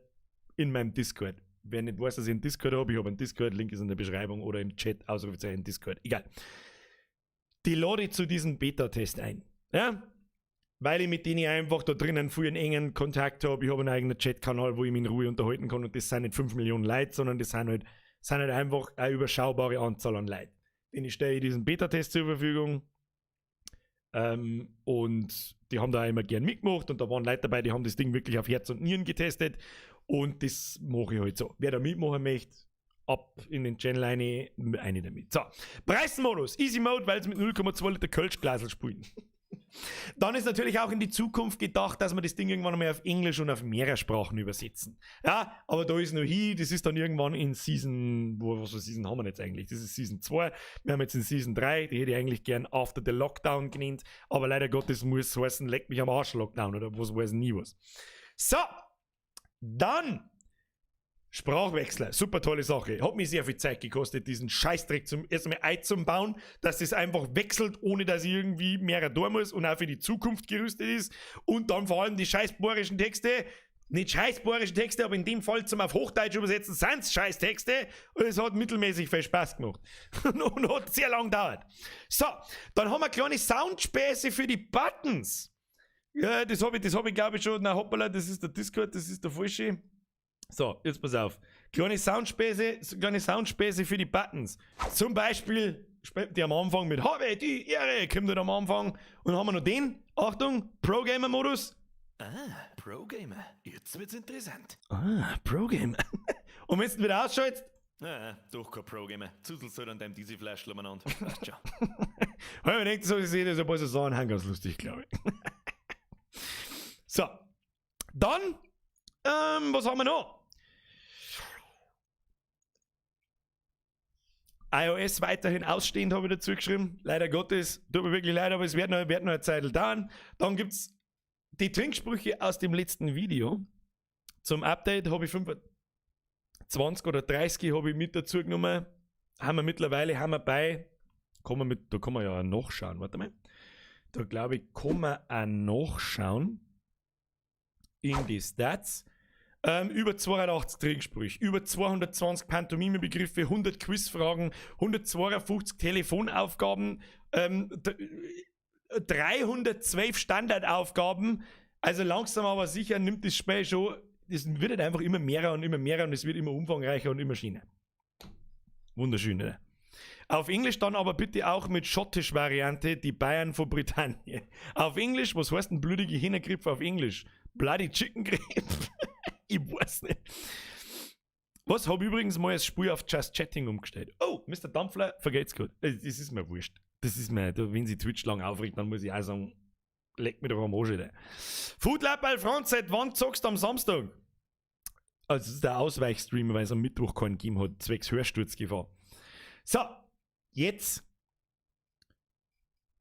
in meinem Discord. Wer nicht weiß, dass ich einen Discord habe, ich habe einen Discord, Link ist in der Beschreibung oder im Chat, Ausrufezeichen Discord, egal. Die lade ich zu diesem Beta-Test ein. Ja, weil ich mit denen einfach da drinnen viel einen engen Kontakt habe. Ich habe einen eigenen Chat-Kanal, wo ich mich in Ruhe unterhalten kann, und das sind nicht 5 Millionen Leute, sondern das sind halt einfach eine überschaubare Anzahl an Leuten. Denen stelle ich diesen Beta-Test zur Verfügung. Und die haben da immer gern mitgemacht und da waren Leute dabei, die haben das Ding wirklich auf Herz und Nieren getestet, und das mache ich halt so. Wer da mitmachen möchte, ab in den Channel eine damit. So, Preismodus, Easy Mode, weil es mit 0,2 Liter Kölschglasel spielen. Dann ist natürlich auch in die Zukunft gedacht, dass wir das Ding irgendwann mal auf Englisch und auf mehrere Sprachen übersetzen. Ja, aber da ist noch das ist dann irgendwann in Season, was für Season haben wir jetzt eigentlich? Das ist Season 2, wir haben jetzt in Season 3, die hätte ich eigentlich gern After the Lockdown genannt, aber leider Gottes muss es heißen, leck mich am Arsch Lockdown oder was weiß nie was. So, dann Sprachwechsler, super tolle Sache. Hat mir sehr viel Zeit gekostet, diesen Scheißdreck erst einmal einzubauen, dass es einfach wechselt, ohne dass ich irgendwie mehr da muss und auch für die Zukunft gerüstet ist. Und dann vor allem die scheißbohrischen Texte. Nicht scheißbohrische Texte, aber in dem Fall zum auf Hochdeutsch übersetzen sind es Scheißtexte. Und es hat mittelmäßig viel Spaß gemacht. Und hat sehr lang gedauert. So, dann haben wir kleine Soundspäße für die Buttons. Ja, das hab ich glaube ich schon. Na hoppala, das ist der Discord, das ist der falsche. So, jetzt pass auf. Kleine Soundspäße für die Buttons. Zum Beispiel, die am Anfang mit Habe die Ehre, kommt dann am Anfang. Und dann haben wir noch den, Achtung, Pro-Gamer-Modus. Ah, Pro-Gamer. Jetzt wird's interessant. Ah, Pro-Gamer. Und wenn du wieder ausschaltest? Doch kein Pro-Gamer. Zuzelst halt an deinem Dieselflash umeinander. Passt schon. Weil man denkt so, ich sehe das ein paar so Sachen, ganz lustig, glaube ich. So. Dann, was haben wir noch? iOS weiterhin ausstehend, habe ich dazu geschrieben. Leider Gottes, tut mir wirklich leid, aber es wird noch eine Zeit dauern. Dann gibt es die Trinksprüche aus dem letzten Video. Zum Update habe ich 25 oder 30 habe ich mit dazu genommen. Haben wir bei, da kann man ja auch nachschauen, warte mal. Da glaube ich, kann man auch nachschauen in die Stats. Über 82 Trinksprüche, über 220 Pantomime-Begriffe, 100 Quizfragen, 152 Telefonaufgaben, 312 Standardaufgaben. Also langsam aber sicher nimmt das Spiel schon, es wird halt einfach immer mehr und es wird immer umfangreicher und immer schöner. Wunderschön, oder? Auf Englisch dann aber bitte auch mit Schottisch-Variante, die Bayern von Britannien. Auf Englisch, was heißt denn blutige Hähnergrippe auf Englisch? Bloody Chicken Grip? Ich weiß nicht. Was habe ich übrigens mal als Spiel auf Just Chatting umgestellt? Oh, Mr. Dampfler, vergeht's gut. Das ist mir wurscht. Das ist mir, wenn sie Twitch lang aufregt, dann muss ich auch sagen, leck mir doch am Arsch. Foodlab bei Franz, seit wann zockst du am Samstag? Also, das ist der Ausweichstreamer, weil es am Mittwoch keinen gegeben hat, zwecks Hörsturzgefahr. So, jetzt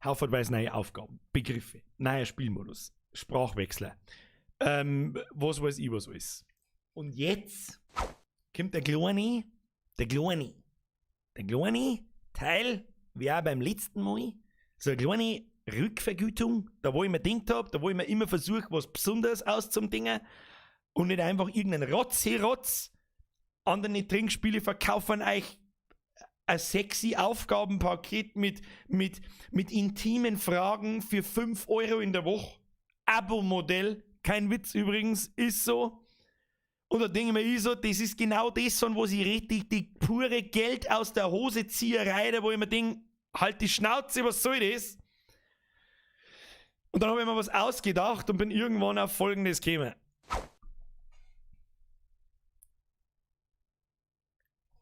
haufenweise neue Aufgaben, Begriffe, neuer Spielmodus, Sprachwechsler, was weiß ich, was alles. Und jetzt kommt der kleine Teil, wie auch beim letzten Mal, so eine kleine Rückvergütung, da wo ich mir gedacht habe, da wo ich mir immer versuche, was Besonderes auszudingen und nicht einfach irgendeinen Rotz. Andere Trinkspiele verkaufen euch ein sexy Aufgabenpaket mit intimen Fragen für 5 Euro in der Woche. Abo-Modell, kein Witz übrigens, ist so. Und da denke ich mir, das ist genau das, wo sie richtig die pure Geld aus der Hose Zieherei, da wo ich mir denke, halt die Schnauze, was soll das? Und dann habe ich mir was ausgedacht und bin irgendwann auf Folgendes gekommen.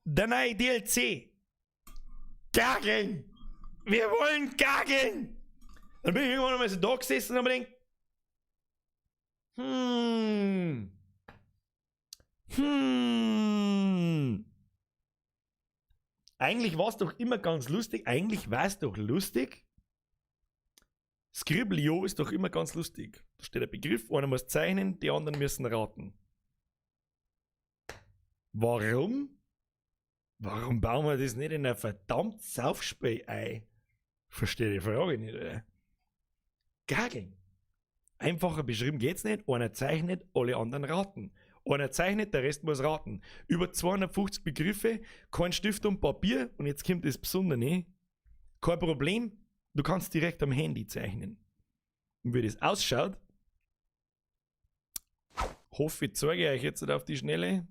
Der neue DLC. Gageln! Wir wollen gageln! Dann bin ich irgendwann einmal so da gesessen und habe mir gedacht, eigentlich war es doch immer ganz lustig. Eigentlich war es doch lustig. Scribblio ist doch immer ganz lustig. Da steht ein Begriff, einer muss zeichnen, die anderen müssen raten. Warum? Warum bauen wir das nicht in ein verdammt Saufspiel ein? Verstehe die Frage nicht, oder? Gageln. Einfacher beschrieben geht's nicht. Einer zeichnet, alle anderen raten. Einer zeichnet, der Rest muss raten. Über 250 Begriffe, kein Stift und Papier. Und jetzt kommt das Besondere. Kein Problem, du kannst direkt am Handy zeichnen. Und wie das ausschaut, hoffe ich, zeige euch jetzt auf die Schnelle.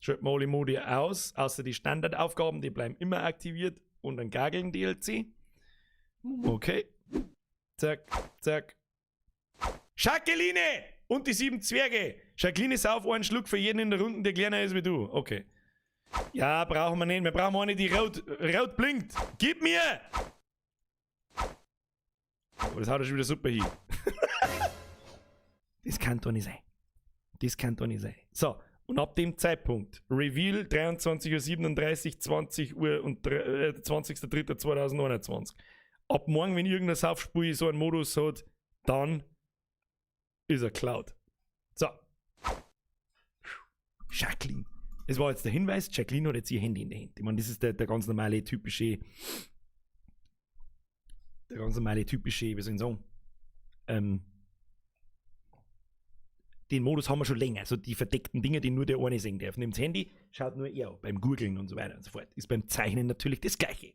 Schalten wir alle Modi aus, außer die Standardaufgaben, die bleiben immer aktiviert. Und ein Gageln-DLC. Okay. Zack, zack. Jacqueline und die 7 Zwerge. Jacqueline sauf einen Schluck für jeden in der Runde, der kleiner ist wie du. Okay. Ja, brauchen wir nicht. Wir brauchen eine, die rot blinkt. Gib mir! Oh, das haut er schon wieder super hin. Das kann doch nicht sein. Das kann doch nicht sein. So, und ab dem Zeitpunkt, Reveal 23:37 Uhr, 20 Uhr und 20.03.2021. Ab morgen, wenn irgendein Saufspiel so einen Modus hat, dann ist er Cloud. So. Jacqueline. Es war jetzt der Hinweis, Jacqueline hat jetzt ihr Handy in der Hand. Ich meine, das ist der ganz normale, typische, wie soll ich sagen, den Modus haben wir schon länger. Also die verdeckten Dinge, die nur der eine sehen darf. Nimmt das Handy, schaut nur er beim Googlen und so weiter und so fort. Ist beim Zeichnen natürlich das Gleiche.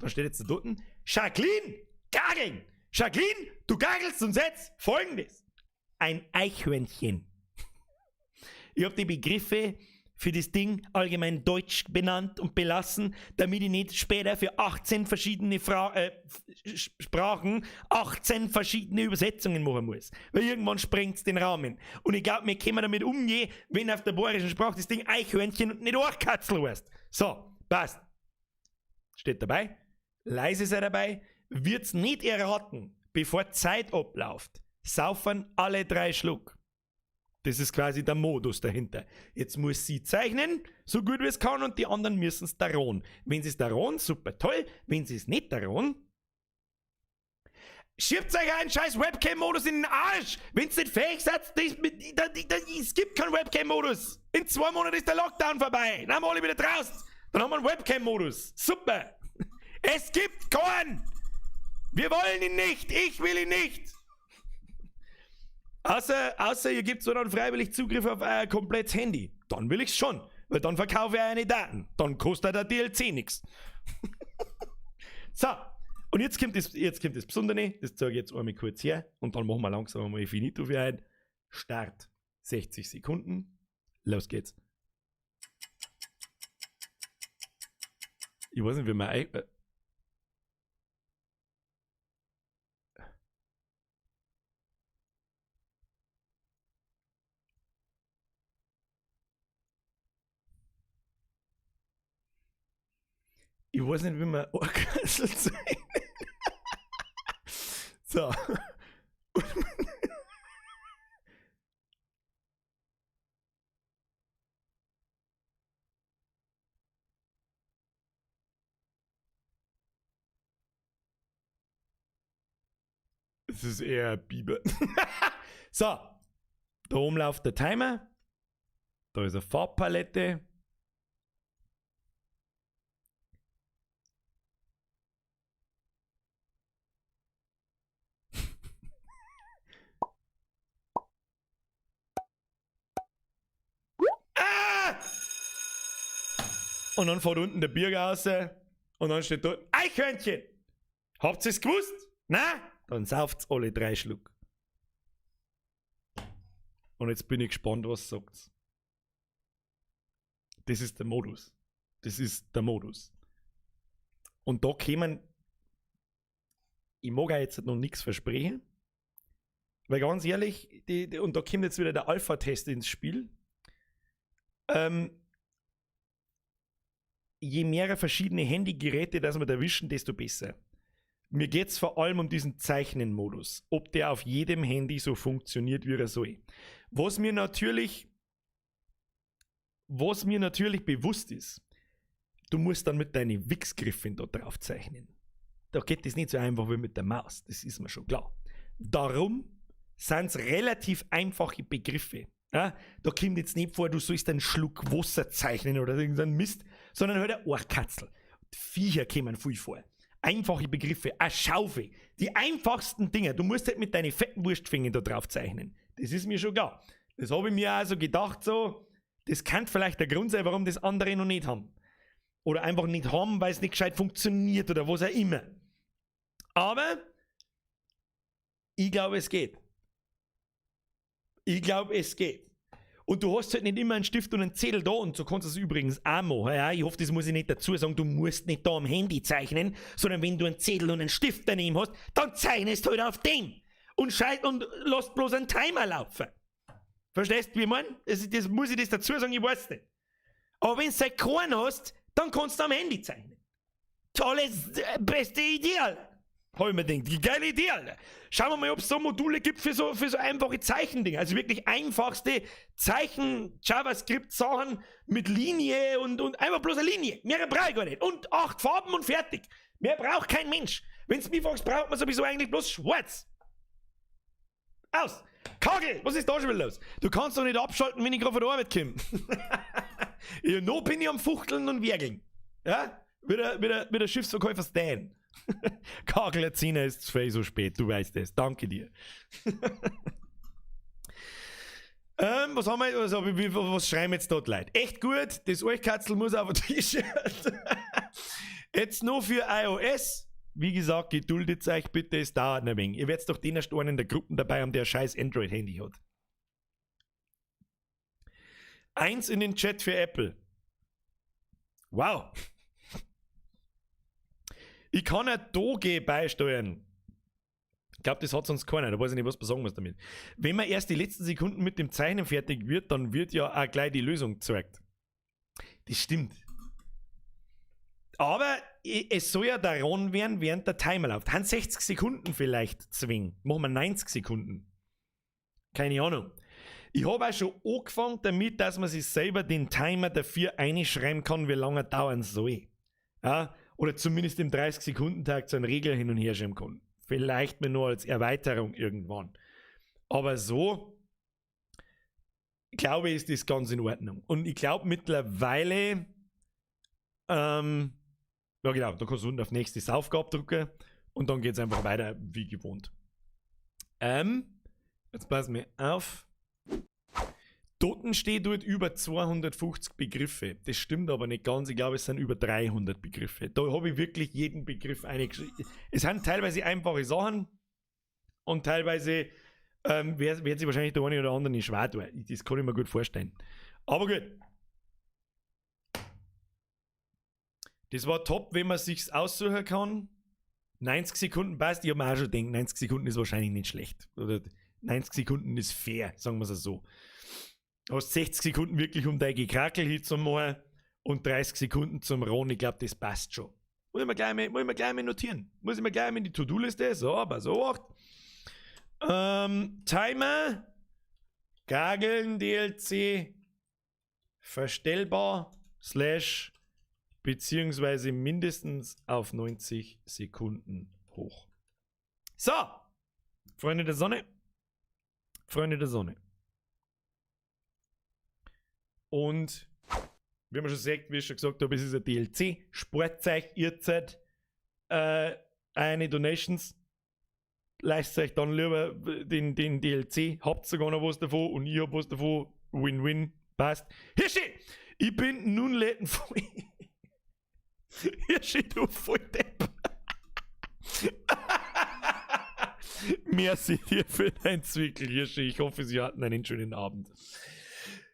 Da steht jetzt da dort, Jacqueline, gageln! Jacqueline, du gagelst uns jetzt Folgendes. Ein Eichhörnchen. Ich habe die Begriffe für das Ding allgemein deutsch benannt und belassen, damit ich nicht später für 18 verschiedene Sprachen 18 verschiedene Übersetzungen machen muss. Weil irgendwann sprengt es den Rahmen. Und ich glaube, wir können damit umgehen, wenn auf der bayerischen Sprache das Ding Eichhörnchen und nicht Orchkatzel heißt. So, passt. Steht dabei. Leise sei dabei. Wird's nicht erraten, bevor Zeit abläuft, saufen alle 3 Schluck. Das ist quasi der Modus dahinter. Jetzt muss sie zeichnen, so gut wie es kann, und die anderen müssen es daron. Wenn sie es daron, super toll. Wenn sie es nicht daron, schiebt euch einen scheiß Webcam-Modus in den Arsch. Wenn es nicht fähig seid, es gibt keinen Webcam-Modus. In 2 Monaten ist der Lockdown vorbei. Dann haben wir alle wieder draußen. Dann haben wir einen Webcam-Modus. Super. Es gibt keinen. Wir wollen ihn nicht. Ich will ihn nicht. Außer ihr gebt so dann freiwillig Zugriff auf euer komplettes Handy. Dann will ich's schon. Weil dann verkaufe ich eine Daten. Dann kostet der DLC nichts. So. Und jetzt kommt das Besondere. Das zeige ich jetzt einmal kurz her. Und dann machen wir langsam einmal Finito für heute. Start. 60 Sekunden. Los geht's. Ich weiß nicht, wie man Ich weiß nicht, wie man Orchkatzel zeichnet. So. Es ist eher ein Biber. So. Da oben läuft der Timer. Da ist eine Farbpalette. Und dann fährt unten der Bürger raus und dann steht dort Eichhörnchen. Habt ihr es gewusst? Na? Dann sauft's alle 3 Schluck. Und jetzt bin ich gespannt, was sagt's. Das ist der Modus. Das ist der Modus. Und da kämen, ich mag auch jetzt noch nichts versprechen, weil ganz ehrlich, und da kommt jetzt wieder der Alpha-Test ins Spiel. Je mehr verschiedene Handygeräte, das wir erwischen, desto besser. Mir geht es vor allem um diesen Zeichnen-Modus. Ob der auf jedem Handy so funktioniert, wie er soll. Was mir natürlich bewusst ist, du musst dann mit deinen Wichsgriffen da drauf zeichnen. Da geht das nicht so einfach wie mit der Maus. Das ist mir schon klar. Darum sind es relativ einfache Begriffe. Ja, da kommt jetzt nicht vor, du sollst einen Schluck Wasser zeichnen oder irgendeinen Mist, sondern halt ein Ohrkatzel. Viecher kommen viel vor. Einfache Begriffe, eine Schaufel. Die einfachsten Dinge. Du musst halt mit deinen fetten Wurstfingern da drauf zeichnen. Das ist mir schon klar. Das habe ich mir also gedacht, so, das kann vielleicht der Grund sein, warum das andere noch nicht haben. Oder einfach nicht haben, weil es nicht gescheit funktioniert oder was auch immer. Aber ich glaube, es geht. Ich glaube, es geht. Und du hast halt nicht immer einen Stift und einen Zettel da und so kannst du es übrigens auch machen. Ja, ich hoffe, das muss ich nicht dazu sagen, du musst nicht da am Handy zeichnen, sondern wenn du einen Zettel und einen Stift daneben hast, dann zeichnest du halt auf dem und lass bloß einen Timer laufen. Verstehst du, wie ich meine? Das muss ich das dazu sagen, ich weiß nicht. Aber wenn du halt keinen hast, dann kannst du am Handy zeichnen. Tolles, beste Idee. Habe ich mir gedacht, die geile Idee, Alter. Schauen wir mal, ob es so Module gibt für so einfache Zeichendinge. Also wirklich einfachste Zeichen-JavaScript-Sachen mit Linie und einfach bloß eine Linie. Mehr brauche ich gar nicht. Und 8 Farben und fertig. Mehr braucht kein Mensch. Wenn es mich fragst, braucht man sowieso eigentlich bloß schwarz. Aus. Kagel, was ist da schon wieder los? Du kannst doch nicht abschalten, wenn ich gerade von der Arbeit komme. Ja, noch bin ich am Fuchteln und Wergeln. Ja? Wie der Schiffsverkäufer Stan. Kagelerziner ist so spät, du weißt es. Danke dir. Was haben wir? Was schreiben jetzt dort Leute? Echt gut, das Eichkatzel muss auf ein T-Shirt. Jetzt noch für iOS. Wie gesagt, geduldet euch bitte, es dauert ein wenig. Ihr werdet doch den erst einen in der Gruppe dabei haben, der ein scheiß Android-Handy hat. 1 in den Chat für Apple. Wow. Ich kann ein Doge beisteuern. Ich glaube, das hat sonst keiner. Da weiß ich nicht, was man sagen muss damit. Wenn man erst die letzten Sekunden mit dem Zeichnen fertig wird, dann wird ja auch gleich die Lösung gezeigt. Das stimmt. Aber es soll ja daran werden, während der Timer läuft. Han 60 Sekunden vielleicht zwingen. Machen wir 90 Sekunden. Keine Ahnung. Ich habe auch schon angefangen damit, dass man sich selber den Timer dafür einschreiben kann, wie lange er dauern soll. Ja? Oder zumindest im 30-Sekunden-Tag so einen Regler hin und her schreiben kann. Vielleicht mir nur als Erweiterung irgendwann. Aber so, glaube ich, ist das ganz in Ordnung. Und ich glaube mittlerweile, ja genau, da kannst du unten auf nächste Aufgabe drücken und dann geht es einfach weiter wie gewohnt. Jetzt passen wir auf. Dort steht dort über 250 Begriffe. Das stimmt aber nicht ganz. Ich glaube, es sind über 300 Begriffe. Da habe ich wirklich jeden Begriff eingeschrieben. Es sind teilweise einfache Sachen und teilweise wird sich wahrscheinlich der eine oder andere nicht schwer tun. Das kann ich mir gut vorstellen. Aber gut. Das war top, wenn man es sich aussuchen kann. 90 Sekunden passt. Ich habe mir auch schon gedacht, 90 Sekunden ist wahrscheinlich nicht schlecht. Oder 90 Sekunden ist fair, sagen wir es so. Du hast 60 Sekunden wirklich um dein Gekrakel hinzumachen und 30 Sekunden zum Ron. Ich glaube, das passt schon. Muss ich mir gleich mal notieren. Muss ich mir gleich mal in die To-Do-Liste. So, aber so acht. Timer. Gageln DLC. Verstellbar. / beziehungsweise mindestens auf 90 Sekunden hoch. So. Freunde der Sonne. Freunde der Sonne. Und wie man schon sagt, wie ich schon gesagt habe, es ist ein DLC. Sportzeug, ihr seid eine Donations. Leistet euch dann lieber den DLC. Habt sogar noch was davon und ich hab was davon. Win-win. Passt. Hirschi! Ich bin nun letten voll. Hirschi, du Volldepp. Merci dir für dein Zwickel, Hirschi. Ich hoffe, Sie hatten einen schönen Abend.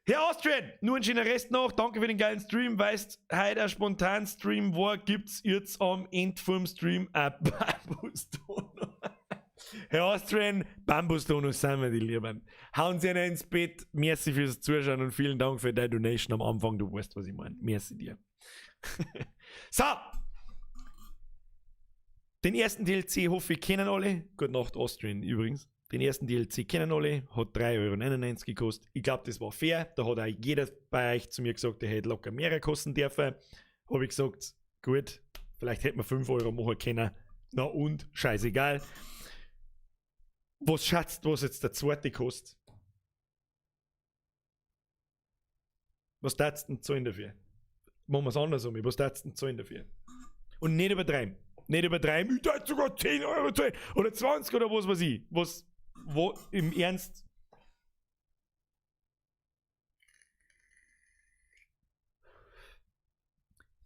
Herr Austrian, nur ein schöner Rest noch. Danke für den geilen Stream. Weißt, heute ein spontan Stream war, gibt's jetzt am Ende vom Stream ein Bambus-Donut. Herr Austrian, Bambus-Donut sind wir die Lieben. Hauen Sie einen ins Bett. Merci fürs Zuschauen und vielen Dank für deine Donation am Anfang. Du weißt, was ich meine. Merci dir. So. Den ersten DLC hoffe ich kennen alle. Gute Nacht, Austrian übrigens. Den ersten DLC kennen alle, hat 3,99 € gekostet. Ich glaube, das war fair. Da hat auch jeder bei euch zu mir gesagt, der hätte locker mehr kosten dürfen. Habe ich gesagt, gut, vielleicht hätte man 5 € machen können. Na und, scheißegal. Was schätzt, was jetzt der zweite kostet? Was darfst du denn zahlen dafür? Machen wir es andersrum. Was darfst du denn zahlen dafür? Und nicht übertreiben. Nicht übertreiben. Ich darf sogar 10 € zahlen. Oder 20 oder was weiß ich. Wo im Ernst?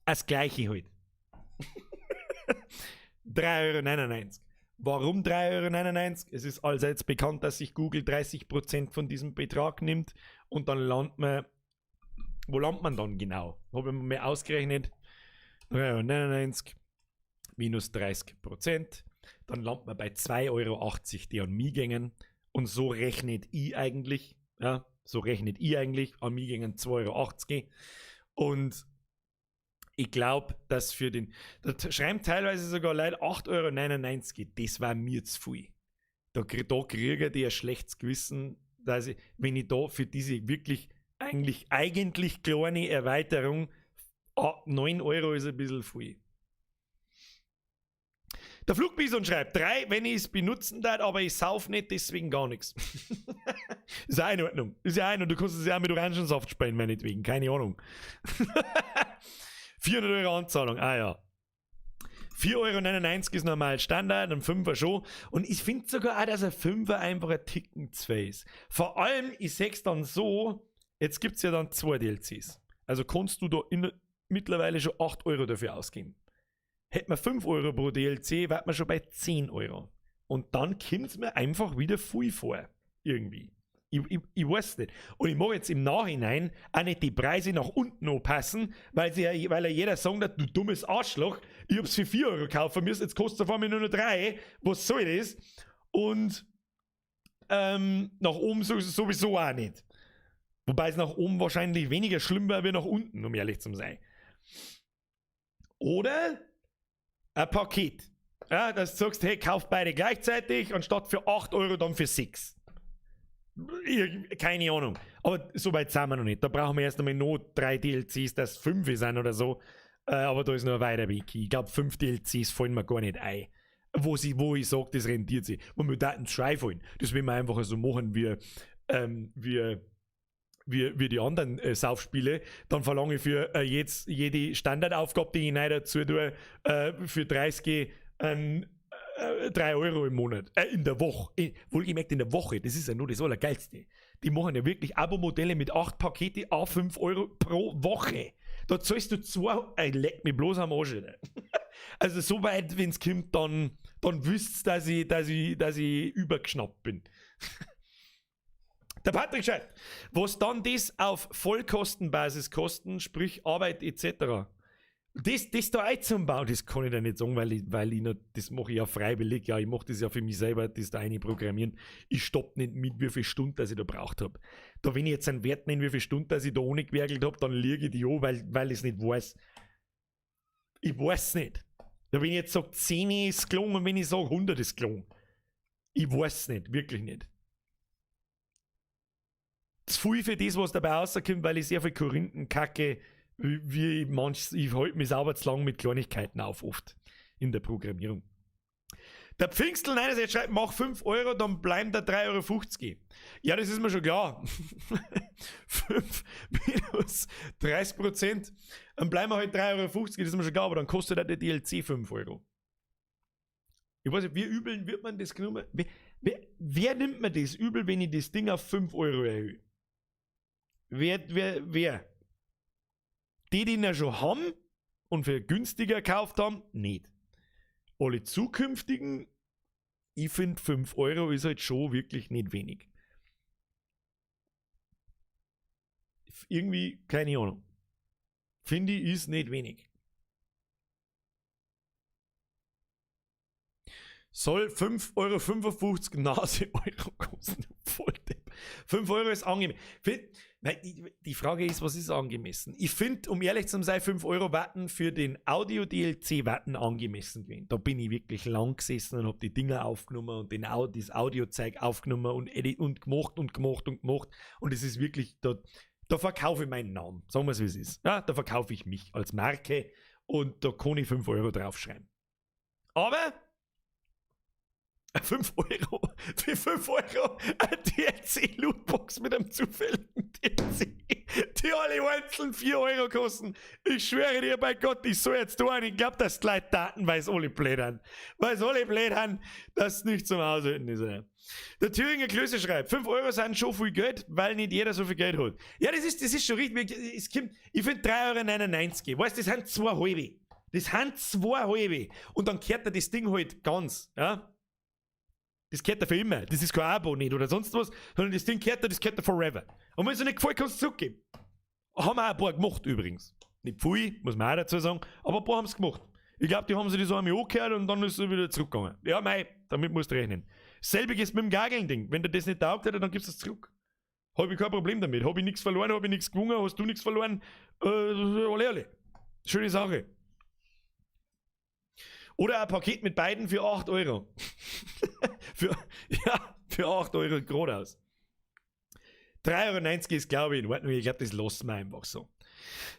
Das gleiche halt. 3,99 €. Warum 3,99 €? Es ist allseits bekannt, dass sich Google 30% von diesem Betrag nimmt und dann landet man. Wo landet man dann genau? Habe ich mir ausgerechnet. 3,99 € minus 30%. Dann landet man bei 2,80 €, die an mich gingen. Und so rechnet ich eigentlich. Ja, so rechnet ich eigentlich. An mich gingen 2,80 €. Und ich glaube, dass für den. Da schreiben teilweise sogar Leute 8,99 €. Das war mir zu viel. Da kriege ich ein schlechtes Gewissen, dass ich, wenn ich da für diese wirklich eigentlich kleine Erweiterung 9 € ist ein bisschen viel. Der Flugbison schreibt 3, wenn ich es benutzen darf, aber ich sauf nicht, deswegen gar nichts. Ist auch in Ordnung. Ist ja auch in Ordnung. Du kannst es ja auch mit Orangensaft spielen, meinetwegen. Keine Ahnung. 400 Euro Anzahlung. Ah ja. 4,99 Euro ist normal Standard, ein 5er schon. Und ich finde sogar auch, dass ein 5er einfach ein Ticken zu viel ist. Vor allem, ich sehe es dann so, jetzt gibt es ja dann 2 DLCs. Also kannst du da mittlerweile schon 8 Euro dafür ausgeben. Hätten wir 5 Euro pro DLC, wären wir schon bei 10 Euro. Und dann kommt es mir einfach wieder viel vor. Irgendwie. Ich weiß nicht. Und ich mag jetzt im Nachhinein auch nicht die Preise nach unten anpassen, weil ja jeder sagt, du dummes Arschloch, ich hab's für 4 Euro kaufen müssen, jetzt kostet es auf einmal nur noch 3. Was soll das? Und nach oben sowieso auch nicht. Wobei es nach oben wahrscheinlich weniger schlimm wäre wie nach unten, um ehrlich zu sein. Oder ein Paket. Ja, dass du sagst, hey, kauf beide gleichzeitig, anstatt für 8 Euro dann für 6. Keine Ahnung. Aber so weit sind wir noch nicht. Da brauchen wir erst einmal noch 3 DLCs, dass 5 sind oder so. Aber da ist noch ein weiter Weg. Ich glaube, 5 DLCs fallen mir gar nicht ein. Wo ich sage, das rentiert sich. Und wir daten 3 fallen. Das will man einfach so machen wie die anderen Saufspiele. Dann verlange ich für jede Standardaufgabe, die ich rein dazu tue, für 30 3 Euro im Monat. In der Woche. Wohlgemerkt in der Woche. Das ist ja nur das Allergeilste. Die machen ja wirklich Abo-Modelle mit 8 Pakete à 5 Euro pro Woche. Da zahlst du 2. Leck mich bloß am Arsch. Also so weit, wenn es kommt, dann wüsst ihr, dass ich übergeschnappt bin. Der Patrick schreibt, was dann das auf Vollkostenbasis kosten, sprich Arbeit etc. Das da einzubauen, das kann ich da nicht sagen, weil ich noch, das mache ich ja freiwillig, ja, ich mache das ja für mich selber, das da programmieren. Ich stoppe nicht mit, wie viele Stunden das ich da braucht habe. Da, wenn ich jetzt einen Wert nenne, wie viele Stunden das ich da ohne gewerkelt habe, dann liege ich die an, weil ich es nicht weiß. Ich weiß es nicht. Da, wenn ich jetzt sage 10 ist gelungen und wenn ich sage 100 ist gelungen. Ich weiß es nicht, wirklich nicht. Zu viel für das, was dabei rauskommt, weil ich sehr viel Korinthen kacke, wie ich halte mich sauber zu lang mit Kleinigkeiten auf, oft in der Programmierung. Der Pfingstel einerseits schreibt, mach 5 Euro, dann bleiben da 3,50 Euro. Ja, das ist mir schon klar. 5 minus 30%, dann bleiben wir halt 3,50 Euro, das ist mir schon klar, aber dann kostet der DLC 5 Euro. Ich weiß nicht, wie übel wird man das genommen? Wer nimmt mir das übel, wenn ich das Ding auf 5 Euro erhöhe? Wer? Die ihn ja schon haben und für günstiger gekauft haben, nicht. Alle zukünftigen, ich finde 5 Euro ist halt schon wirklich nicht wenig. Irgendwie, keine Ahnung. Finde ich, ist nicht wenig. Soll 5,55 Euro Nase Euro kosten. 5 Euro ist angemessen. Die Frage ist, was ist angemessen? Ich finde, um ehrlich zu sein, 5 Euro Watten für den Audio-DLC-Watten angemessen gewesen. Da bin ich wirklich lang gesessen und habe die Dinger aufgenommen und das Audiozeug aufgenommen und edit und gemacht. Und es ist wirklich, da verkaufe ich meinen Namen. Sagen wir es, wie es ist. Ja, da verkaufe ich mich als Marke und da kann ich 5 Euro draufschreiben. Aber 5 Euro, für 5 Euro eine DLC-Lootbox mit einem zufälligen DLC, die alle einzeln 4 Euro kosten. Ich schwöre dir bei Gott, ich soll jetzt tun. Ich glaube, dass die Leute Daten, weil es alle blöd haben. Weil es alle blöd haben, dass es nicht zum Aushalten ist. Der Thüringer Klöße schreibt, 5 Euro sind schon viel Geld, weil nicht jeder so viel Geld hat. Ja, das ist schon richtig. Ich finde 3,99 Euro. Weißt du, das sind 2 halbe. Das sind 2 halbe. Und dann kehrt er das Ding halt ganz. Ja? Das gehört er für immer. Das ist kein Abo nicht oder sonst was, sondern das Ding gehört er forever. Und wenn es dir nicht gefällt, kannst du es zurückgeben. Haben wir auch ein paar gemacht übrigens. Nicht viel, muss man auch dazu sagen, aber ein paar haben es gemacht. Ich glaube, die haben sich das einmal angehört und dann ist es wieder zurückgegangen. Ja, mei, damit musst du rechnen. Selbiges mit dem Gageln-Ding. Wenn dir das nicht taugt hat, dann gibst du es zurück. Habe ich kein Problem damit. Habe ich nichts verloren, habe ich nichts gewonnen, hast du nichts verloren. Alle. Schöne Sache. Oder ein Paket mit beiden für 8 Euro. für 8 Euro geradeaus. 3,90 Euro ist, glaube ich, in Ordnung. Ich glaube, das lassen wir einfach so.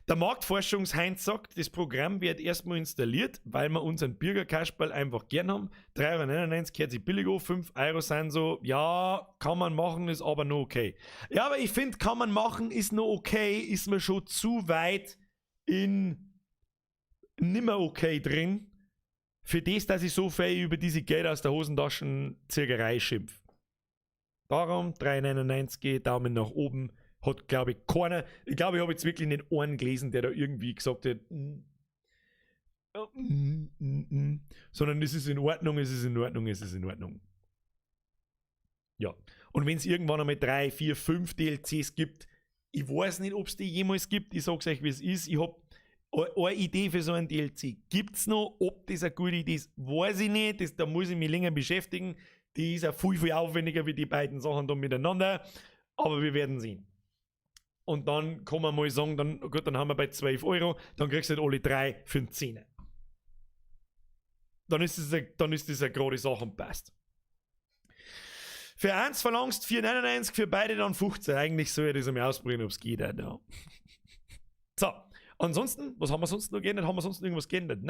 Der Marktforschungsheinz sagt, das Programm wird erstmal installiert, weil wir unseren Bürgerkasperl einfach gern haben. 3,99 € kehrt sich billig an, 5 € sind so, ja, kann man machen, ist aber noch okay. Ja, aber ich finde, kann man machen, ist noch okay, ist mir schon zu weit in nimmer okay drin, für das, dass ich so viel über diese Geld aus der Hosentaschen-Zirgerei schimpf. Darum 3,99 €, Daumen nach oben. Hat, glaube ich, keiner. Ich glaube, ich habe jetzt wirklich nicht einen gelesen, der da irgendwie gesagt hat, sondern es ist in Ordnung, es ist in Ordnung, es ist in Ordnung. Ja. Und wenn es irgendwann einmal 3, 4, 5 DLCs gibt, ich weiß nicht, ob es die jemals gibt, ich sag's euch, wie es ist. Ich habe eine Idee für so ein DLC. Gibt es noch? Ob das eine gute Idee ist, weiß ich nicht. Da muss ich mich länger beschäftigen. Die ist ja viel aufwendiger wie die beiden Sachen da miteinander. Aber wir werden sehen. Und dann kann man mal sagen, dann haben wir bei 12 €, dann kriegst du halt alle 3 für einen 10. Dann ist das eine gerade Sache und passt. Für eins verlangst 4,99, für beide dann 15. Eigentlich soll ich das einmal ausprobieren, ob es geht. Ja. So, ansonsten, was haben wir sonst noch geändert? Haben wir sonst irgendwas geändert?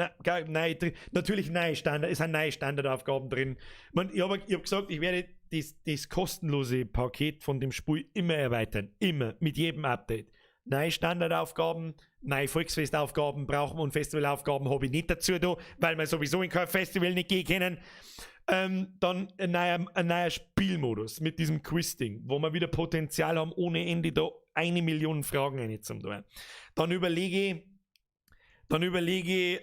Natürlich neue Standard, es sind neue Standardaufgaben drin. Ich hab gesagt, ich werde das kostenlose Paket von dem Spiel immer erweitern. Immer, mit jedem Update. Neue Standardaufgaben, neue Volksfestaufgaben brauchen wir und Festivalaufgaben habe ich nicht dazu da, weil wir sowieso in kein Festival nicht gehen können. Dann ein neuer Spielmodus mit diesem Quiz-Ding, wo wir wieder Potenzial haben, ohne Ende da 1 Million Fragen reinzutun. Dann überlege ich,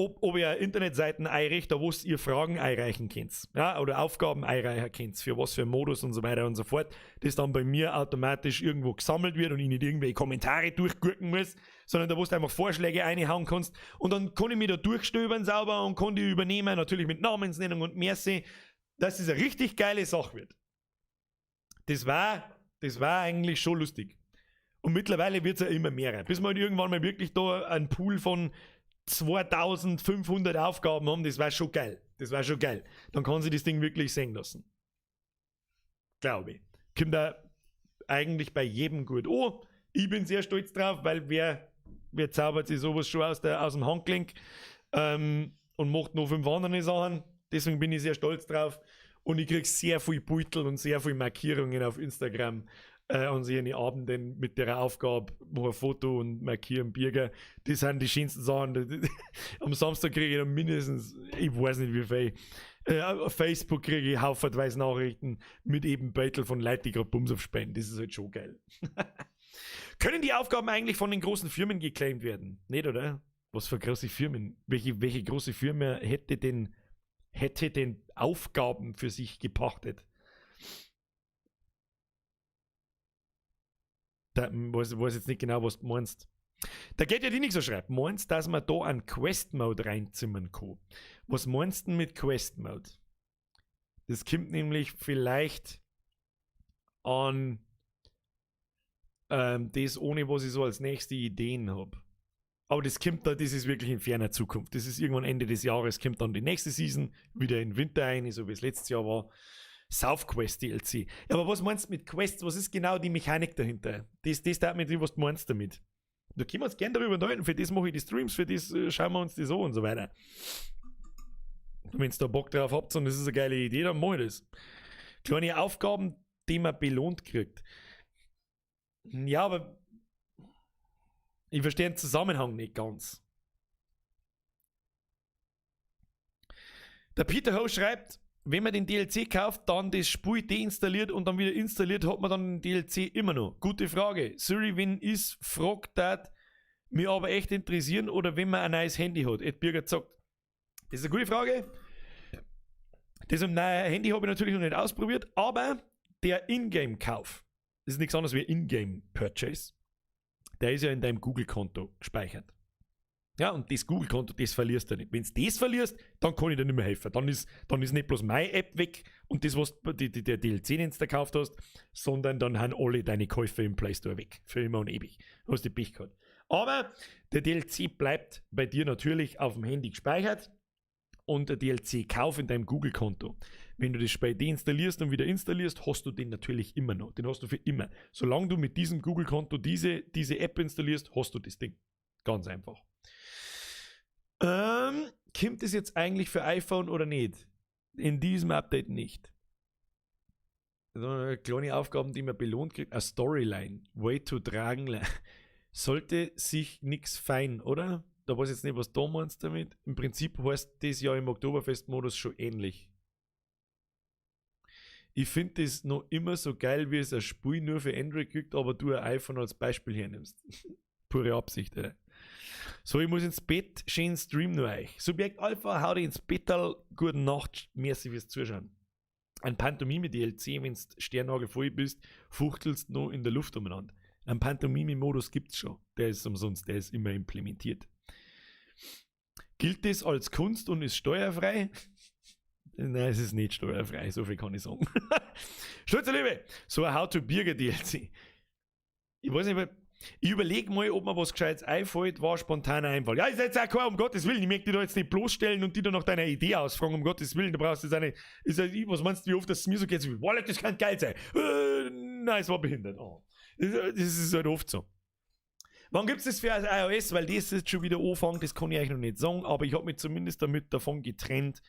ob ihr Internetseiten einrichtet, wo ihr Fragen einreichen könnt. Ja, oder Aufgaben einreichen könnt, für was für Modus und so weiter und so fort. Das dann bei mir automatisch irgendwo gesammelt wird und ich nicht irgendwelche Kommentare durchgucken muss, sondern da wo du einfach Vorschläge reinhauen kannst. Und dann kann ich mich da durchstöbern sauber und kann die übernehmen, natürlich mit Namensnennung und Merci, dass es eine richtig geile Sache wird. Das war eigentlich schon lustig. Und mittlerweile wird es ja immer mehr. Bis wir halt irgendwann mal wirklich da einen Pool von 2500 Aufgaben haben, das war schon geil. Dann kann sie das Ding wirklich sehen lassen. Glaube ich. Kommt da eigentlich bei jedem gut. Oh, ich bin sehr stolz drauf, weil wer zaubert sich sowas schon aus dem Handgelenk und macht noch 5 andere Sachen. Deswegen bin ich sehr stolz drauf. Und ich kriege sehr viel Beutel und sehr viele Markierungen auf Instagram an seine Abenden mit der Aufgabe, mach ein Foto und markiere einen Bürger. Das sind die schönsten Sachen. Am Samstag kriege ich dann mindestens, ich weiß nicht wie viel, auf Facebook kriege ich haufenweise Nachrichten mit eben Beutel von Leuten, die gerade Bums aufspenden. Das ist halt schon geil. Können die Aufgaben eigentlich von den großen Firmen geclaimt werden? Nicht, oder? Was für große Firmen? Welche große Firma hätte denn Aufgaben für sich gepachtet? Da weiß jetzt nicht genau, was du meinst. Da geht ja die nicht so schreibt. Meinst, dass man da einen Quest-Mode reinzimmern kann? Was meinst du mit Quest-Mode? Das kommt nämlich vielleicht an das, ohne was ich so als nächste Ideen habe. Aber das ist wirklich in ferner Zukunft. Das ist irgendwann Ende des Jahres, kommt dann die nächste Season, wieder in den Winter ein, so wie es letztes Jahr war. South Quest DLC. Ja, aber was meinst du mit Quests? Was ist genau die Mechanik dahinter? Das darf mich nicht, was du meinst damit. Da können wir uns gerne darüber unterhalten. Für das mache ich die Streams, für das schauen wir uns das an und so weiter. Wenn ihr da Bock drauf habt und das ist eine geile Idee, dann mache ich das. Kleine Aufgaben, die man belohnt kriegt. Ja, aber ich verstehe den Zusammenhang nicht ganz. Der Peter Ho schreibt, wenn man den DLC kauft, dann das Spiel deinstalliert und dann wieder installiert, hat man dann den DLC immer noch. Gute Frage. Surywin ist, fragt das mich aber echt interessieren, oder wenn man ein neues Handy hat. Ed Birger sagt, das ist eine gute Frage. Das neue Handy habe ich natürlich noch nicht ausprobiert, aber der Ingame-Kauf, das ist nichts anderes wie Ingame-Purchase, der ist ja in deinem Google-Konto gespeichert. Ja, und das Google-Konto, das verlierst du nicht. Wenn du das verlierst, dann kann ich dir nicht mehr helfen. Dann ist nicht bloß meine App weg und das, was der DLC, den du da gekauft hast, sondern dann haben alle deine Käufe im Play Store weg. Für immer und ewig. Du hast die Pech gehabt. Aber der DLC bleibt bei dir natürlich auf dem Handy gespeichert und ein DLC-Kauf in deinem Google-Konto. Wenn du das Spiel deinstallierst und wieder installierst, hast du den natürlich immer noch. Den hast du für immer. Solange du mit diesem Google-Konto diese App installierst, hast du das Ding. Ganz einfach. Kommt es jetzt eigentlich für iPhone oder nicht? In diesem Update nicht. Kleine Aufgaben, die man belohnt kriegt. Eine Storyline. Way to tragen. Sollte sich nichts fein, oder? Da weiß ich jetzt nicht, was du meinst damit. Im Prinzip heißt das ja im Oktoberfest-Modus schon ähnlich. Ich finde das noch immer so geil, wie es ein Spiel nur für Android gibt, aber du ein iPhone als Beispiel hernimmst. Pure Absicht, Alter. So, ich muss ins Bett, schönen Stream nur euch. Subjekt Alpha, hau dich ins Bett, gute Nacht, merci fürs Zuschauen. Ein Pantomime-DLC, wenn du sternnagelvoll bist, fuchtelst noch in der Luft umeinander. Ein Pantomime-Modus gibt's schon, der ist umsonst, der ist immer implementiert. Gilt das als Kunst und ist steuerfrei? Nein, es ist nicht steuerfrei, so viel kann ich sagen. Stolze Liebe, so ein How-to-Birger-DLC. Ich weiß nicht, ich überlege mal, ob mir was Gescheites einfällt, war spontaner Einfall. Ja, ist jetzt auch kein, um Gottes Willen, ich möchte dich da jetzt nicht bloßstellen und dich da nach deiner Idee ausfragen, um Gottes Willen, du brauchst jetzt eine, was meinst du, wie oft das mir so geht, so, Wallet, das kann geil sein. Nein, es war behindert. Oh. Das ist halt oft so. Wann gibt es das für iOS? Weil das jetzt schon wieder anfängt, das kann ich euch noch nicht sagen, aber ich habe mich zumindest damit davon getrennt,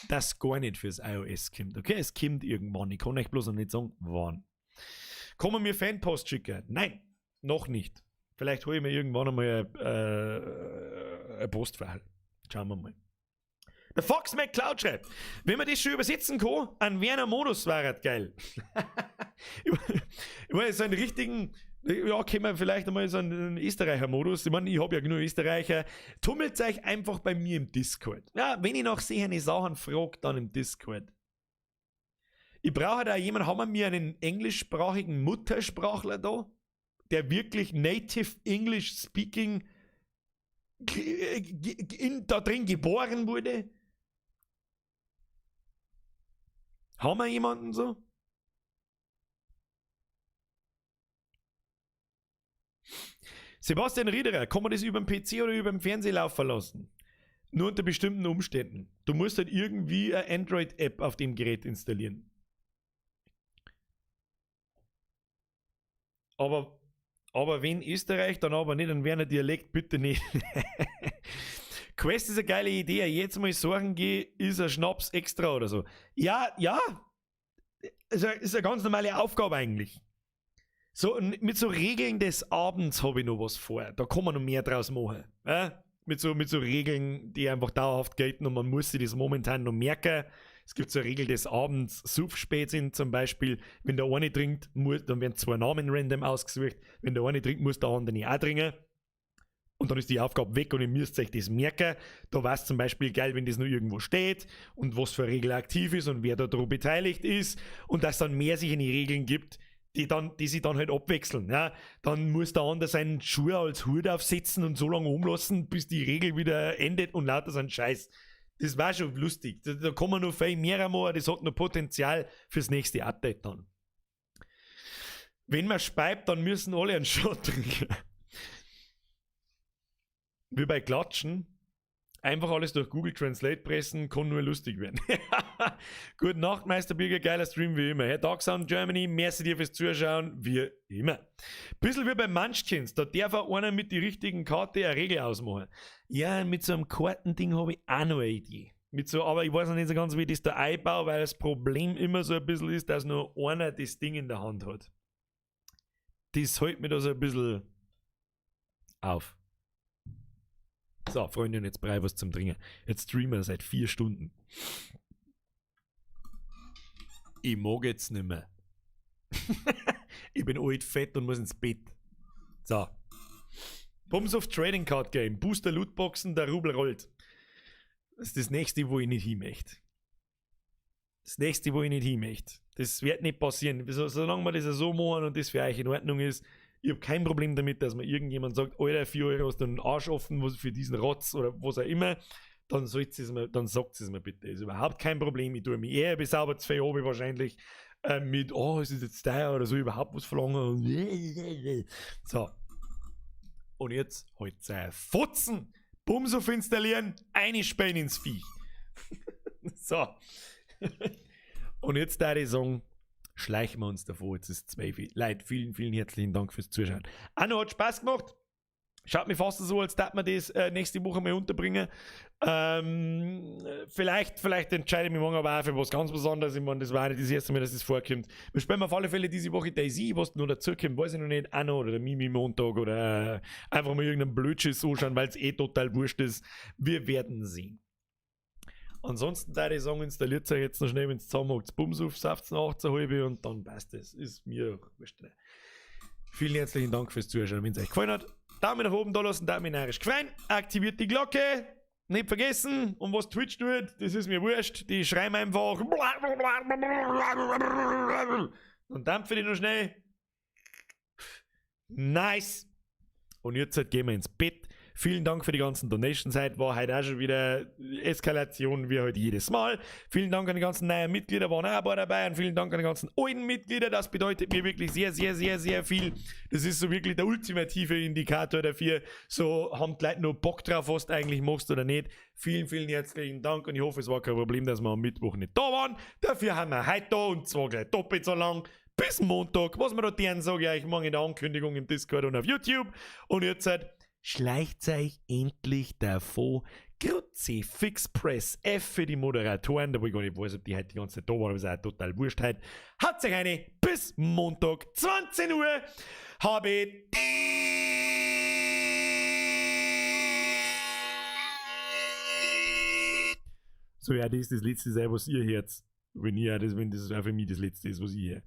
dass gar nicht fürs iOS kommt. Okay, es kommt irgendwann. Ich kann euch bloß noch nicht sagen, wann. Kann man mir Fanpost schicken? Nein, noch nicht. Vielleicht hole ich mir irgendwann einmal ein Postfile. Schauen wir mal. Der Fox McCloud schreibt, wenn man das schon übersetzen kann, ein Werner Modus wäre geil. Ich meine, so einen richtigen, ja, können wir vielleicht einmal so einen Österreicher-Modus. Ich meine, ich habe ja genug Österreicher. Tummelt euch einfach bei mir im Discord. Ja, wenn ich nach sehende Sachen frage, dann im Discord. Ich brauche da jemanden, haben wir mir einen englischsprachigen Muttersprachler da, der wirklich native English speaking da drin geboren wurde? Haben wir jemanden so? Sebastian Riederer, kann man das über den PC oder über den Fernseher laufen lassen? Nur unter bestimmten Umständen. Du musst halt irgendwie eine Android-App auf dem Gerät installieren. Aber wenn Österreich, dann aber nicht, dann Werner Dialekt bitte nicht. Quest ist eine geile Idee. Jetzt mal sorgen gehe, ist ein Schnaps extra oder so. Ja. Ist eine ganz normale Aufgabe eigentlich. So, mit so Regeln des Abends habe ich noch was vor. Da kann man noch mehr draus machen. Mit so Regeln, die einfach dauerhaft gelten und man muss sich das momentan noch merken. Es gibt so eine Regel des Abends, spät sind zum Beispiel, wenn der eine trinkt, dann werden 2 Namen random ausgesucht. Wenn der eine trinkt, muss der andere nicht auch trinken. Und dann ist die Aufgabe weg und ihr müsst euch das merken. Da war es zum Beispiel geil, wenn das noch irgendwo steht und was für eine Regel aktiv ist und wer da daran beteiligt ist und dass dann mehr sich in die Regeln gibt, die sich dann halt abwechseln. Ja? Dann muss der andere seinen Schuh als Hut aufsetzen und so lange umlassen, bis die Regel wieder endet und lauter so ein Scheiß. Das war schon lustig. Da kann man noch viel mehr machen, das hat noch Potenzial fürs nächste Update dann. Wenn man speibt, dann müssen alle einen Shot trinken. Wie bei Klatschen. Einfach alles durch Google Translate pressen, kann nur lustig werden. Gute Nacht, Meisterbürger, geiler Stream wie immer. Herr Darksound Germany, merci dir fürs Zuschauen, wie immer. Bisschen wie bei Munchkins, da darf auch einer mit die richtigen Karte eine Regel ausmachen. Ja, mit so einem Kartending habe ich auch noch eine Idee. Aber ich weiß noch nicht so ganz, wie ich das da einbaue, weil das Problem immer so ein bisschen ist, dass nur einer das Ding in der Hand hat. Das hält mir da so ein bisschen auf. So, Freunde, und jetzt brauche ich was zum Trinken. Jetzt streamen wir seit 4 Stunden. Ich mag jetzt nicht mehr. Ich bin alt, fett und muss ins Bett. So. Bums of Trading Card Game. Booster Lootboxen, der Rubel rollt. Das ist das nächste, wo ich nicht hin möchte. Das wird nicht passieren. Solange wir das so machen und das für euch in Ordnung ist, ich habe kein Problem damit, dass mir irgendjemand sagt, Alter, 4 Euro hast du einen Arsch offen was für diesen Rotz oder was auch immer, dann sagt es mir bitte. Das ist überhaupt kein Problem. Ich tue mich eher besaubert zu viel, habe ich wahrscheinlich mit, ist das jetzt teuer oder so, überhaupt was verlangen. So. Und jetzt halt Futzen, Bums auf installieren, eine Späne ins Viech. So. Und jetzt da ich sagen, schleichen wir uns davor. Jetzt ist 12. Leute, vielen, vielen herzlichen Dank fürs Zuschauen. Anno hat Spaß gemacht. Schaut mir fast so, als darf man das nächste Woche mal unterbringen. Vielleicht entscheide ich mich morgen aber auch für was ganz Besonderes. Ich meine, das war nicht das erste Mal, dass das vorkommt. Wir spielen auf alle Fälle diese Woche Daisy, was noch dazukommt, weiß ich noch nicht. Anno oder der Mimi Montag oder einfach mal irgendeinen Blödschiss anschauen, weil es total wurscht ist. Wir werden sehen. Ansonsten würde ich sagen, installiert euch jetzt noch schnell, wenn es zusammenhakt, Bums auf, Saft nachzuhalten und dann passt es. Ist mir wurscht. Vielen herzlichen Dank fürs Zuschauen. Wenn es euch gefallen hat, Daumen nach oben da lassen, Daumen narrisch gefallen, aktiviert die Glocke, nicht vergessen, und was Twitch tut, das ist mir wurscht, die schreiben einfach und dampfe die noch schnell. Nice. Und jetzt gehen wir ins Bett. Vielen Dank für die ganzen Donations heute. War heute auch schon wieder Eskalation wie halt jedes Mal. Vielen Dank an die ganzen neuen Mitglieder, waren auch ein paar dabei. Und vielen Dank an die ganzen alten Mitglieder. Das bedeutet mir wirklich sehr, sehr, sehr, sehr viel. Das ist so wirklich der ultimative Indikator dafür. So haben die Leute noch Bock drauf, was du eigentlich machst oder nicht. Vielen, vielen herzlichen Dank. Und ich hoffe, es war kein Problem, dass wir am Mittwoch nicht da waren. Dafür haben wir heute da, und zwar gleich doppelt so lang. Bis Montag. Was wir da deren sage ich euch morgen in der Ankündigung im Discord und auf YouTube. Und jetzt schleicht euch endlich davon. Kruzifix Press F für die Moderatoren, da wo ich gar nicht weiß, ob die heute die ganze Zeit da waren, aber es ist auch total wurscht heute. Haut euch eine, bis Montag, 20 Uhr. Habe so, ja, das ist das Letzte sein, was ihr hört. Wenn das auch für mich das Letzte ist, was ich höre.